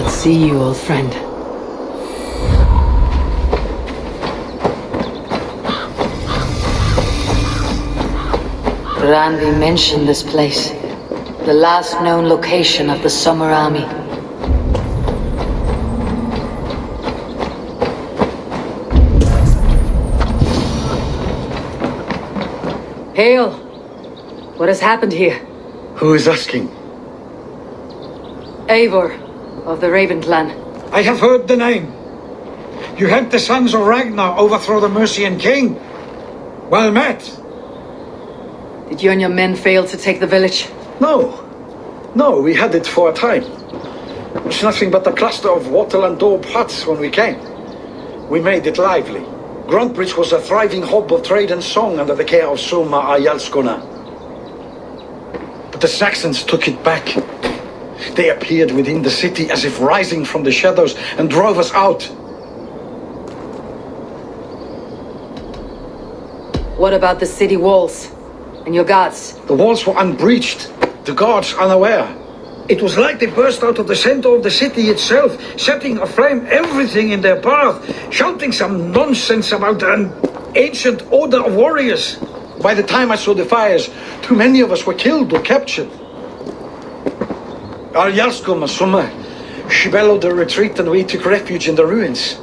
See you, old friend. Randi mentioned this place. The last known location of the Summer Army. Hail! What has happened here? Who is asking? Eivor, of the Raven clan. I have heard the name. You helped the sons of Ragnar overthrow the Mercian king. Well met. Did you and your men fail to take the village? No, we had it for a time. It was nothing but a cluster of wattle and daub huts when we came. We made it lively. Gruntbridge was a thriving hub of trade and song under the care of Soma Ayalskona. But the Saxons took it back. They appeared within the city as if rising from the shadows and drove us out. What about the city walls and your guards? The walls were unbreached, the guards unaware. It was like they burst out of the center of the city itself, setting aflame everything in their path, shouting some nonsense about an ancient order of warriors. By the time I saw the fires, too many of us were killed or captured. Ayalskona Soma, she bellowed a retreat and we took refuge in the ruins.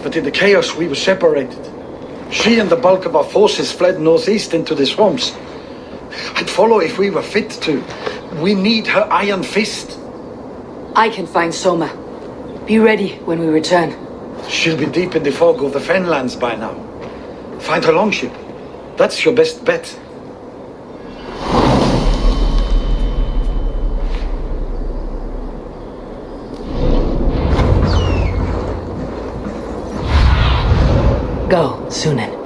But in the chaos we were separated. She and the bulk of our forces fled northeast into the swamps. I'd follow if we were fit to. We need her iron fist. I can find Soma. Be ready when we return. She'll be deep in the fog of the Fenlands by now. Find her longship. That's your best bet. Go, Sunan.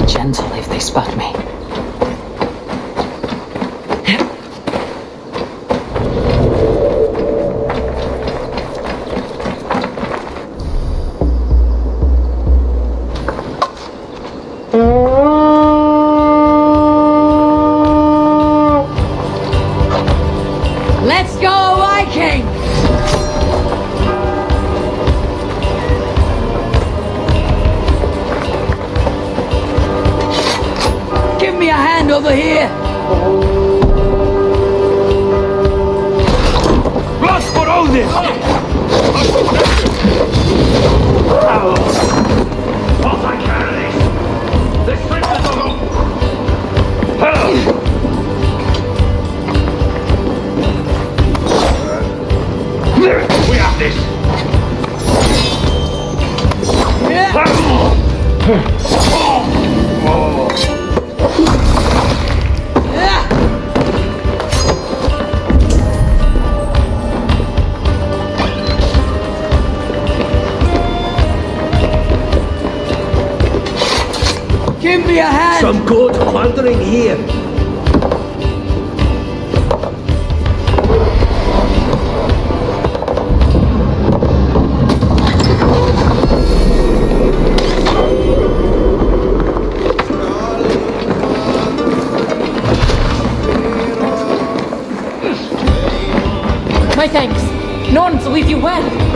Gentle if they spot me. Let's go, Viking! Give me a hand over here! Blood for Odin! What I carry! The strength of the we have this! Give me a hand! Some good wandering here. My thanks. Norns will leave you well.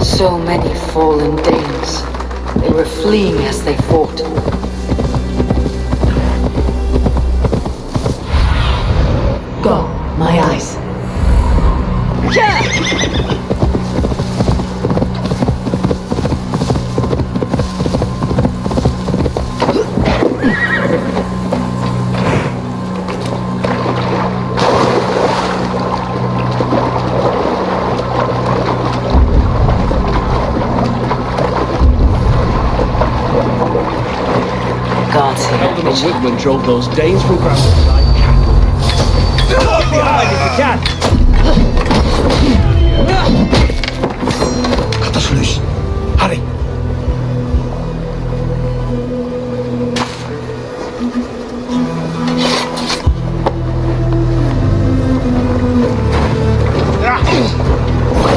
So many fallen Danes. They were fleeing as they fought. Go, my eyes. Eldon Woodman drove those Danes from Grandma's like cattle. Walk behind if you can! Cut us loose. Hurry.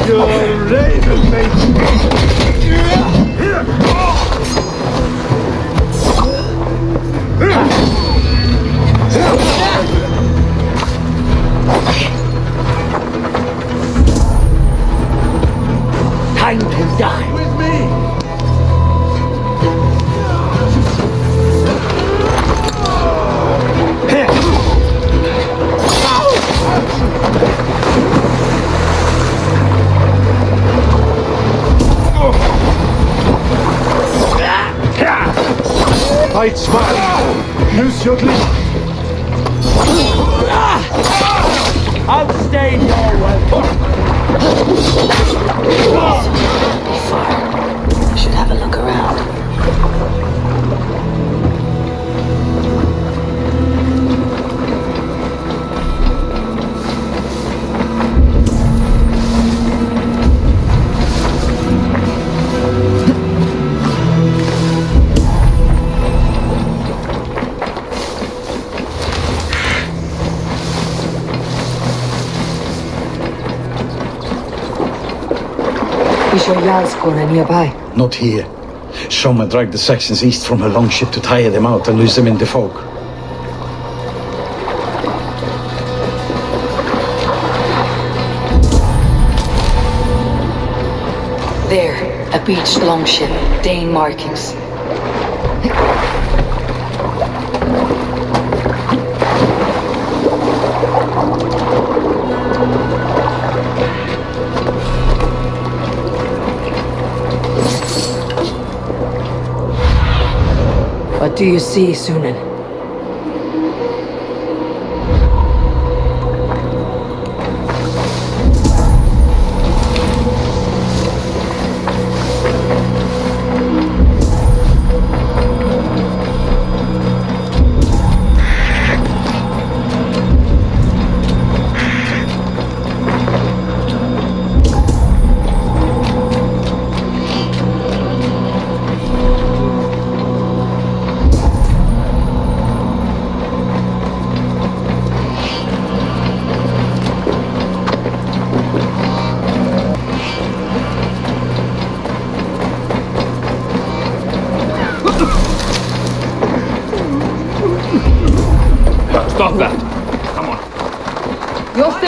You're raving, mate. Time to die. With me. Fight smart. Use your glaive. Outstay your weapon. I should have a look around. Is your Jarlskona nearby? Not here. Soma dragged the Saxons east from her longship to tire them out and lose them in the fog. There, a beached longship, Dane markings. What do you see, Sunan?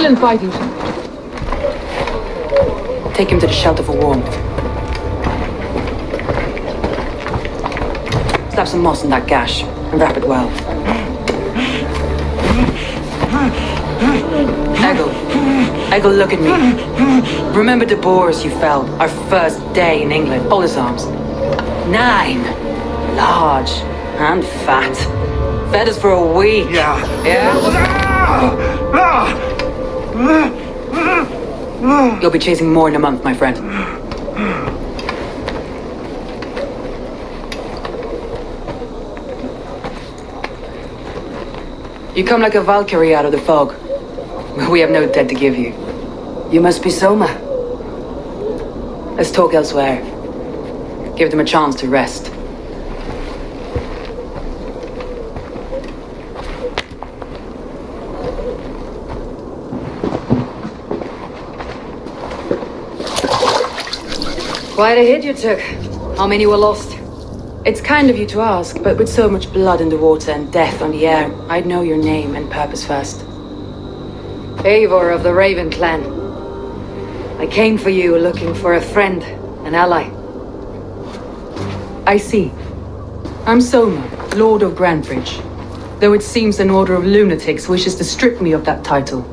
shouldn't bite it. Take him to the shelter for warmth. Slap some moss in that gash and wrap it well. Eggle, look at me. Remember the boars you felled our first day in England? Hold his arms. 9. Large and fat. Fed us for a week. Yeah? You'll be chasing more in a month, my friend. You come like a Valkyrie out of the fog. We have no debt to give you. You must be Soma. Let's talk elsewhere. Give them a chance to rest. Quite a hit you took. How many were lost? It's kind of you to ask, but with so much blood in the water and death on the air, I'd know your name and purpose first. Eivor of the Raven Clan. I came for you looking for a friend, an ally. I see. I'm Soma, Lord of Grantebridge. Though it seems an order of lunatics wishes to strip me of that title.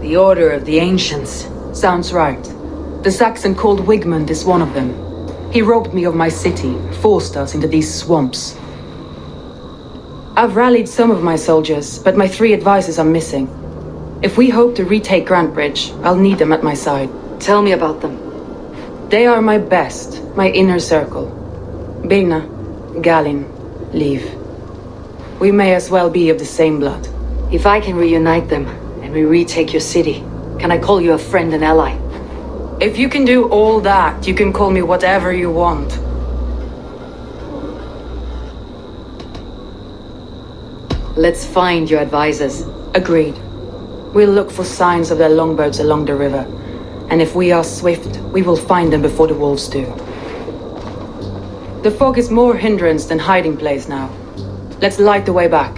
The Order of the Ancients. Sounds right. The Saxon called Wigmund is one of them. He robbed me of my city, forced us into these swamps. I've rallied some of my soldiers, but my 3 advisors are missing. If we hope to retake Grantebridge, I'll need them at my side. Tell me about them. They are my best, my inner circle. Birna, Galinn, Liv. We may as well be of the same blood. If I can reunite them, and we retake your city, can I call you a friend and ally? If you can do all that, you can call me whatever you want. Let's find your advisors. Agreed. We'll look for signs of their longboats along the river. And if we are swift, we will find them before the wolves do. The fog is more hindrance than hiding place now. Let's light the way back.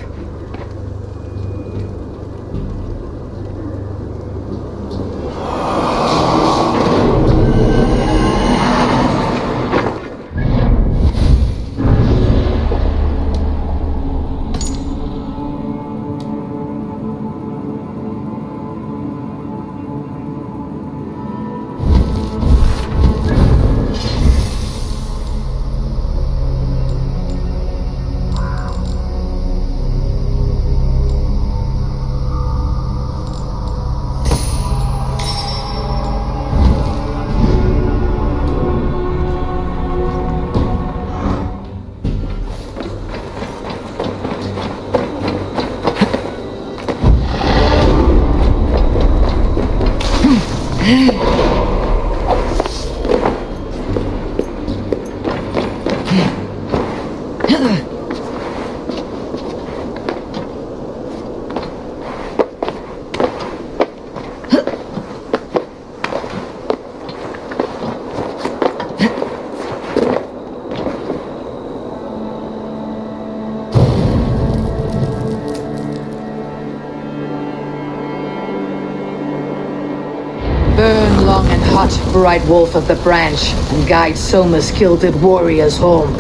Burn long and hot, bright wolf of the branch, and guide Soma's kilted warriors home.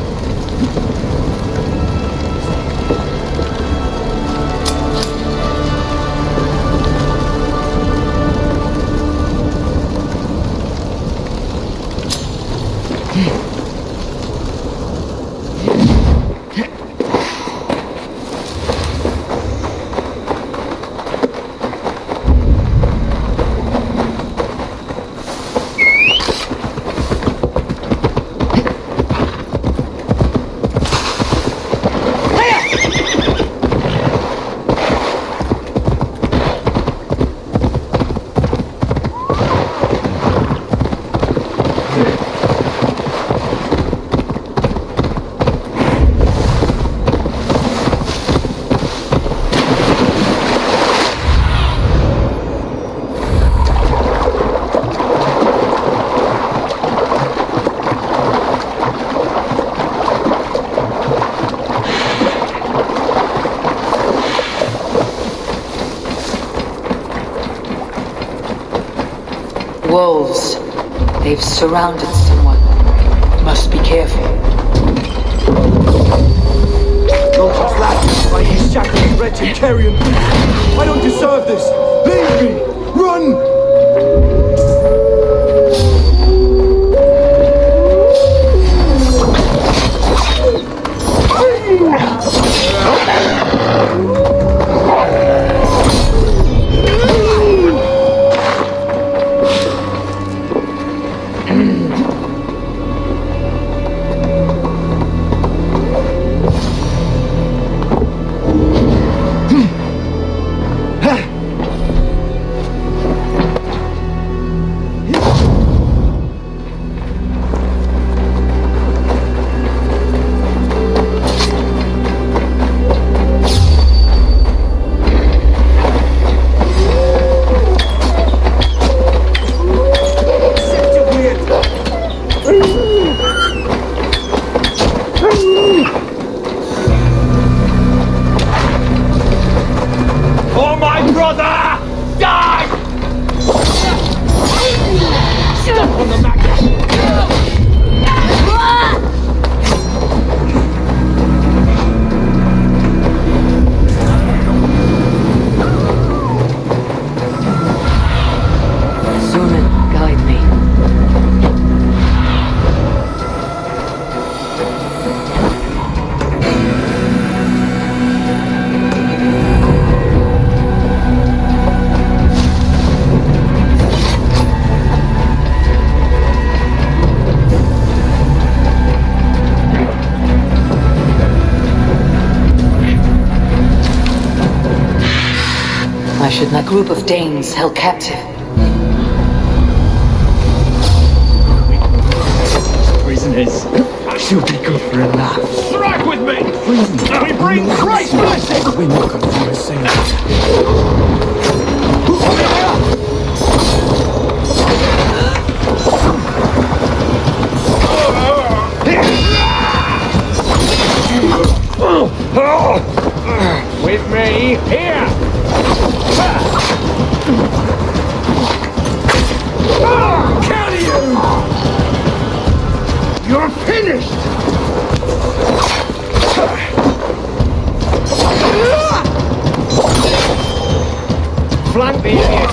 They've surrounded someone. Must be careful. Don't just laugh by his shackles, wretched carrion beast. I don't deserve this. Leave me. Run! A group of Danes held captive. Prisoners should be good for a laugh. Strike with me! We bring Christ's blessing! We're not going to assail. With me, here! Can you? You're finished! Flank the idiot!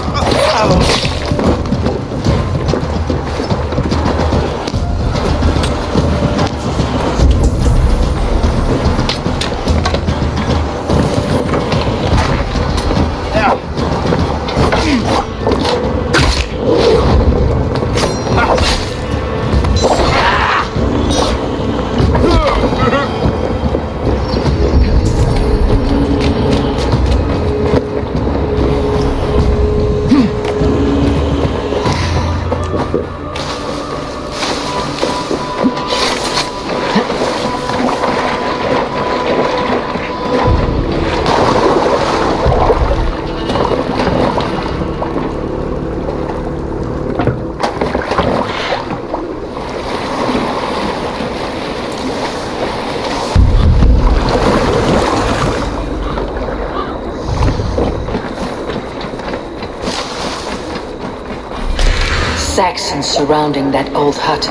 Saxons surrounding that old hut.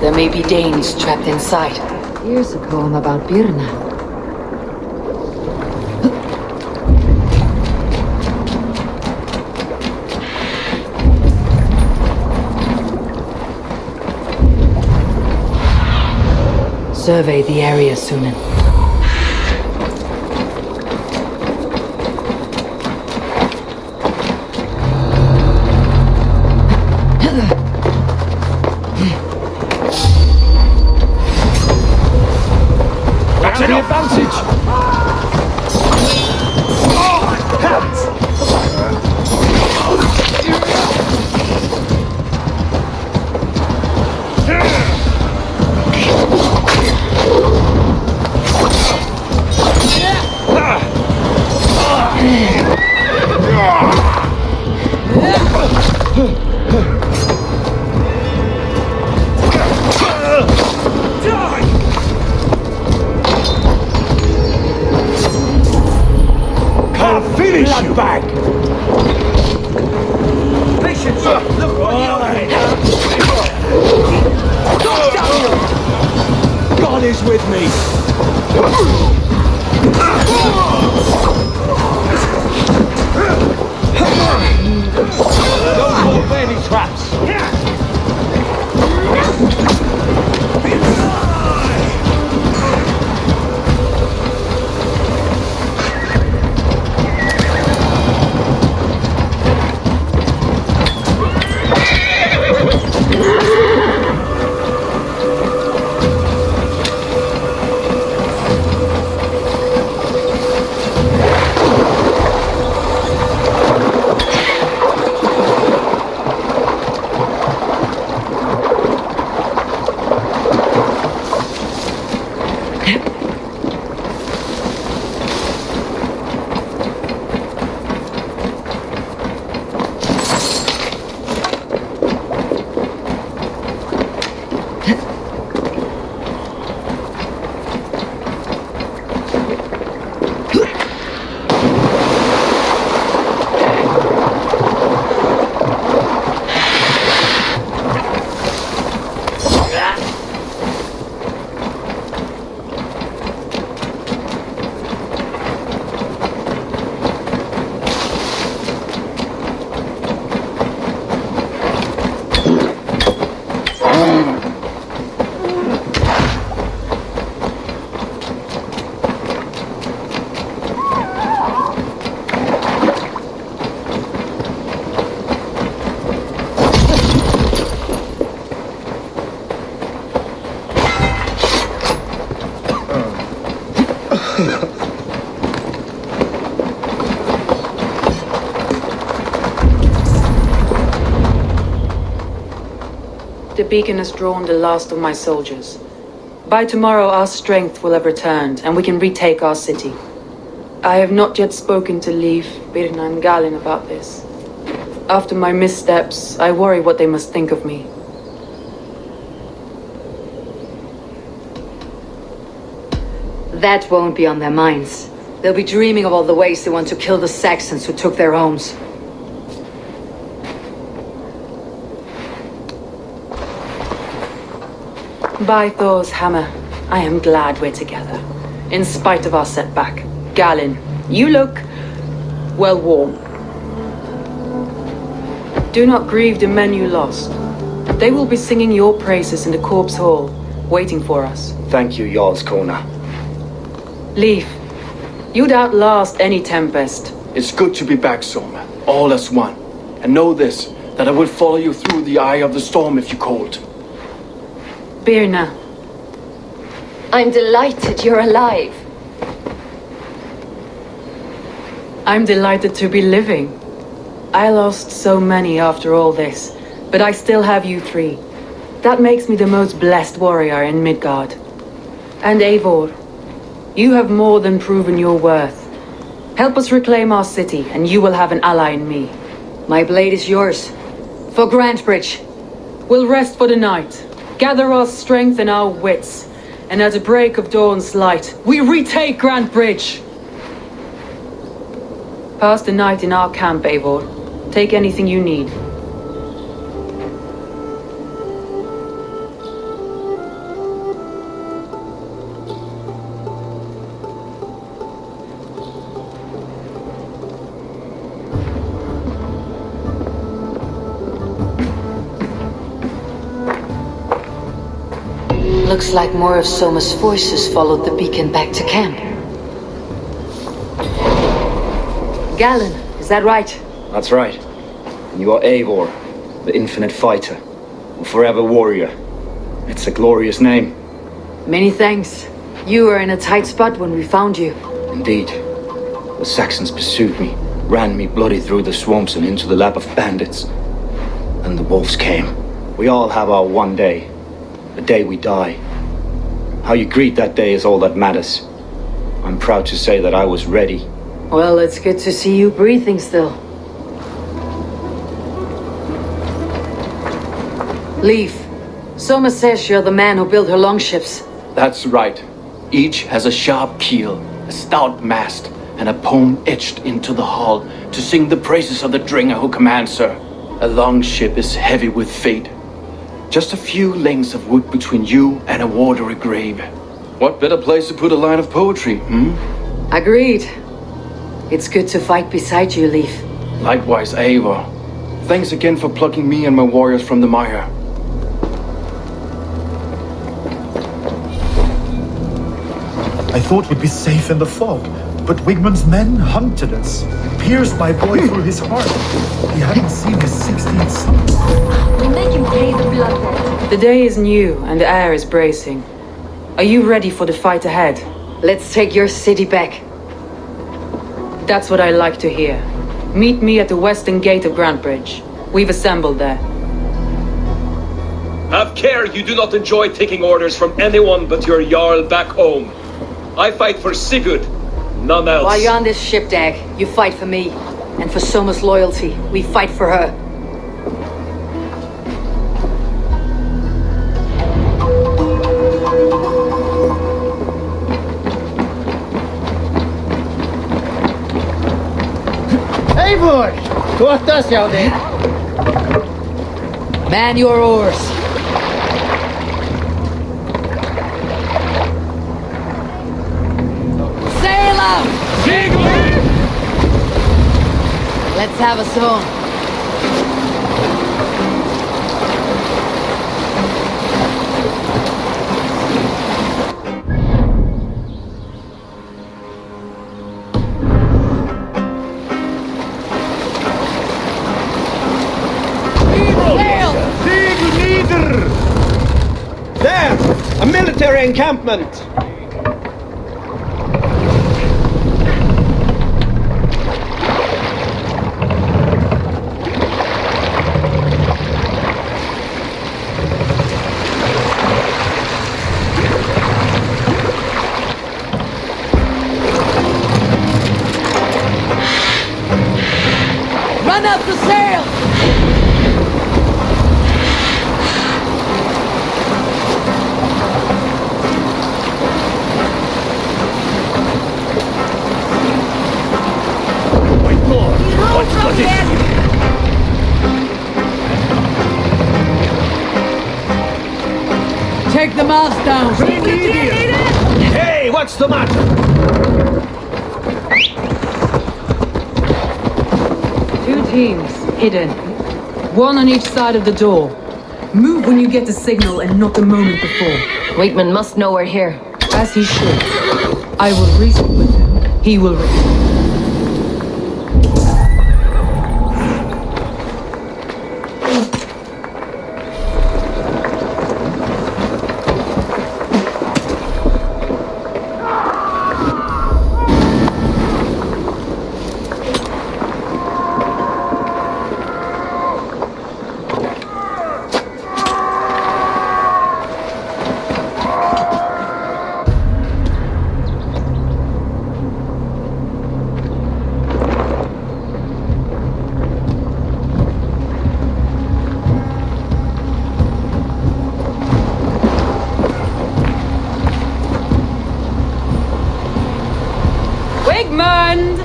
There may be Danes trapped inside. Here's a poem about Birna. Survey the area, Sunan. The advantage! Bag! Patience! Look what you March with me! Don't fall for any traps! The beacon has drawn the last of my soldiers. By tomorrow our strength will have returned, and we can retake our city. I have not yet spoken to Leif, Birna and Galin about this. After my missteps, I worry what they must think of me. That won't be on their minds. They'll be dreaming of all the ways they want to kill the Saxons who took their homes. By Thor's hammer, I am glad we're together. In spite of our setback. Galin, you look, well, warm. Do not grieve the men you lost. They will be singing your praises in the Corpse Hall, waiting for us. Thank you, Jarl's Kona. Leif, you'd outlast any tempest. It's good to be back, Soma, all as one. And know this, that I will follow you through the eye of the storm if you called. Birna. I'm delighted you're alive. I'm delighted to be living. I lost so many after all this, but I still have you three. That makes me the most blessed warrior in Midgard. And Eivor, you have more than proven your worth. Help us reclaim our city, and you will have an ally in me. My blade is yours. For Grantebridge. We'll rest for the night. Gather our strength and our wits, and at the break of dawn's light, we retake Grantebridge! Pass the night in our camp, Eivor. Take anything you need. Looks like more of Soma's forces followed the beacon back to camp. Galin, is that right? That's right. And you are Eivor, the infinite fighter, a forever warrior. It's a glorious name. Many thanks. You were in a tight spot when we found you. Indeed. The Saxons pursued me, ran me bloody through the swamps and into the lap of bandits. And the wolves came. We all have our one day. The day we die. How you greet that day is all that matters. I'm proud to say that I was ready. Well, it's good to see you breathing still. Leif, Soma says you're the man who built her longships. That's right. Each has a sharp keel, a stout mast, and a poem etched into the hull to sing the praises of the Dringer who commands her. A longship is heavy with fate. Just a few lengths of wood between you and a watery grave. What better place to put a line of poetry, Agreed. It's good to fight beside you, Leif. Likewise, Eivor. Thanks again for plucking me and my warriors from the mire. I thought we'd be safe in the fog, but Wigmund's men hunted us, pierced my boy through his heart. He hadn't seen his 16th son. We make him pay the blood debt. The day is new and the air is bracing. Are you ready for the fight ahead? Let's take your city back. That's what I like to hear. Meet me at the western gate of Grantebridge. We've assembled there. Have care you do not enjoy taking orders from anyone but your Jarl back home. I fight for Sigurd, none else. While you're on this ship, Dag, you fight for me. And for Soma's loyalty, we fight for her. Eivor! Tuohtaa själv. Man your oars. Sail out! Let's have a song. There! A military encampment! Run up the sail! Take the mast down. Hey, what's the matter? Two teams, hidden. One on each side of the door. Move when you get the signal and not a moment before. Wakeman must know we're here. As he should. I will reason with him. He will return. Wigmund!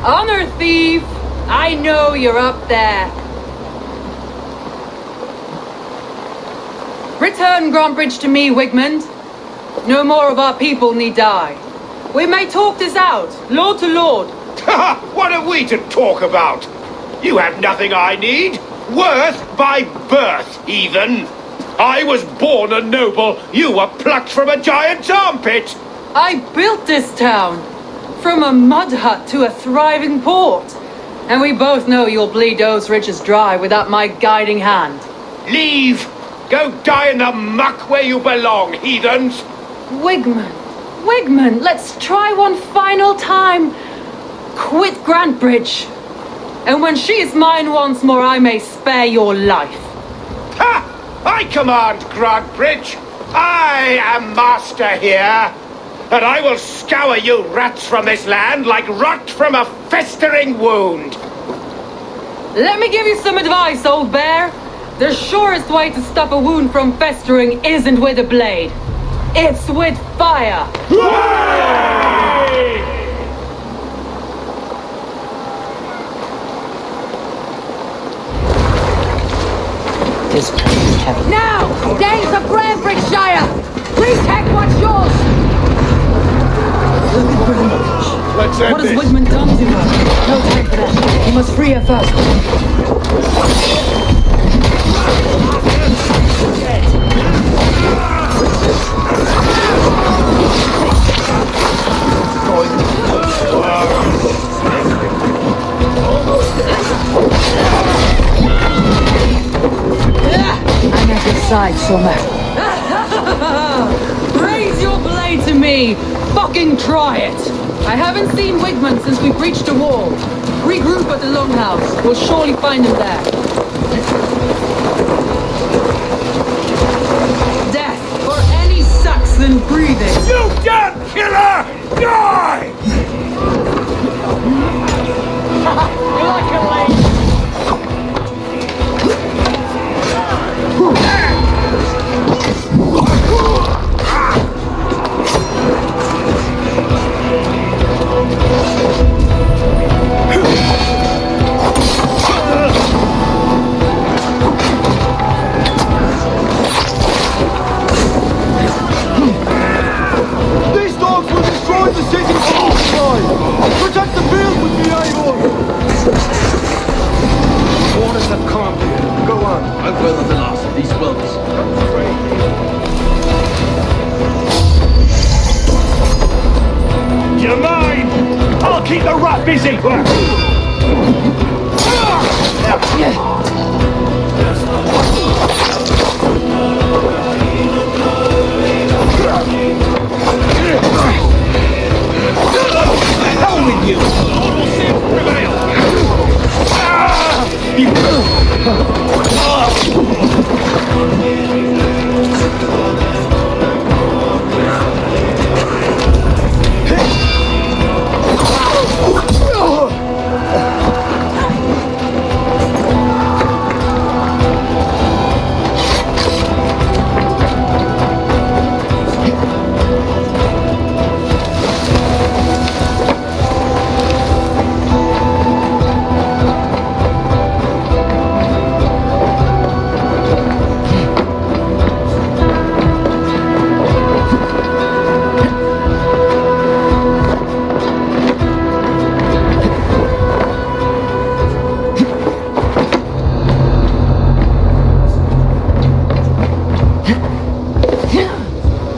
Honor thief! I know you're up there. Return Grantebridge to me, Wigmund. No more of our people need die. We may talk this out, lord to lord. What are we to talk about? You have nothing I need. Worth by birth, heathen. I was born a noble. You were plucked from a giant's armpit. I built this town. From a mud hut to a thriving port. And we both know you'll bleed those riches dry without my guiding hand. Leave! Go die in the muck where you belong, heathens! Wigmund, Wigmund, let's try one final time. Quit Grantebridge. And when she is mine once more, I may spare your life. Ha! I command Grantebridge! I am master here! And I will scour you rats from this land like rot from a festering wound! Let me give you some advice, old bear. The surest way to stop a wound from festering isn't with a blade. It's with fire! This place is heavy. Now! Danes of Grantebridgeshire! Retake what's yours! Look at Grandbridge. Let's end What has this. Wigman done to her? No time for that. He must free her first. I'm at your side, Soma. Raise your blade to me! Fucking try it! I haven't seen Wigman since we breached the wall. Regroup at the Longhouse. We'll surely find him there. Death for any Saxon breathing! You damn killer! Die! You like it, lady? These dogs will destroy the city from inside! Protect the field with me, Eivor! Orders have come. Go on. I will at the last of these wells. You're mine! I'll keep the rat busy! Hell with you!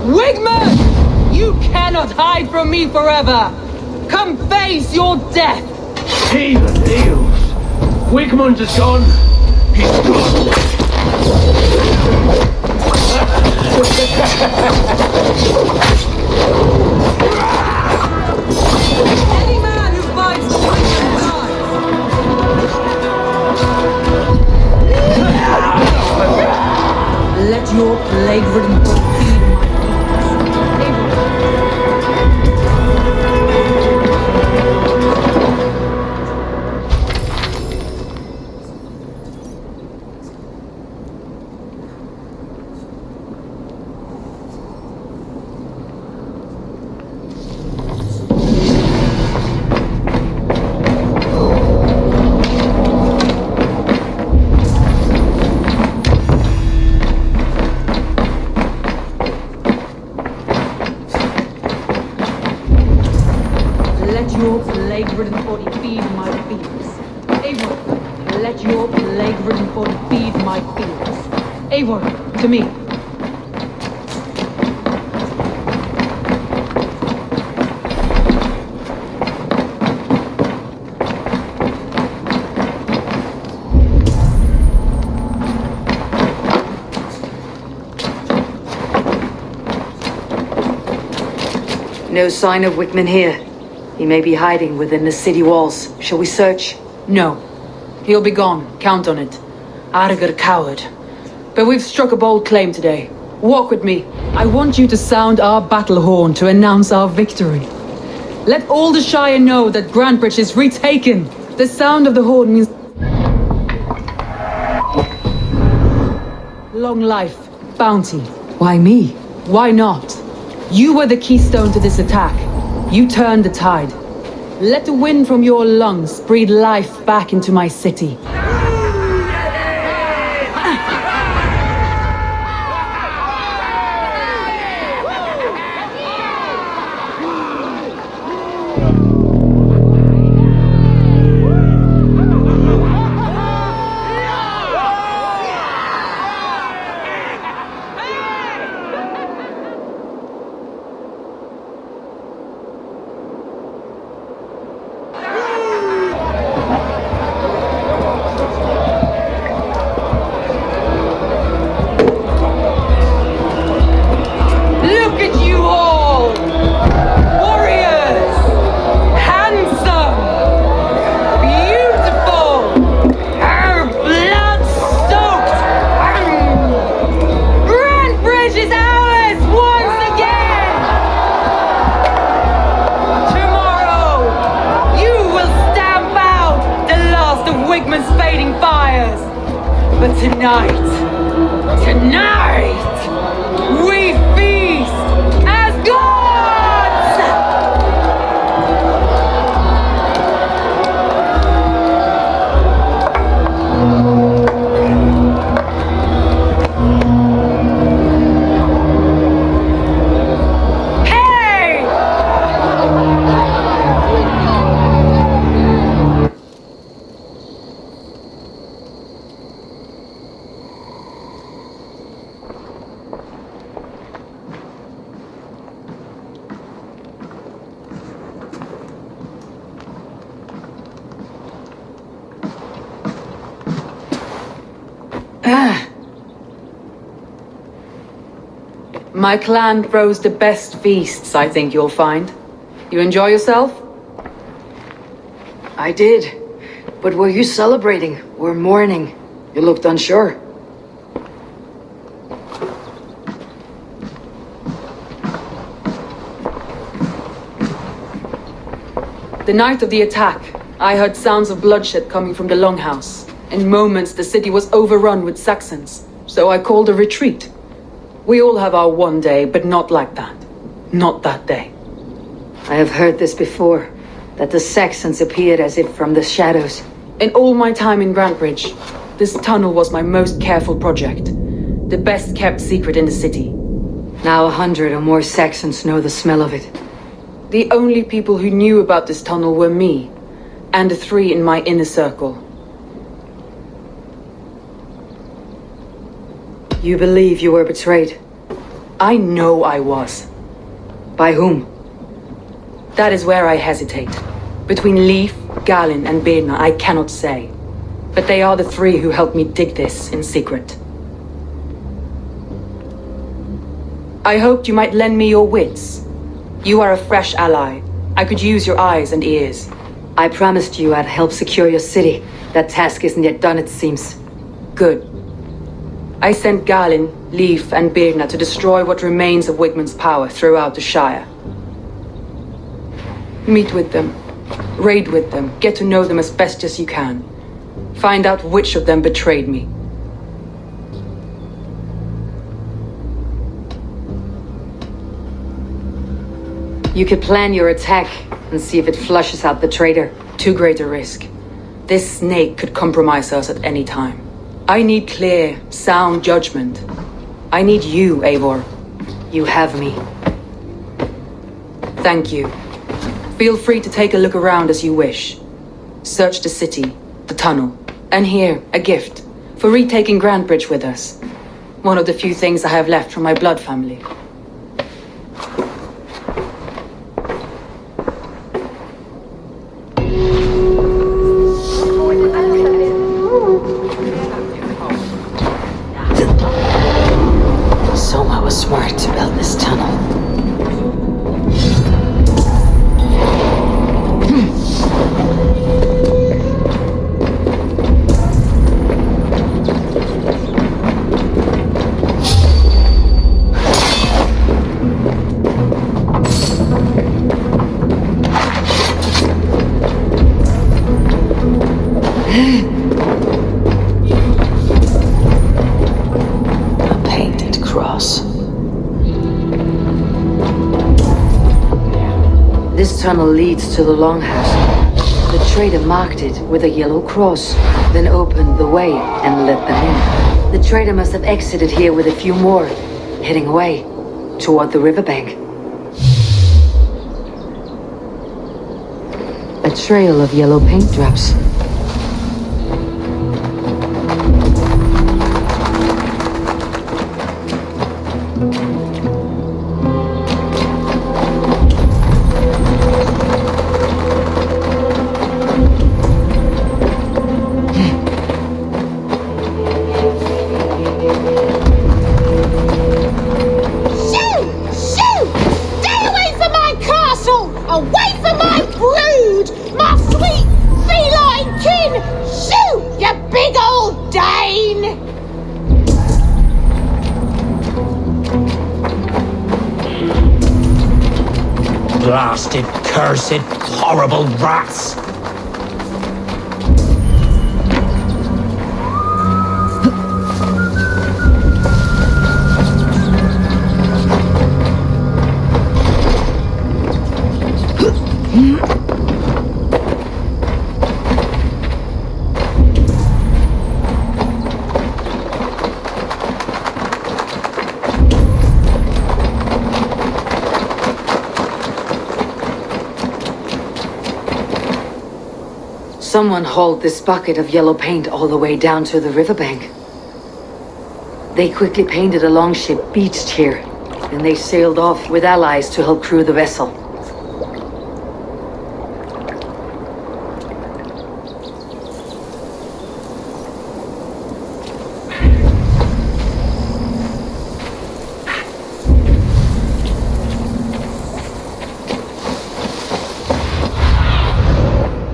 Wigman! You cannot hide from me forever! Come face your death! Even Niels! Wigmund is gone. He's gone. Any man who fights the Wigman dies! Let your plague-ridden body feed my Let your plague-ridden body feed my fields. Eivor, let your plague-ridden body feed my fields. Eivor, to me. No sign of Wigman here. He may be hiding within the city walls. Shall we search? No. He'll be gone. Count on it. Arger coward. But we've struck a bold claim today. Walk with me. I want you to sound our battle horn to announce our victory. Let all the Shire know that Grantebridge is retaken. The sound of the horn means long life, bounty. Why me? Why not? You were the keystone to this attack. You turned the tide. Let the wind from your lungs breathe life back into my city. My clan throws the best feasts, I think you'll find. You enjoy yourself? I did. But were you celebrating or mourning? You looked unsure. The night of the attack, I heard sounds of bloodshed coming from the Longhouse. In moments, the city was overrun with Saxons, so I called a retreat. We all have our one day, but not like that. Not that day. I have heard this before, that the Saxons appeared as if from the shadows. In all my time in Grantebridge, this tunnel was my most careful project. The best kept secret in the city. Now 100 or more Saxons know the smell of it. The only people who knew about this tunnel were me, and the 3 in my inner circle. You believe you were betrayed? I know I was. By whom? That is where I hesitate. Between Leif, Galin, and Birna, I cannot say. But they are the 3 who helped me dig this in secret. I hoped you might lend me your wits. You are a fresh ally. I could use your eyes and ears. I promised you I'd help secure your city. That task isn't yet done, it seems. Good. I sent Galin, Leif, and Birna to destroy what remains of Wigmund's power throughout the Shire. Meet with them. Raid with them. Get to know them as best as you can. Find out which of them betrayed me. You could plan your attack and see if it flushes out the traitor. Too great a risk. This snake could compromise us at any time. I need clear, sound judgment. I need you, Eivor. You have me. Thank you. Feel free to take a look around as you wish. Search the city, the tunnel, and here, a gift for retaking Grantebridge with us. One of the few things I have left from my blood family. Soma was smart to build this tunnel. This tunnel leads to the Longhouse. The trader marked it with a yellow cross, then opened the way and let them in. The trader must have exited here with a few more, heading away toward the riverbank. A trail of yellow paint drops. Blasted, cursed, horrible rats! Someone hauled this bucket of yellow paint all the way down to the riverbank. They quickly painted a longship beached here, then they sailed off with allies to help crew the vessel.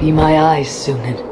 be my eyes, Sunan.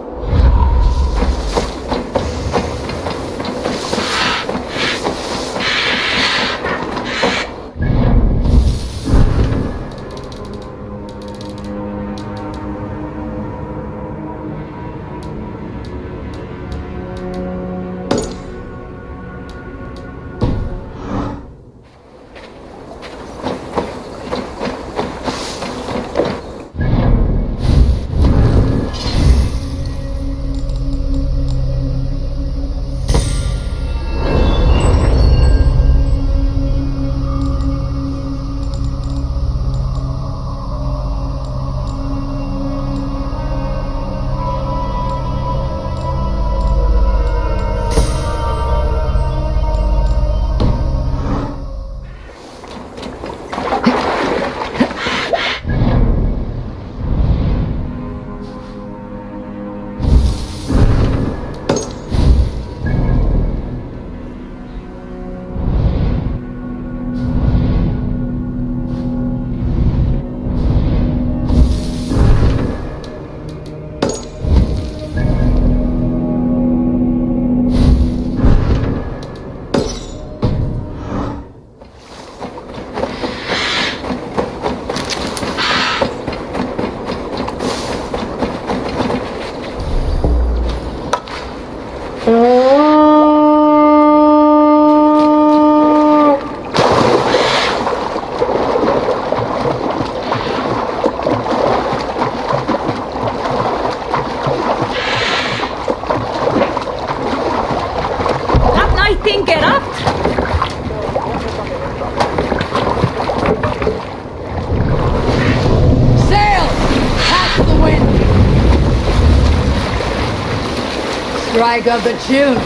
Strike of the tune.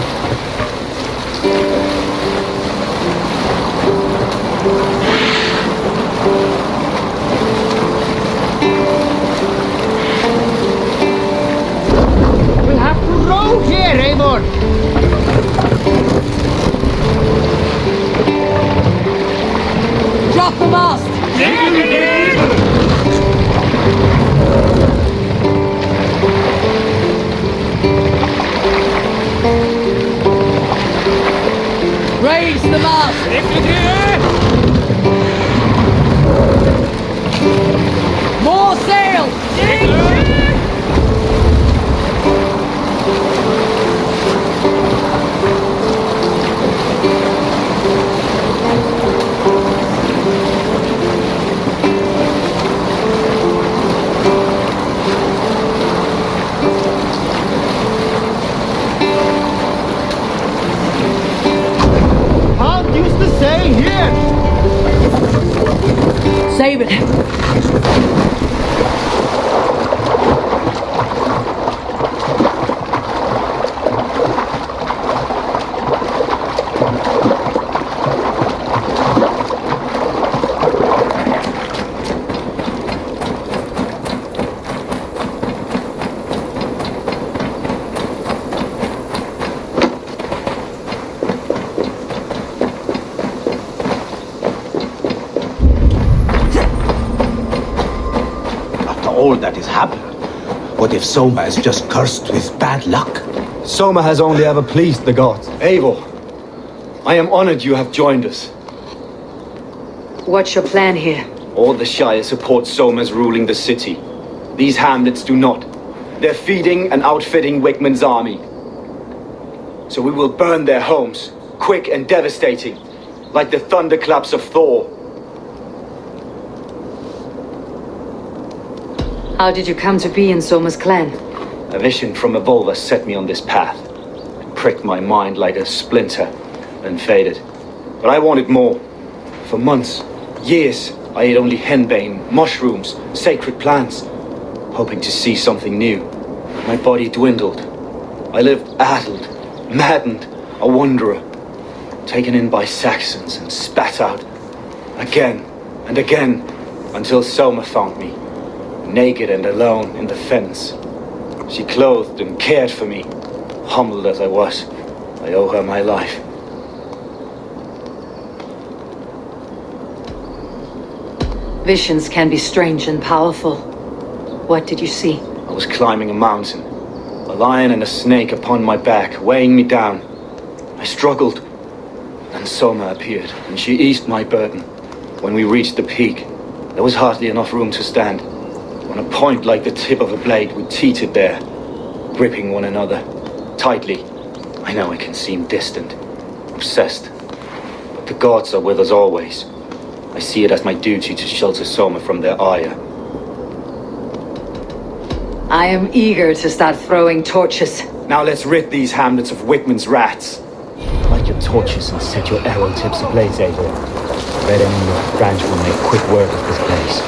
We'll have to row here, Eivor. Drop the mast! Raise the mast! More sail! Can't use the sail here. Save it. All that is happened. What if Soma is just cursed with bad luck? Soma has only ever pleased the gods. Eivor, I am honored you have joined us. What's your plan here? All the Shire support Soma's ruling the city. These hamlets do not. They're feeding and outfitting Wigmund's army. So we will burn their homes, quick and devastating, like the thunderclaps of Thor. How did you come to be in Soma's clan? A vision from Evolva set me on this path. It pricked my mind like a splinter, then faded. But I wanted more. For months, years, I ate only henbane, mushrooms, sacred plants, hoping to see something new. My body dwindled. I lived addled, maddened, a wanderer, taken in by Saxons and spat out again and again until Soma found me. Naked and alone in the fens. She clothed and cared for me. Humbled as I was, I owe her my life. Visions can be strange and powerful. What did you see? I was climbing a mountain, a lion and a snake upon my back, weighing me down. I struggled, and Soma appeared, and she eased my burden. When we reached the peak, there was hardly enough room to stand. On a point like the tip of a blade, we teetered there, gripping one another tightly. I know it can seem distant, obsessed, but the gods are with us always. I see it as my duty to shelter Soma from their ire. I am eager to start throwing torches. Now let's rid these hamlets of Wigman's rats. Light your torches and set your arrow tips ablaze, Eivor. Red Enemy of Branch will make quick work of this place.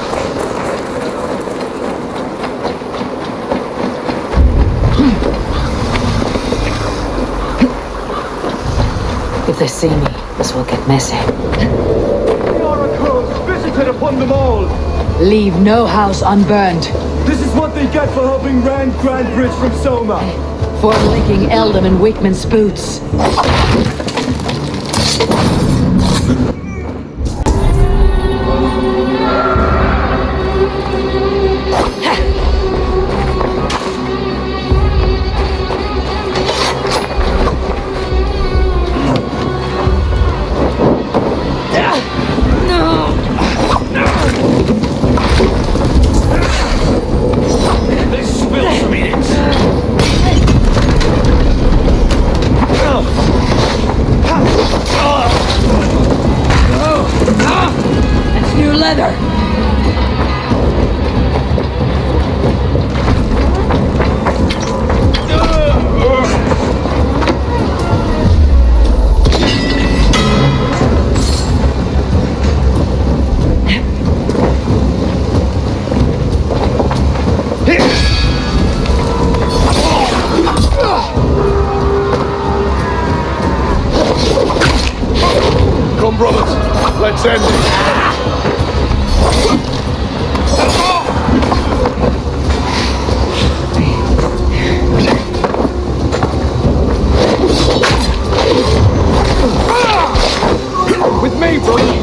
If they see me, this will get messy. The oracles visited upon them all. Leave no house unburned. This is what they get for helping Rand Grantebridge from Soma. For licking Eldam and Wigman's boots. Come, brothers, let's end it. With me, brother.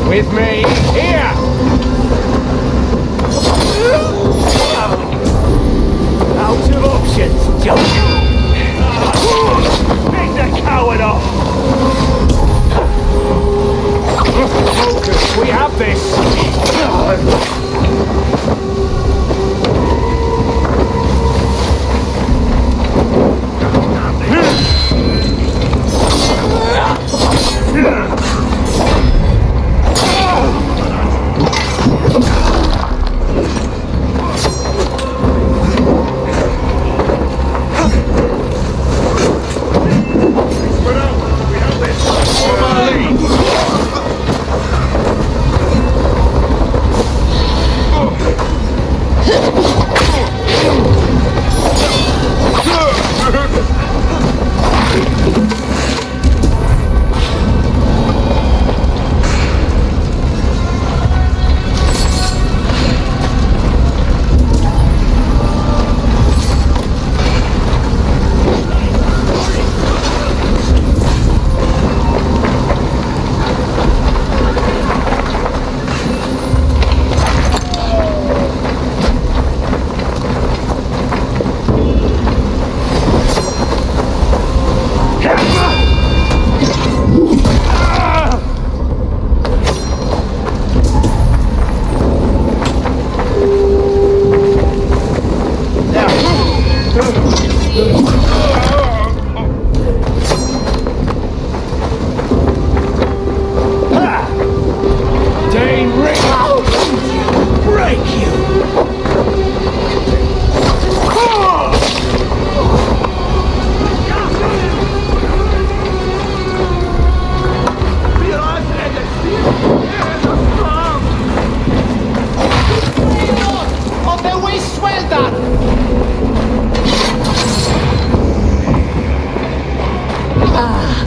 With me, here! Out of options, don't you? Take the coward off! Focus, we have this!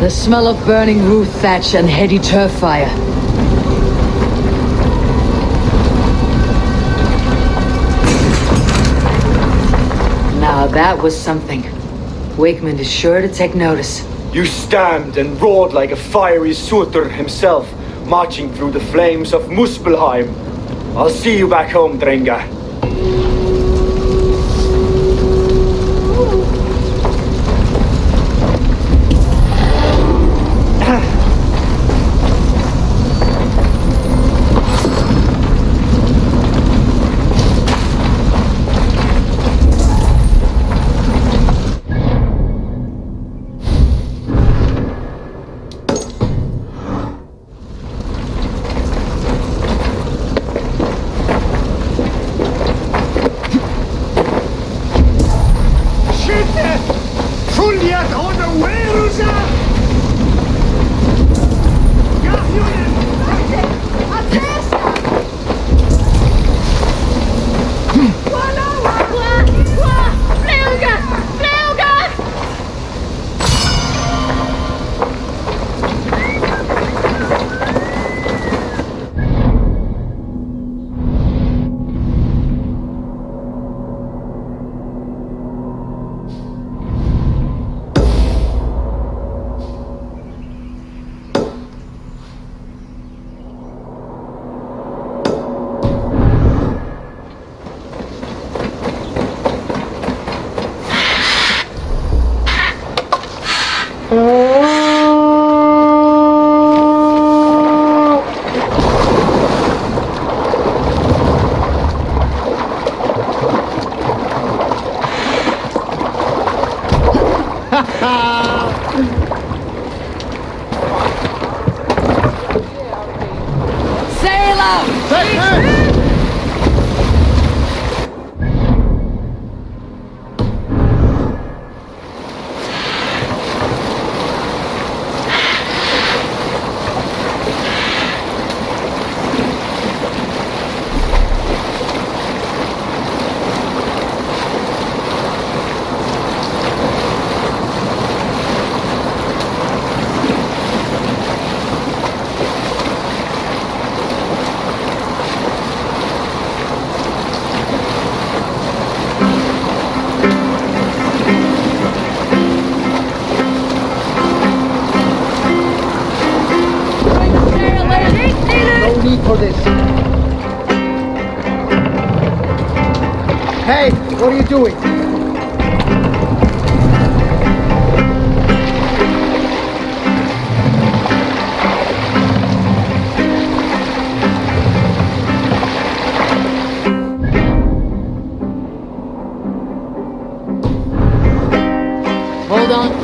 The smell of burning roof thatch and heady turf fire. Now that was something. Wigmund is sure to take notice. You stand and roared like a fiery Surtur himself, marching through the flames of Muspelheim. I'll see you back home, Drenga. Sail out! For this. Hey, what are you doing? Hold on.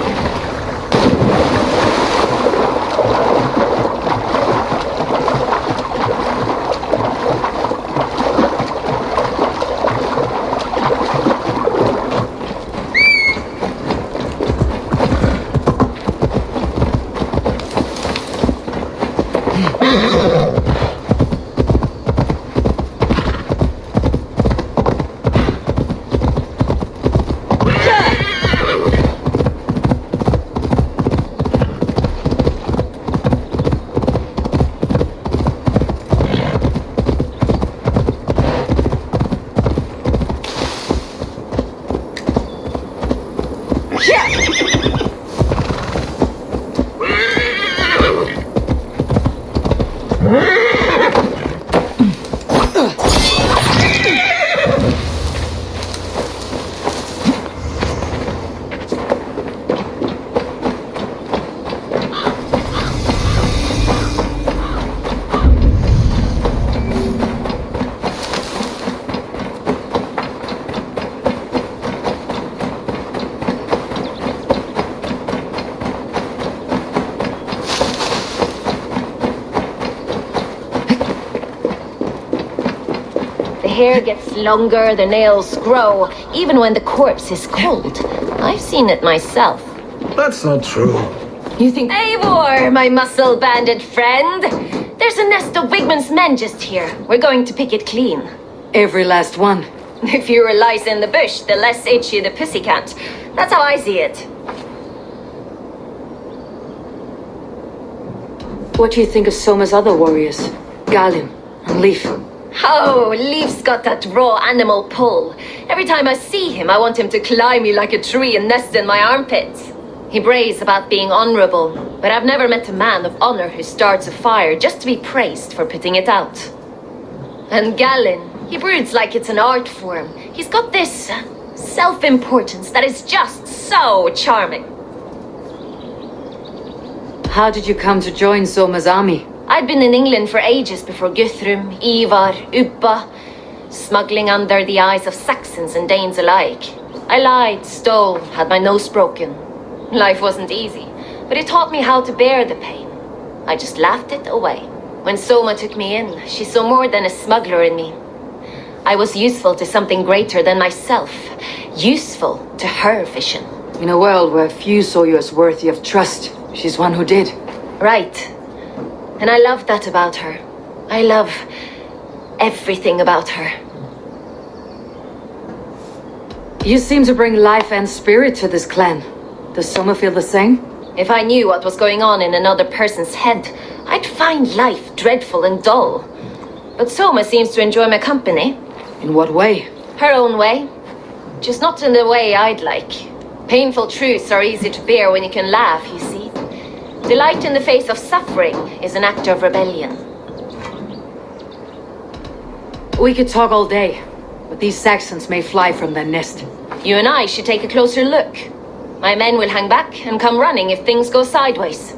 The hair gets longer, the nails grow, even when the corpse is cold. I've seen it myself. That's not true. You think Eivor, my muscle-banded friend? There's a nest of Wigmund's men just here. We're going to pick it clean. Every last one. The fewer lies in the bush, the less itchy the pussycat. That's how I see it. What do you think of Soma's other warriors? Galin and Leif? Oh, Leif's got that raw animal pull. Every time I see him, I want him to climb me like a tree and nest in my armpits. He braves about being honorable, but I've never met a man of honor who starts a fire just to be praised for putting it out. And Galin, he broods like it's an art form. He's got this self-importance that is just so charming. How did you come to join Soma's army? I'd been in England for ages before Guthrum, Ivar, Uppa, smuggling under the eyes of Saxons and Danes alike. I lied, stole, had my nose broken. Life wasn't easy, but it taught me how to bear the pain. I just laughed it away. When Soma took me in, she saw more than a smuggler in me. I was useful to something greater than myself, useful to her vision. In a world where few saw you as worthy of trust, she's one who did. Right. And I love that about her. I love everything about her. You seem to bring life and spirit to this clan. Does Soma feel the same? If I knew what was going on in another person's head, I'd find life dreadful and dull. But Soma seems to enjoy my company. In what way? Her own way. Just not in the way I'd like. Painful truths are easy to bear when you can laugh, you see. Delight in the face of suffering is an act of rebellion. We could talk all day, but these Saxons may fly from their nest. You and I should take a closer look. My men will hang back and come running if things go sideways.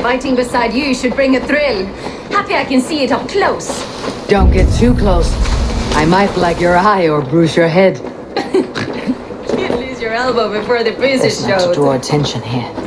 Fighting beside you should bring a thrill. Happy I can see it up close. Don't get too close. I might black your eye or bruise your head. You'd lose your elbow before the bruises Let's not showed. draw attention here.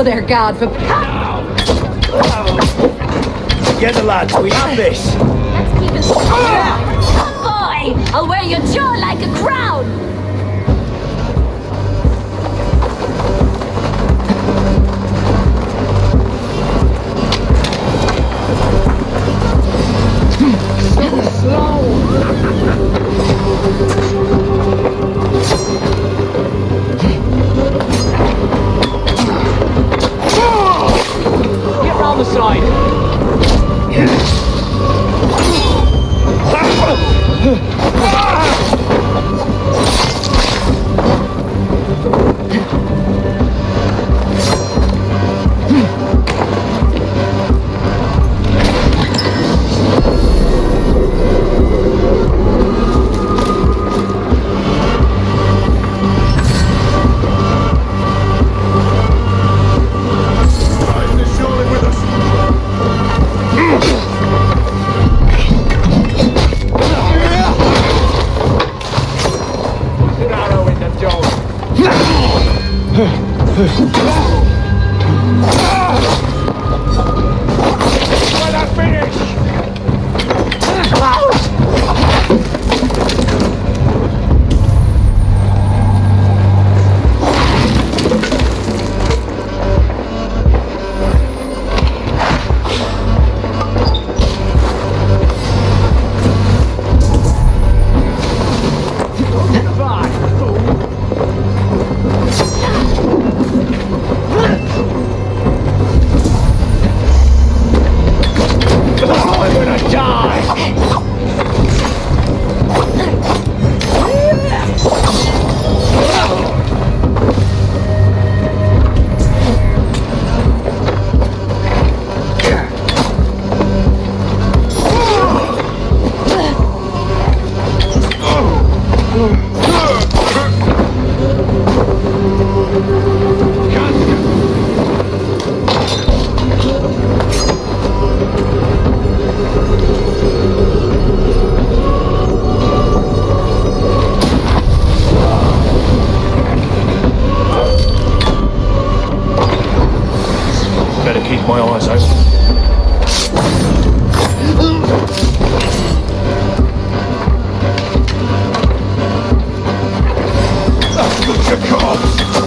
Their god for... Together, lads, we have this. Let's keep it boy! I'll wear your jaw like a crown! The side. keep my eyes open.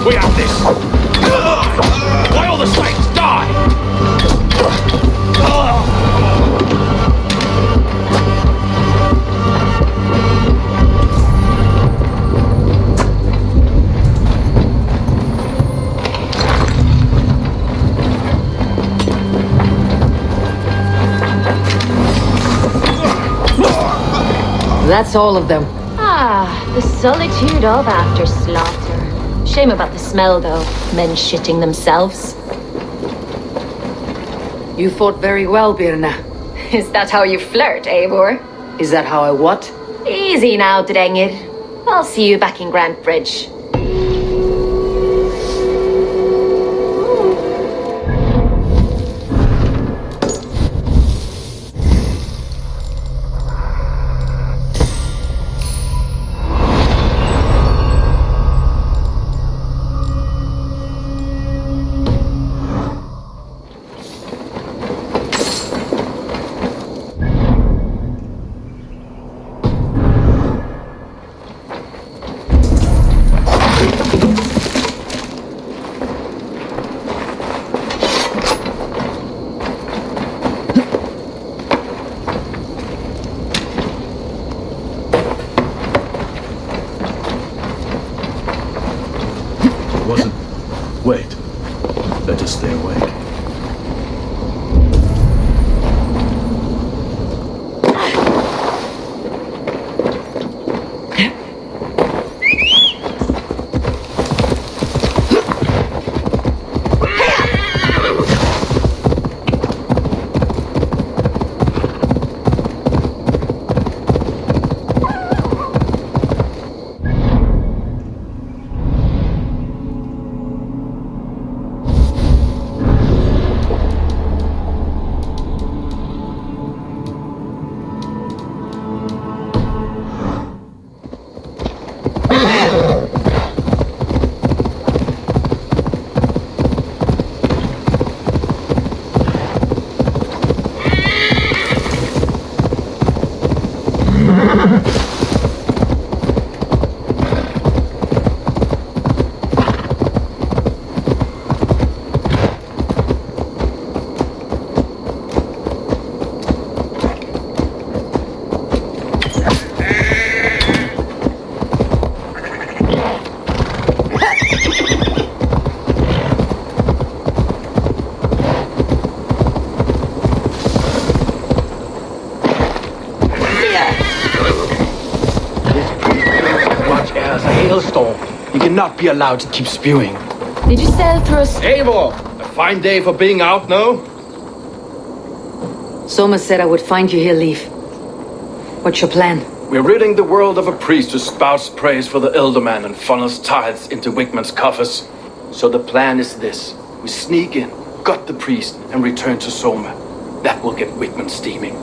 We have this! Why all the snakes die? That's all of them. Ah, the solitude of after slaughter. Shame about the smell, though. Men shitting themselves. You fought very well, Birna. Is that how you flirt, Eivor? Is that how I what? Easy now, Drengir. I'll see you back in Grantebridge. Wait. Let us stay awake. Not be allowed to keep spewing. Did you sell through a... Eivor! A fine day for being out, no? Soma said I would find you here, Leif. What's your plan? We're ridding the world of a priest who spouts praise for the Elderman and funnels tithes into Wigmund's coffers. So the plan is this. We sneak in, gut the priest, and return to Soma. That will get Wigmund steaming.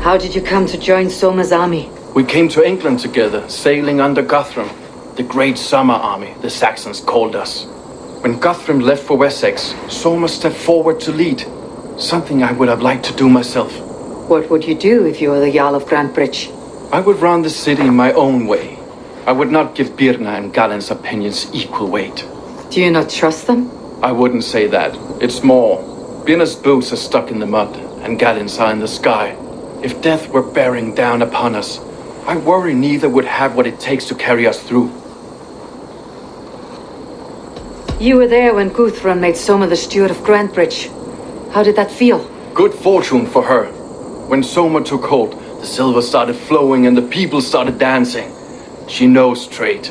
How did you come to join Soma's army? We came to England together, sailing under Guthrum. The Great Summer Army, the Saxons called us. When Guthrum left for Wessex, Soma stepped forward to lead. Something I would have liked to do myself. What would you do if you were the Jarl of Grantebridge? I would run the city in my own way. I would not give Birna and Galen's opinions equal weight. Do you not trust them? I wouldn't say that. It's more. Birna's boots are stuck in the mud, and Galen's are in the sky. If death were bearing down upon us, I worry neither would have what it takes to carry us through. You were there when Guthrum made Soma the steward of Grantebridge. How did that feel? Good fortune for her. When Soma took hold, the silver started flowing and the people started dancing. She knows trade.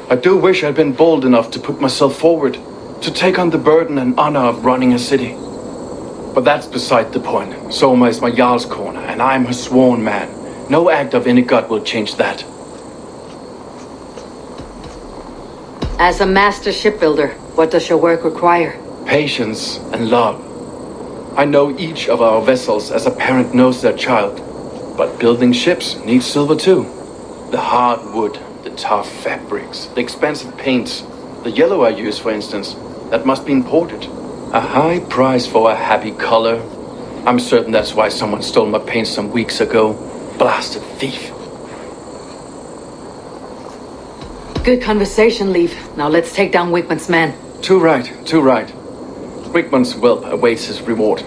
I do wish I'd been bold enough to put myself forward, to take on the burden and honor of running a city. But that's beside the point. Soma is my Jarl's corner, and I'm her sworn man. No act of any god will change that. As a master shipbuilder, what does your work require? Patience and love. I know each of our vessels as a parent knows their child. But building ships needs silver too. The hard wood, the tough fabrics, the expensive paints. The yellow I use, for instance, that must be imported. A high price for a happy color. I'm certain that's why someone stole my paint some weeks ago. Blasted thief. Good conversation, Leif. Now let's take down Wigmund's men. Too right, too right. Wigmund's whelp awaits his reward.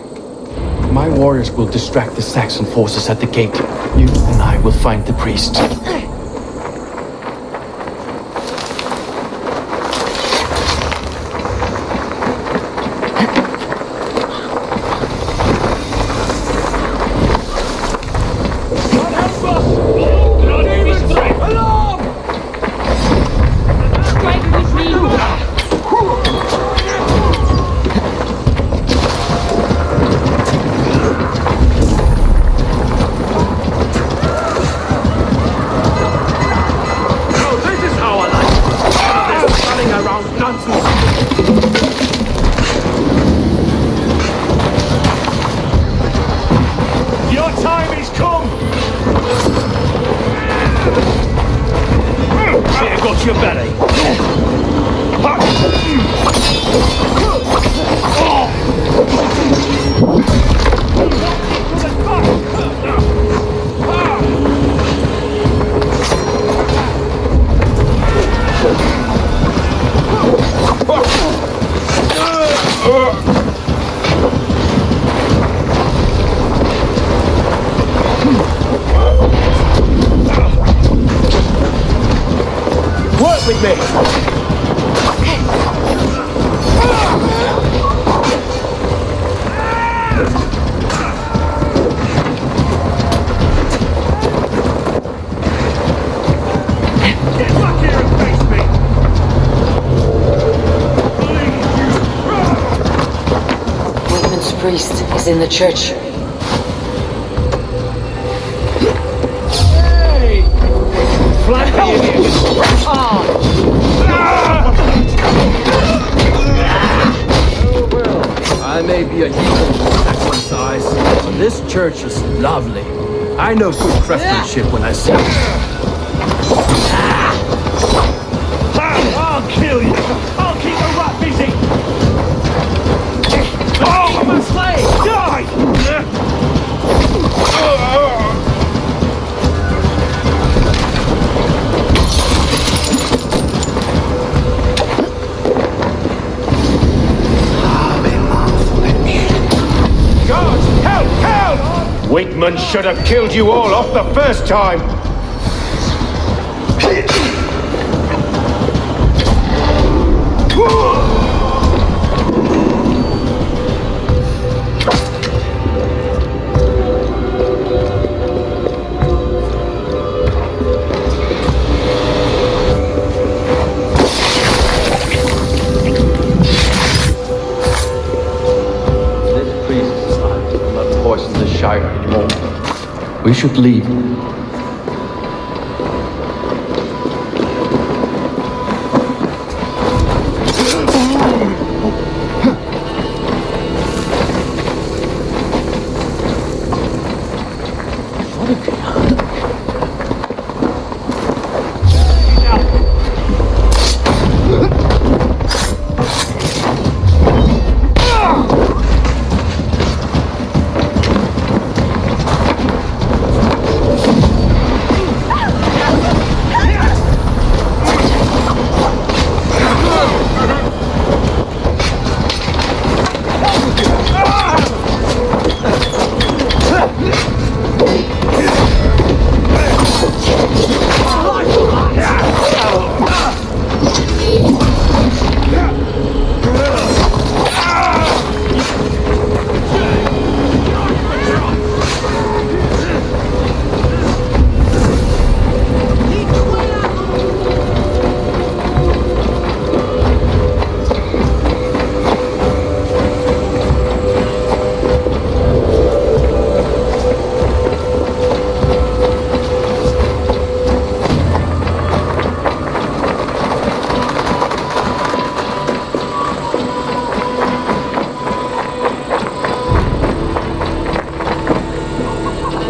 My warriors will distract the Saxon forces at the gate. You and I will find the priest. With me. Wigmund's priest is in the church. Hey! Flank the idiots! I may be a heathen at one size, but this church is lovely. I know good craftsmanship when I see it. I'll kill you! I'll keep the rat busy! Oh, I'm a slave! Die! Wigmund should have killed you all off the first time! We should leave.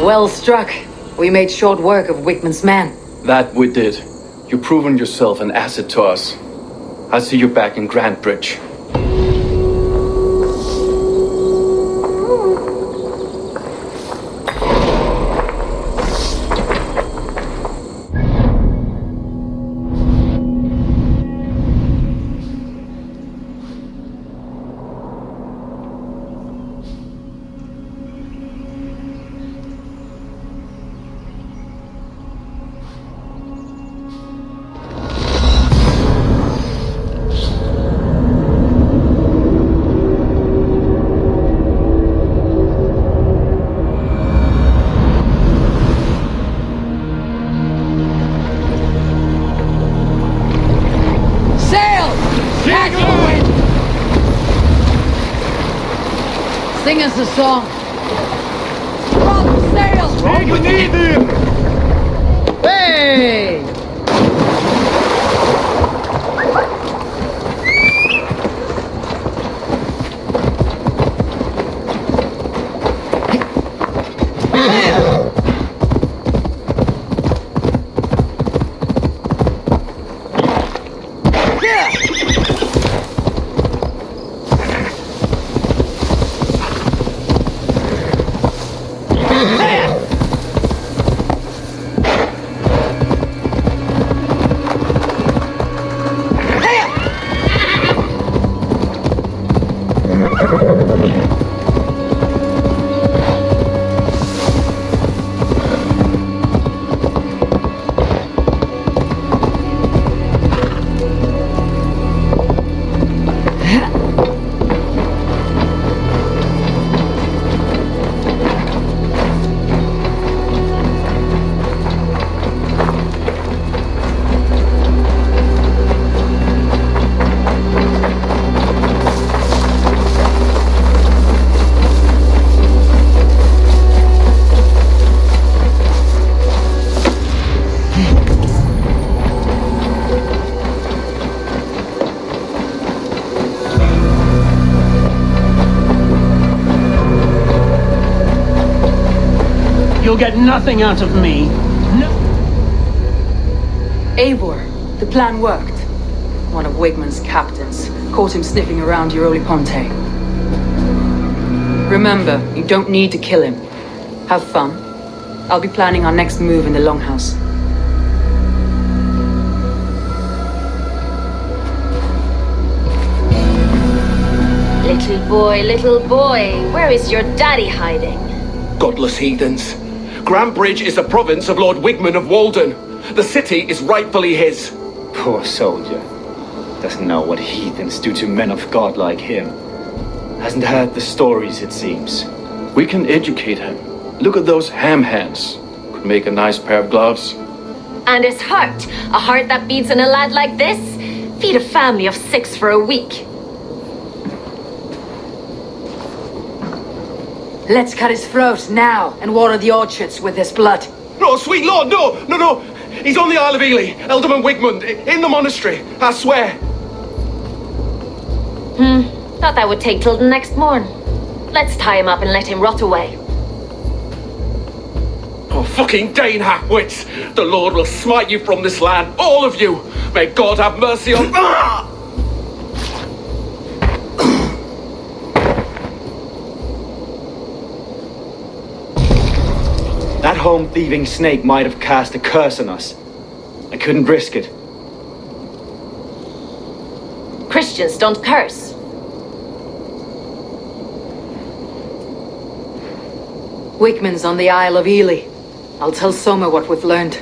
Well struck. We made short work of Wigmund's men. That we did. You've proven yourself an asset to us. I'll see you back in Grantebridge. Sing us a song. Run, sail! We need him! Hey! You'll get nothing out of me. No. Eivor, the plan worked. One of Wigmund's captains caught him sniffing around Euroli Ponte. Remember, you don't need to kill him. Have fun. I'll be planning our next move in the Longhouse. Little boy, where is your daddy hiding? Godless heathens. Grantebridge is the province of Lord Wigmund of Walden. The city is rightfully his. Poor soldier. Doesn't know what heathens do to men of God like him. Hasn't heard the stories, it seems. We can educate him. Look at those ham hands. Could make a nice pair of gloves. And his heart, a heart that beats in a lad like this? Feed a family of 6 for a week. Let's cut his throat now and water the orchards with his blood. No, sweet lord, no! He's on the Isle of Ely, Ealdorman Wigmund, in the monastery, I swear. Thought that would take till the next morn. Let's tie him up and let him rot away. Oh, fucking Dane half-wits! The Lord will smite you from this land, all of you! May God have mercy on... That home-thieving snake might have cast a curse on us. I couldn't risk it. Christians don't curse. Wigmund's on the Isle of Ely. I'll tell Soma what we've learned.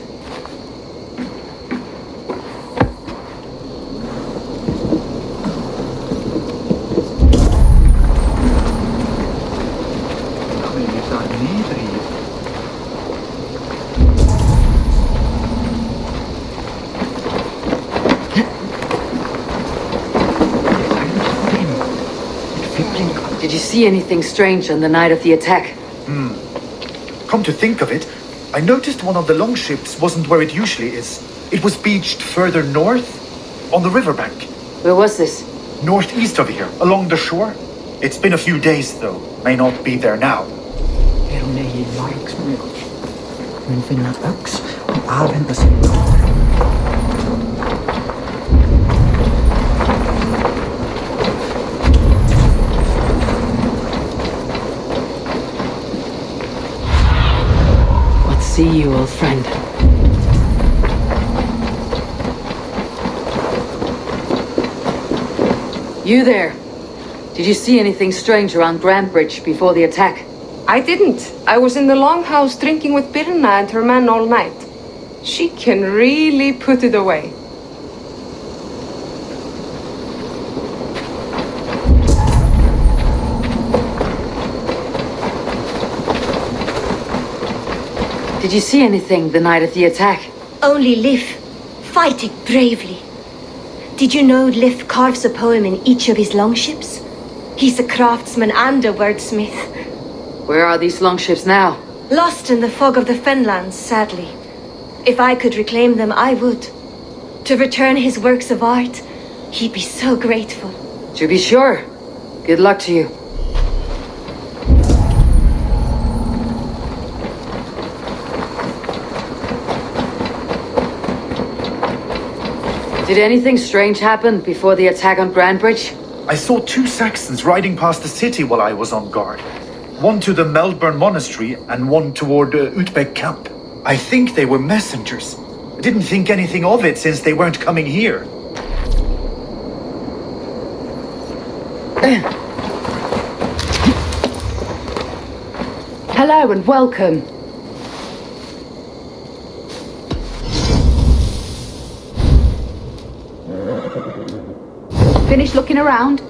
Did you see anything strange on the night of the attack? Come to think of it, I noticed one of the longships wasn't where it usually is. It was beached further north, on the riverbank. Where was this? Northeast of here, along the shore. It's been a few days, though. May not be there now. old friend. You there? Did you see anything strange around Grantebridge before the attack? I didn't. I was in the longhouse drinking with Birna and her men all night. She can really put it away. Did you see anything the night of the attack? Only Liv, fighting bravely. Did you know Liv carves a poem in each of his longships? He's a craftsman and a wordsmith. Where are these longships now? Lost in the fog of the Fenlands, sadly. If I could reclaim them, I would. To return his works of art, he'd be so grateful. To be sure. Good luck to you. Did anything strange happen before the attack on Grantebridge? I saw 2 Saxons riding past the city while I was on guard. One to the Melbourne Monastery and one toward Utbeck Camp. I think they were messengers. I didn't think anything of it since they weren't coming here. Hello and welcome. Finished looking around?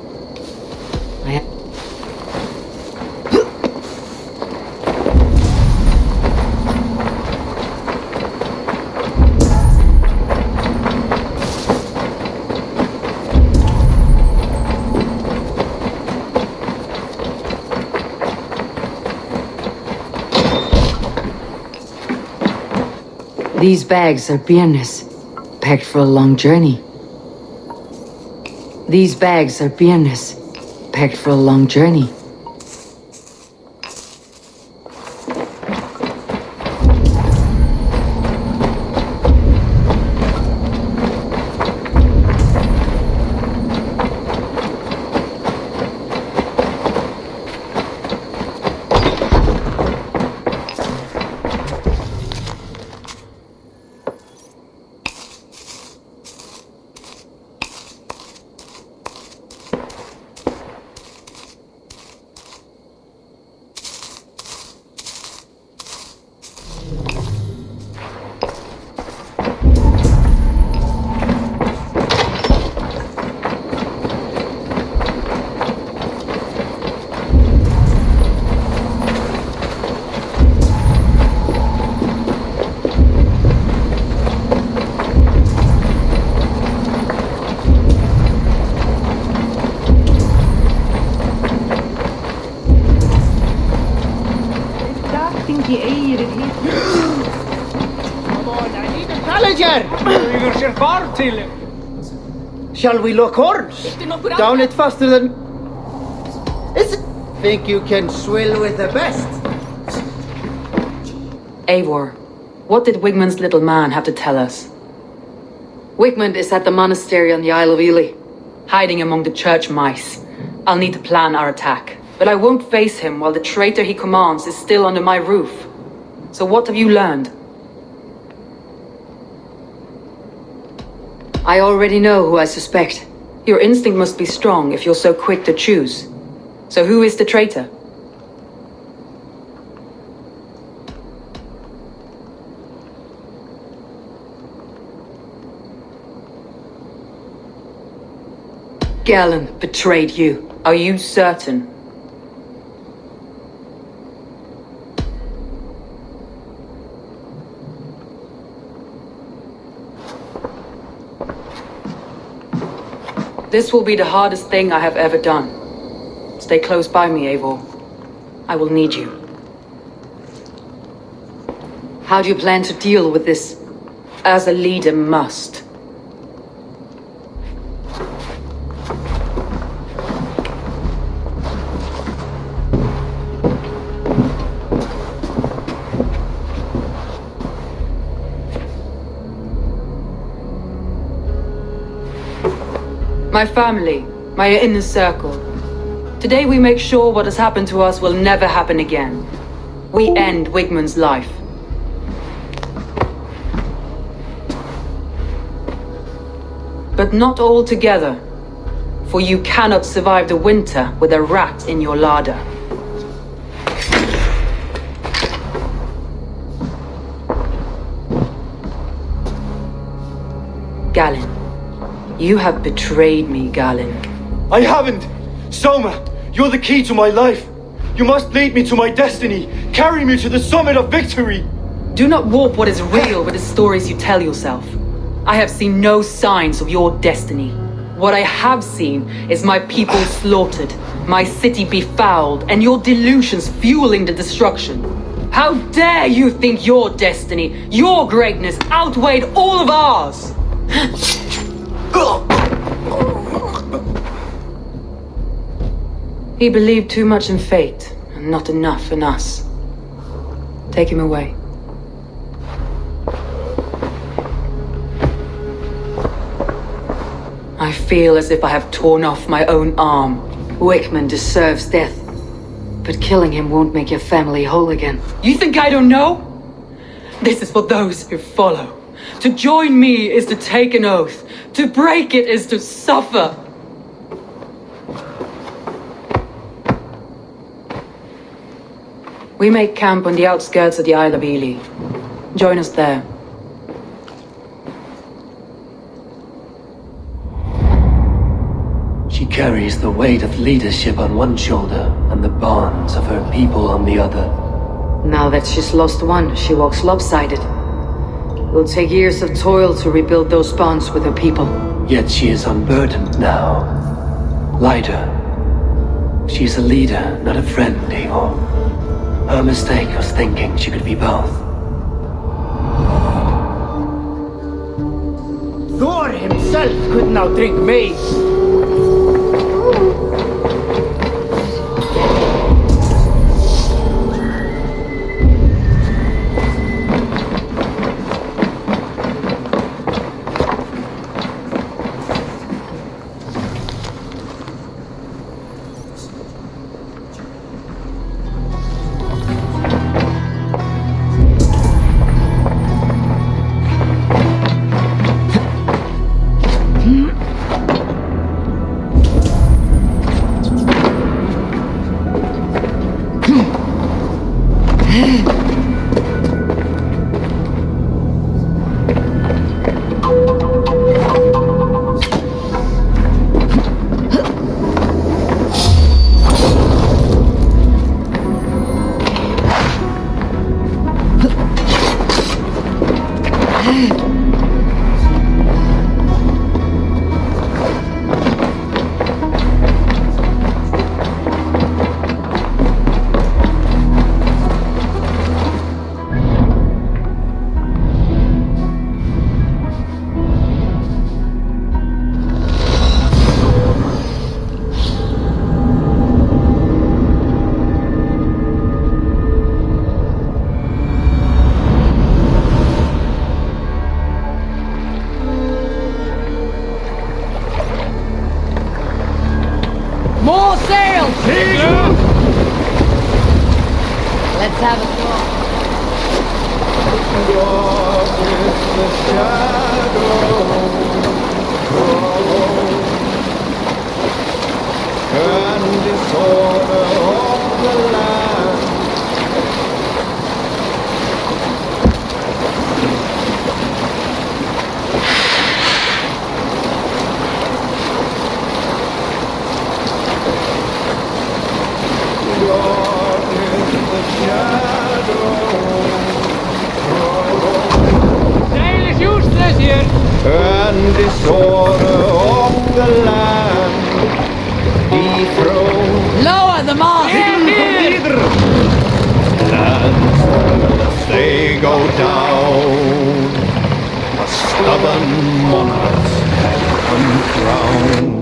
These bags are Birna's, packed for a long journey. These bags are Birna's, packed for a long journey. Shall we lock horns? Down it faster than... Is it? Think you can swill with the best? Eivor, what did Wigmund's little man have to tell us? Wigmund is at the monastery on the Isle of Ely. Hiding among the church mice. I'll need to plan our attack. But I won't face him while the traitor he commands is still under my roof. So what have you learned? I already know who I suspect. Your instinct must be strong if you're so quick to choose. So who is the traitor? Galen betrayed you. Are you certain? This will be the hardest thing I have ever done. Stay close by me, Eivor. I will need you. How do you plan to deal with this? As a leader must. My family, my inner circle. Today we make sure what has happened to us will never happen again. We end Wigmund's life. But not all together. For you cannot survive the winter with a rat in your larder. Galen. You have betrayed me, Galen. I haven't! Soma, you're the key to my life. You must lead me to my destiny. Carry me to the summit of victory. Do not warp what is real with the stories you tell yourself. I have seen no signs of your destiny. What I have seen is my people slaughtered, my city befouled, and your delusions fueling the destruction. How dare you think your destiny, your greatness outweighed all of ours? He believed too much in fate, and not enough in us. Take him away. I feel as if I have torn off my own arm. Wickman deserves death, but killing him won't make your family whole again. You think I don't know? This is for those who follow. To join me is to take an oath. To break it is to suffer. We make camp on the outskirts of the Isle of Ely. Join us there. She carries the weight of leadership on one shoulder and the bonds of her people on the other. Now that she's lost one, she walks lopsided. It will take years of toil to rebuild those bonds with her people. Yet she is unburdened now. Lighter. She is a leader, not a friend, Eivor. Her mistake was thinking she could be both. Thor himself could now drink me. More sails! Let's have a talk. And disorder of the land. Sail is useless here! And disorder of the land. Dethroned. Lower the mast! And as they go down, a stubborn monarch's head uncrowned.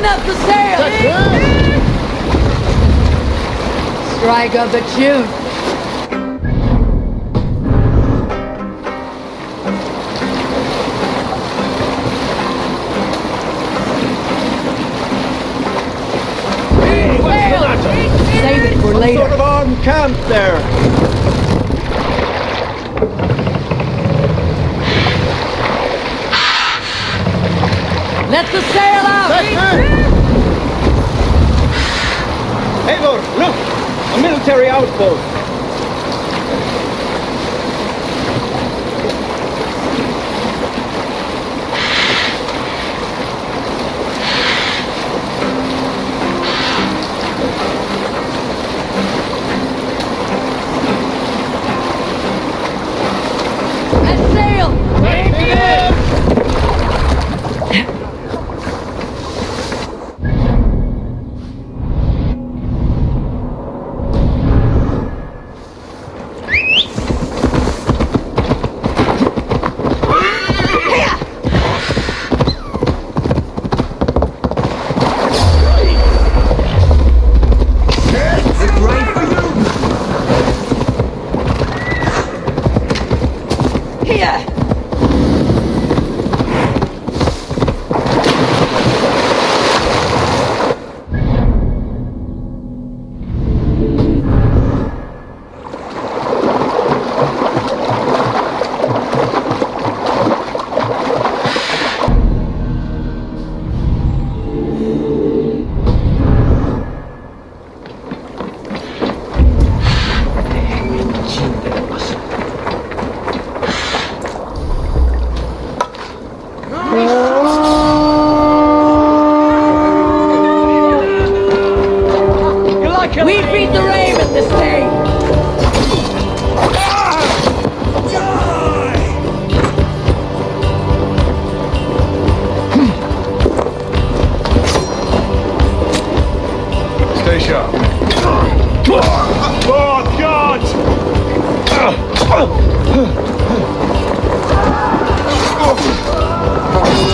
Tune up the sail! Strike up a tune! Save it for later. Sort of armed camp there. Let the sail out! Eivor, look! A military outpost. We beat the Raven this day! Stay sharp. Oh, God!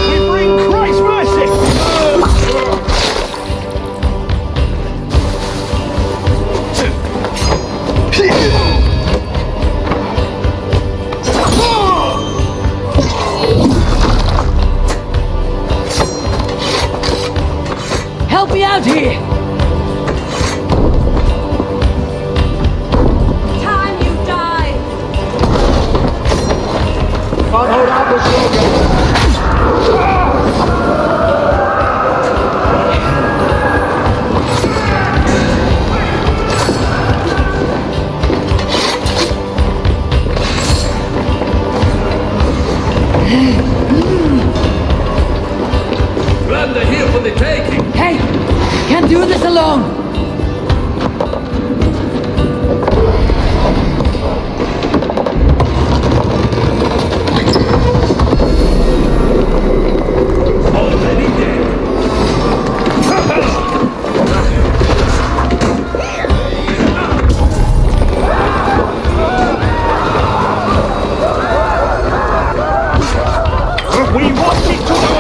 We bring Christ's mercy! Help me out here! Time you die! Can't hold out much Land are here for the taking. Hey! Can't do this alone! Already dead. We want it to...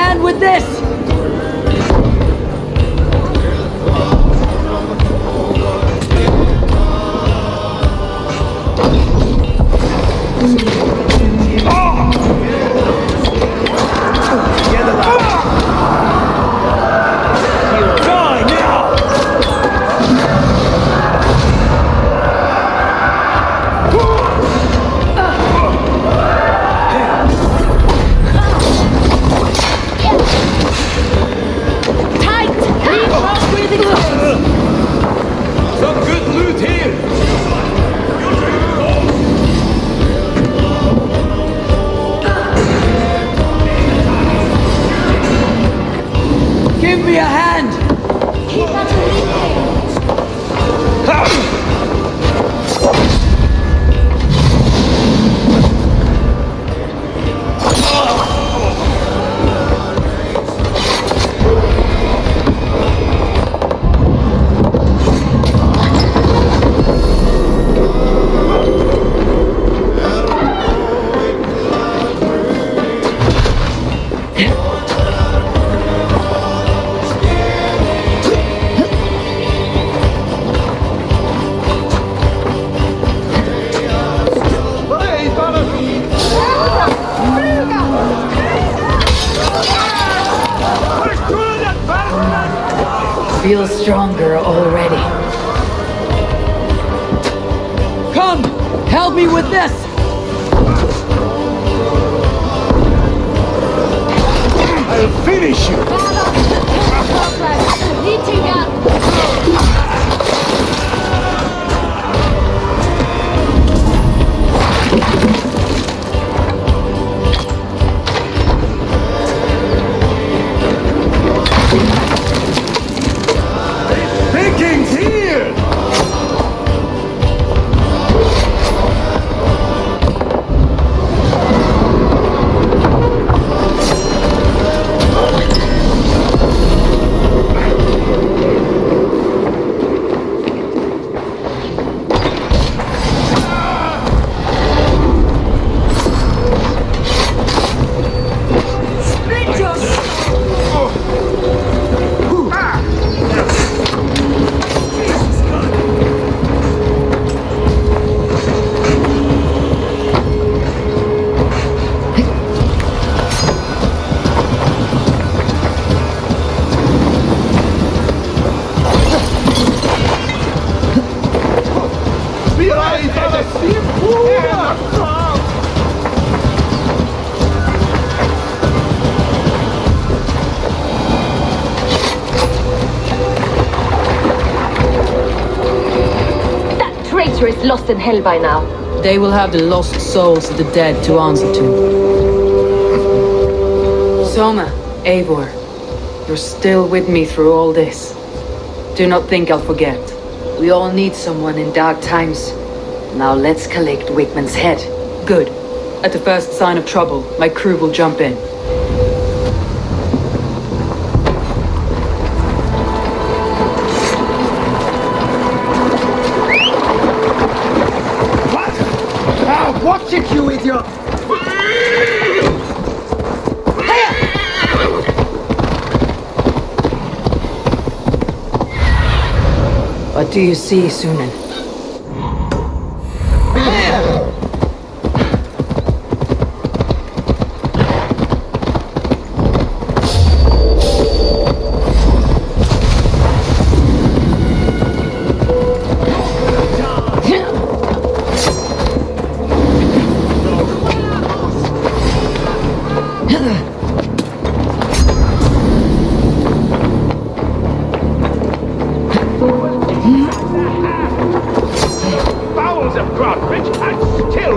hand with this! Give me a hand! Feel stronger already. Come! Help me with this! I'll finish you! Vikings here! Is lost in hell by now. They will have the lost souls of the dead to answer to. Soma, Eivor, you're still with me through all this. Do not think I'll forget. We all need someone in dark times. Now let's collect Wickman's head. Good. At the first sign of trouble, my crew will jump in. Watch it, you idiot! What do you see, Sunan?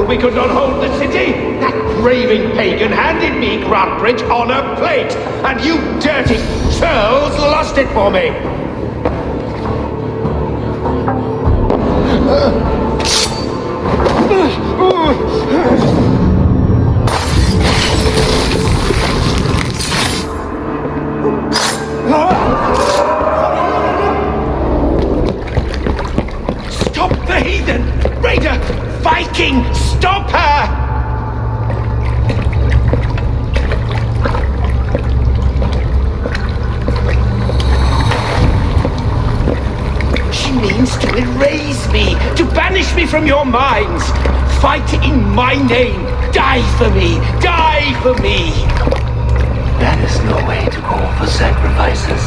We could not hold the city! That raving pagan handed me Grantebridge on a plate, and you dirty churls lost it for me! Stop the heathen! Raider! Viking! Stop her! to erase me, to banish me from your minds. Fight in my name. Die for me. Die for me. That is no way to call for sacrifices.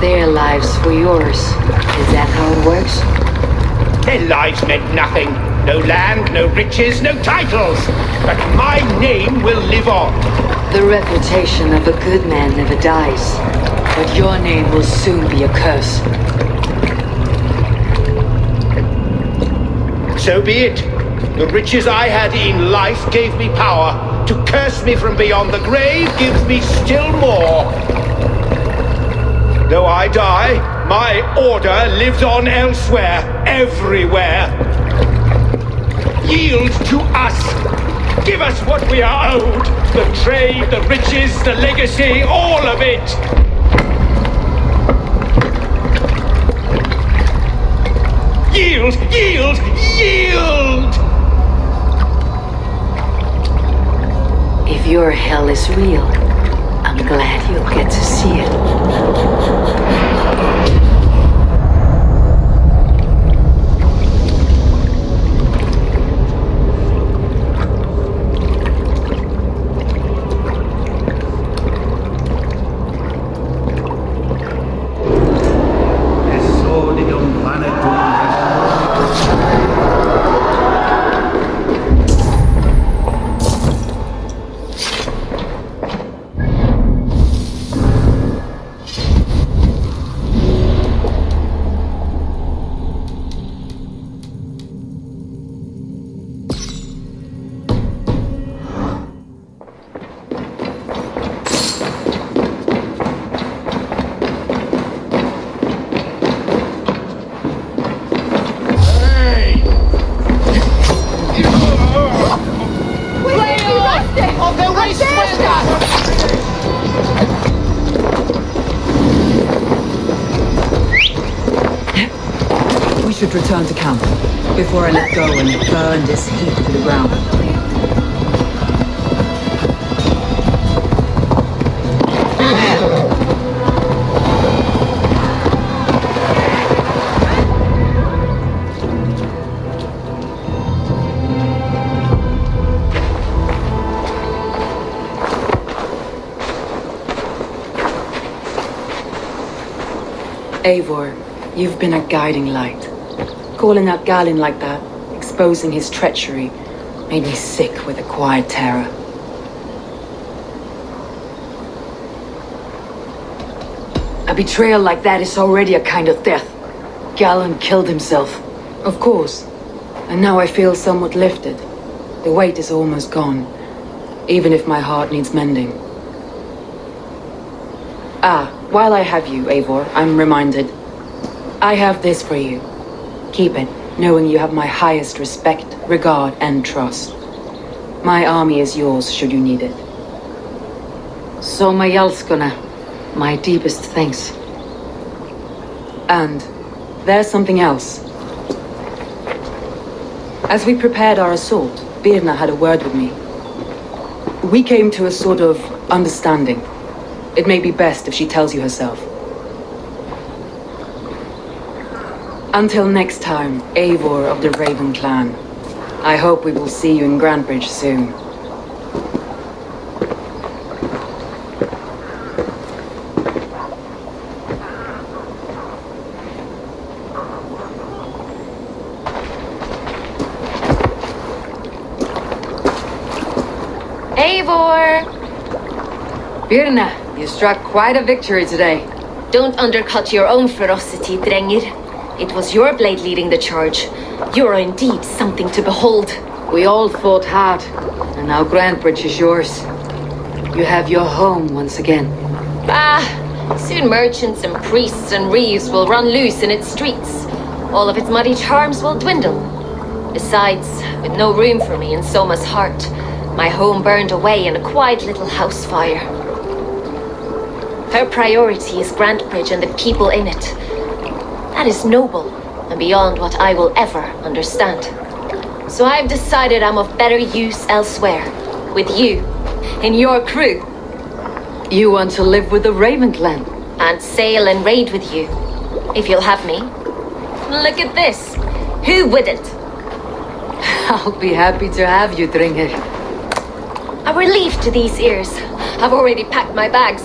Their lives for yours. Is that how it works? Their lives meant nothing. No land, no riches, no titles. But my name will live on. The reputation of a good man never dies. But your name will soon be a curse. So be it. The riches I had in life gave me power. To curse me from beyond the grave gives me still more. Though I die, my order lives on elsewhere, everywhere. Yield to us. Give us what we are owed. The trade, the riches, the legacy, all of it. Yield! Yield! Yield! If your hell is real, I'm glad you'll get to see it. We should return to camp before I let go and burn this heap to the ground. Eivor, you've been a guiding light. Calling out Galinn like that, exposing his treachery, made me sick with a quiet terror. A betrayal like that is already a kind of death. Galinn killed himself. Of course. And now I feel somewhat lifted. The weight is almost gone, even if my heart needs mending. While I have you, Eivor, I'm reminded. I have this for you. Keep it, knowing you have my highest respect, regard, and trust. My army is yours, should you need it. Soma Jalskona, my deepest thanks. And there's something else. As we prepared our assault, Birna had a word with me. We came to a sort of understanding. It may be best if she tells you herself. Until next time, Eivor of the Raven Clan. I hope we will see you in Grantebridge soon. Eivor! Birna, you struck quite a victory today. Don't undercut your own ferocity, Drengir. It was your blade leading the charge. You are indeed something to behold. We all fought hard, and now Grantebridge is yours. You have your home once again. Soon merchants and priests and reeves will run loose in its streets. All of its muddy charms will dwindle. Besides, with no room for me in Soma's heart, my home burned away in a quiet little house fire. Her priority is Grantebridge and the people in it. That is noble, and beyond what I will ever understand. So I've decided I'm of better use elsewhere. With you, in your crew. You want to live with the Raven Clan? And sail and raid with you, if you'll have me. Look at this. Who wouldn't? I'll be happy to have you, Dringr. A relief to these ears. I've already packed my bags.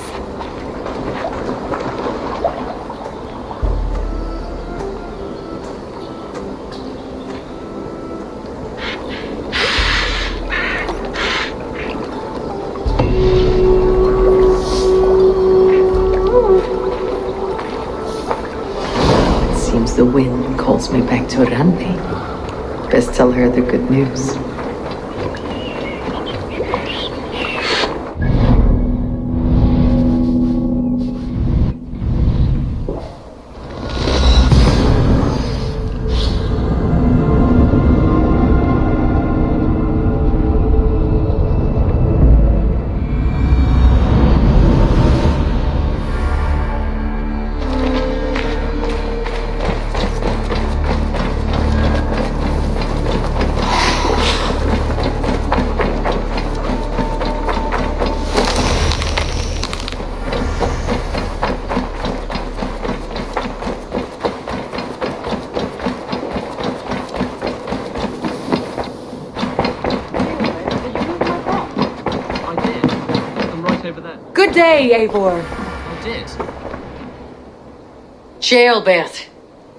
Seems the wind calls me back to Randi. Best tell her the good news. Good day, Eivor. I did. Ceolbert.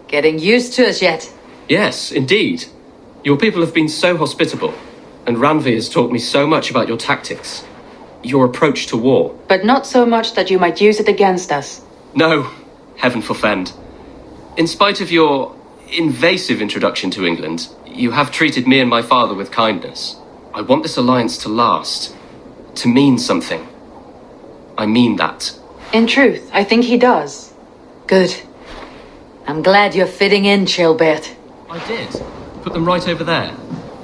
Getting used to us yet? Yes, indeed. Your people have been so hospitable, and Randvi has taught me so much about your tactics, your approach to war. But not so much that you might use it against us. No, heaven forfend. In spite of your invasive introduction to England, you have treated me and my father with kindness. I want this alliance to last, to mean something. I mean that. In truth, I think he does. Good. I'm glad you're fitting in, Ceolbert. I did. Put them right over there.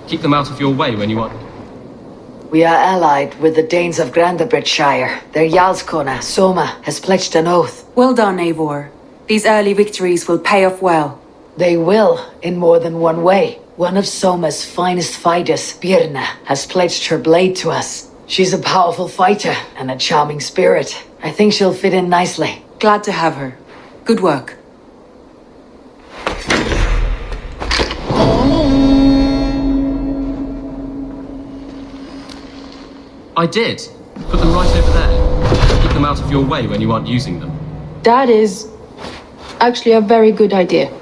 Keep them out of your way when you want. We are allied with the Danes of Grandabridgeshire. Their Jarlskona, Soma, has pledged an oath. Well done, Eivor. These early victories will pay off well. They will, in more than one way. One of Soma's finest fighters, Birna, has pledged her blade to us. She's a powerful fighter and a charming spirit. I think she'll fit in nicely. Glad to have her. Good work. I did. Put them right over there. Keep them out of your way when you aren't using them. That is actually a very good idea.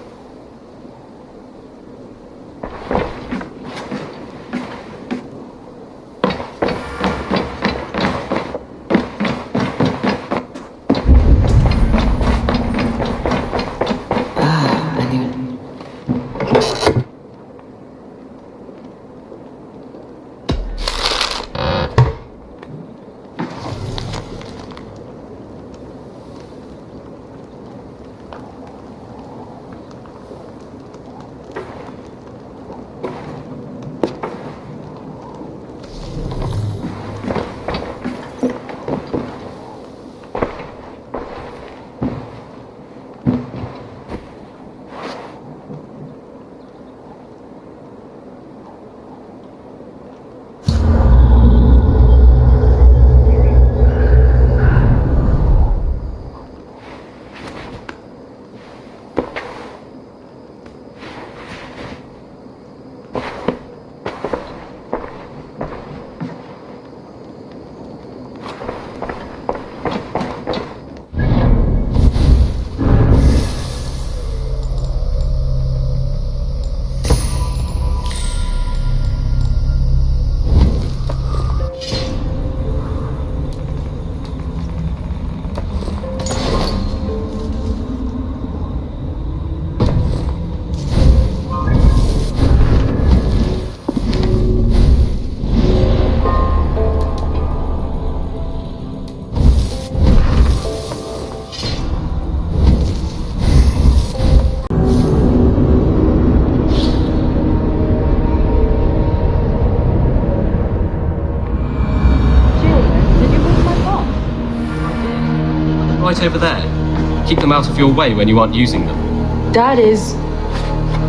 Right over there. Keep them out of your way when you aren't using them. That is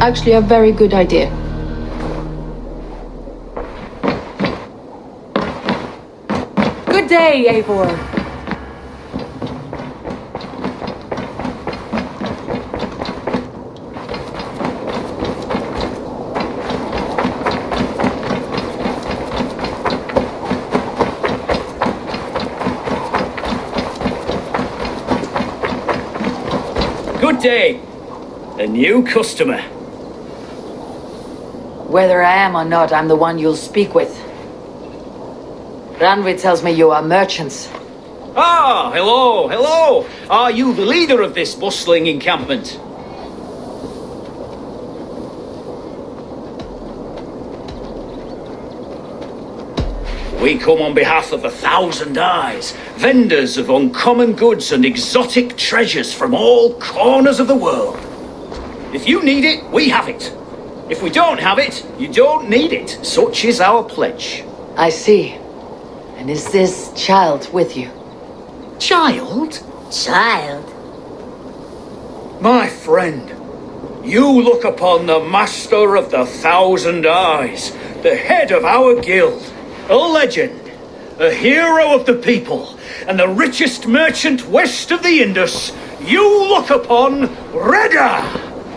actually a very good idea. Good day, Eivor. Good day. A new customer. Whether I am or not, I'm the one you'll speak with. Randvi tells me you are merchants. Ah, hello, hello. Are you the leader of this bustling encampment? We come on behalf of 1,000 Eyes, vendors of uncommon goods and exotic treasures from all corners of the world. If you need it, we have it. If we don't have it, you don't need it. Such is our pledge. I see. And is this child with you? Child? Child? My friend, you look upon the master of the 1,000 Eyes, the head of our guild, a legend, a hero of the people, and the richest merchant west of the Indus. You look upon Reda!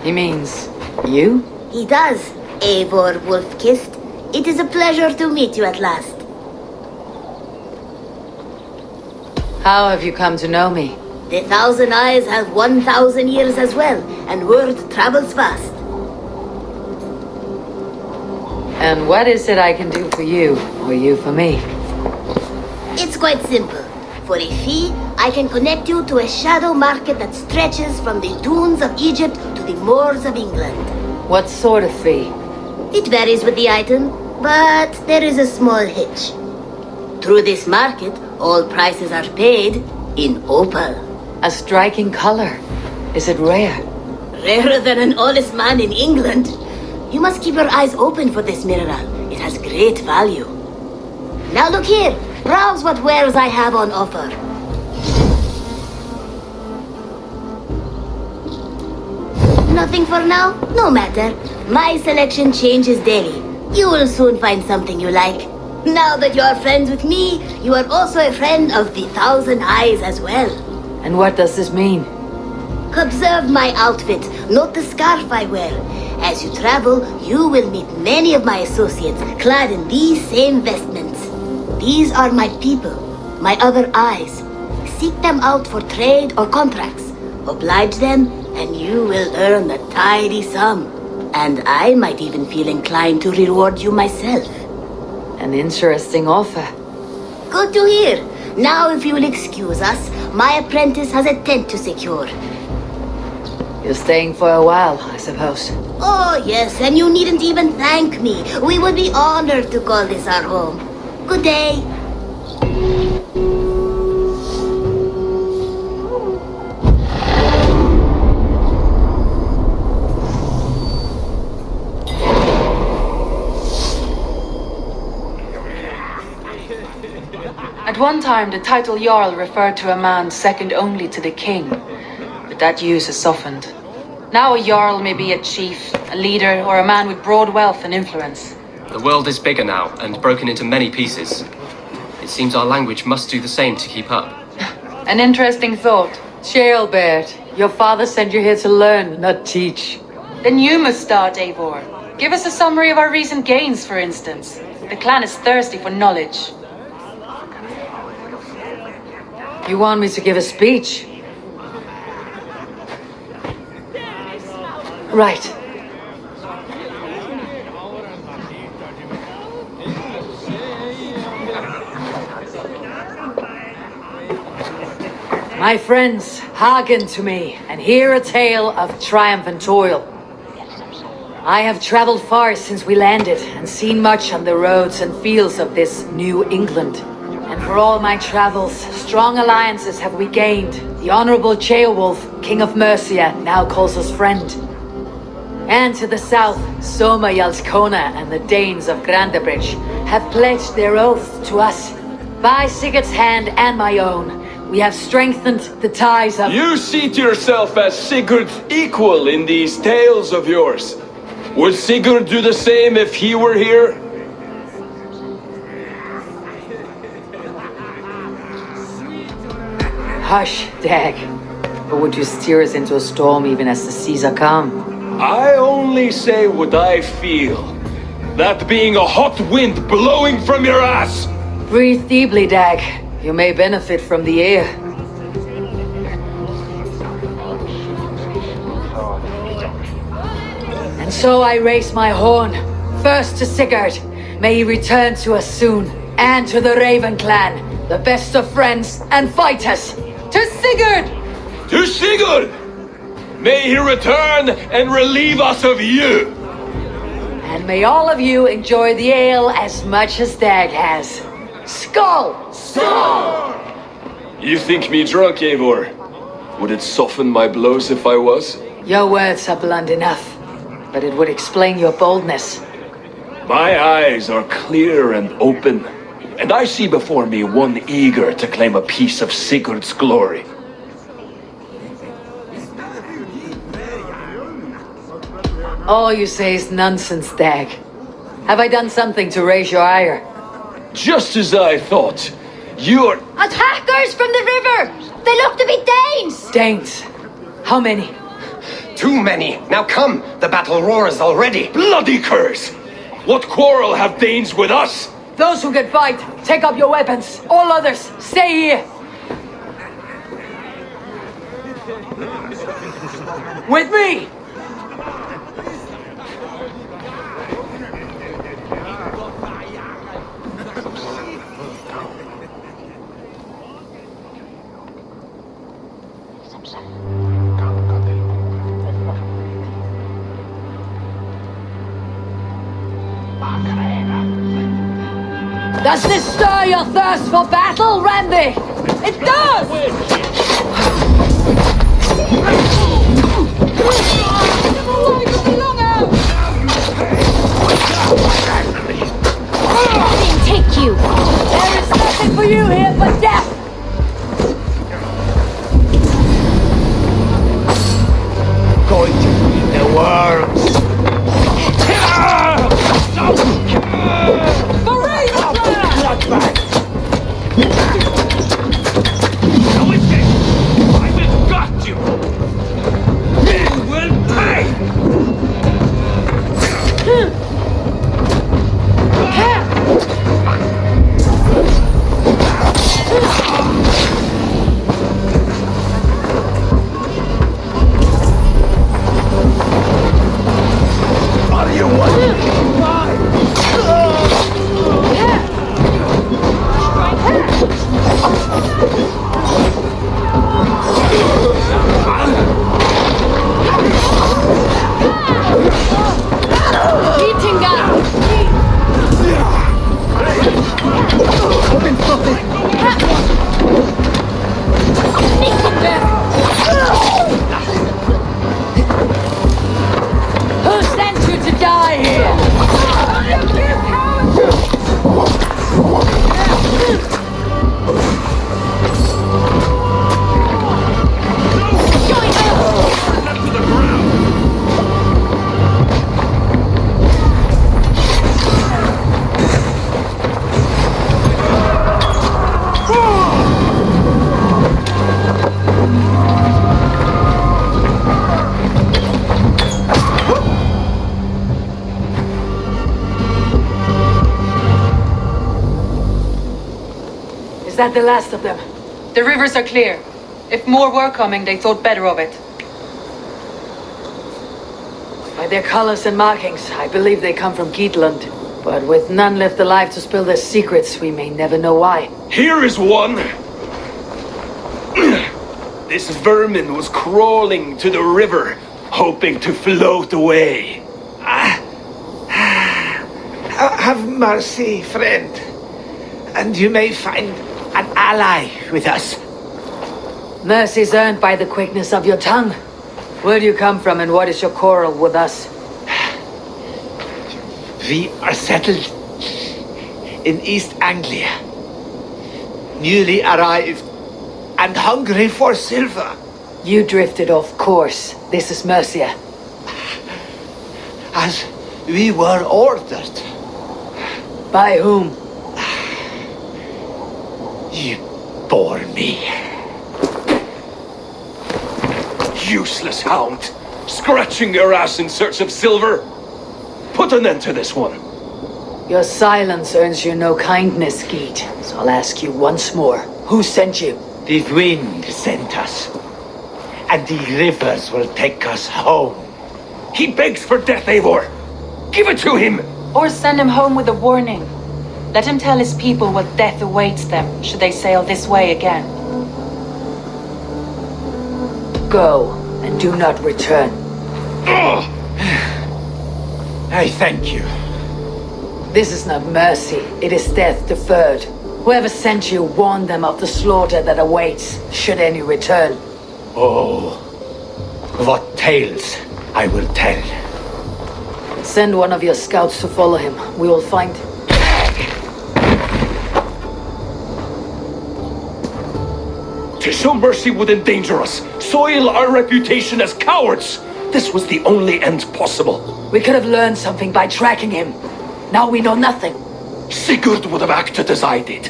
He means you? He does, Eivor Wolf-Kissed. It is a pleasure to meet you at last. How have you come to know me? The 1,000 Eyes have 1,000 years as well, and word travels fast. And what is it I can do for you, or you for me? It's quite simple. For a fee, I can connect you to a shadow market that stretches from the dunes of Egypt to the moors of England. What sort of fee? It varies with the item, but there is a small hitch. Through this market, all prices are paid in opal. A striking color. Is it rare? Rarer than an honest man in England. You must keep your eyes open for this mineral. It has great value. Now look here. Browse what wares I have on offer. Nothing for now? No matter. My selection changes daily. You will soon find something you like. Now that you are friends with me, you are also a friend of the 1,000 Eyes as well. And what does this mean? Observe my outfit. Note the scarf I wear. As you travel, you will meet many of my associates clad in these same vestments. These are my people, my other eyes. Seek them out for trade or contracts. Oblige them, and you will earn a tidy sum. And I might even feel inclined to reward you myself. An interesting offer. Good to hear. Now, if you will excuse us, my apprentice has a tent to secure. You're staying for a while, I suppose. Oh, yes, and you needn't even thank me. We would be honored to call this our home. Good day. At one time, the title Jarl referred to a man second only to the king, but that use has softened. Now a Jarl may be a chief, a leader, or a man with broad wealth and influence. The world is bigger now, and broken into many pieces. It seems our language must do the same to keep up. An interesting thought. Ceolbert, your father sent you here to learn, not teach. Then you must start, Eivor. Give us a summary of our recent gains, for instance. The clan is thirsty for knowledge. You want me to give a speech? Right. My friends, hearken to me and hear a tale of triumph and toil. I have traveled far since we landed and seen much on the roads and fields of this New England. And for all my travels, strong alliances have we gained. The Honorable Ceolwulf, King of Mercia, now calls us friend. And to the south, Soma Jarlskona and the Danes of Grantebridge have pledged their oath to us. By Sigurd's hand and my own, we have strengthened the ties of... You seat yourself as Sigurd's equal in these tales of yours. Would Sigurd do the same if he were here? Hush, Dag. Or would you steer us into a storm even as the seas are calm? I only say what I feel. That being a hot wind blowing from your ass! Breathe deeply, Dag. You may benefit from the air. So I raise my horn, first to Sigurd. May he return to us soon, and to the Raven clan, the best of friends and fighters. To Sigurd! To Sigurd! May he return and relieve us of you! And may all of you enjoy the ale as much as Dag has. Skull! Skull! You think me drunk, Eivor? Would it soften my blows if I was? Your words are blunt enough, but it would explain your boldness. My eyes are clear and open, and I see before me one eager to claim a piece of Sigurd's glory. All you say is nonsense, Dag. Have I done something to raise your ire? Just as I thought. You're... Attackers from the river! They look to be Danes! Danes? How many? Too many. Now come, the battle roars already. Bloody curse! What quarrel have Danes with us? Those who can fight, take up your weapons. All others, stay here. With me! Does this stir your thirst for battle, Randy? It does! Take you! There is nothing for you here but death! Going to eat the worms! Bloodbath! Now it's it! I will got you! Men will pay! What do you want? Who sent you to die here? Is that the last of them? The rivers are clear. If more were coming, they thought better of it. By their colors and markings, I believe they come from Geatland. But with none left alive to spill their secrets, we may never know why. Here is one! This vermin was crawling to the river, hoping to float away. Have mercy, friend. And you may find an ally with us. Mercy's earned by the quickness of your tongue. Where do you come from and what is your quarrel with us? We are settled in East Anglia. Newly arrived and hungry for silver. You drifted off course. This is Mercia. As we were ordered. By whom? You bore me. Useless hound! Scratching your ass in search of silver! Put an end to this one! Your silence earns you no kindness, Geet. So I'll ask you once more. Who sent you? The wind sent us. And the rivers will take us home. He begs for death, Eivor. Give it to him! Or send him home with a warning. Let him tell his people what death awaits them should they sail this way again. Go, and do not return. I thank you. This is not mercy, it is death deferred. Whoever sent you warned them of the slaughter that awaits, should any return. Oh, what tales I will tell. Send one of your scouts to follow him. We will find... To show mercy would endanger us, soil our reputation as cowards. This was the only end possible. We could have learned something by tracking him. Now we know nothing. Sigurd would have acted as I did.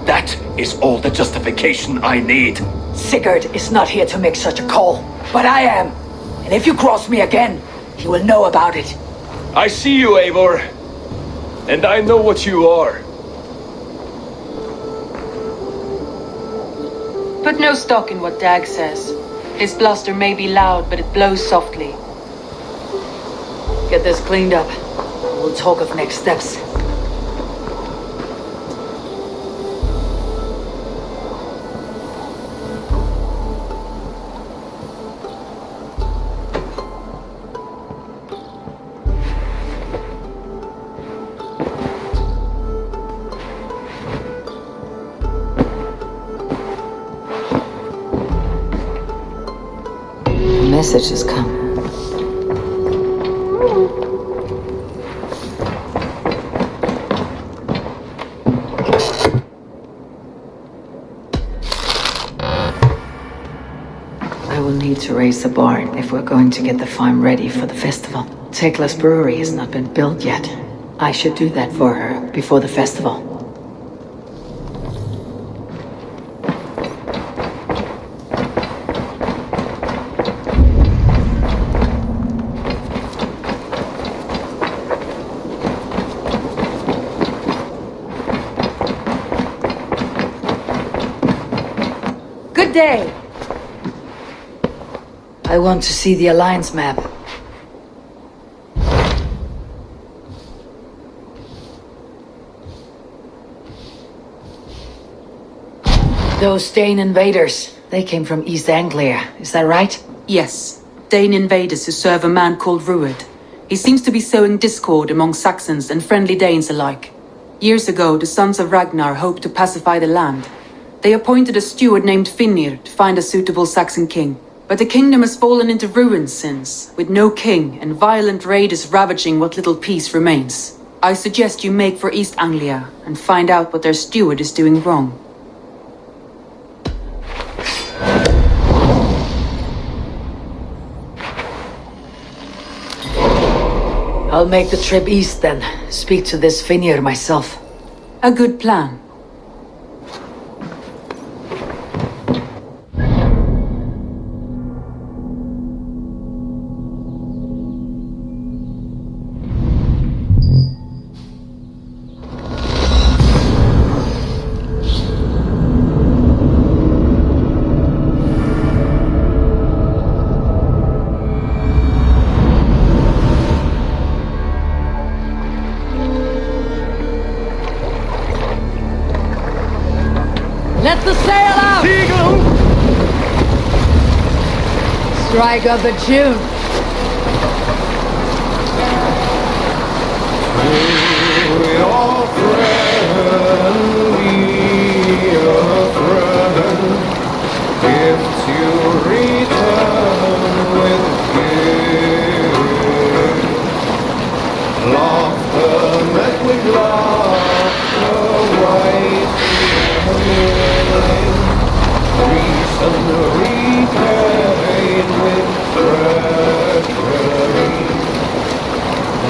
That is all the justification I need. Sigurd is not here to make such a call, but I am. And if you cross me again, he will know about it. I see you, Eivor. And I know what you are. Put no stock in what Dag says. His bluster may be loud, but it blows softly. Get this cleaned up. We'll talk of next steps. The message has come. I will need to raise the barn if we're going to get the farm ready for the festival. Tekla's brewery has not been built yet. I should do that for her before the festival. Good day! I want to see the Alliance map. Those Dane invaders, they came from East Anglia, is that right? Yes. Dane invaders who serve a man called Rued. He seems to be sowing discord among Saxons and friendly Danes alike. Years ago, the sons of Ragnar hoped to pacify the land. They appointed a steward named Finnir to find a suitable Saxon king. But the kingdom has fallen into ruins since, with no king and violent raiders ravaging what little peace remains. I suggest you make for East Anglia and find out what their steward is doing wrong. I'll make the trip east then. Speak to this Finnir myself. A good plan. Let the sail out! Strike up a tune.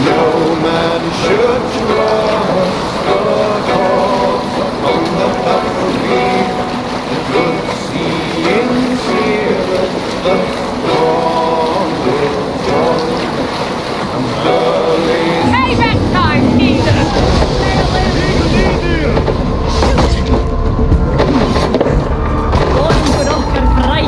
No man should trust the gods upon the battlefield. The good seeing feareth, the strong will fall. And early Payback time, heathen! Gården går okker frei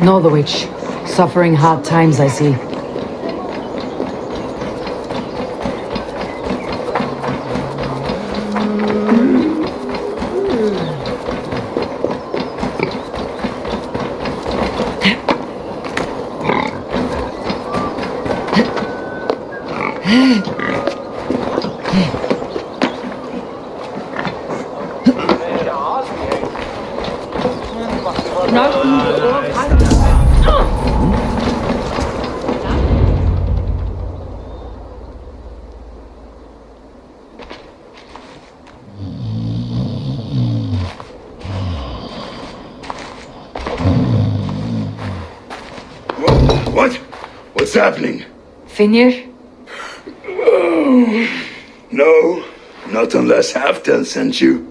Northwich, suffering hard times, I see. What? What's happening? Finir? Oh, no, not unless Halfdan sent you.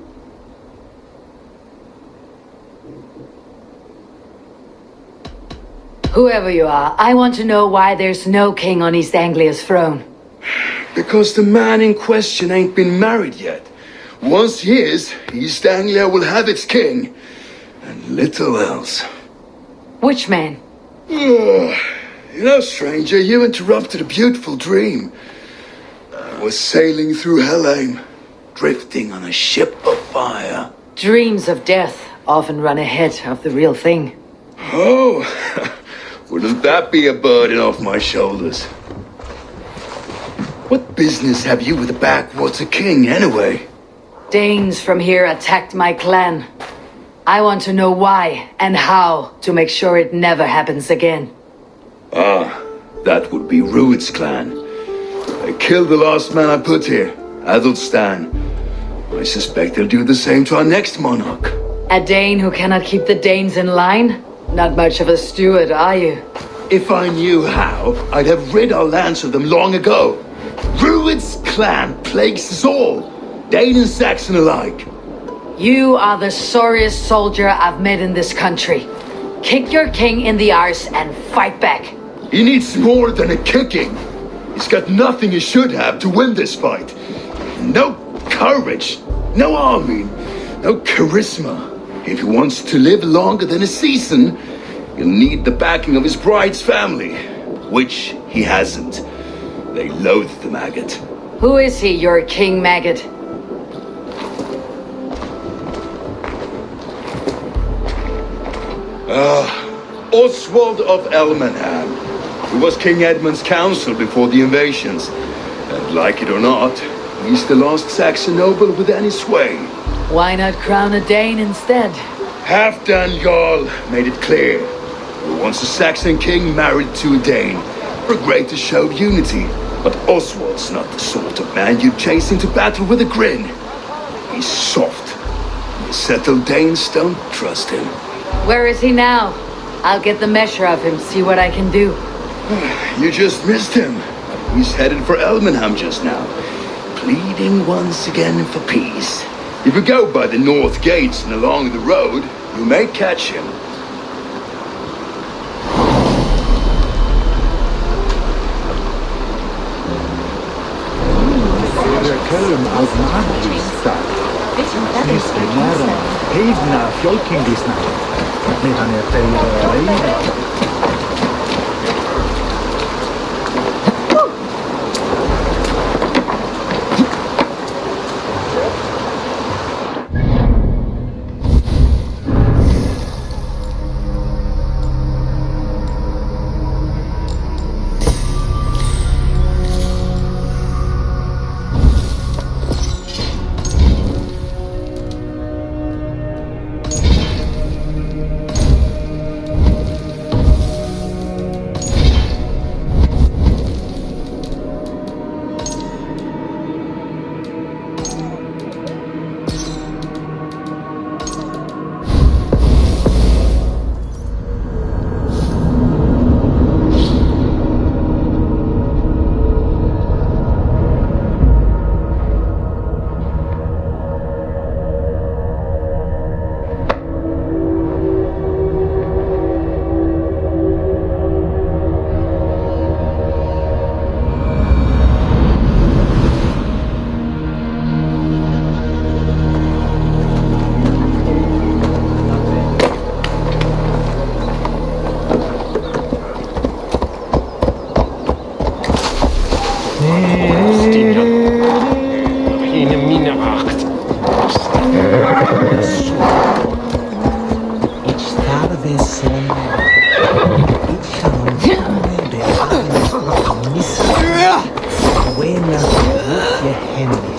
Whoever you are, I want to know why there's no king on East Anglia's throne. Because the man in question ain't been married yet. Once he is, East Anglia will have its king. And little else. Which man? You know, stranger, you interrupted a beautiful dream. I was sailing through Helheim, drifting on a ship of fire. Dreams of death often run ahead of the real thing. Oh, wouldn't that be a burden off my shoulders? What business have you with the backwater king, anyway? Danes from here attacked my clan. I want to know why and how to make sure it never happens again. Ah, that would be Rued's clan. They killed the last man I put here, Adelstan. I suspect they'll do the same to our next monarch. A Dane who cannot keep the Danes in line? Not much of a steward, are you? If I knew how, I'd have rid our lands of them long ago. Rued's clan plagues us all, Dane and Saxon alike. You are the sorriest soldier I've met in this country. Kick your king in the arse and fight back. He needs more than a kicking. He's got nothing he should have to win this fight. No courage, no army, no charisma. If he wants to live longer than a season, he'll need the backing of his bride's family, which he hasn't. They loathe the maggot. Who is he, your king maggot? Oswald of Elmenham, who was King Edmund's counsel before the invasions. And like it or not, he's the last Saxon noble with any sway. Why not crown a Dane instead? Halfdan Jarl made it clear. He wants a Saxon king married to a Dane for a greater show of unity. But Oswald's not the sort of man you'd chase into battle with a grin. He's soft. The settled Danes don't trust him. Where is he now? I'll get the measure of him, see what I can do. You just missed him. He's headed for Elmenham just now, pleading once again for peace. If you go by the north gates and along the road, you may catch him. Each tarde sono Buena noche, Henry.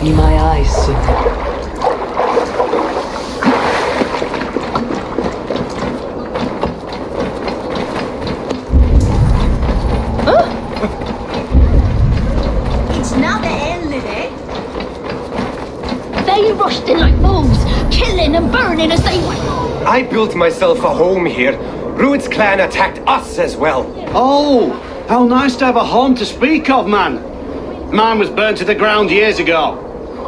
Be my eyes, Suk. It's not the end of it. They rushed in like wolves, killing and burning as they went. I built myself a home here. Rued's clan attacked us as well. Oh, how nice to have a home to speak of, man. Mine was burnt to the ground years ago.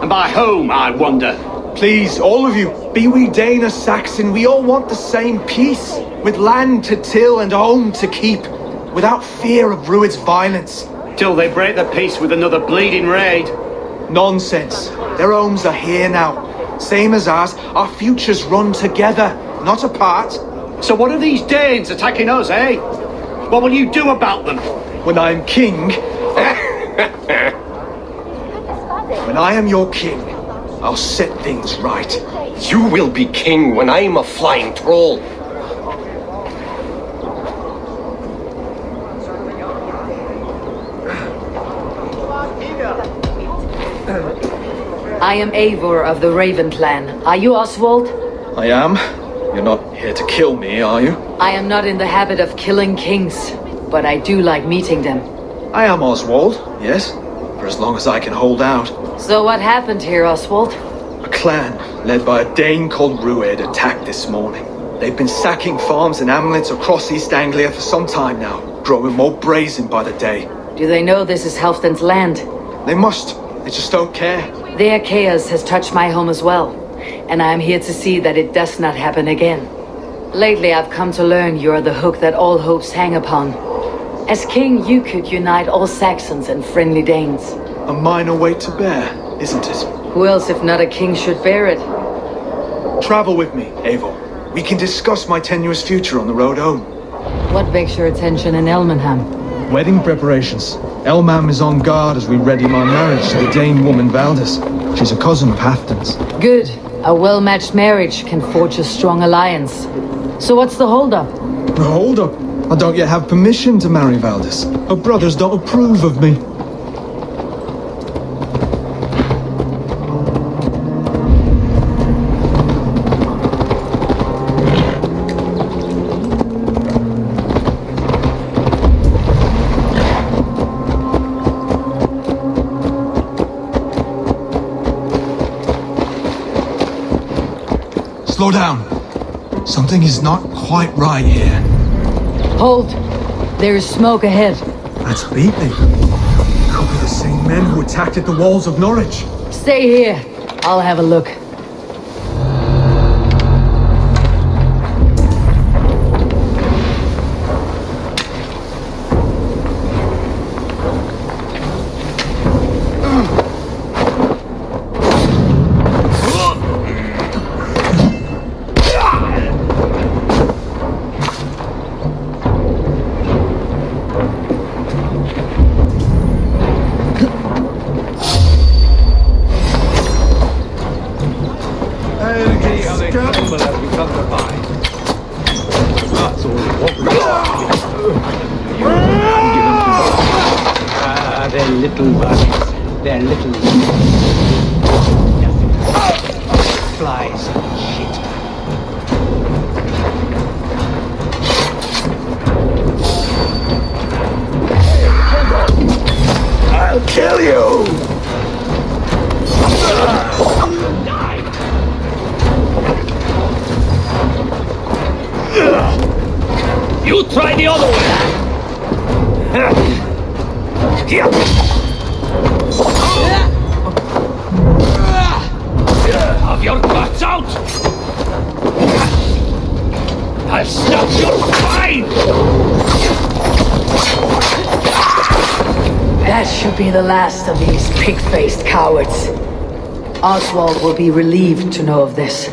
And by whom, I wonder? Please, all of you, be we Dane or Saxon, we all want the same peace. With land to till and home to keep. Without fear of Rued's violence. Till they break the peace with another bleeding raid. Nonsense. Their homes are here now. Same as ours, our futures run together, not apart. So what are these Danes attacking us, eh? What will you do about them? When I am king... when I am your king, I'll set things right. You will be king when I'm a flying troll. I am Eivor of the Raven clan. Are you Oswald? I am. You're not here to kill me, are you? I am not in the habit of killing kings, but I do like meeting them. I am Oswald, yes. For as long as I can hold out. So what happened here, Oswald? A clan, led by a Dane called Rued, attacked this morning. They've been sacking farms and hamlets across East Anglia for some time now, growing more brazen by the day. Do they know this is Halfdan's land? They must. They just don't care. Their chaos has touched my home as well, and I am here to see that it does not happen again. Lately I've come to learn you are the hook that all hopes hang upon. As king, you could unite all Saxons and friendly Danes. A minor weight to bear, isn't it? Who else if not a king should bear it? Travel with me, Eivor. We can discuss my tenuous future on the road home. What begs your attention in Elmenham? Wedding preparations. Elmam is on guard as we ready my marriage to the Dane woman Valdis. She's a cousin of Halfdan's. Good. A well-matched marriage can forge a strong alliance. So what's the hold-up? The hold-up? I don't yet have permission to marry Valdis. Her brothers don't approve of me. Slow down. Something is not quite right here. Hold. There is smoke ahead. That's Beatley. Could be the same men who attacked at the walls of Norwich. Stay here. I'll have a look. They're little bunnies. They're little flies and shit. I'll kill you! You try the other way! Have your guts out! I'll snap your spine! That should be the last of these pig-faced cowards. Oswald will be relieved to know of this.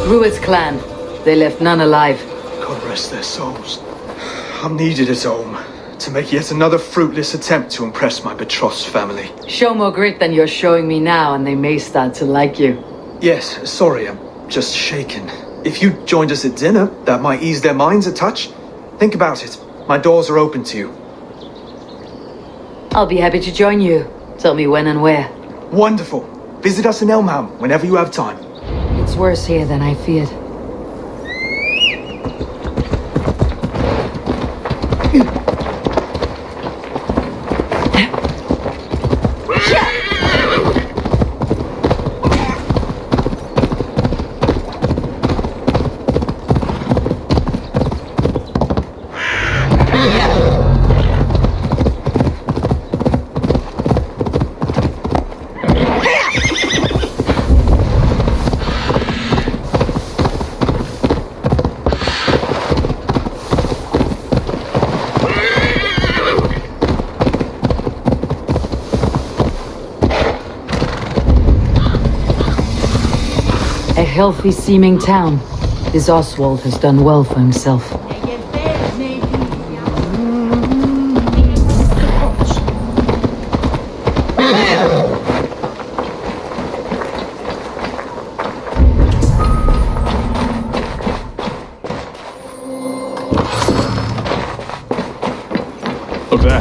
Rued's clan. They left none alive. God rest their souls. I'm needed at home to make yet another fruitless attempt to impress my betrothed family. Show more grit than you're showing me now, and they may start to like you. Yes, sorry, I'm just shaken. If you joined us at dinner, that might ease their minds a touch. Think about it. My doors are open to you. I'll be happy to join you. Tell me when and where. Wonderful. Visit us in Elmham whenever you have time. It's worse here than I feared. A healthy-seeming town. This Oswald has done well for himself. Look there.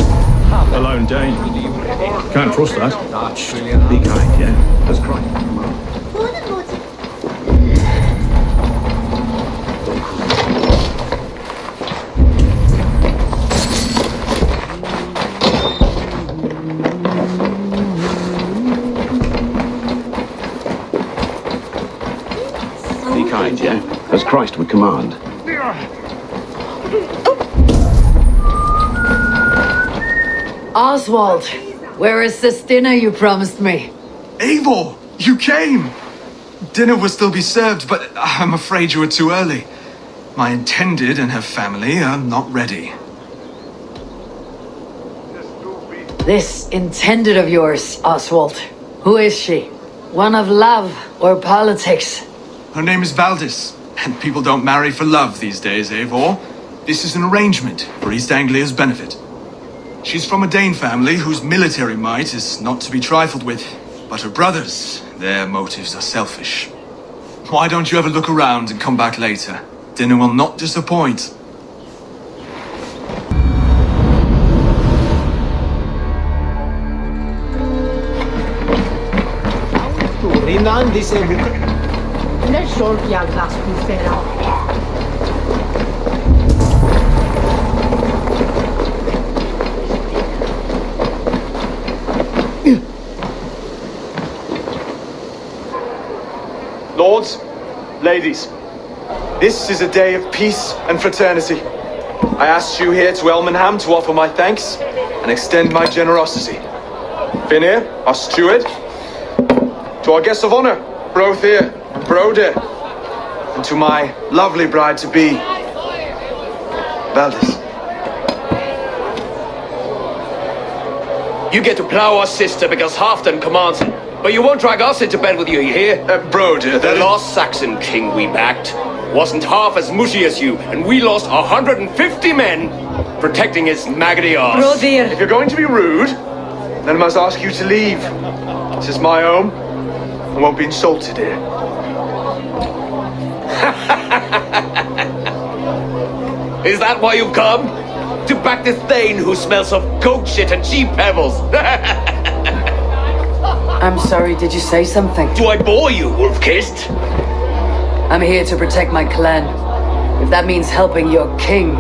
A lone Dane. Can't trust that. Be kind, yeah? That's right. Be kind, yeah? As Christ would command. Oswald, where is this dinner you promised me? Eivor, you came! Dinner will still be served, but I'm afraid you were too early. My intended and her family are not ready. This intended of yours, Oswald. Who is she? One of love or politics? Her name is Valdis, and people don't marry for love these days, Eivor. This is an arrangement for East Anglia's benefit. She's from a Dane family whose military might is not to be trifled with. But her brothers, their motives are selfish. Why don't you ever look around and come back later? Dinner will not disappoint. Lords, ladies, this is a day of peace and fraternity. I asked you here to Elmenham to offer my thanks and extend my generosity. Finir, our steward, to our guests of honor, Brothir and Broder, and to my lovely bride-to-be, Valdis. You get to plow our sister because Halfdan commands it. But you won't drag us into bed with you, you hear? Broder, the last Saxon king we backed wasn't half as mushy as you, and we lost 150 men protecting his maggoty arse. Brodir! If you're going to be rude, then I must ask you to leave. This is my home. I won't be insulted here. Is that why you've come? To back this Thane who smells of goat shit and cheap pebbles? I'm sorry, did you say something? Do I bore you, wolf-kissed? I'm here to protect my clan. If that means helping your king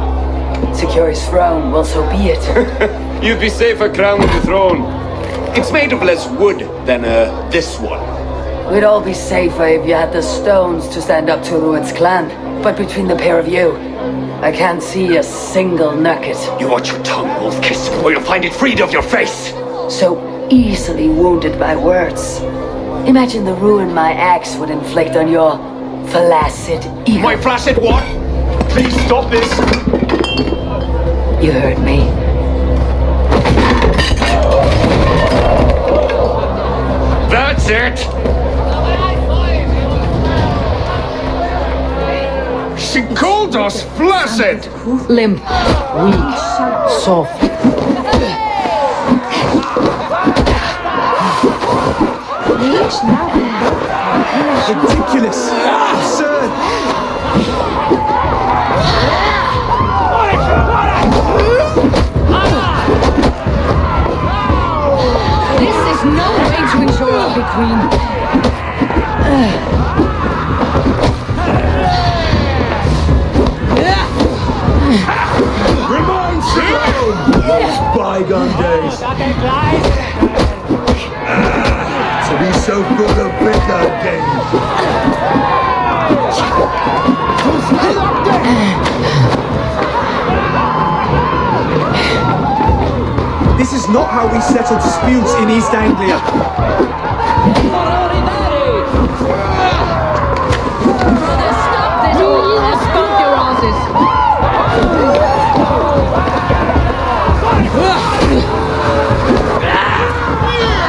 secure his throne, well, so be it. You'd be safer crowned the throne. It's made of less wood than, this one. We'd all be safer if you had the stones to stand up to Rued's clan. But between the pair of you, I can't see a single nugget. You watch your tongue, wolf-kissed, or you'll find it freed of your face. So easily wounded by words. Imagine the ruin my axe would inflict on your flaccid ego. My flaccid what? Please stop this! You heard me. That's it! Artos Flaccid! Limp, weak, soft. Ridiculous! Absurd! This is no way to ensure I'll be queen. Reminds you of those bygone days. To be so good a bitter game. This is not how we settle disputes in East Anglia. Brother, stop this or I'll stomp your asses.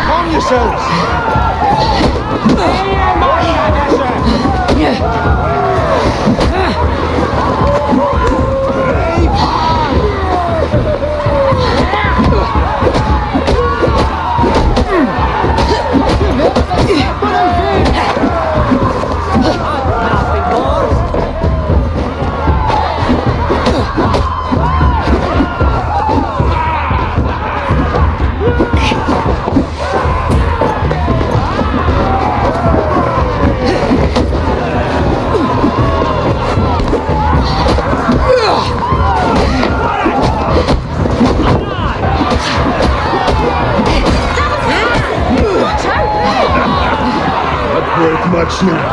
Calm yourselves. Not much now.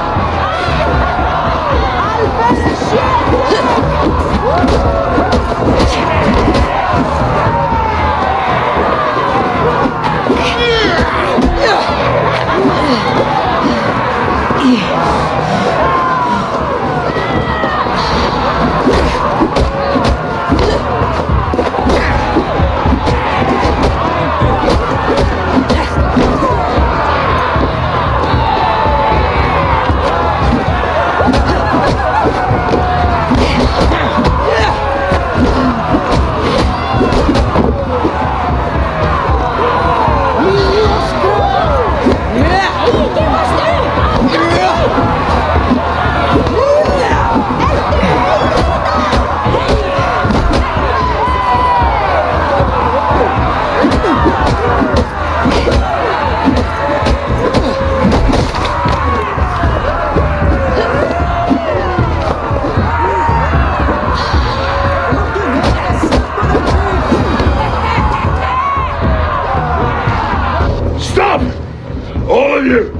All of you!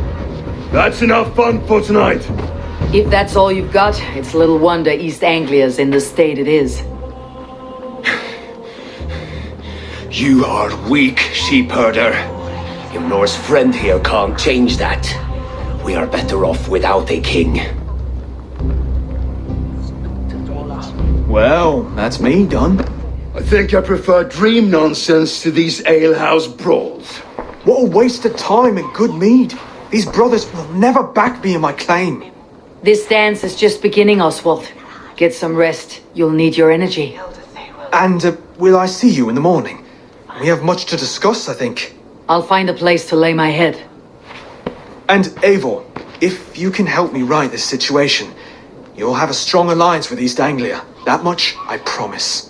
That's enough fun for tonight. If that's all you've got, it's little wonder East Anglia's in the state it is. You are weak, sheep herder. Ymnor's friend here can't change that. We are better off without a king. Well, that's me done. I think I prefer dream nonsense to these alehouse brawls. What a waste of time and good mead. These brothers will never back me in my claim. This dance is just beginning, Oswald. Get some rest. You'll need your energy. And will I see you in the morning? We have much to discuss, I think. I'll find a place to lay my head. And Eivor, if you can help me right this situation, you'll have a strong alliance with East Anglia. That much, I promise.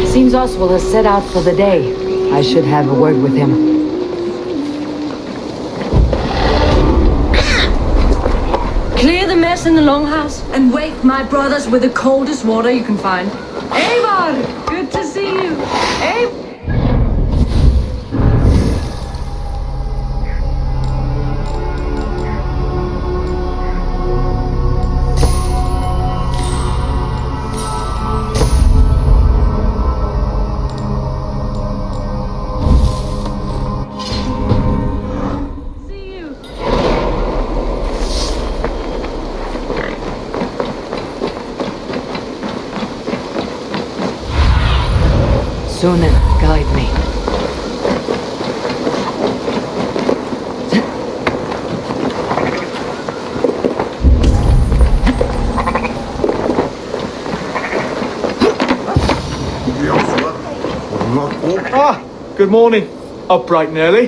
Seems Oswald has set out for the day. I should have a word with him. Clear the mess in the longhouse and wake my brothers with the coldest water you can find. Eivor! Good to see you. Eivor! Sunan, guide me. Ah, good morning. Up bright and early.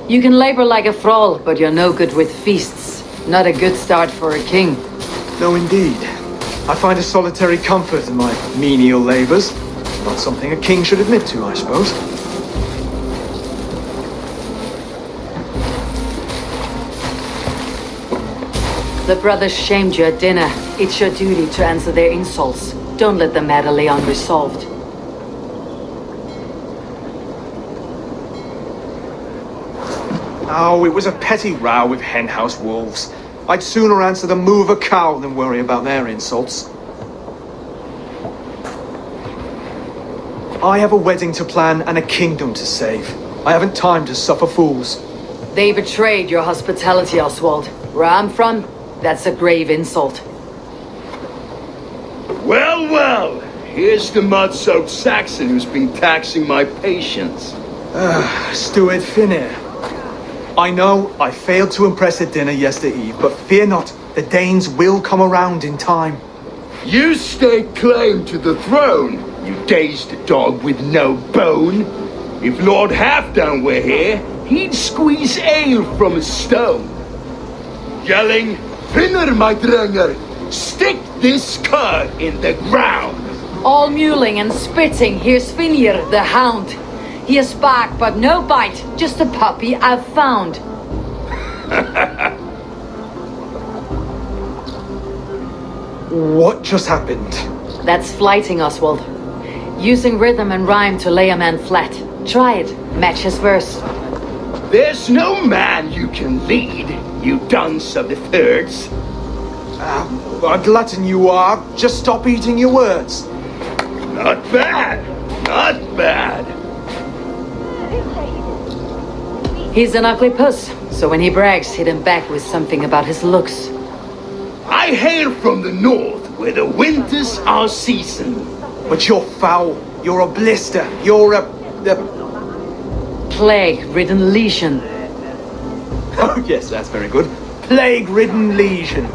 You can labor like a thrall, but you're no good with feasts. Not a good start for a king. No, indeed. I find a solitary comfort in my menial labors. Not something a king should admit to, I suppose. The brothers shamed you at dinner. It's your duty to answer their insults. Don't let the matter lay unresolved. Oh, it was a petty row with henhouse wolves. I'd sooner answer the moo of a cow than worry about their insults. I have a wedding to plan and a kingdom to save. I haven't time to suffer fools. They betrayed your hospitality, Oswald. Where I'm from, that's a grave insult. Well, well, here's the mud-soaked Saxon who's been taxing my patience. Steward Finir. I know I failed to impress at dinner yesterday eve, but fear not, the Danes will come around in time. You stake claim to the throne, you dazed dog with no bone. If Lord Halfdan were here, he'd squeeze ale from a stone. Yelling, Finner, my drenger, stick this cur in the ground. All mewling and spitting, here's Finir, the hound. He has bark, but no bite, just a puppy I've found. What just happened? That's flighting, Oswald. Using rhythm and rhyme to lay a man flat. Try it, match his verse. There's no man you can lead, you dunce of the thirds. A glutton you are, just stop eating your words. Not bad, not bad. He's an ugly puss, so when he brags, hit him back with something about his looks. I hail from the north, where the winters are seasoned. But you're foul. You're a blister. You're a plague-ridden legion. Oh yes, that's very good. Plague-ridden legion.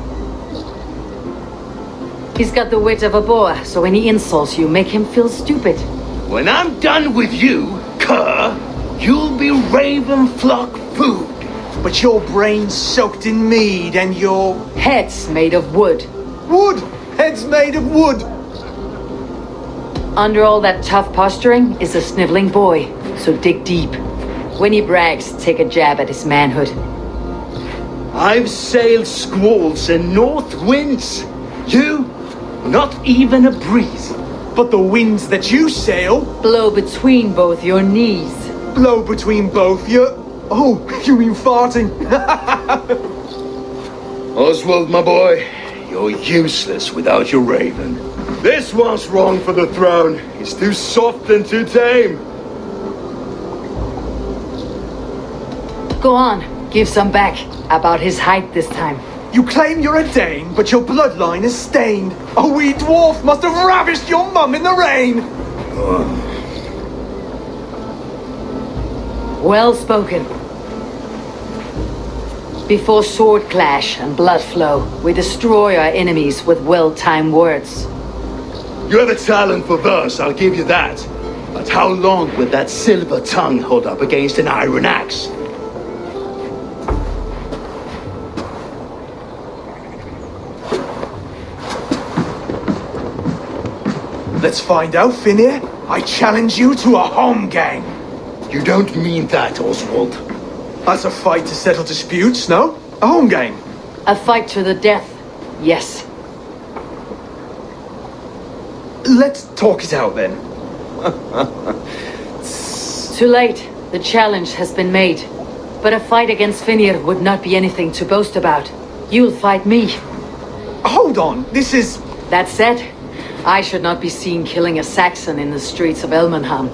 He's got the wit of a boar, so when he insults you, make him feel stupid. When I'm done with you, cur, you'll be raven flock food. But your brain's soaked in mead and your head's made of wood. Wood! Head's made of wood! Under all that tough posturing is a sniveling boy, so dig deep. When he brags, take a jab at his manhood. I've sailed squalls and north winds. You, not even a breeze. But the winds that you sail blow between both your knees. Blow between both your... Oh, you mean farting? Oswald, my boy, you're useless without your raven. This one's wrong for the throne. He's too soft and too tame. Go on, give some back. About his height this time. You claim you're a Dane, but your bloodline is stained. A wee dwarf must have ravished your mum in the rain. Well spoken. Before sword clash and blood flow, we destroy our enemies with well-timed words. You have a talent for verse, I'll give you that. But how long will that silver tongue hold up against an iron axe? Let's find out, Finir. I challenge you to a home gang. You don't mean that, Oswald. That's a fight to settle disputes, no? A home gang. A fight to the death, yes. Let's talk it out then. Too late. The challenge has been made. But a fight against Finir would not be anything to boast about. You'll fight me. Hold on, this is... That said, I should not be seen killing a Saxon in the streets of Elmenham.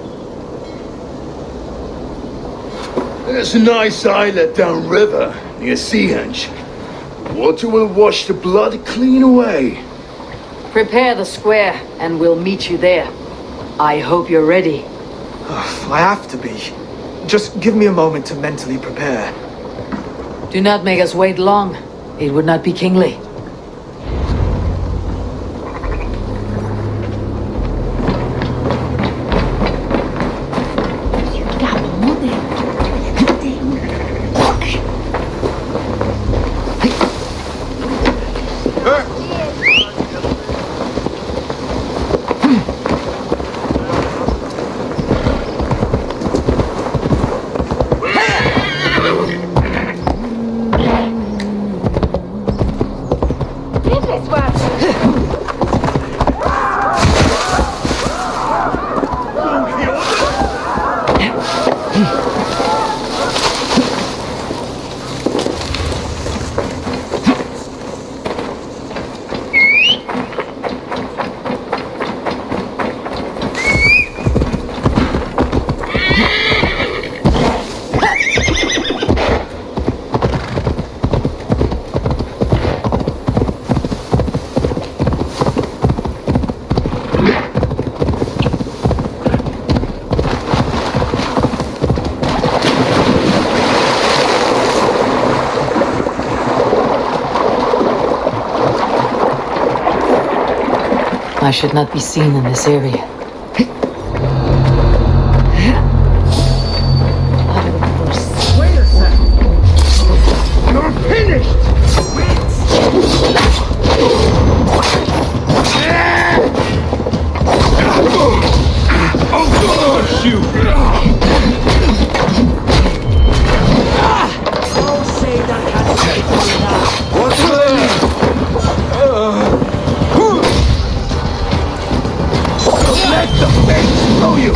There's a nice islet downriver, near Seahenge. Water will wash the blood clean away. Prepare the square, and we'll meet you there. I hope you're ready. I have to be. Just give me a moment to mentally prepare. Do not make us wait long. It would not be kingly. I should not be seen in this area. Wait a second! You're finished! Oh, shoot! Don't say that can't take you now. What's the let the face throw you!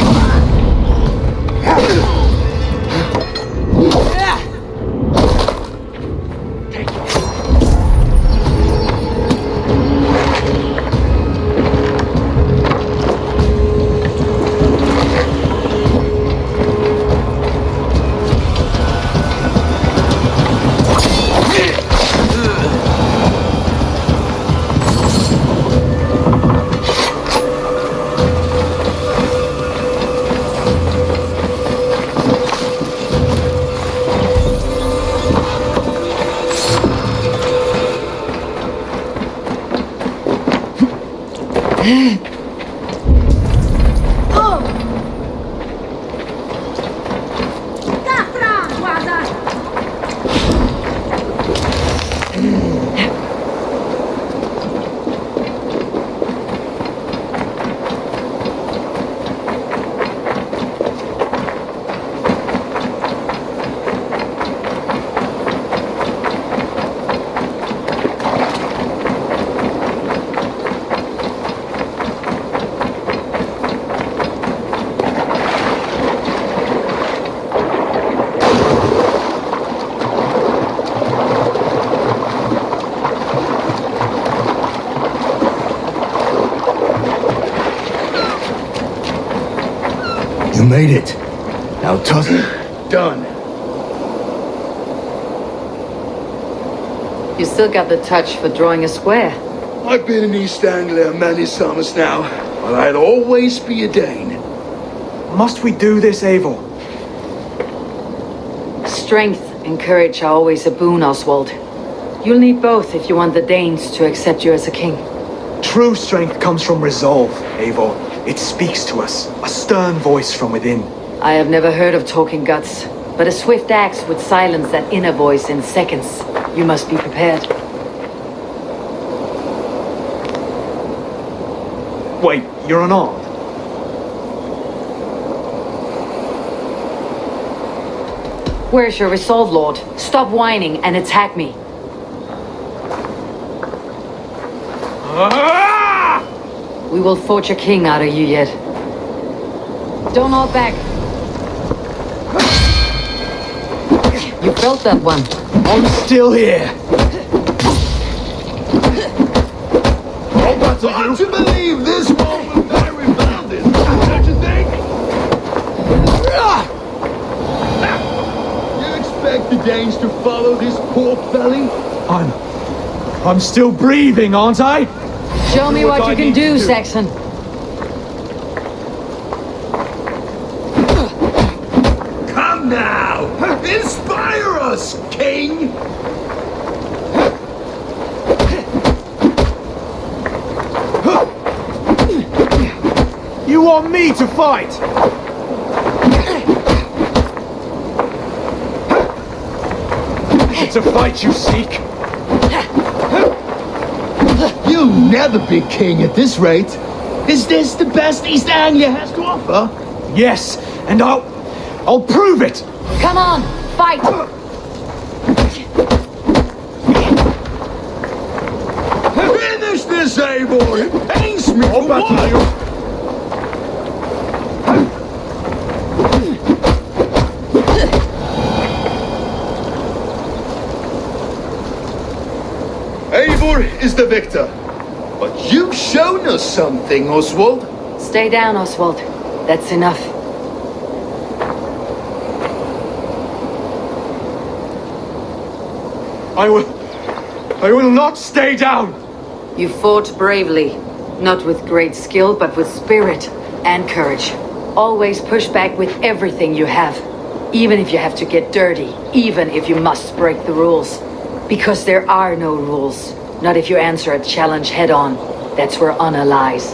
You made it. Now toss it. Done. You still got the touch for drawing a square. I've been in East Anglia many summers now, but I'll always be a Dane. Must we do this, Eivor? Strength and courage are always a boon, Oswald. You'll need both if you want the Danes to accept you as a king. True strength comes from resolve, Eivor. It speaks to us, a stern voice from within. I have never heard of talking guts, but a swift axe would silence that inner voice in seconds. You must be prepared. Wait, you're unarmed? Where's your resolve, Lord? Stop whining and attack me. We will forge a king out of you yet. Don't hold back. You felt that one. I'm still here. Hard to believe this one will very founded. Don't you think? You expect the Danes to follow this poor felly? I'm still breathing, aren't I? Show me what you can do, Saxon. Come now! Inspire us, King! You want me to fight? It's a fight you seek. You'll never be king at this rate. Is this the best East Anglia has to offer? Yes, and I'll prove it! Come on, fight! Finish this, Eivor! Ace me for what? Eivor is the victor. But you've shown us something, Oswald. Stay down, Oswald. That's enough. I will not stay down! You fought bravely. Not with great skill, but with spirit and courage. Always push back with everything you have. Even if you have to get dirty. Even if you must break the rules. Because there are no rules. Not if you answer a challenge head on. That's where honor lies.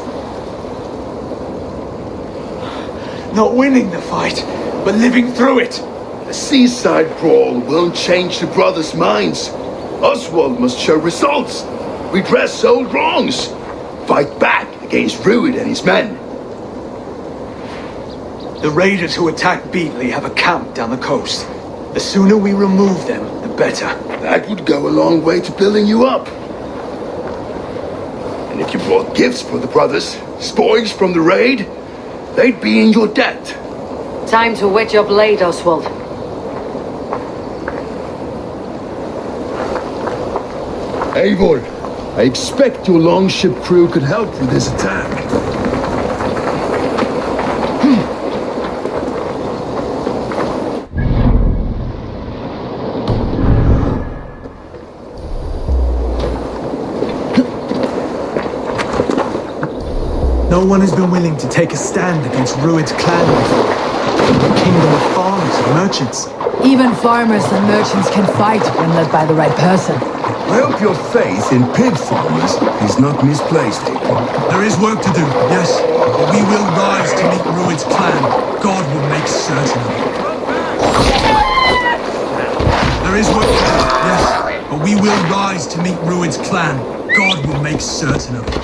Not winning the fight, but living through it. A seaside brawl won't change the brothers' minds. Oswald must show results. Redress old wrongs. Fight back against Rued and his men. The raiders who attacked Beatley have a camp down the coast. The sooner we remove them, the better. That would go a long way to building you up. And if you brought gifts for the brothers, spoils from the raid, they'd be in your debt. Time to wet your blade, Oswald. Eivor, I expect your longship crew could help with this attack. No one has been willing to take a stand against Rued's clan before. A kingdom of farmers and merchants. Even farmers and merchants can fight when led by the right person. I hope your faith in pig farmers is not misplaced, Eivor. There is work to do, yes. But we will rise to meet Rued's clan. God will make certain of it. There is work to do, yes. But we will rise to meet Rued's clan. God will make certain of it.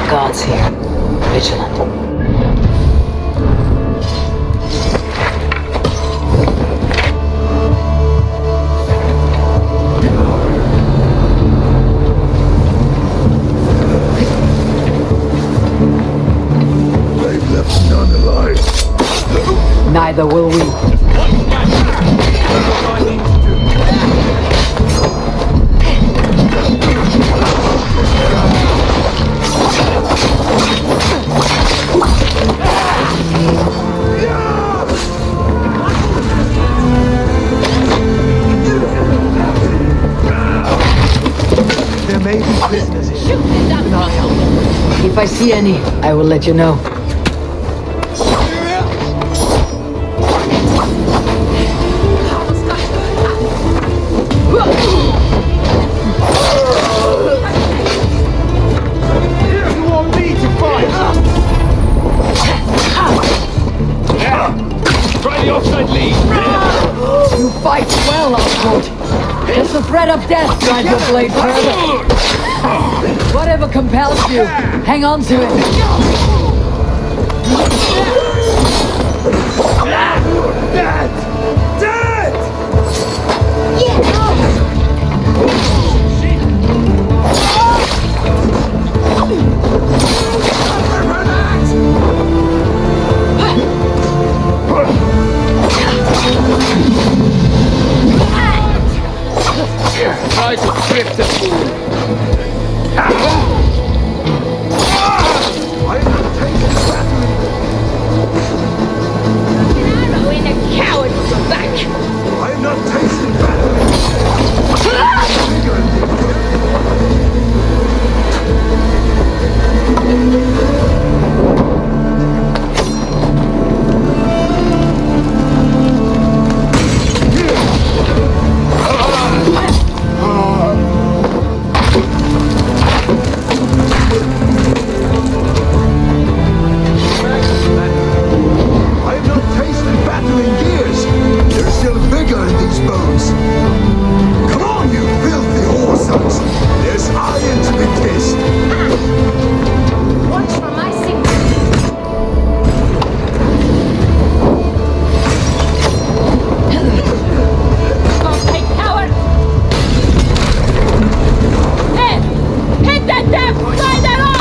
God's here. Vigilant. They've left none alive. Neither will we. There may be prisoners here. If I see any, I will let you know. of death drive your blade further. Whatever compels you, hang on to it. Try to trick the fool. Arrow in a coward's back. I am not tasting battle. I have not tasted battle in years. There's still vigor in these bones. Come on, you filthy whoresucks. There's iron to be kissed. Watch for my signal. Okay, coward. Hey! Hit that damn spider off!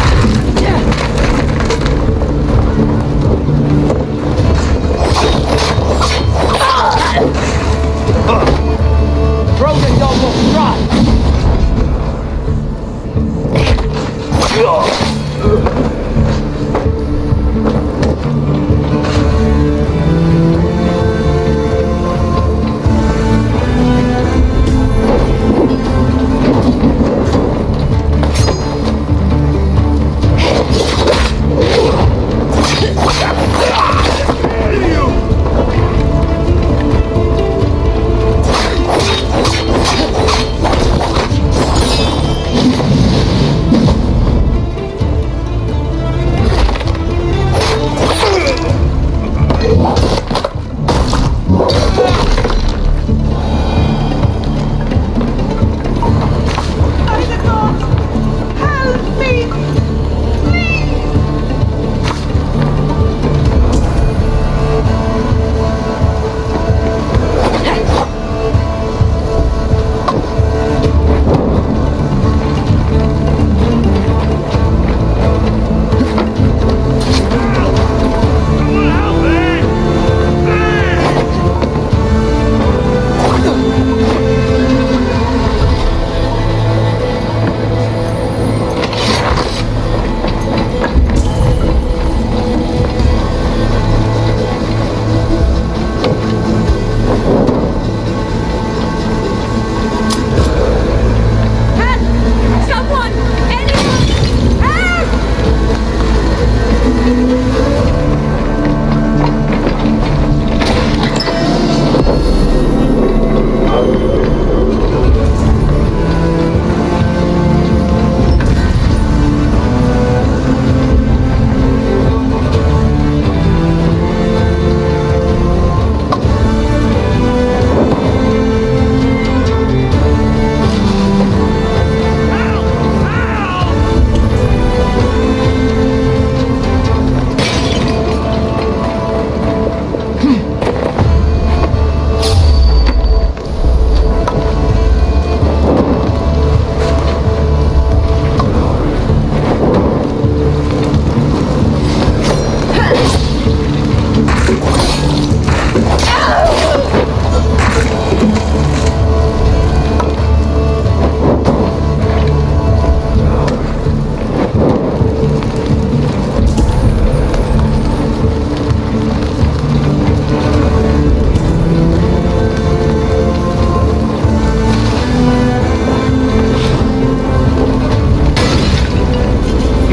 Throw the double strike!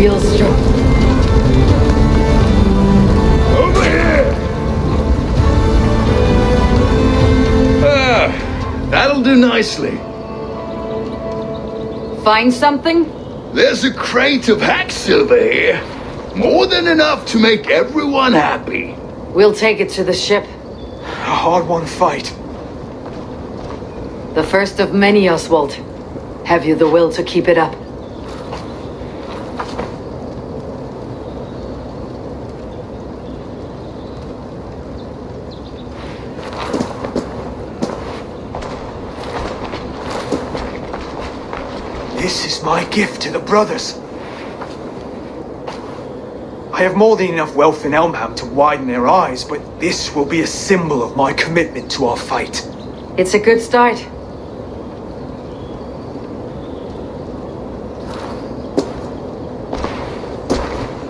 Feels strong. Over here! That'll do nicely. Find something? There's a crate of hacksilver here. More than enough to make everyone happy. We'll take it to the ship. A hard-won fight. The first of many, Oswald. Have you the will to keep it up? This is my gift to the brothers. I have more than enough wealth in Elmham to widen their eyes, but this will be a symbol of my commitment to our fight. It's a good start.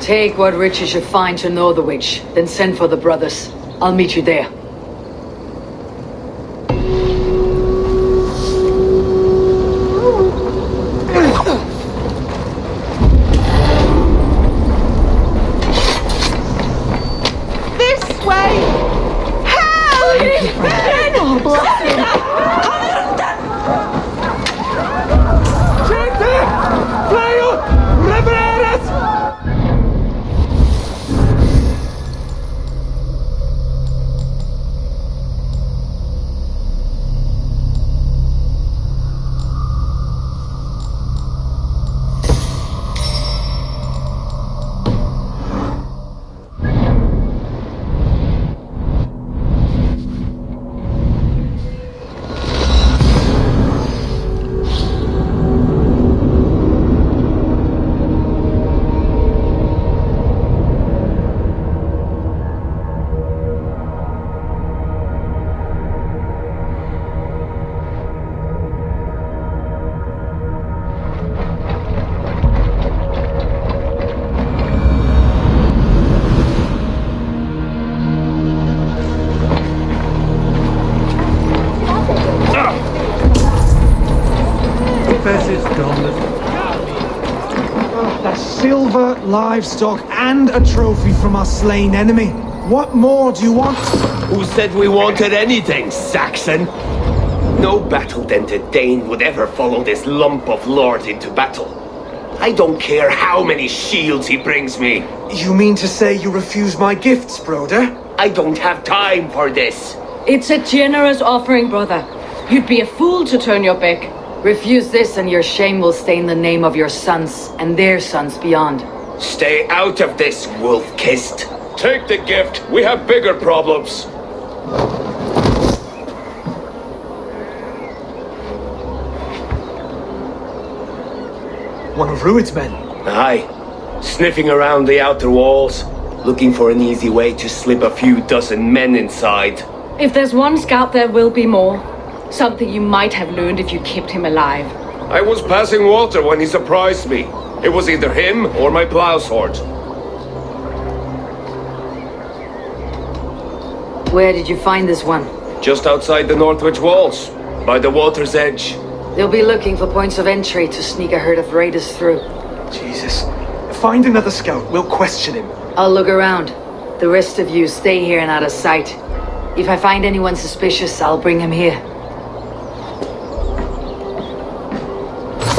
Take what riches you find to Northwich, then send for the brothers. I'll meet you there. Silver, livestock, and a trophy from our slain enemy. What more do you want? Who said we wanted anything, Saxon? No battle-dented Dane would ever follow this lump of lord into battle. I don't care how many shields he brings me. You mean to say you refuse my gifts, Broder? I don't have time for this. It's a generous offering, brother. You'd be a fool to turn your back. Refuse this and your shame will stain the name of your sons and their sons beyond. Stay out of this, wolf-kissed. Take the gift. We have bigger problems. One of Rued's men. Aye. Sniffing around the outer walls, looking for an easy way to slip a few dozen men inside. If there's one scout, there will be more. Something you might have learned if you kept him alive. I was passing water when he surprised me. It was either him or my plow sword. Where did you find this one? Just outside the Northwich walls, by the water's edge. They'll be looking for points of entry to sneak a herd of raiders through. Jesus. Find another scout. We'll question him. I'll look around. The rest of you stay here and out of sight. If I find anyone suspicious, I'll bring him here.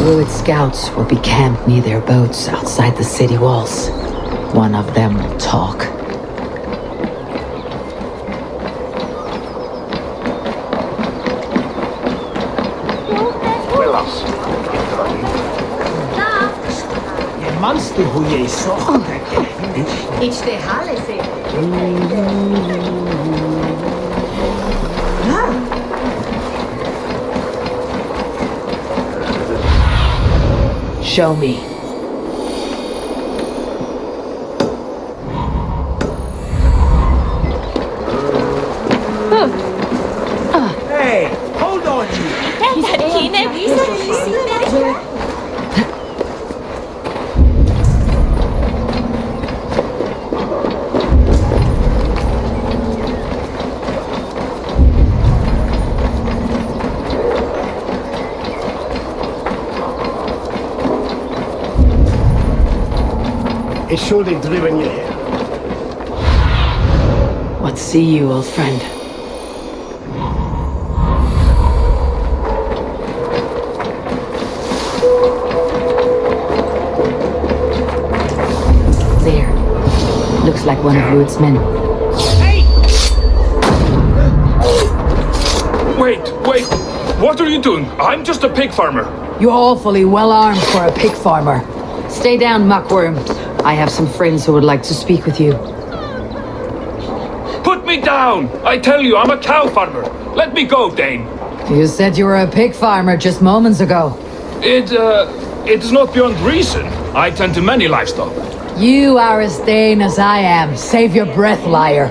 Druid scouts will be camped near their boats outside the city walls. One of them will talk. Manste hoe jij zocht. Iets te halen, zeg. Show me. Hey, hold on It's surely driven you here. What see you, old friend? There. Looks like one of Rued's men. Wait! What are you doing? I'm just a pig farmer. You're awfully well armed for a pig farmer. Stay down, muckworm. I have some friends who would like to speak with you. Put me down! I tell you, I'm a cow farmer. Let me go, Dane. You said you were a pig farmer just moments ago. It is not beyond reason. I tend to many livestock. You are as Dane as I am. Save your breath, liar.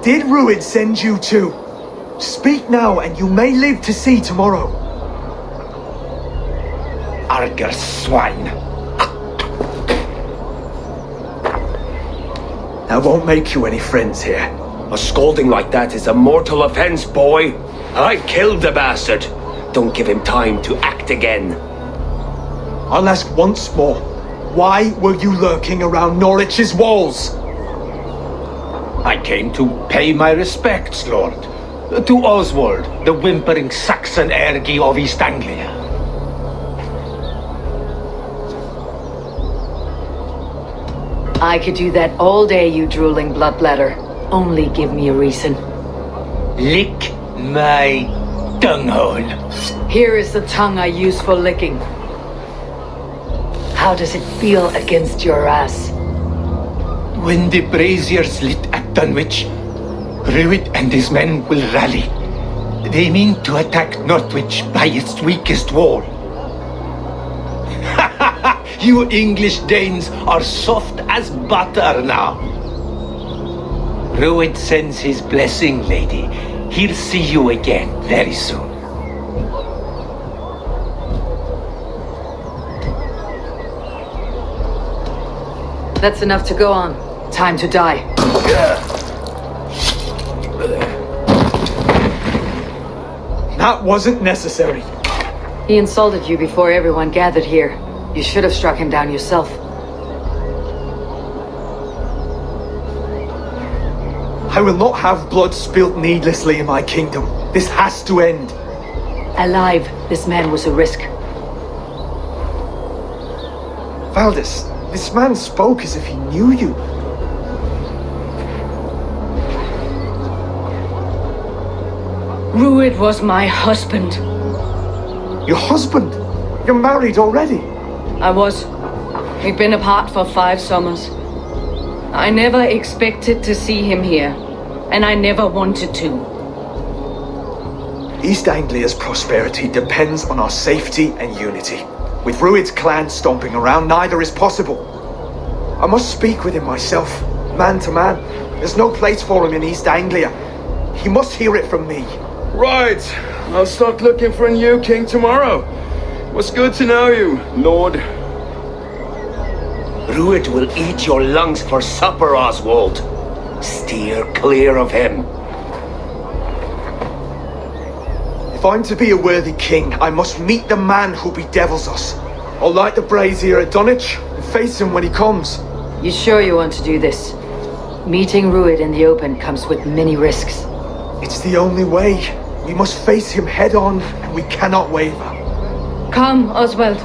Did Rued send you too? Speak now, and you may live to see tomorrow. Arger swine. That won't make you any friends here. A scolding like that is a mortal offense, boy. I killed the bastard. Don't give him time to act again. I'll ask once more. Why were you lurking around Norwich's walls? I came to pay my respects, Lord. To Oswald, the whimpering Saxon ergi of East Anglia. I could do that all day, you drooling bloodbladder. Only give me a reason. Lick my tonguehole. Here is the tongue I use for licking. How does it feel against your ass? When the braziers lit at Dunwich, Rued and his men will rally. They mean to attack Northwich by its weakest wall. You English Danes are soft as butter now. Rued sends his blessing, lady. He'll see you again very soon. That's enough to go on. Time to die. That wasn't necessary. He insulted you before everyone gathered here. You should have struck him down yourself. I will not have blood spilt needlessly in my kingdom. This has to end. Alive, this man was a risk. Valdis, this man spoke as if he knew you. Rued was my husband. Your husband? You're married already? I was. We've been apart for 5 summers. I never expected to see him here, and I never wanted to. East Anglia's prosperity depends on our safety and unity. With Rued's clan stomping around, neither is possible. I must speak with him myself, man to man. There's no place for him in East Anglia. He must hear it from me. Right. I'll start looking for a new king tomorrow. Was good to know you, Lord. Rued will eat your lungs for supper, Oswald. Steer clear of him. If I'm to be a worthy king, I must meet the man who bedevils us. I'll light the brazier at Dunwich and face him when he comes. You sure you want to do this? Meeting Rued in the open comes with many risks. It's the only way. We must face him head on, and we cannot waver. Come, Oswald.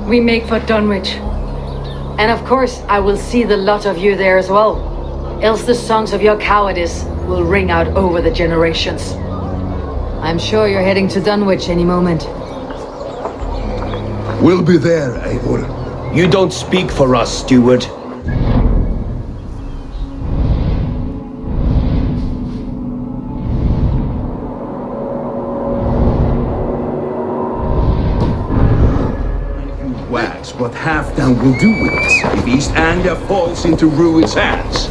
We make for Dunwich. And of course, I will see the lot of you there as well. Else the songs of your cowardice will ring out over the generations. I'm sure you're heading to Dunwich any moment. We'll be there, Eivor. You don't speak for us, steward. Wags, but half down man will do with it if East Anglia falls into Rued's hands.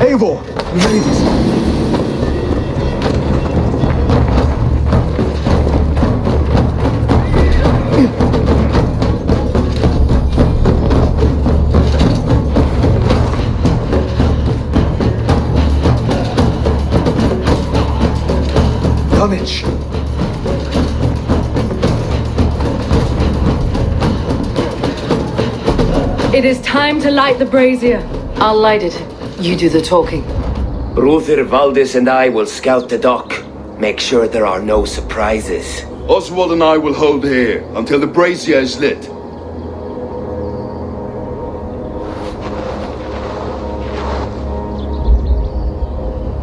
Eivor, you made it. Dunwich. It is time to light the brazier. I'll light it. You do the talking. Ruther, Valdis and I will scout the dock. Make sure there are no surprises. Oswald and I will hold here until the brazier is lit.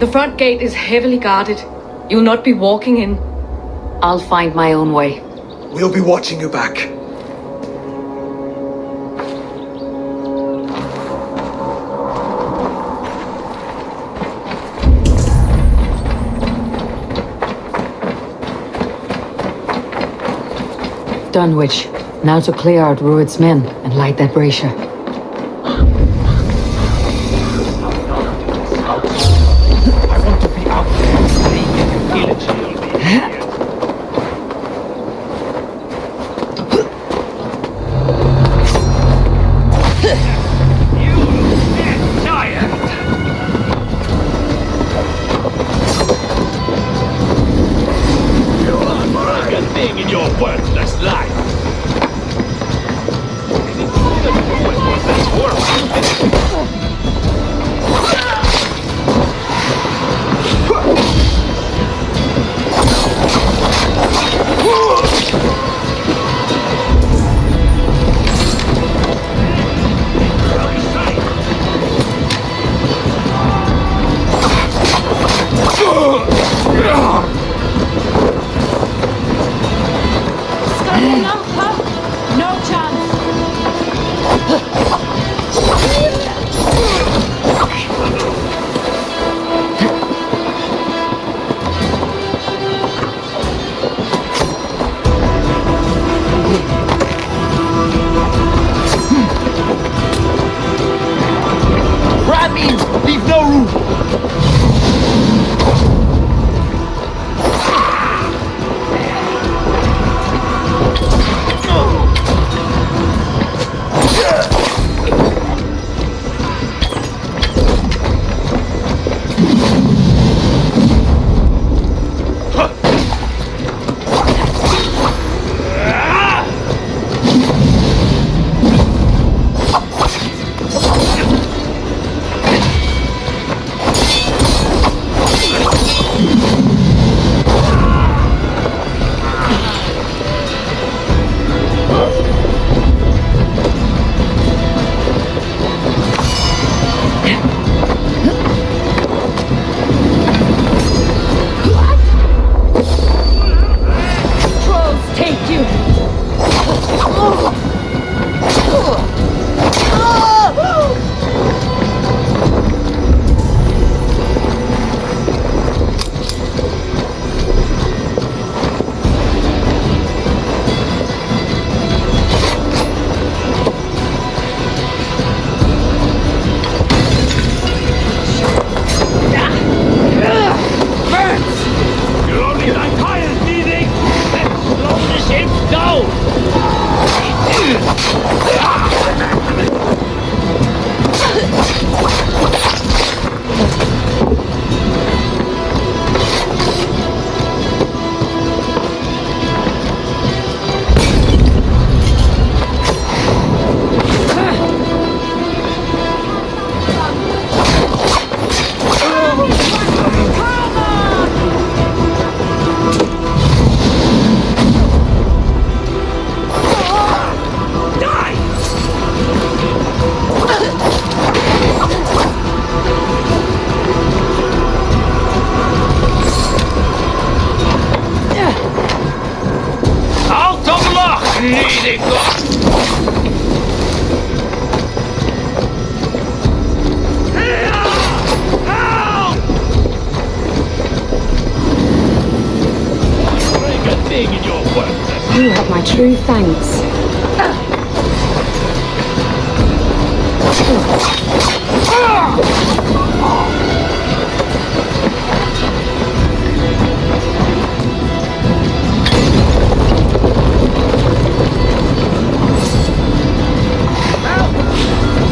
The front gate is heavily guarded. You'll not be walking in. I'll find my own way. We'll be watching you back. Dunwich. Now to clear out Rued's men and light that brazier. Bleeding You have my true thanks.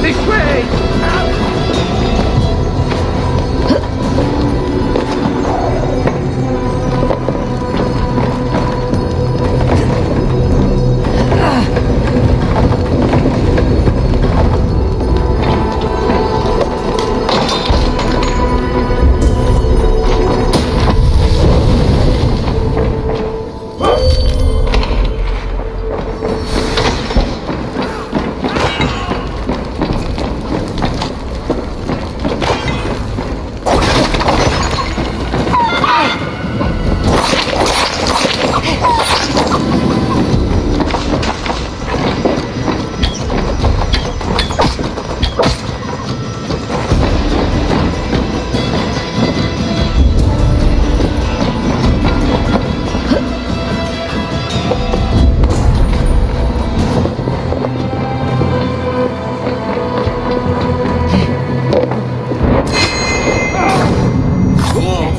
this way!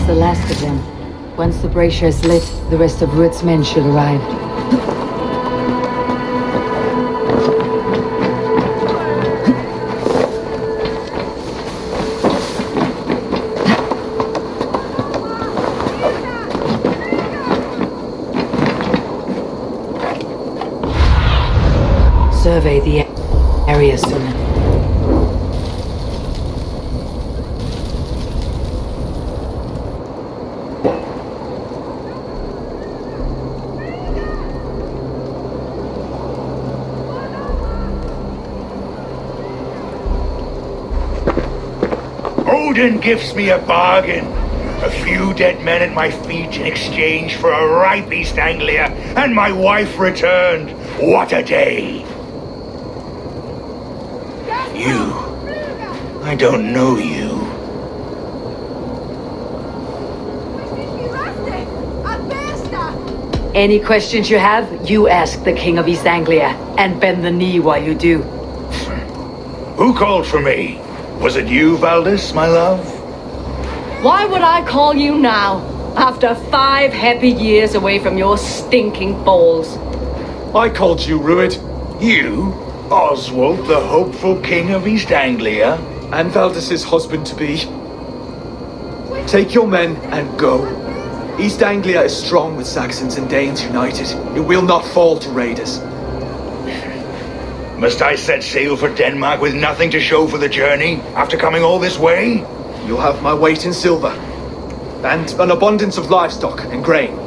The last of them. Once the brazier is lit, the rest of Rued's men should arrive. Survey the area soon. Odin gives me a bargain. A few dead men at my feet in exchange for a ripe East Anglia, and my wife returned. What a day! You. I don't know you. Any questions you have, you ask the King of East Anglia, and bend the knee while you do. Who called for me? Was it you, Valdis, my love? Why would I call you now, after 5 happy years away from your stinking balls? I called you, Rued. You? Oswald, the hopeful King of East Anglia? And Valdis's husband-to-be. Take your men and go. East Anglia is strong with Saxons and Danes united. It will not fall to raiders. Must I set sail for Denmark with nothing to show for the journey, after coming all this way? You'll have my weight in silver. And an abundance of livestock and grain.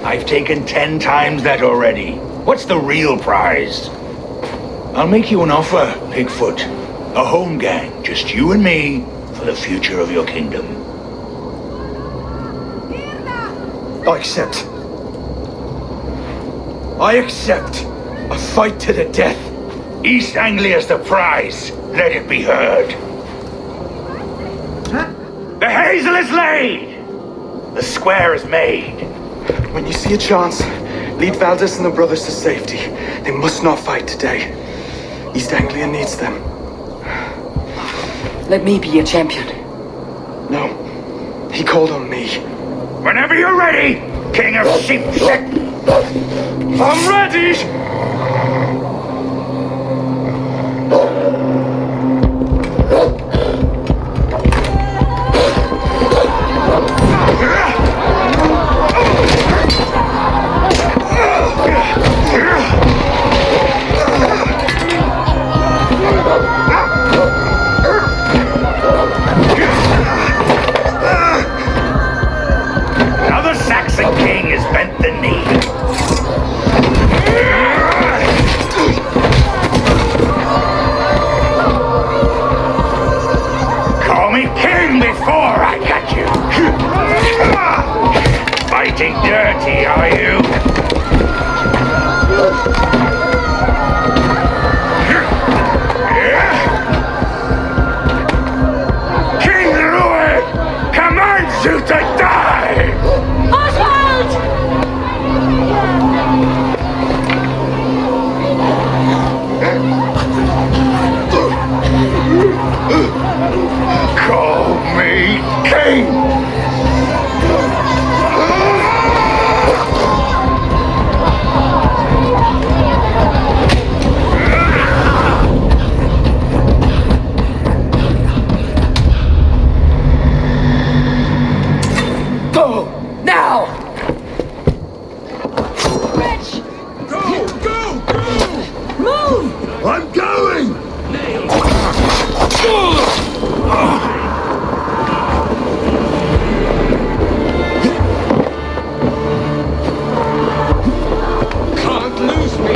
I've taken 10 times that already. What's the real prize? I'll make you an offer, Pigfoot. A home gang, just you and me, for the future of your kingdom. I accept. I accept. A fight to the death. East Anglia's the prize. Let it be heard. The hazel is laid! The square is made. When you see a chance, lead Valdis and the brothers to safety. They must not fight today. East Anglia needs them. Let me be your champion. No. He called on me. Whenever you're ready, King of Sheepshit! I'm ready! Another Saxon king has bent the knee. Call me king before I got you. Fighting dirty, are you? I'm going! Can't lose me!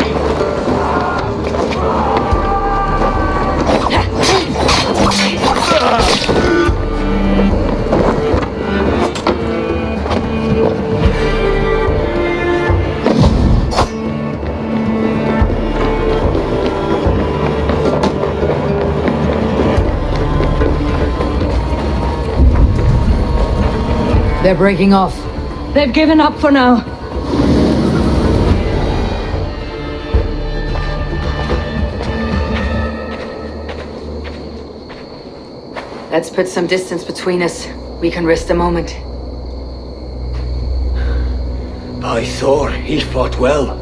They're breaking off. They've given up for now. Let's put some distance between us. We can rest a moment. By Thor, he fought well.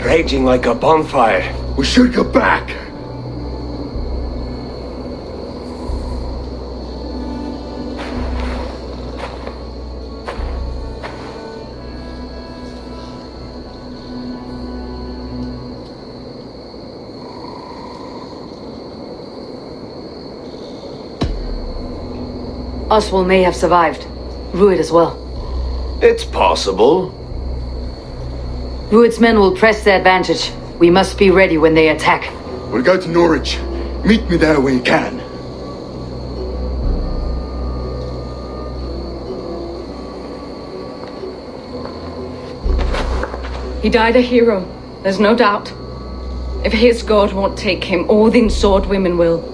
Raging like a bonfire. We should go back. Oswald may have survived. Rued as well. It's possible. Rued's men will press the advantage. We must be ready when they attack. We'll go to Norwich. Meet me there when you can. He died a hero, there's no doubt. If his god won't take him, Odin's sword women will.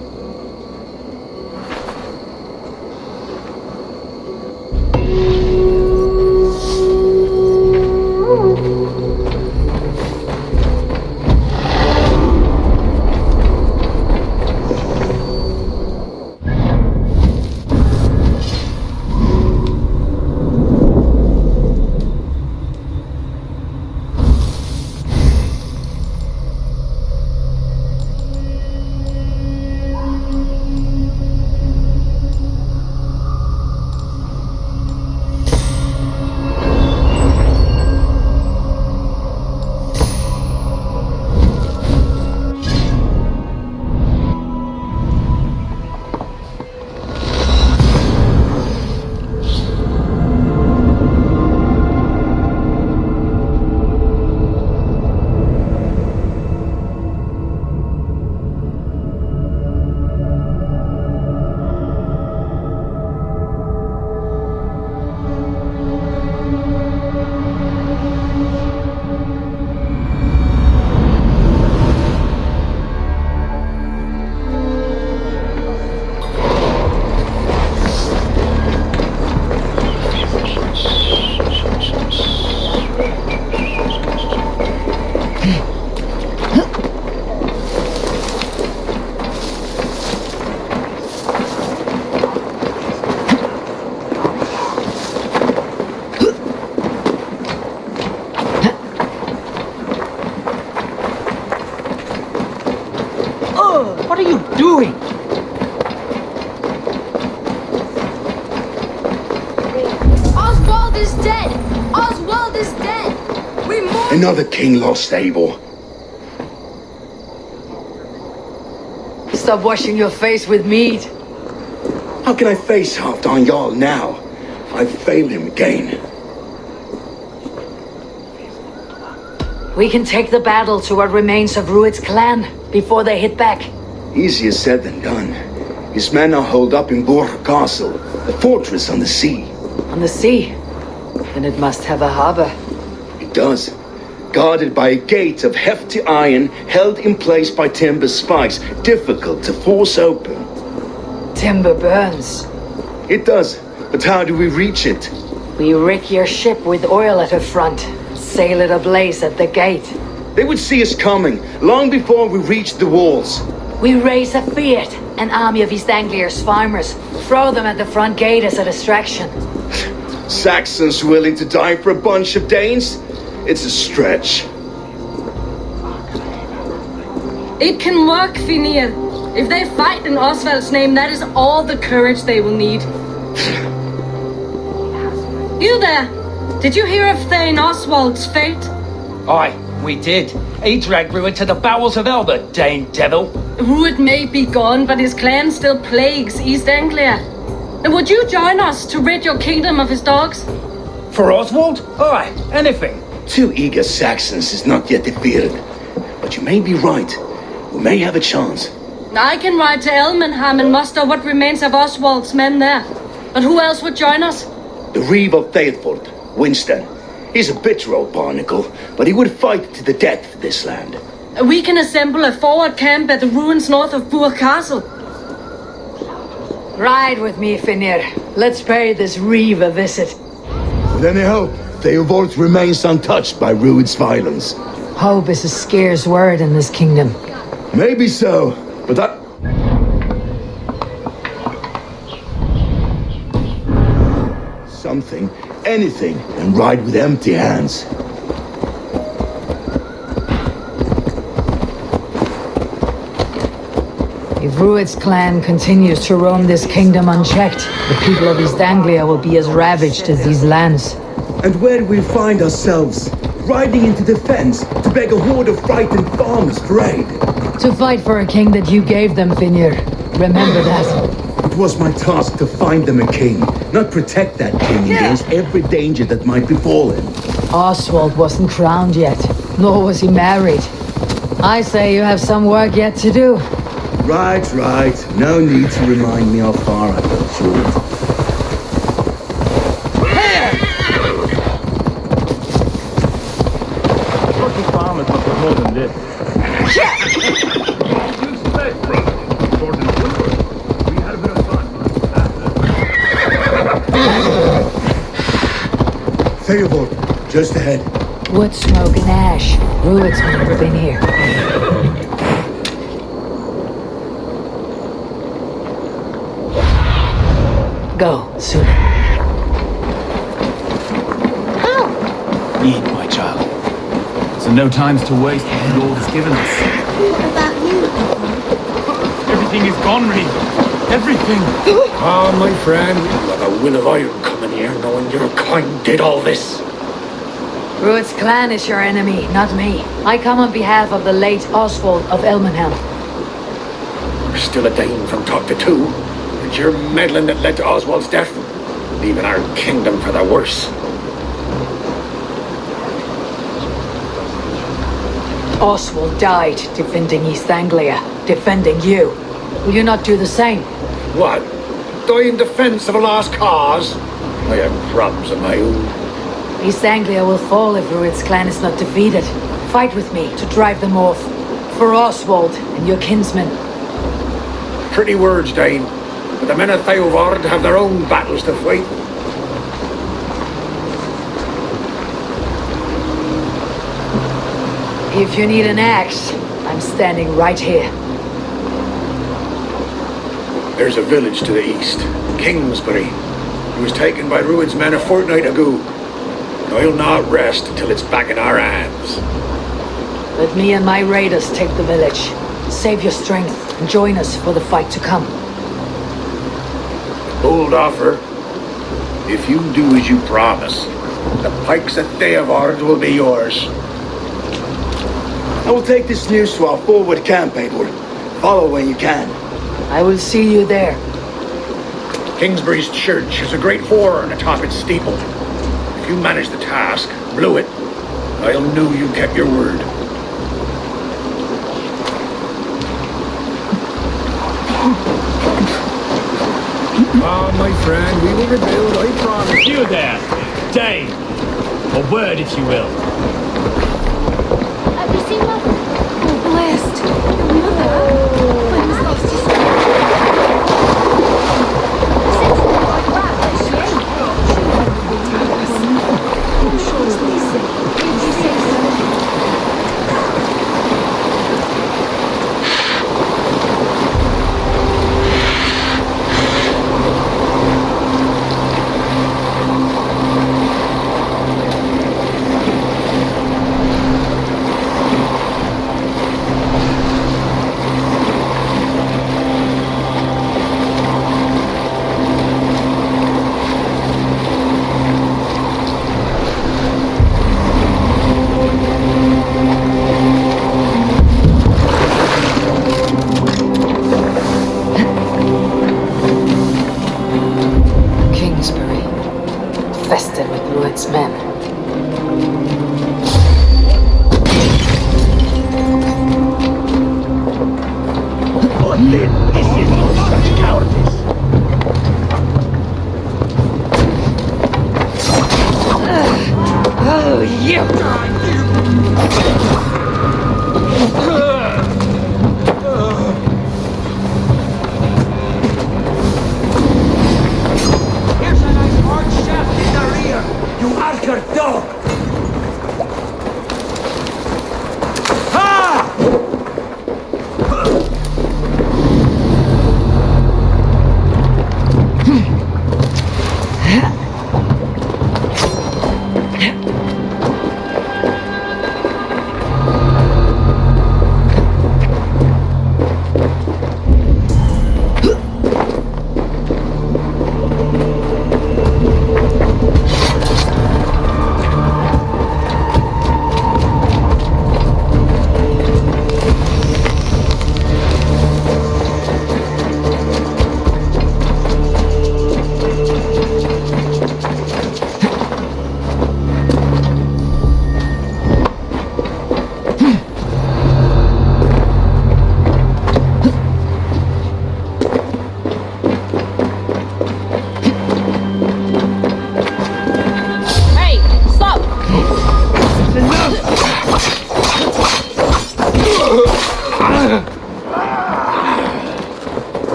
What are you doing? Oswald is dead! Oswald is dead! We mourn. Another king lost, Eivor. Stop washing your face with mead. How can I face Halfdan Jarl now? I've failed him again. We can take the battle to what remains of Rued's clan before they hit back. Easier said than done. His men are holed up in Borg Castle, a fortress on the sea. On the sea? Then it must have a harbor. It does. Guarded by a gate of hefty iron, held in place by timber spikes, difficult to force open. Timber burns. It does, but how do we reach it? We rig your ship with oil at her front, sail it ablaze at the gate. They would see us coming, long before we reached the walls. We raise a Fiat, an army of East Anglia's farmers, throw them at the front gate as a distraction. Saxons willing to die for a bunch of Danes? It's a stretch. It can work, Finir. If they fight in Oswald's name, that is all the courage they will need. You there! Did you hear of Thane Oswald's fate? Aye, We did. He dragged Rued to the bowels of Elba, Dane devil. Rued may be gone, but his clan still plagues East Anglia. And would you join us to rid your kingdom of his dogs? For Oswald? Aye, anything. 2 eager Saxons is not yet defeated. But you may be right. We may have a chance. I can ride to Elmenham and muster what remains of Oswald's men there. But who else would join us? The Reeve of Thetford, Winston. He's a bitter old barnacle, but he would fight to the death for this land. We can assemble a forward camp at the ruins north of Bure Castle. Ride with me, Finir. Let's pay this Reeve a visit. With any hope, Theobald remains untouched by Rued's violence. Hope is a scarce word in this kingdom. Maybe so, but that... Something, anything, and ride with empty hands. If Rued's clan continues to roam this kingdom unchecked, the people of East Anglia will be as ravaged as these lands. And where we find ourselves, riding into defense to beg a horde of frightened farmers for aid. To fight for a king that you gave them, Finir. Remember that. It was my task to find them a king, not protect that king against every danger that might befall him. Oswald wasn't crowned yet, nor was he married. I say you have some work yet to do. Right. No need to remind me how far I fell short. Lucky farmers must have more than this. Theobald, just ahead. Wood smoke and ash. Rued's men have been here. Go, soon. Eat, my child. So no time's to waste what the Lord has given us. What about you? Everything is gone, Reeve. Everything. Ah, my friend, you have a will of iron coming here, knowing your kind did all this. Rued's clan is your enemy, not me. I come on behalf of the late Oswald of Elmenham. You're still a Dane from top to two. It's your meddling that led to Oswald's death, leaving our kingdom for the worse. Oswald died defending East Anglia, defending you. Will you not do the same? What? Die in defense of a lost cause? I have problems of my own. East Anglia will fall if Rued's clan is not defeated. Fight with me to drive them off. For Oswald and your kinsmen. Pretty words, Dane. But the men of Theovard have their own battles to fight. If you need an axe, I'm standing right here. There's a village to the east, Kingsbury. It was taken by Rued's men a fortnight ago. I'll not rest until it's back in our hands. Let me and my raiders take the village. Save your strength and join us for the fight to come. Bold offer. If you do as you promise, the pikes at Theovard will be yours. I will take this news to our forward camp, Eivor. Follow when you can. I will see you there. Kingsbury's church has a great horn atop its steeple. If you manage the task, blew it, I'll know you kept your word. Ah, my friend, we will rebuild, I promise. You there, Dane. A word, if you will. Have you seen Mother? Oh, blessed. Mother? When was last to see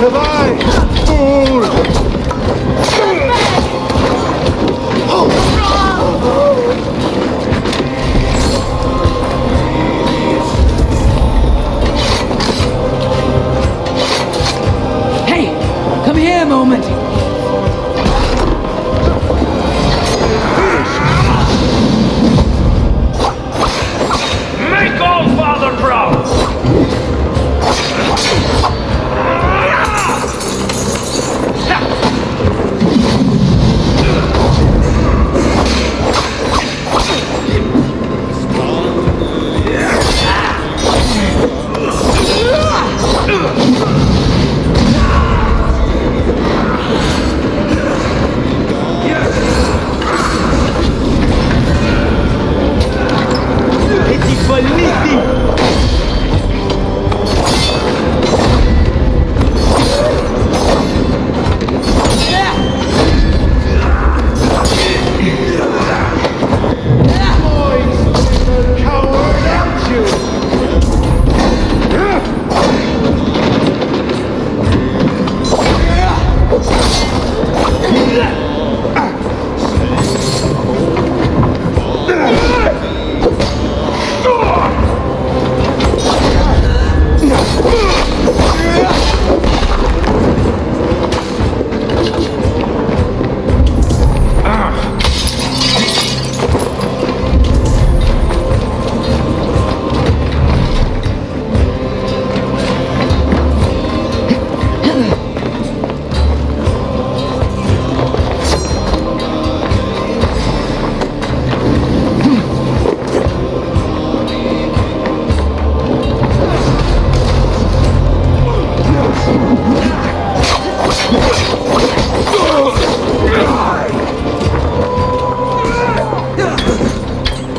have I, fool! Hey, come here a moment. Make all father proud!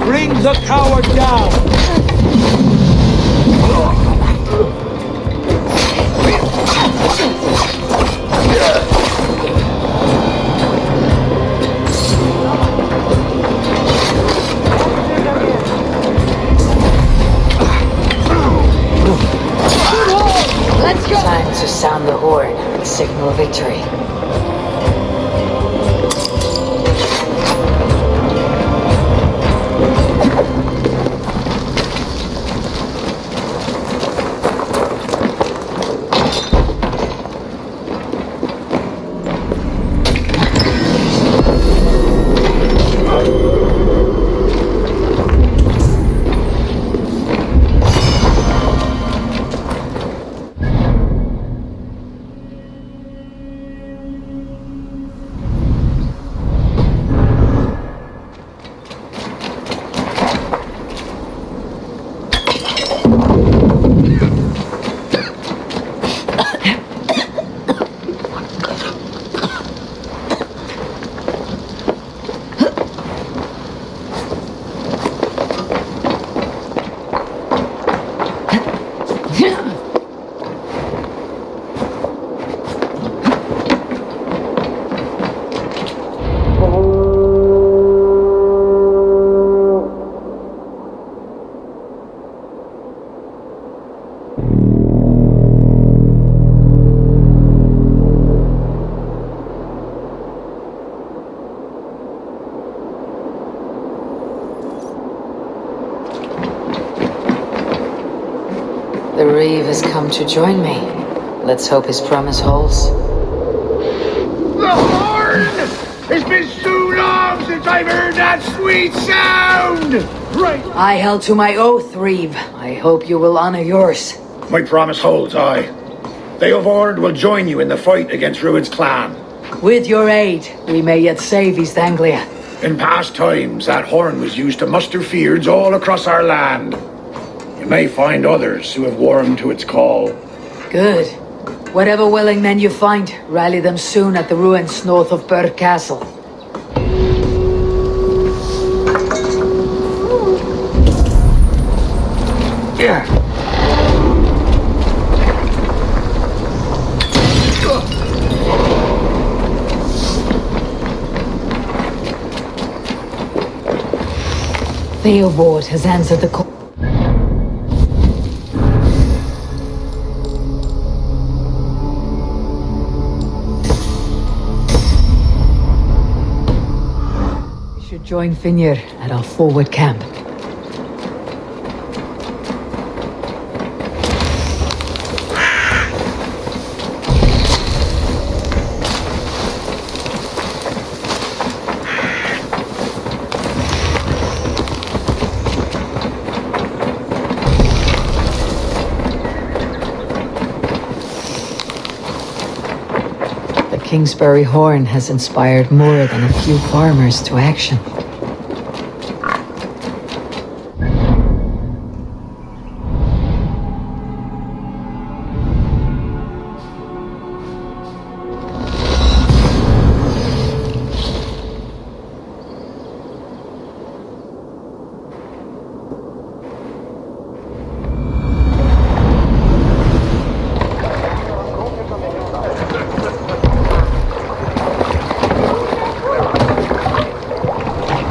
Bring the coward down! Let's go! Time to sound the horn and signal victory. The Reeve has come to join me. Let's hope his promise holds. The horn! It's been so long since I've heard that sweet sound! Right! I held to my oath, Reeve. I hope you will honor yours. My promise holds, aye. Theovord will join you in the fight against Rued's clan. With your aid, we may yet save East Anglia. In past times, that horn was used to muster fyrds all across our land. You may find others who have warmed to its call. Good. Whatever willing men you find, rally them soon at the ruins north of Burr Castle. Yeah. Theobald has answered the call. Join Finnr at our forward camp. Kingsbury horn has inspired more than a few farmers to action.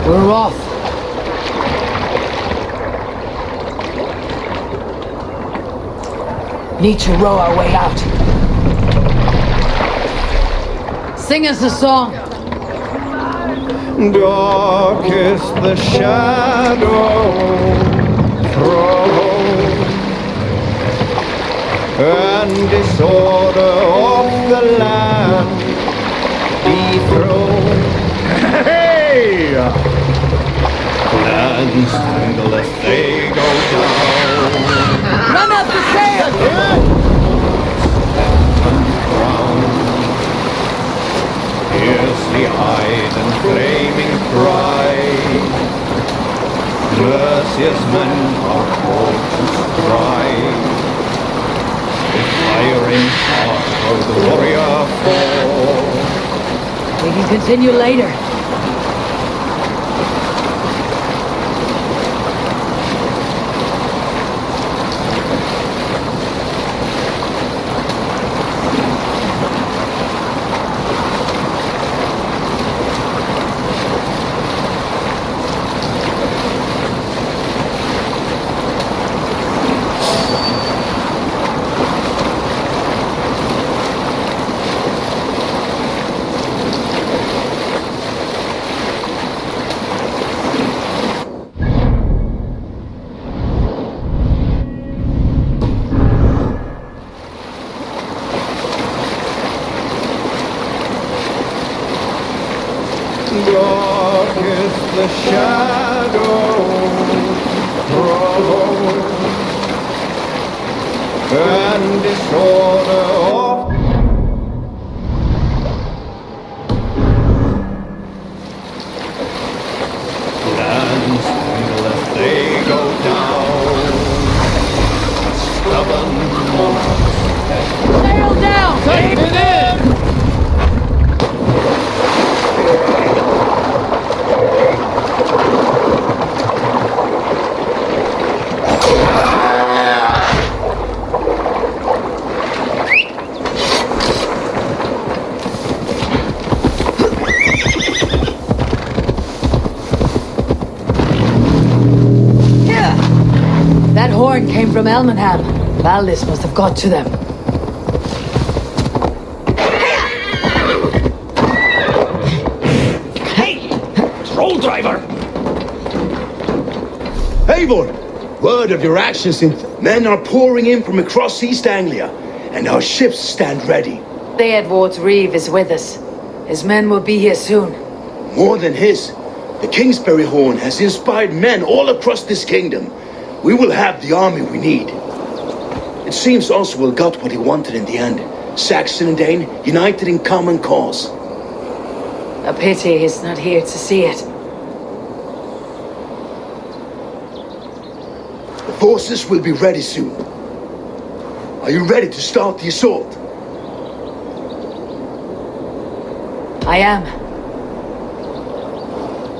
We're off. Need to row our way out. Sing us a song. Dark is the shadow thrown, and disorder of the land dethroned. Hey! Lands tangle as they go down. Run up the sail! Fiercely-eyed and flaming cry, merciless men are called to strike. With firing heart of the warrior fall. We can continue later. Dark is the shadow thrown, and disorder of lands tangle as they go down. Stubborn monarchs. Sail down! Take it in! That horn came from Elmenham. Valdis must have got to them. Hey! Troll driver! Eivor! Word of your actions in... Men are pouring in from across East Anglia, and our ships stand ready. Theodward's Reeve is with us. His men will be here soon. More than his. The Kingsbury Horn has inspired men all across this kingdom. We will have the army we need. It seems Oswald got what he wanted in the end. Saxon and Dane united in common cause. A pity he's not here to see it. The forces will be ready soon. Are you ready to start the assault? I am.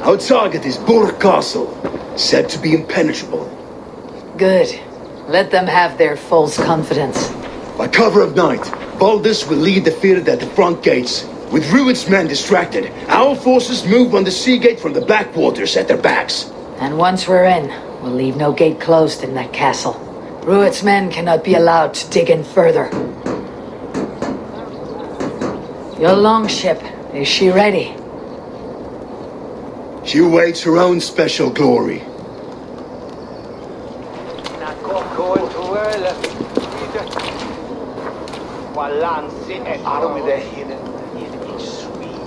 Our target is Burg Castle, said to be impenetrable. Good. Let them have their false confidence. By cover of night, Baldus will lead the field at the front gates. With Rued's men distracted, our forces move on the sea gate from the backwaters at their backs. And once we're in, we'll leave no gate closed in that castle. Rued's men cannot be allowed to dig in further. Your longship, is she ready? She awaits her own special glory.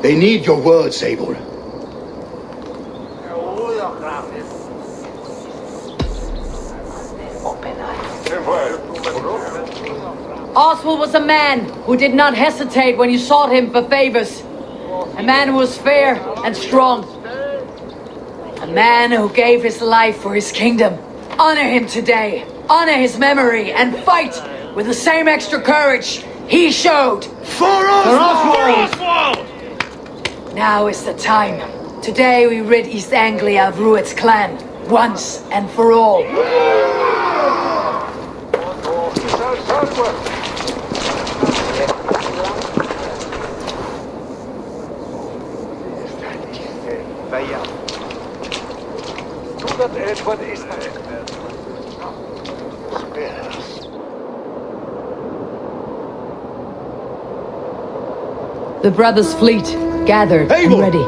They need your words, Eivor. Oswald was a man who did not hesitate when you sought him for favors. A man who was fair and strong. A man who gave his life for his kingdom. Honor him today. Honor his memory and fight with the same extra courage he showed. For Oswald! Now is the time. Today we rid East Anglia of Rued's clan, once and for all. The brothers' fleet gathered and ready.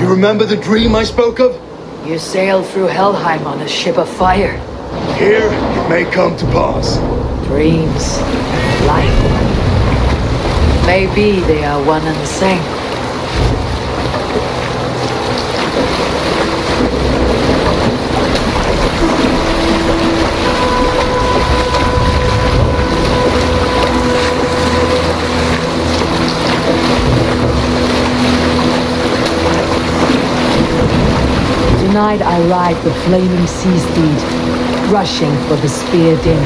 Remember the dream I spoke of? You sailed through Helheim on a ship of fire. Here, it may come to pass. Dreams, life. Maybe they are one and the same. Tonight I ride the flaming sea steed, rushing for the spear din.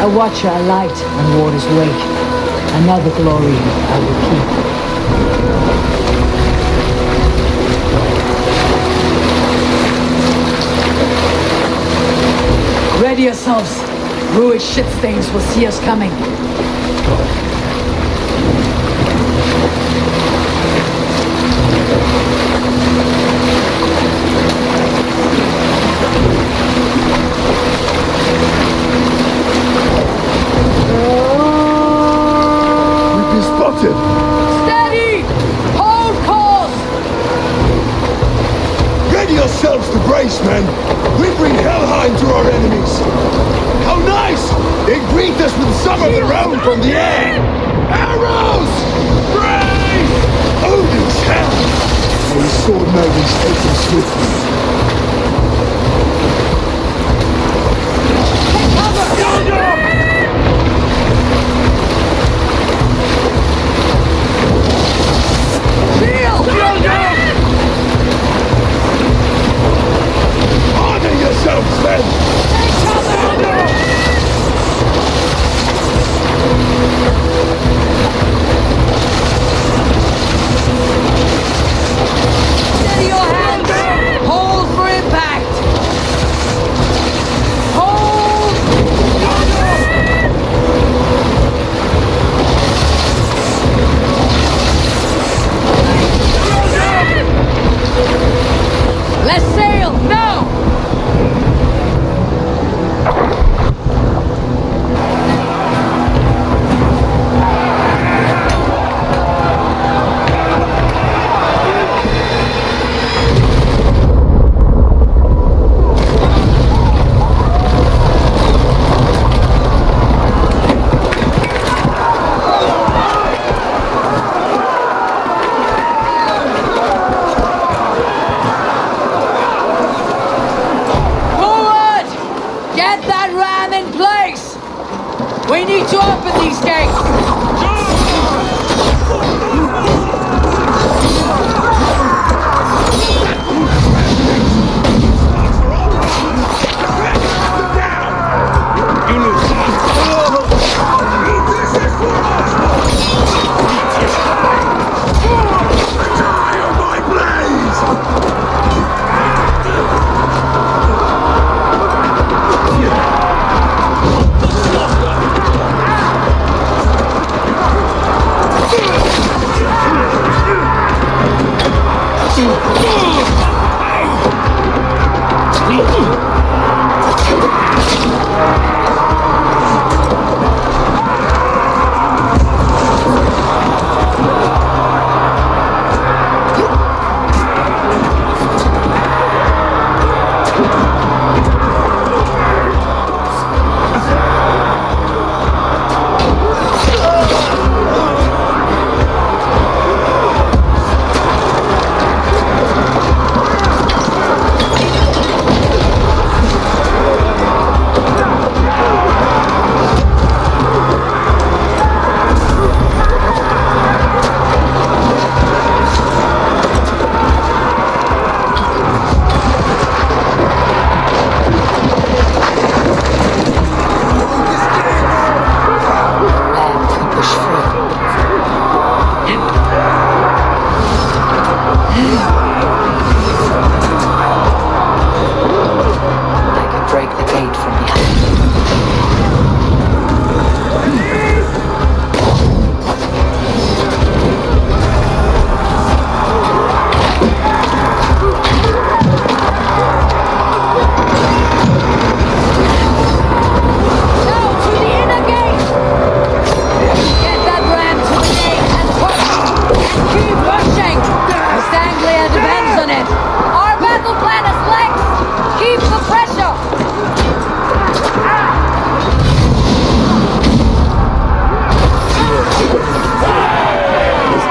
A watcher alight on waters wake. Another glory I will keep. Ready yourselves. Rued shit stains will see us coming. Steady! Hold course! Ready yourselves to brace, men! We bring Helheim to our enemies! How nice! They greet us with some of their own from the air! Arrows! Brace! Odin's hell! May his sword maidens take him swiftly. Honor yourselves, men! Steady your hands! Hold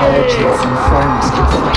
urchins and farmers can fight.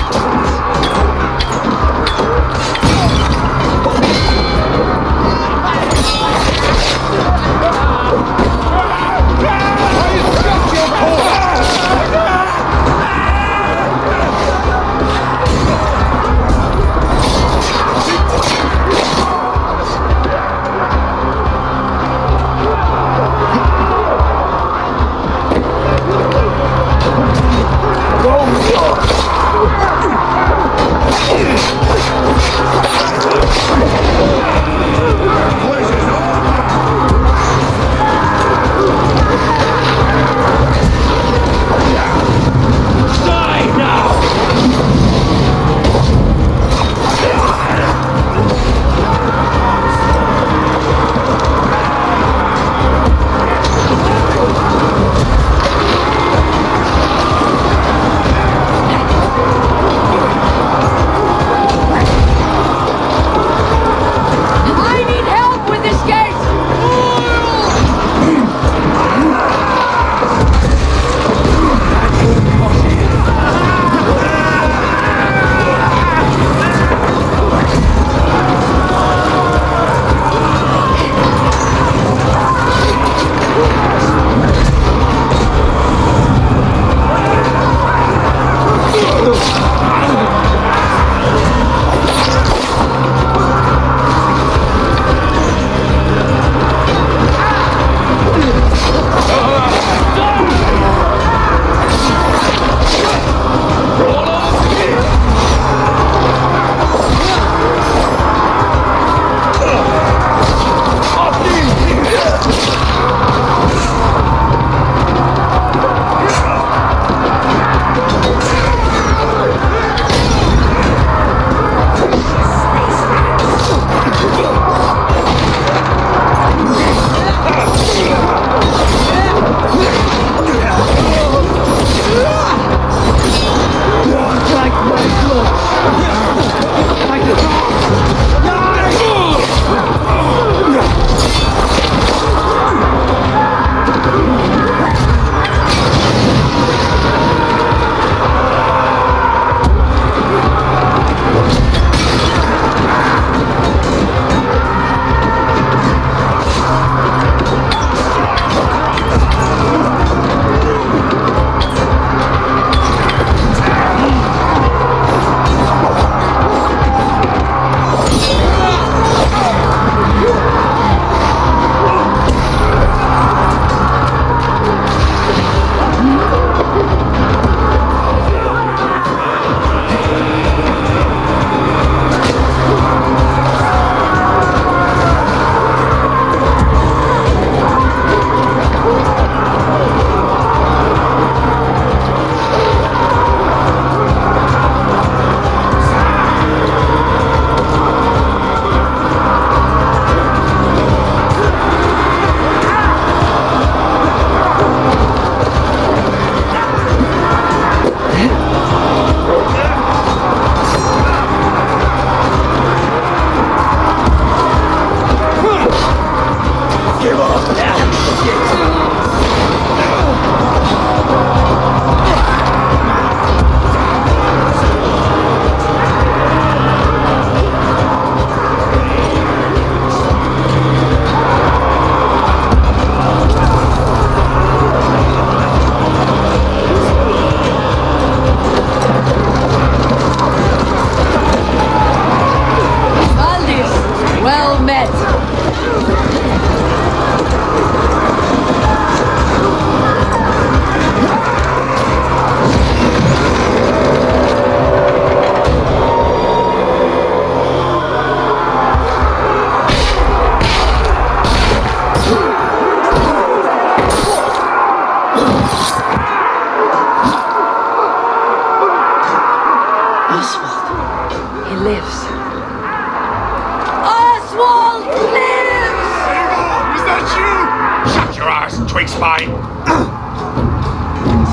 Twigspine!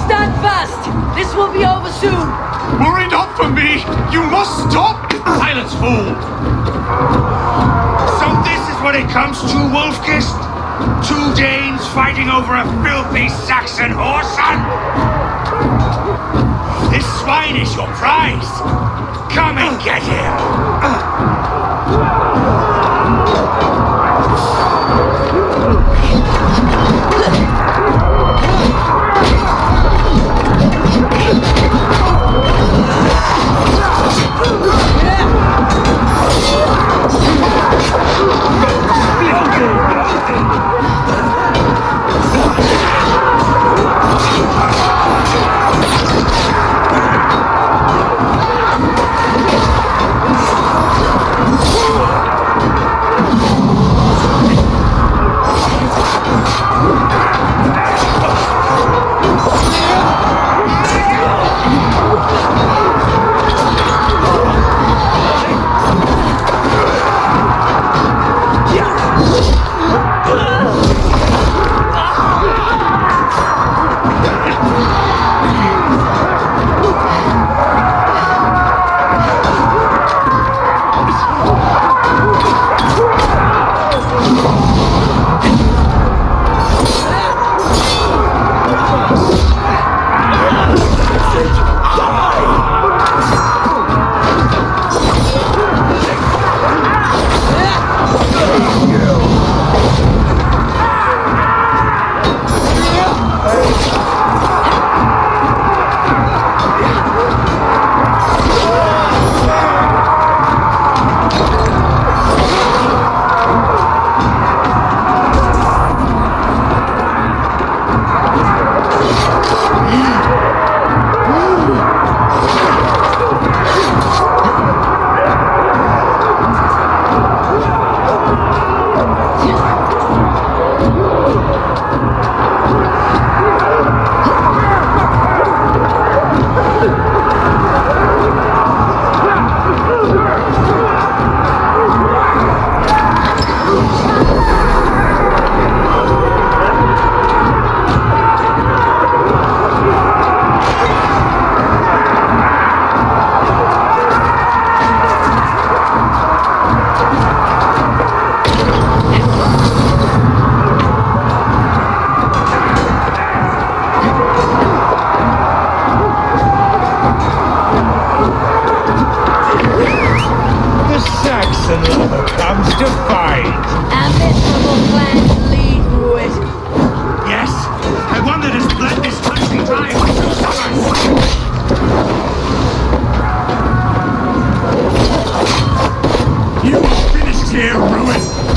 Stand fast! This will be over soon! Worry not for me! You must stop! Silence, fool! So this is what it comes to, Wolfkist? Two Danes fighting over a filthy Saxon whoreson? Mine is your prize! Come and get him!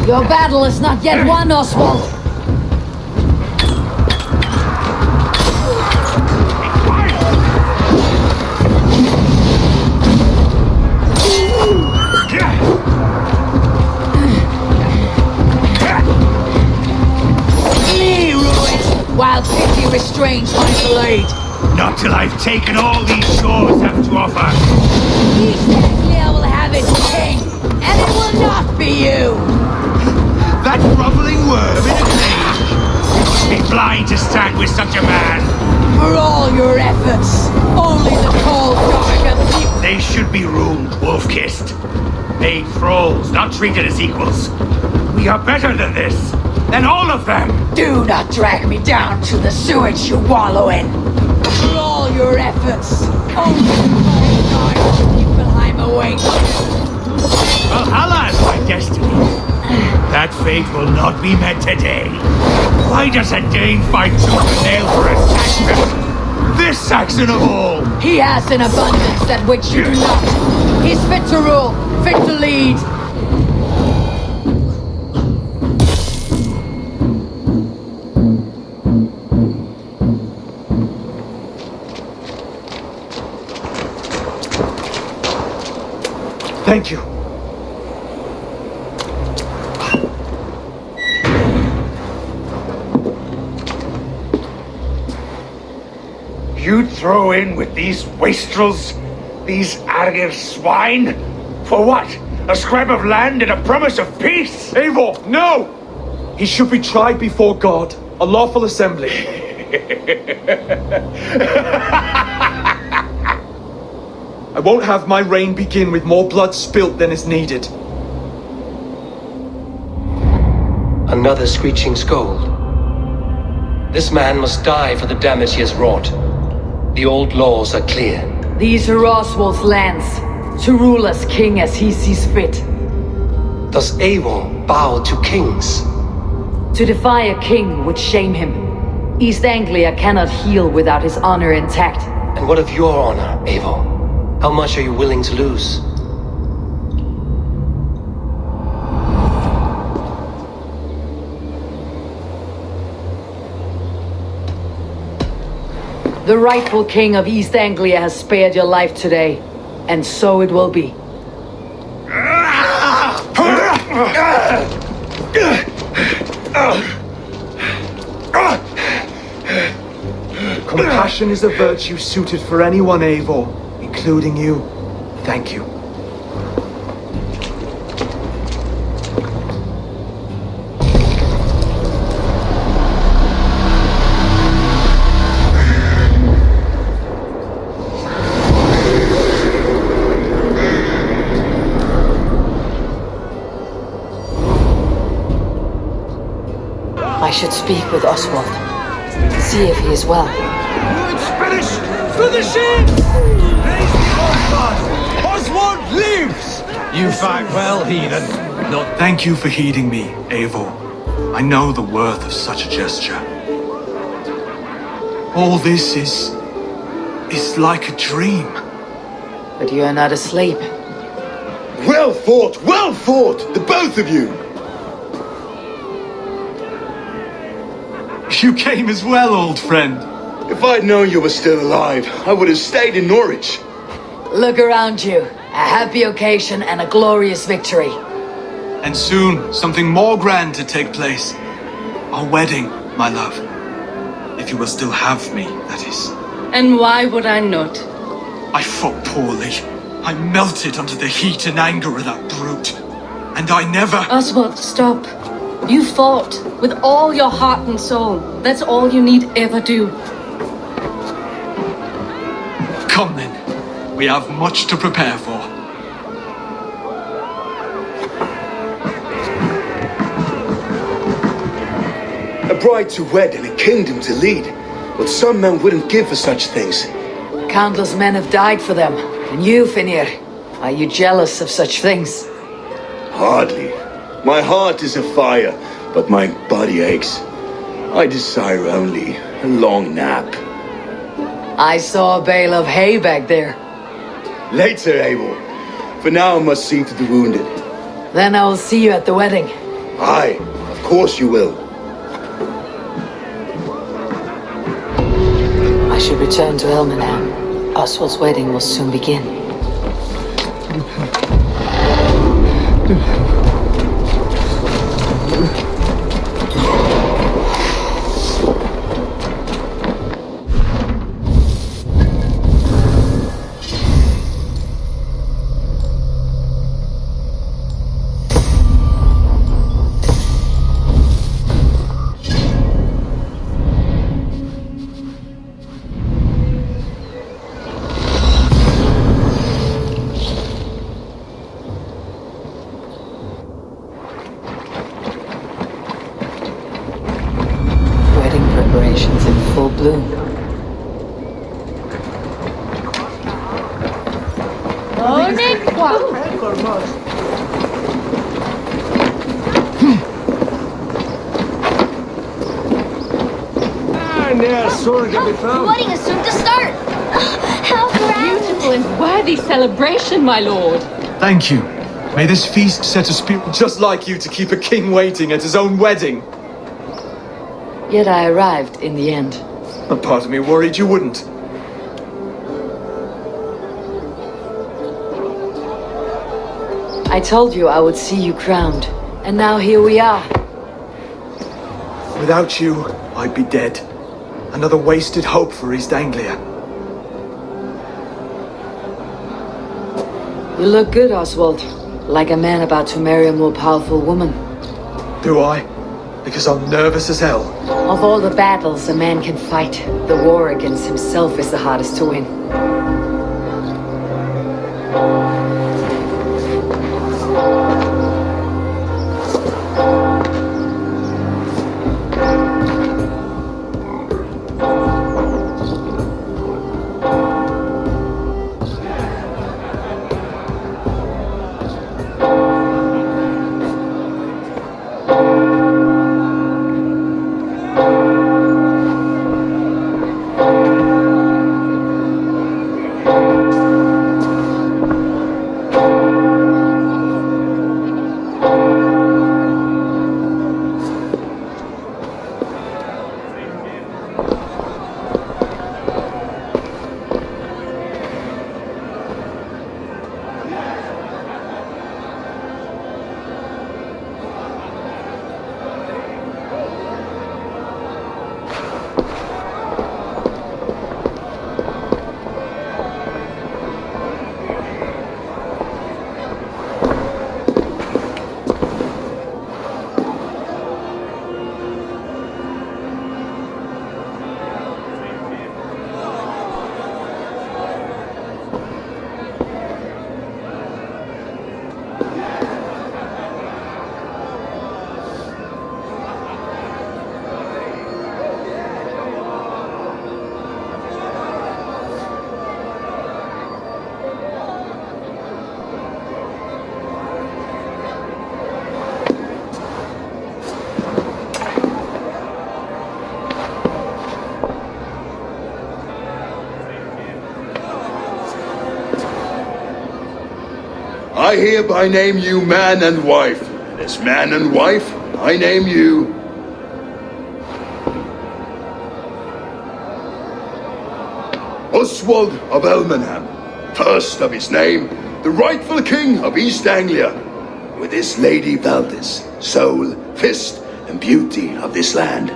Your battle is not yet won, Oswald. Flee, Ruin, while pity restrains my blade. Not till I've taken all these shores have to offer. Each Anglia will have its king, and it will not be you. That groveling worm in a cage? You must be blind to stand with such a man. For all your efforts, only the cold, dark, and deep. They should be ruined, wolf-kissed. Made thralls, not treated as equals. We are better than this. Than all of them. Do not drag me down to the sewage you wallow in. For all your efforts, only the cold, dark, and Niflheim awaits. Valhalla is my destiny. That fate will not be met today. Why does a Dane fight tooth and nail for a Saxon? This Saxon of all! He has an abundance that which you do not. He's fit to rule, fit to lead. Thank you. You'd throw in with these wastrels? These Argir swine? For what? A scrap of land and a promise of peace? Eivor, no! He should be tried before God, a lawful assembly. I won't have my reign begin with more blood spilt than is needed. Another screeching scold. This man must die for the damage he has wrought. The old laws are clear. These are Oswald's lands, to rule as king as he sees fit. Does Eivor bow to kings? To defy a king would shame him. East Anglia cannot heal without his honor intact. And what of your honor, Eivor? How much are you willing to lose? The rightful king of East Anglia has spared your life today, and so it will be. Compassion is a virtue suited for anyone, Eivor, including you. Thank you. I should speak with Oswald. See if he is well. It's finished! To the ship! Praise the old God! Oswald lives! You fight well, heathen. Not thank you for heeding me, Eivor. I know the worth of such a gesture. All this is like a dream. But you are not asleep. Well fought, the both of you! You came as well, old friend. If I'd known you were still alive, I would have stayed in Norwich. Look around you. A happy occasion and a glorious victory. And soon, something more grand to take place. Our wedding, my love. If you will still have me, that is. And why would I not? I fought poorly. I melted under the heat and anger of that brute. And I never... Oswald, stop. You fought with all your heart and soul. That's all you need ever do. Come then. We have much to prepare for. A bride to wed and a kingdom to lead. What some men wouldn't give for such things. Countless men have died for them. And you, Finir, are you jealous of such things? Hardly. My heart is afire, but my body aches. I desire only a long nap. I saw a bale of hay back there. Later, Eivor. For now, I must see to the wounded. Then I will see you at the wedding. Aye, of course you will. I should return to Elmenham. Oswald's wedding will soon begin. Preparations in full bloom. The wedding is soon to start. How grand! Beautiful and worthy celebration, my lord. Thank you. May this feast set a spirit... Just like you to keep a king waiting at his own wedding. Yet I arrived in the end. A part of me worried you wouldn't. I told you I would see you crowned, and now here we are. Without you, I'd be dead. Another wasted hope for East Anglia. You look good, Oswald. Like a man about to marry a more powerful woman. Do I? Because I'm nervous as hell. Of all the battles a man can fight, the war against himself is the hardest to win. I hereby name you man and wife. And as man and wife, I name you... Oswald of Elmenham, first of his name, the rightful king of East Anglia, with his lady Valdis, soul, fist, and beauty of this land.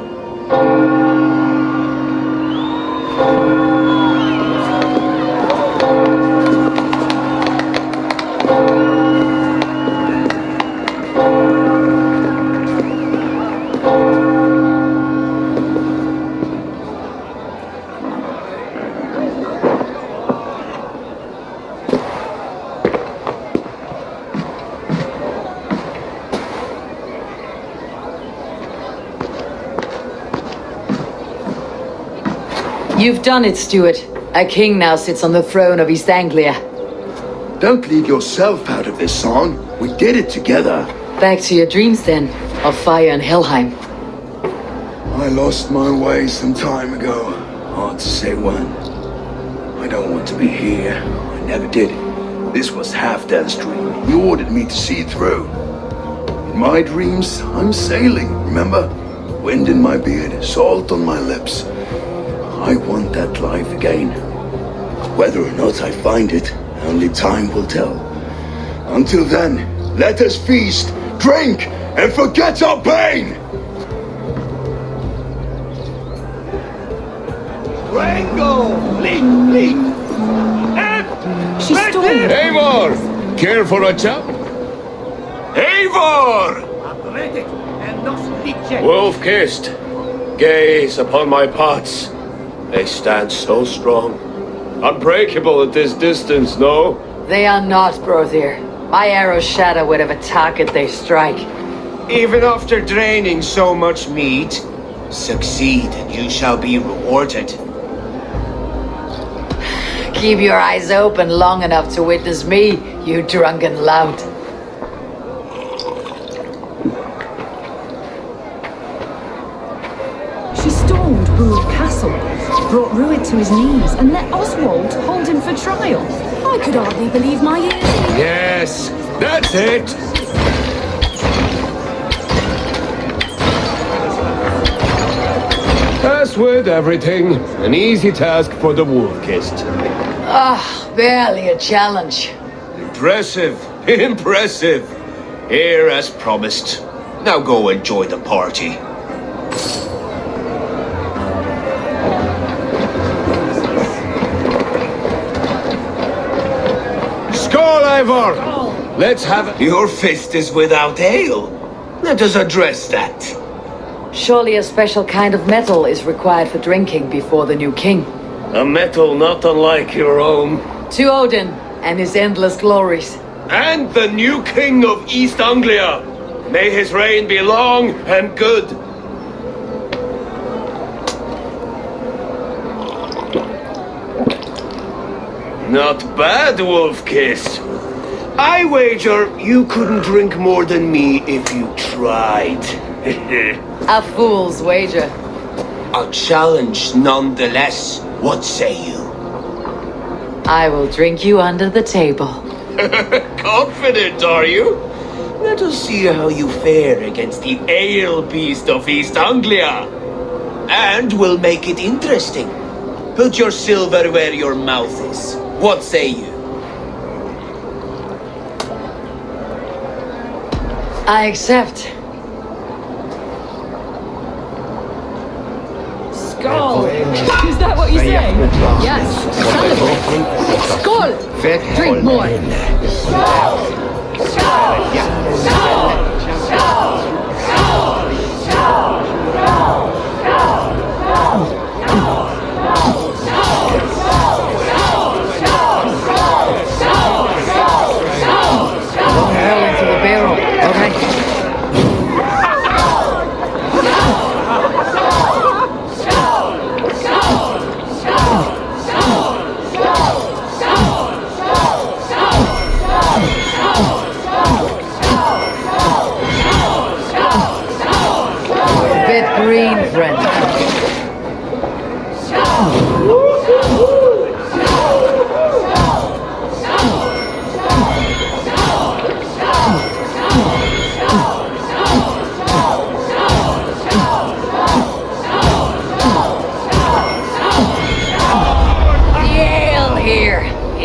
You've done it, Stuart. A king now sits on the throne of East Anglia. Don't leave yourself out of this, son. We did it together. Back to your dreams, then, of fire and Helheim. I lost my way some time ago. Hard to say when. I don't want to be here. I never did. This was Halfdan's dream. He ordered me to see it through. In my dreams, I'm sailing, remember? Wind in my beard, salt on my lips. I want that life again. Whether or not I find it, only time will tell. Until then, let us feast, drink, and forget our pain! Rango! Bleak! She's stormed. Eivor! Care for a chop? Eivor! Wolf-kissed, gaze upon my pots. They stand so strong. Unbreakable at this distance, no? They are not, Brothier. My arrows shatter whatever target they strike. Even after draining so much meat, succeed and you shall be rewarded. Keep your eyes open long enough to witness me, you drunken lout. She stormed Booth Castle, brought Rued to his knees, and let Oswald hold him for trial. I could hardly believe my ears. Yes, that's it! As with everything, an easy task for the Wolf-kissed. Barely a challenge. Impressive, impressive. Here as promised. Now go enjoy the party. Skål, Eivor! Let's have it. Your fist is without ale. Let us address that. Surely a special kind of metal is required for drinking before the new king. A metal not unlike your own. To Odin and his endless glories. And the new king of East Anglia. May his reign be long and good. Not bad, Wolf-kiss. I wager you couldn't drink more than me if you tried. A fool's wager. A challenge nonetheless. What say you? I will drink you under the table. Confident, are you? Let us see how you fare against the ale beast of East Anglia. And we'll make it interesting. Put your silver where your mouth is. What say you? I accept. Skål! Is that what you say? Yes. Celebrate. Skål! Drink more. Hell into the barrel. Okay.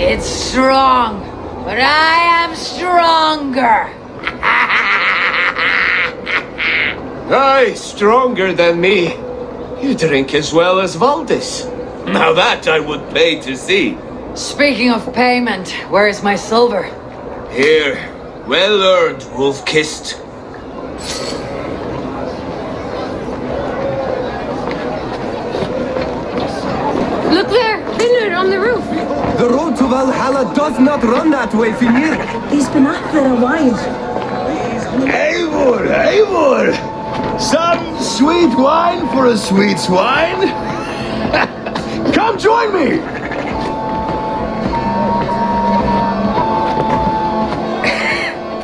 It's strong, but I am stronger. Aye, stronger than me. You drink as well as Valdis. Now that I would pay to see. Speaking of payment, where is my silver? Here, well earned, wolf-kissed. Look there! Finnur on the roof! The road to Valhalla does not run that way, Finnur. He's been up there a while. Eivor, Eivor! Some sweet wine for a sweet swine? Come join me!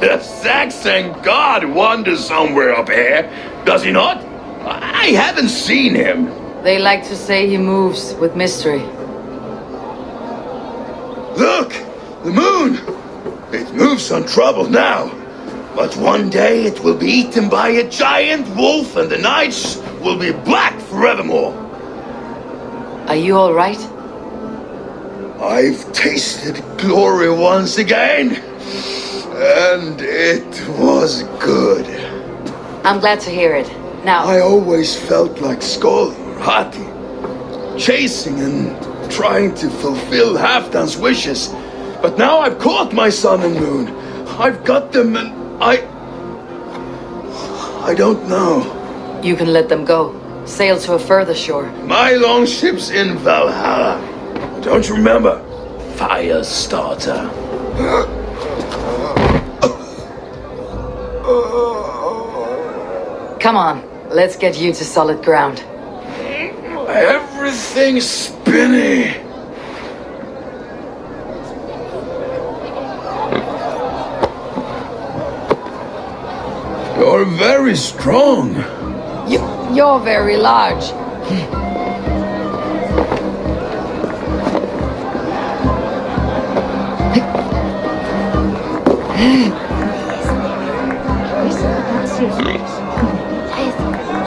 The Saxon god wanders somewhere up here, does he not? I haven't seen him. They like to say he moves with mystery. Look! The moon! It moves untroubled now. But one day it will be eaten by a giant wolf and the nights will be black forevermore. Are you all right? I've tasted glory once again. And it was good. I'm glad to hear it. Now... I always felt like Skoll or Hati. Chasing and trying to fulfill Halfdan's wishes. But now I've caught my sun and moon. I've got them and I don't know. You can let them go. Sail to a further shore. My longship's in Valhalla. Don't you remember? Firestarter. Come on, let's get you to solid ground. Everything's spinny. You're very strong. You're very large.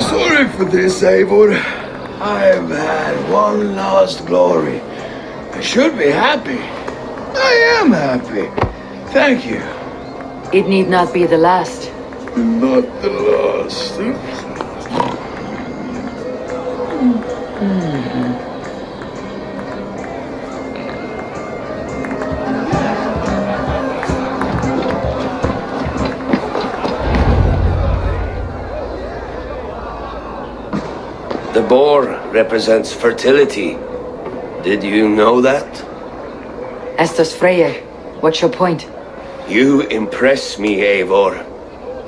Sorry for this, Eivor. I've had one last glory. I should be happy. I am happy. Thank you. It need not be the last. Not the last. The boar represents fertility. Did you know that? As does Freyr. What's your point? You impress me, Eivor.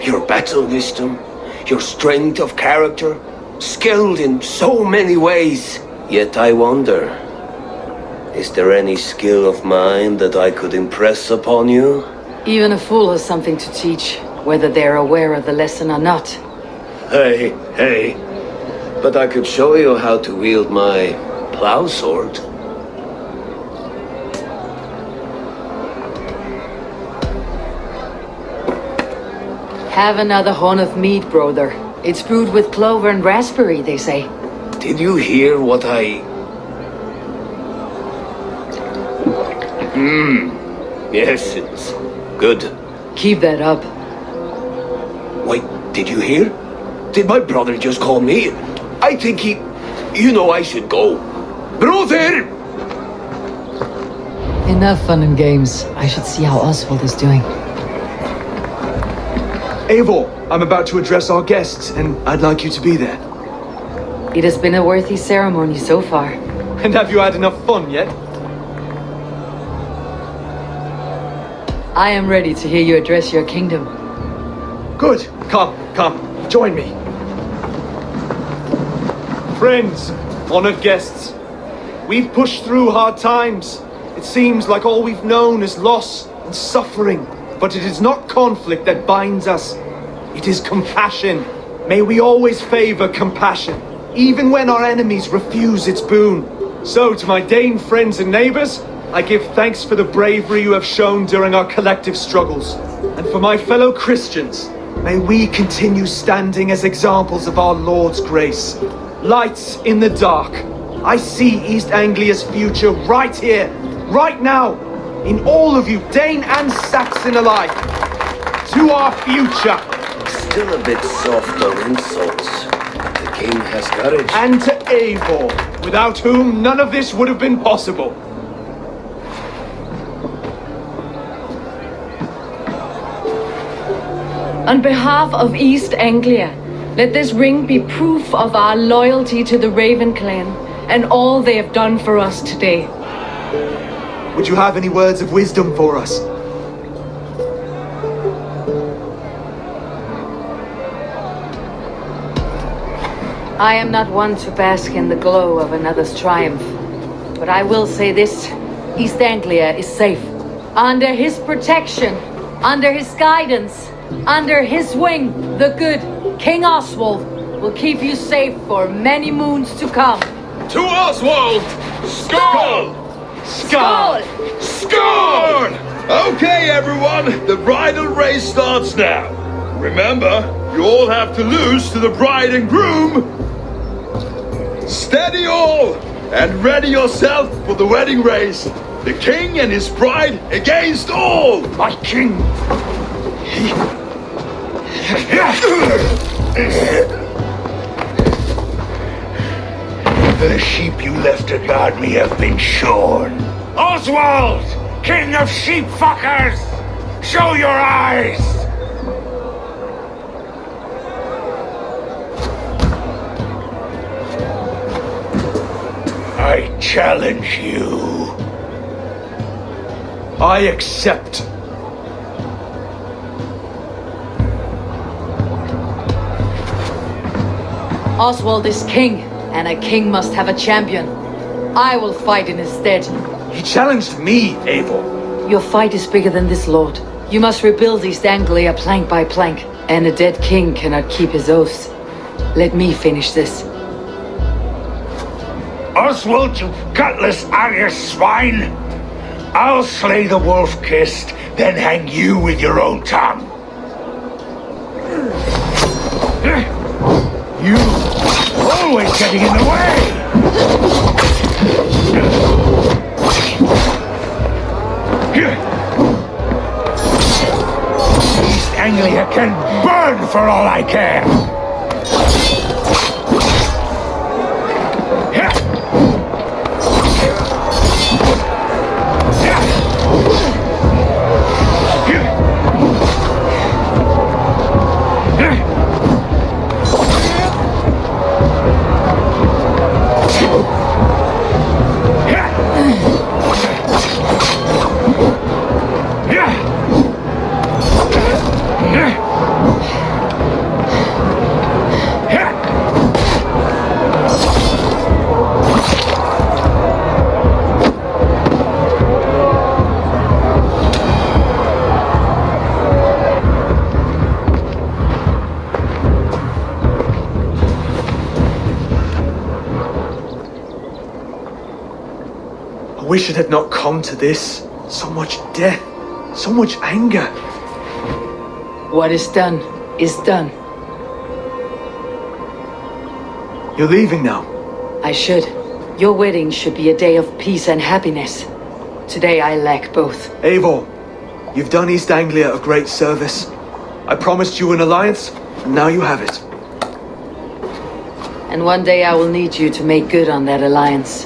Your battle wisdom, your strength of character, skilled in so many ways. Yet I wonder, is there any skill of mine that I could impress upon you? Even a fool has something to teach, whether they're aware of the lesson or not. Hey. But I could show you how to wield my plow sword. Have another horn of mead, brother. It's brewed with clover and raspberry, they say. Did you hear what I... Yes, it's good. Keep that up. Wait, did you hear? Did my brother just call me? I think he... You know I should go. Brother! Enough fun and games. I should see how Oswald is doing. Eivor, I'm about to address our guests, and I'd like you to be there. It has been a worthy ceremony so far. And have you had enough fun yet? I am ready to hear you address your kingdom. Good. Come, join me. Friends, honored guests, we've pushed through hard times. It seems like all we've known is loss and suffering. But it is not conflict that binds us. It is compassion. May we always favor compassion, even when our enemies refuse its boon. So, to my Dane friends and neighbors, I give thanks for the bravery you have shown during our collective struggles. And for my fellow Christians, may we continue standing as examples of our Lord's grace. Lights in the dark. I see East Anglia's future right here, right now. in all of you, Dane and Saxon alike, to our future. Still a bit soft on insults. The king has courage. And to Eivor, without whom none of this would have been possible. On behalf of East Anglia, let this ring be proof of our loyalty to the Raven clan and all they have done for us today. Would you have any words of wisdom for us? I am not one to bask in the glow of another's triumph, but I will say this: East Anglia is safe. Under his protection, under his guidance, under his wing, the good King Oswald will keep you safe for many moons to come. To Oswald! Skull! Skull! Skull! Okay, everyone, the bridal race starts now. Remember, you all have to lose to the bride and groom. Steady all, and ready yourself for the wedding race. The king and his bride against all. My king! The sheep you left to guard me have been shorn. Oswald! King of sheep fuckers! Show your eyes! I challenge you. I accept. Oswald is king, and a king must have a champion. I will fight in his stead. He challenged me, Eivor. Your fight is bigger than this, Lord. You must rebuild East Anglia plank by plank, and a dead king cannot keep his oaths. Let me finish this. Oswald, you gutless Arya swine! I'll slay the wolf-kissed, then hang you with your own tongue. You always getting in the way! East Anglia can burn for all I care! I wish it had not come to this. So much death, so much anger. What is done is done. You're leaving now. I should. Your wedding should be a day of peace and happiness. Today I lack both. Eivor, you've done East Anglia a great service. I promised you an alliance, and now you have it. And one day I will need you to make good on that alliance.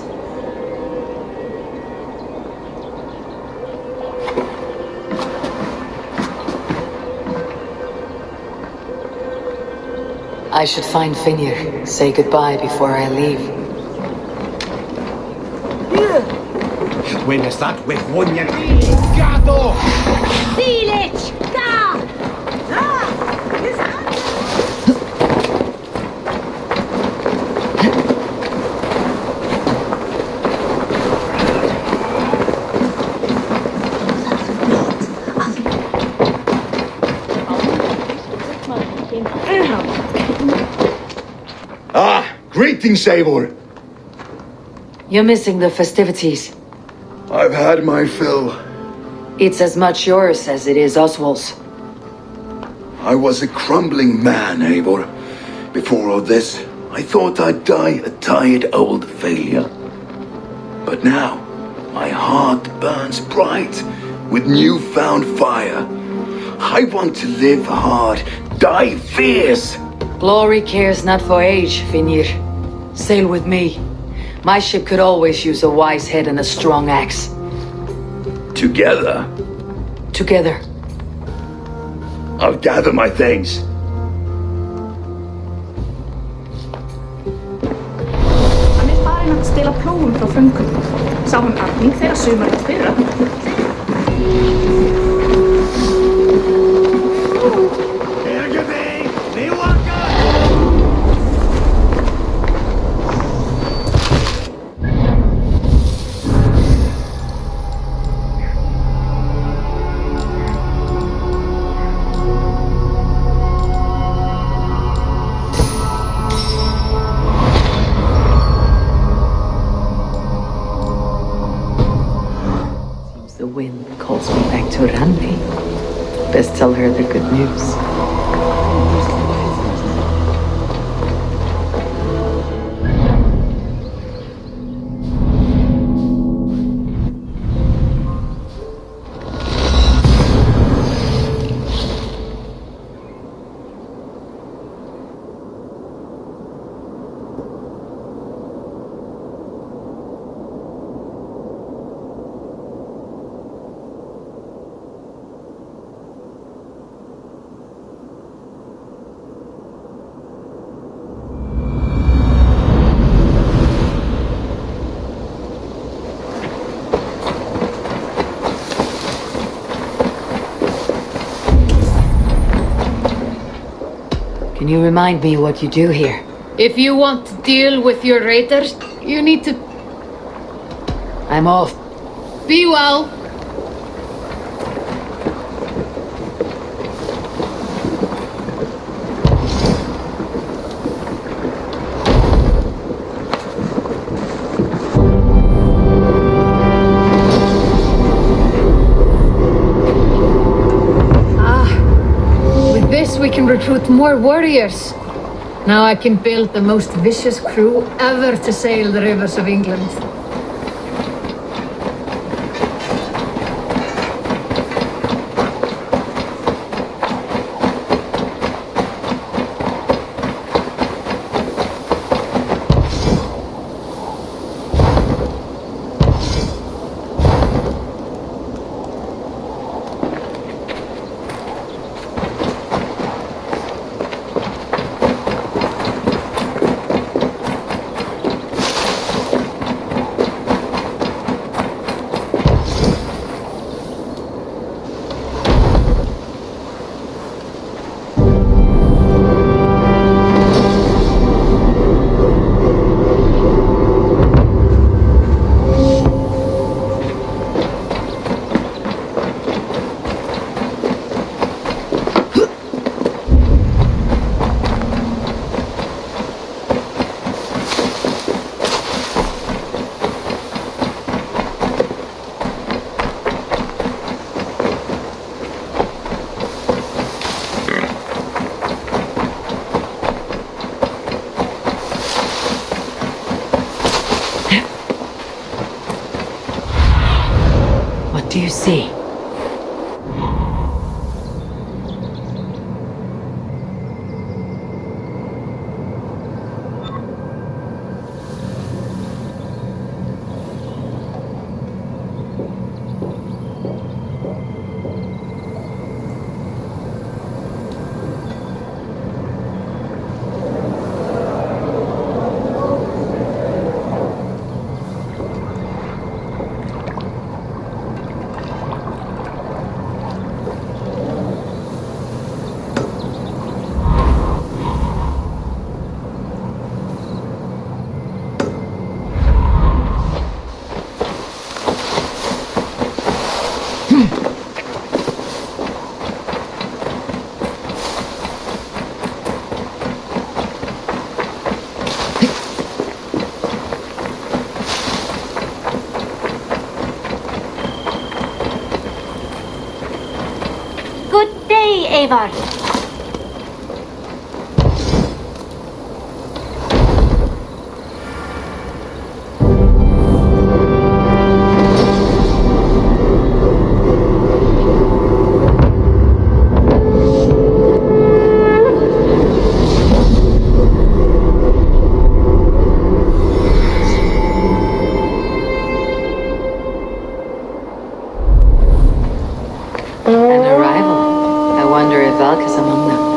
I should find Finir, say goodbye before I leave. When is that with one year? Gato! Silich! Da! Greetings, Eivor. You're missing the festivities. I've had my fill. It's as much yours as it is Oswald's. I was a crumbling man, Eivor. Before all this, I thought I'd die a tired old failure. But now, My heart burns bright with newfound fire. I want to live hard, die fierce. Glory cares not for age, Finir. Sail with me. My ship could always use a wise head and a strong axe. Together? Together. I'll gather my things. Hann farinn að stela plógum frá föngunum. Sá hann Arning þegar sumarið fyrra. The wind calls me back to Randi. Best tell her the good news. Can you remind me what you do here? If you want to deal with your raiders, you need to... I'm off. Be well. With this, we can recruit more warriors. Now I can build the most vicious crew ever to sail the rivers of England. What do you see? Good day, Eivor. An arrival. I wonder if Valk is among them.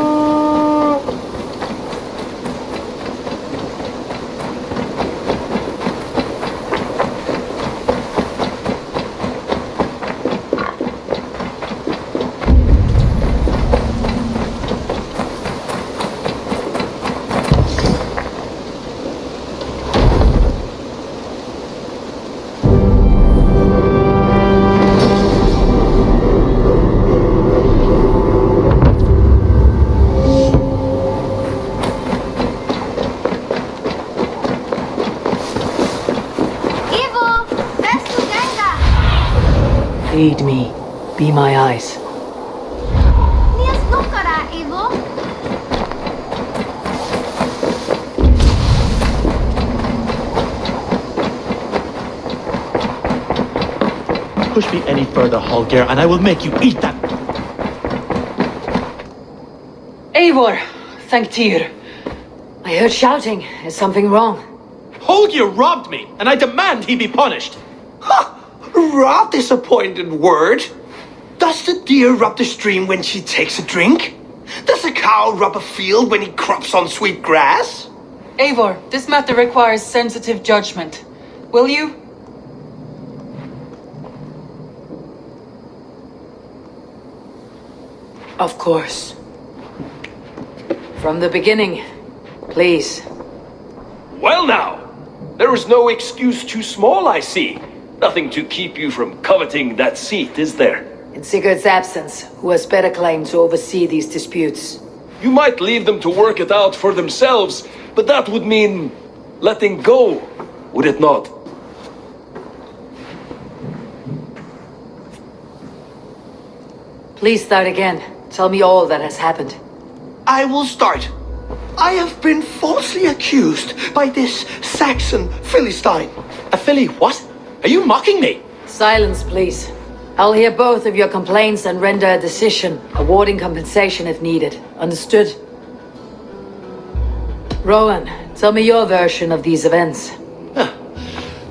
Lead me. Be my eyes. Push me any further, Holger, and I will make you eat that. Eivor, thank Tyr. I heard shouting. Is something wrong? Holger robbed me, and I demand he be punished. Rot is a pointed word. Does the deer rub the stream when she takes a drink? Does a cow rub a field when he crops on sweet grass? Eivor, this matter requires sensitive judgment. Will you? Of course. From the beginning, please. Well now, there is no excuse too small, I see. Nothing to keep you from coveting that seat, is there? In Sigurd's absence, who has better claim to oversee these disputes? You might leave them to work it out for themselves, but that would mean letting go, would it not? Please start again. Tell me all that has happened. I will start. I have been falsely accused by this Saxon Philistine. A Philly what? Are you mocking me? Silence, please. I'll hear both of your complaints and render a decision, awarding compensation if needed. Understood? Rowan, tell me your version of these events.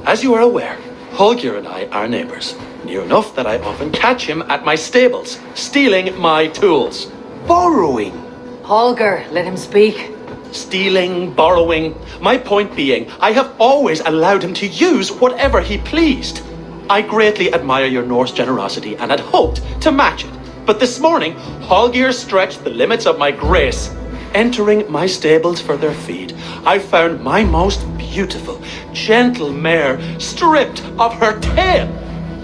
As you are aware, Holger and I are neighbors. Near enough that I often catch him at my stables, stealing my tools. Borrowing. Holger, let him speak. Stealing, borrowing. My point being, I have always allowed him to use whatever he pleased. I greatly admire your Norse generosity and had hoped to match it. But this morning, Holger stretched the limits of my grace. Entering my stables for their feed, I found my most beautiful, gentle mare stripped of her tail.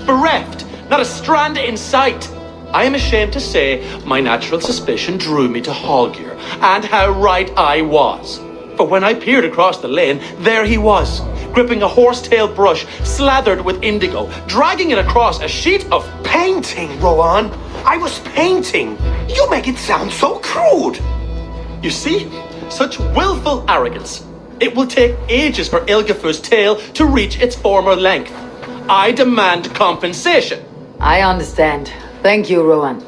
Bereft, not a strand in sight. I am ashamed to say my natural suspicion drew me to Holger, and how right I was. For when I peered across the lane, there he was, gripping a horsetail brush slathered with indigo, dragging it across a sheet of painting, Rowan. I was painting. You make it sound so crude. You see? Such willful arrogance. It will take ages for Ilgafur's tail to reach its former length. I demand compensation. I understand. Thank you, Rowan.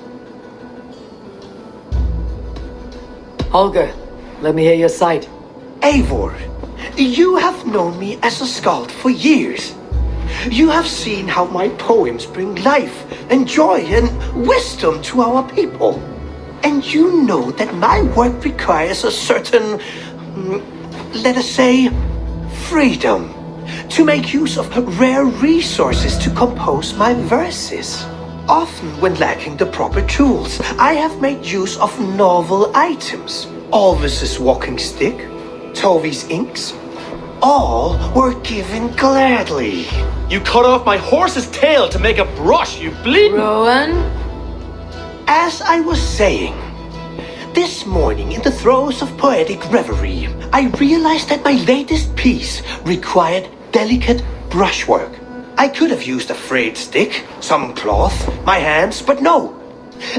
Holger, let me hear your side. Eivor, you have known me as a skald for years. You have seen how my poems bring life and joy and wisdom to our people. And you know that my work requires a certain, let us say, freedom to make use of rare resources to compose my verses. Often when lacking the proper tools, I have made use of novel items. Alvis's walking stick, Tovi's inks, all were given gladly. You cut off my horse's tail to make a brush, you bleeding... Rowan? As I was saying, this morning in the throes of poetic reverie, I realized that my latest piece required delicate brushwork. I could have used a frayed stick, some cloth, my hands, but no.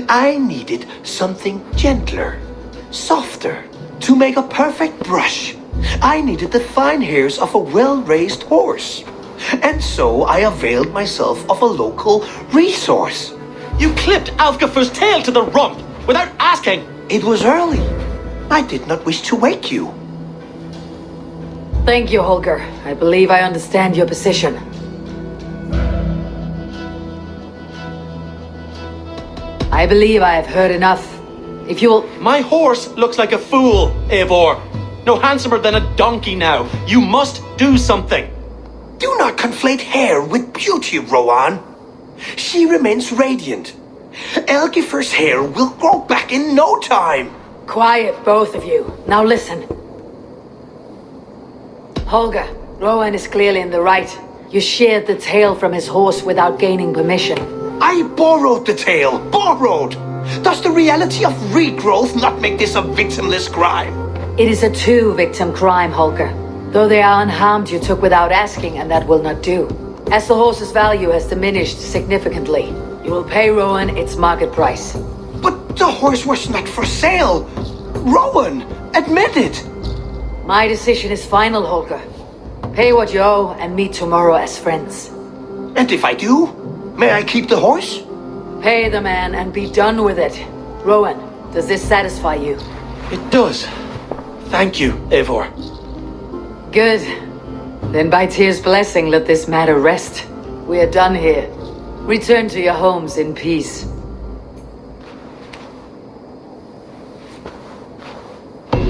I needed something gentler, softer, to make a perfect brush. I needed the fine hairs of a well-raised horse. And so I availed myself of a local resource. You clipped Alfgafur's tail to the rump without asking. It was early. I did not wish to wake you. Thank you, Holger. I believe I understand your position. I believe I have heard enough. If you will... My horse looks like a fool, Eivor. No handsomer than a donkey now. You must do something. Do not conflate hair with beauty, Rowan. She remains radiant. Elgifer's hair will grow back in no time. Quiet, both of you. Now listen. Holger, Rowan is clearly in the right. You sheared the tail from his horse without gaining permission. I borrowed the tail. Borrowed! Does the reality of regrowth not make this a victimless crime? It is a two-victim crime, Holger. Though they are unharmed, you took without asking, and that will not do. As the horse's value has diminished significantly, you will pay Rowan its market price. But the horse was not for sale. Rowan, admit it. My decision is final, Holger. Pay what you owe and meet tomorrow as friends. And if I do, may I keep the horse? Pay the man and be done with it. Rowan, does this satisfy you? It does. Thank you, Eivor. Good. Then by Tyr's blessing, let this matter rest. We are done here. Return to your homes in peace.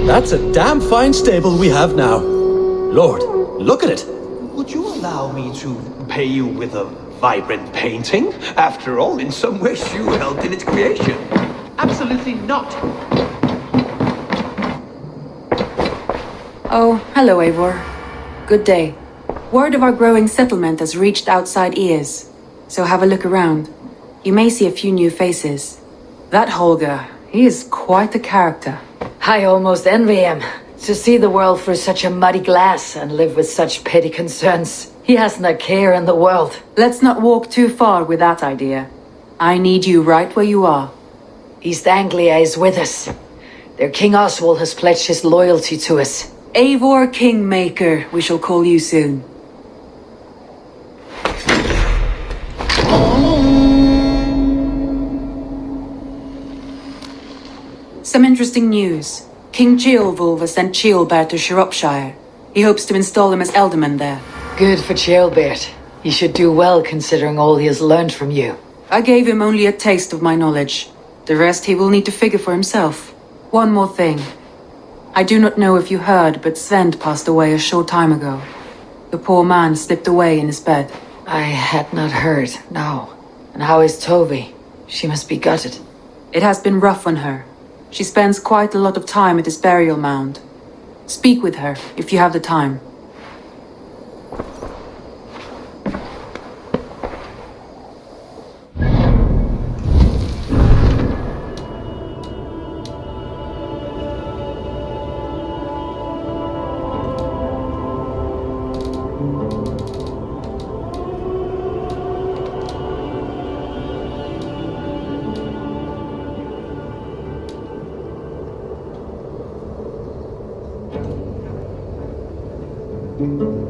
That's a damn fine stable we have now. Lord, look at it. Would you allow me to pay you with a vibrant painting? After all, in some ways you helped in its creation. Absolutely not. Oh, hello, Eivor. Good day. Word of our growing settlement has reached outside ears, so have a look around. You may see a few new faces. That Holger, he is quite a character. I almost envy him. To see the world through such a muddy glass and live with such petty concerns. He hasn't a care in the world. Let's not walk too far with that idea. I need you right where you are. East Anglia is with us. Their King Oswald has pledged his loyalty to us. Eivor Kingmaker, we shall call you soon. Some interesting news. King Ceolwulf has sent Ceolbert to Shropshire. He hopes to install him as Elderman there. Good for Ceolbert. He should do well considering all he has learned from you. I gave him only a taste of my knowledge. The rest he will need to figure for himself. One more thing. I do not know if you heard, but Svend passed away a short time ago. The poor man slipped away in his bed. I had not heard, no. And how is Tovi? She must be gutted. It has been rough on her. She spends quite a lot of time at his burial mound. Speak with her, if you have the time. Thank you.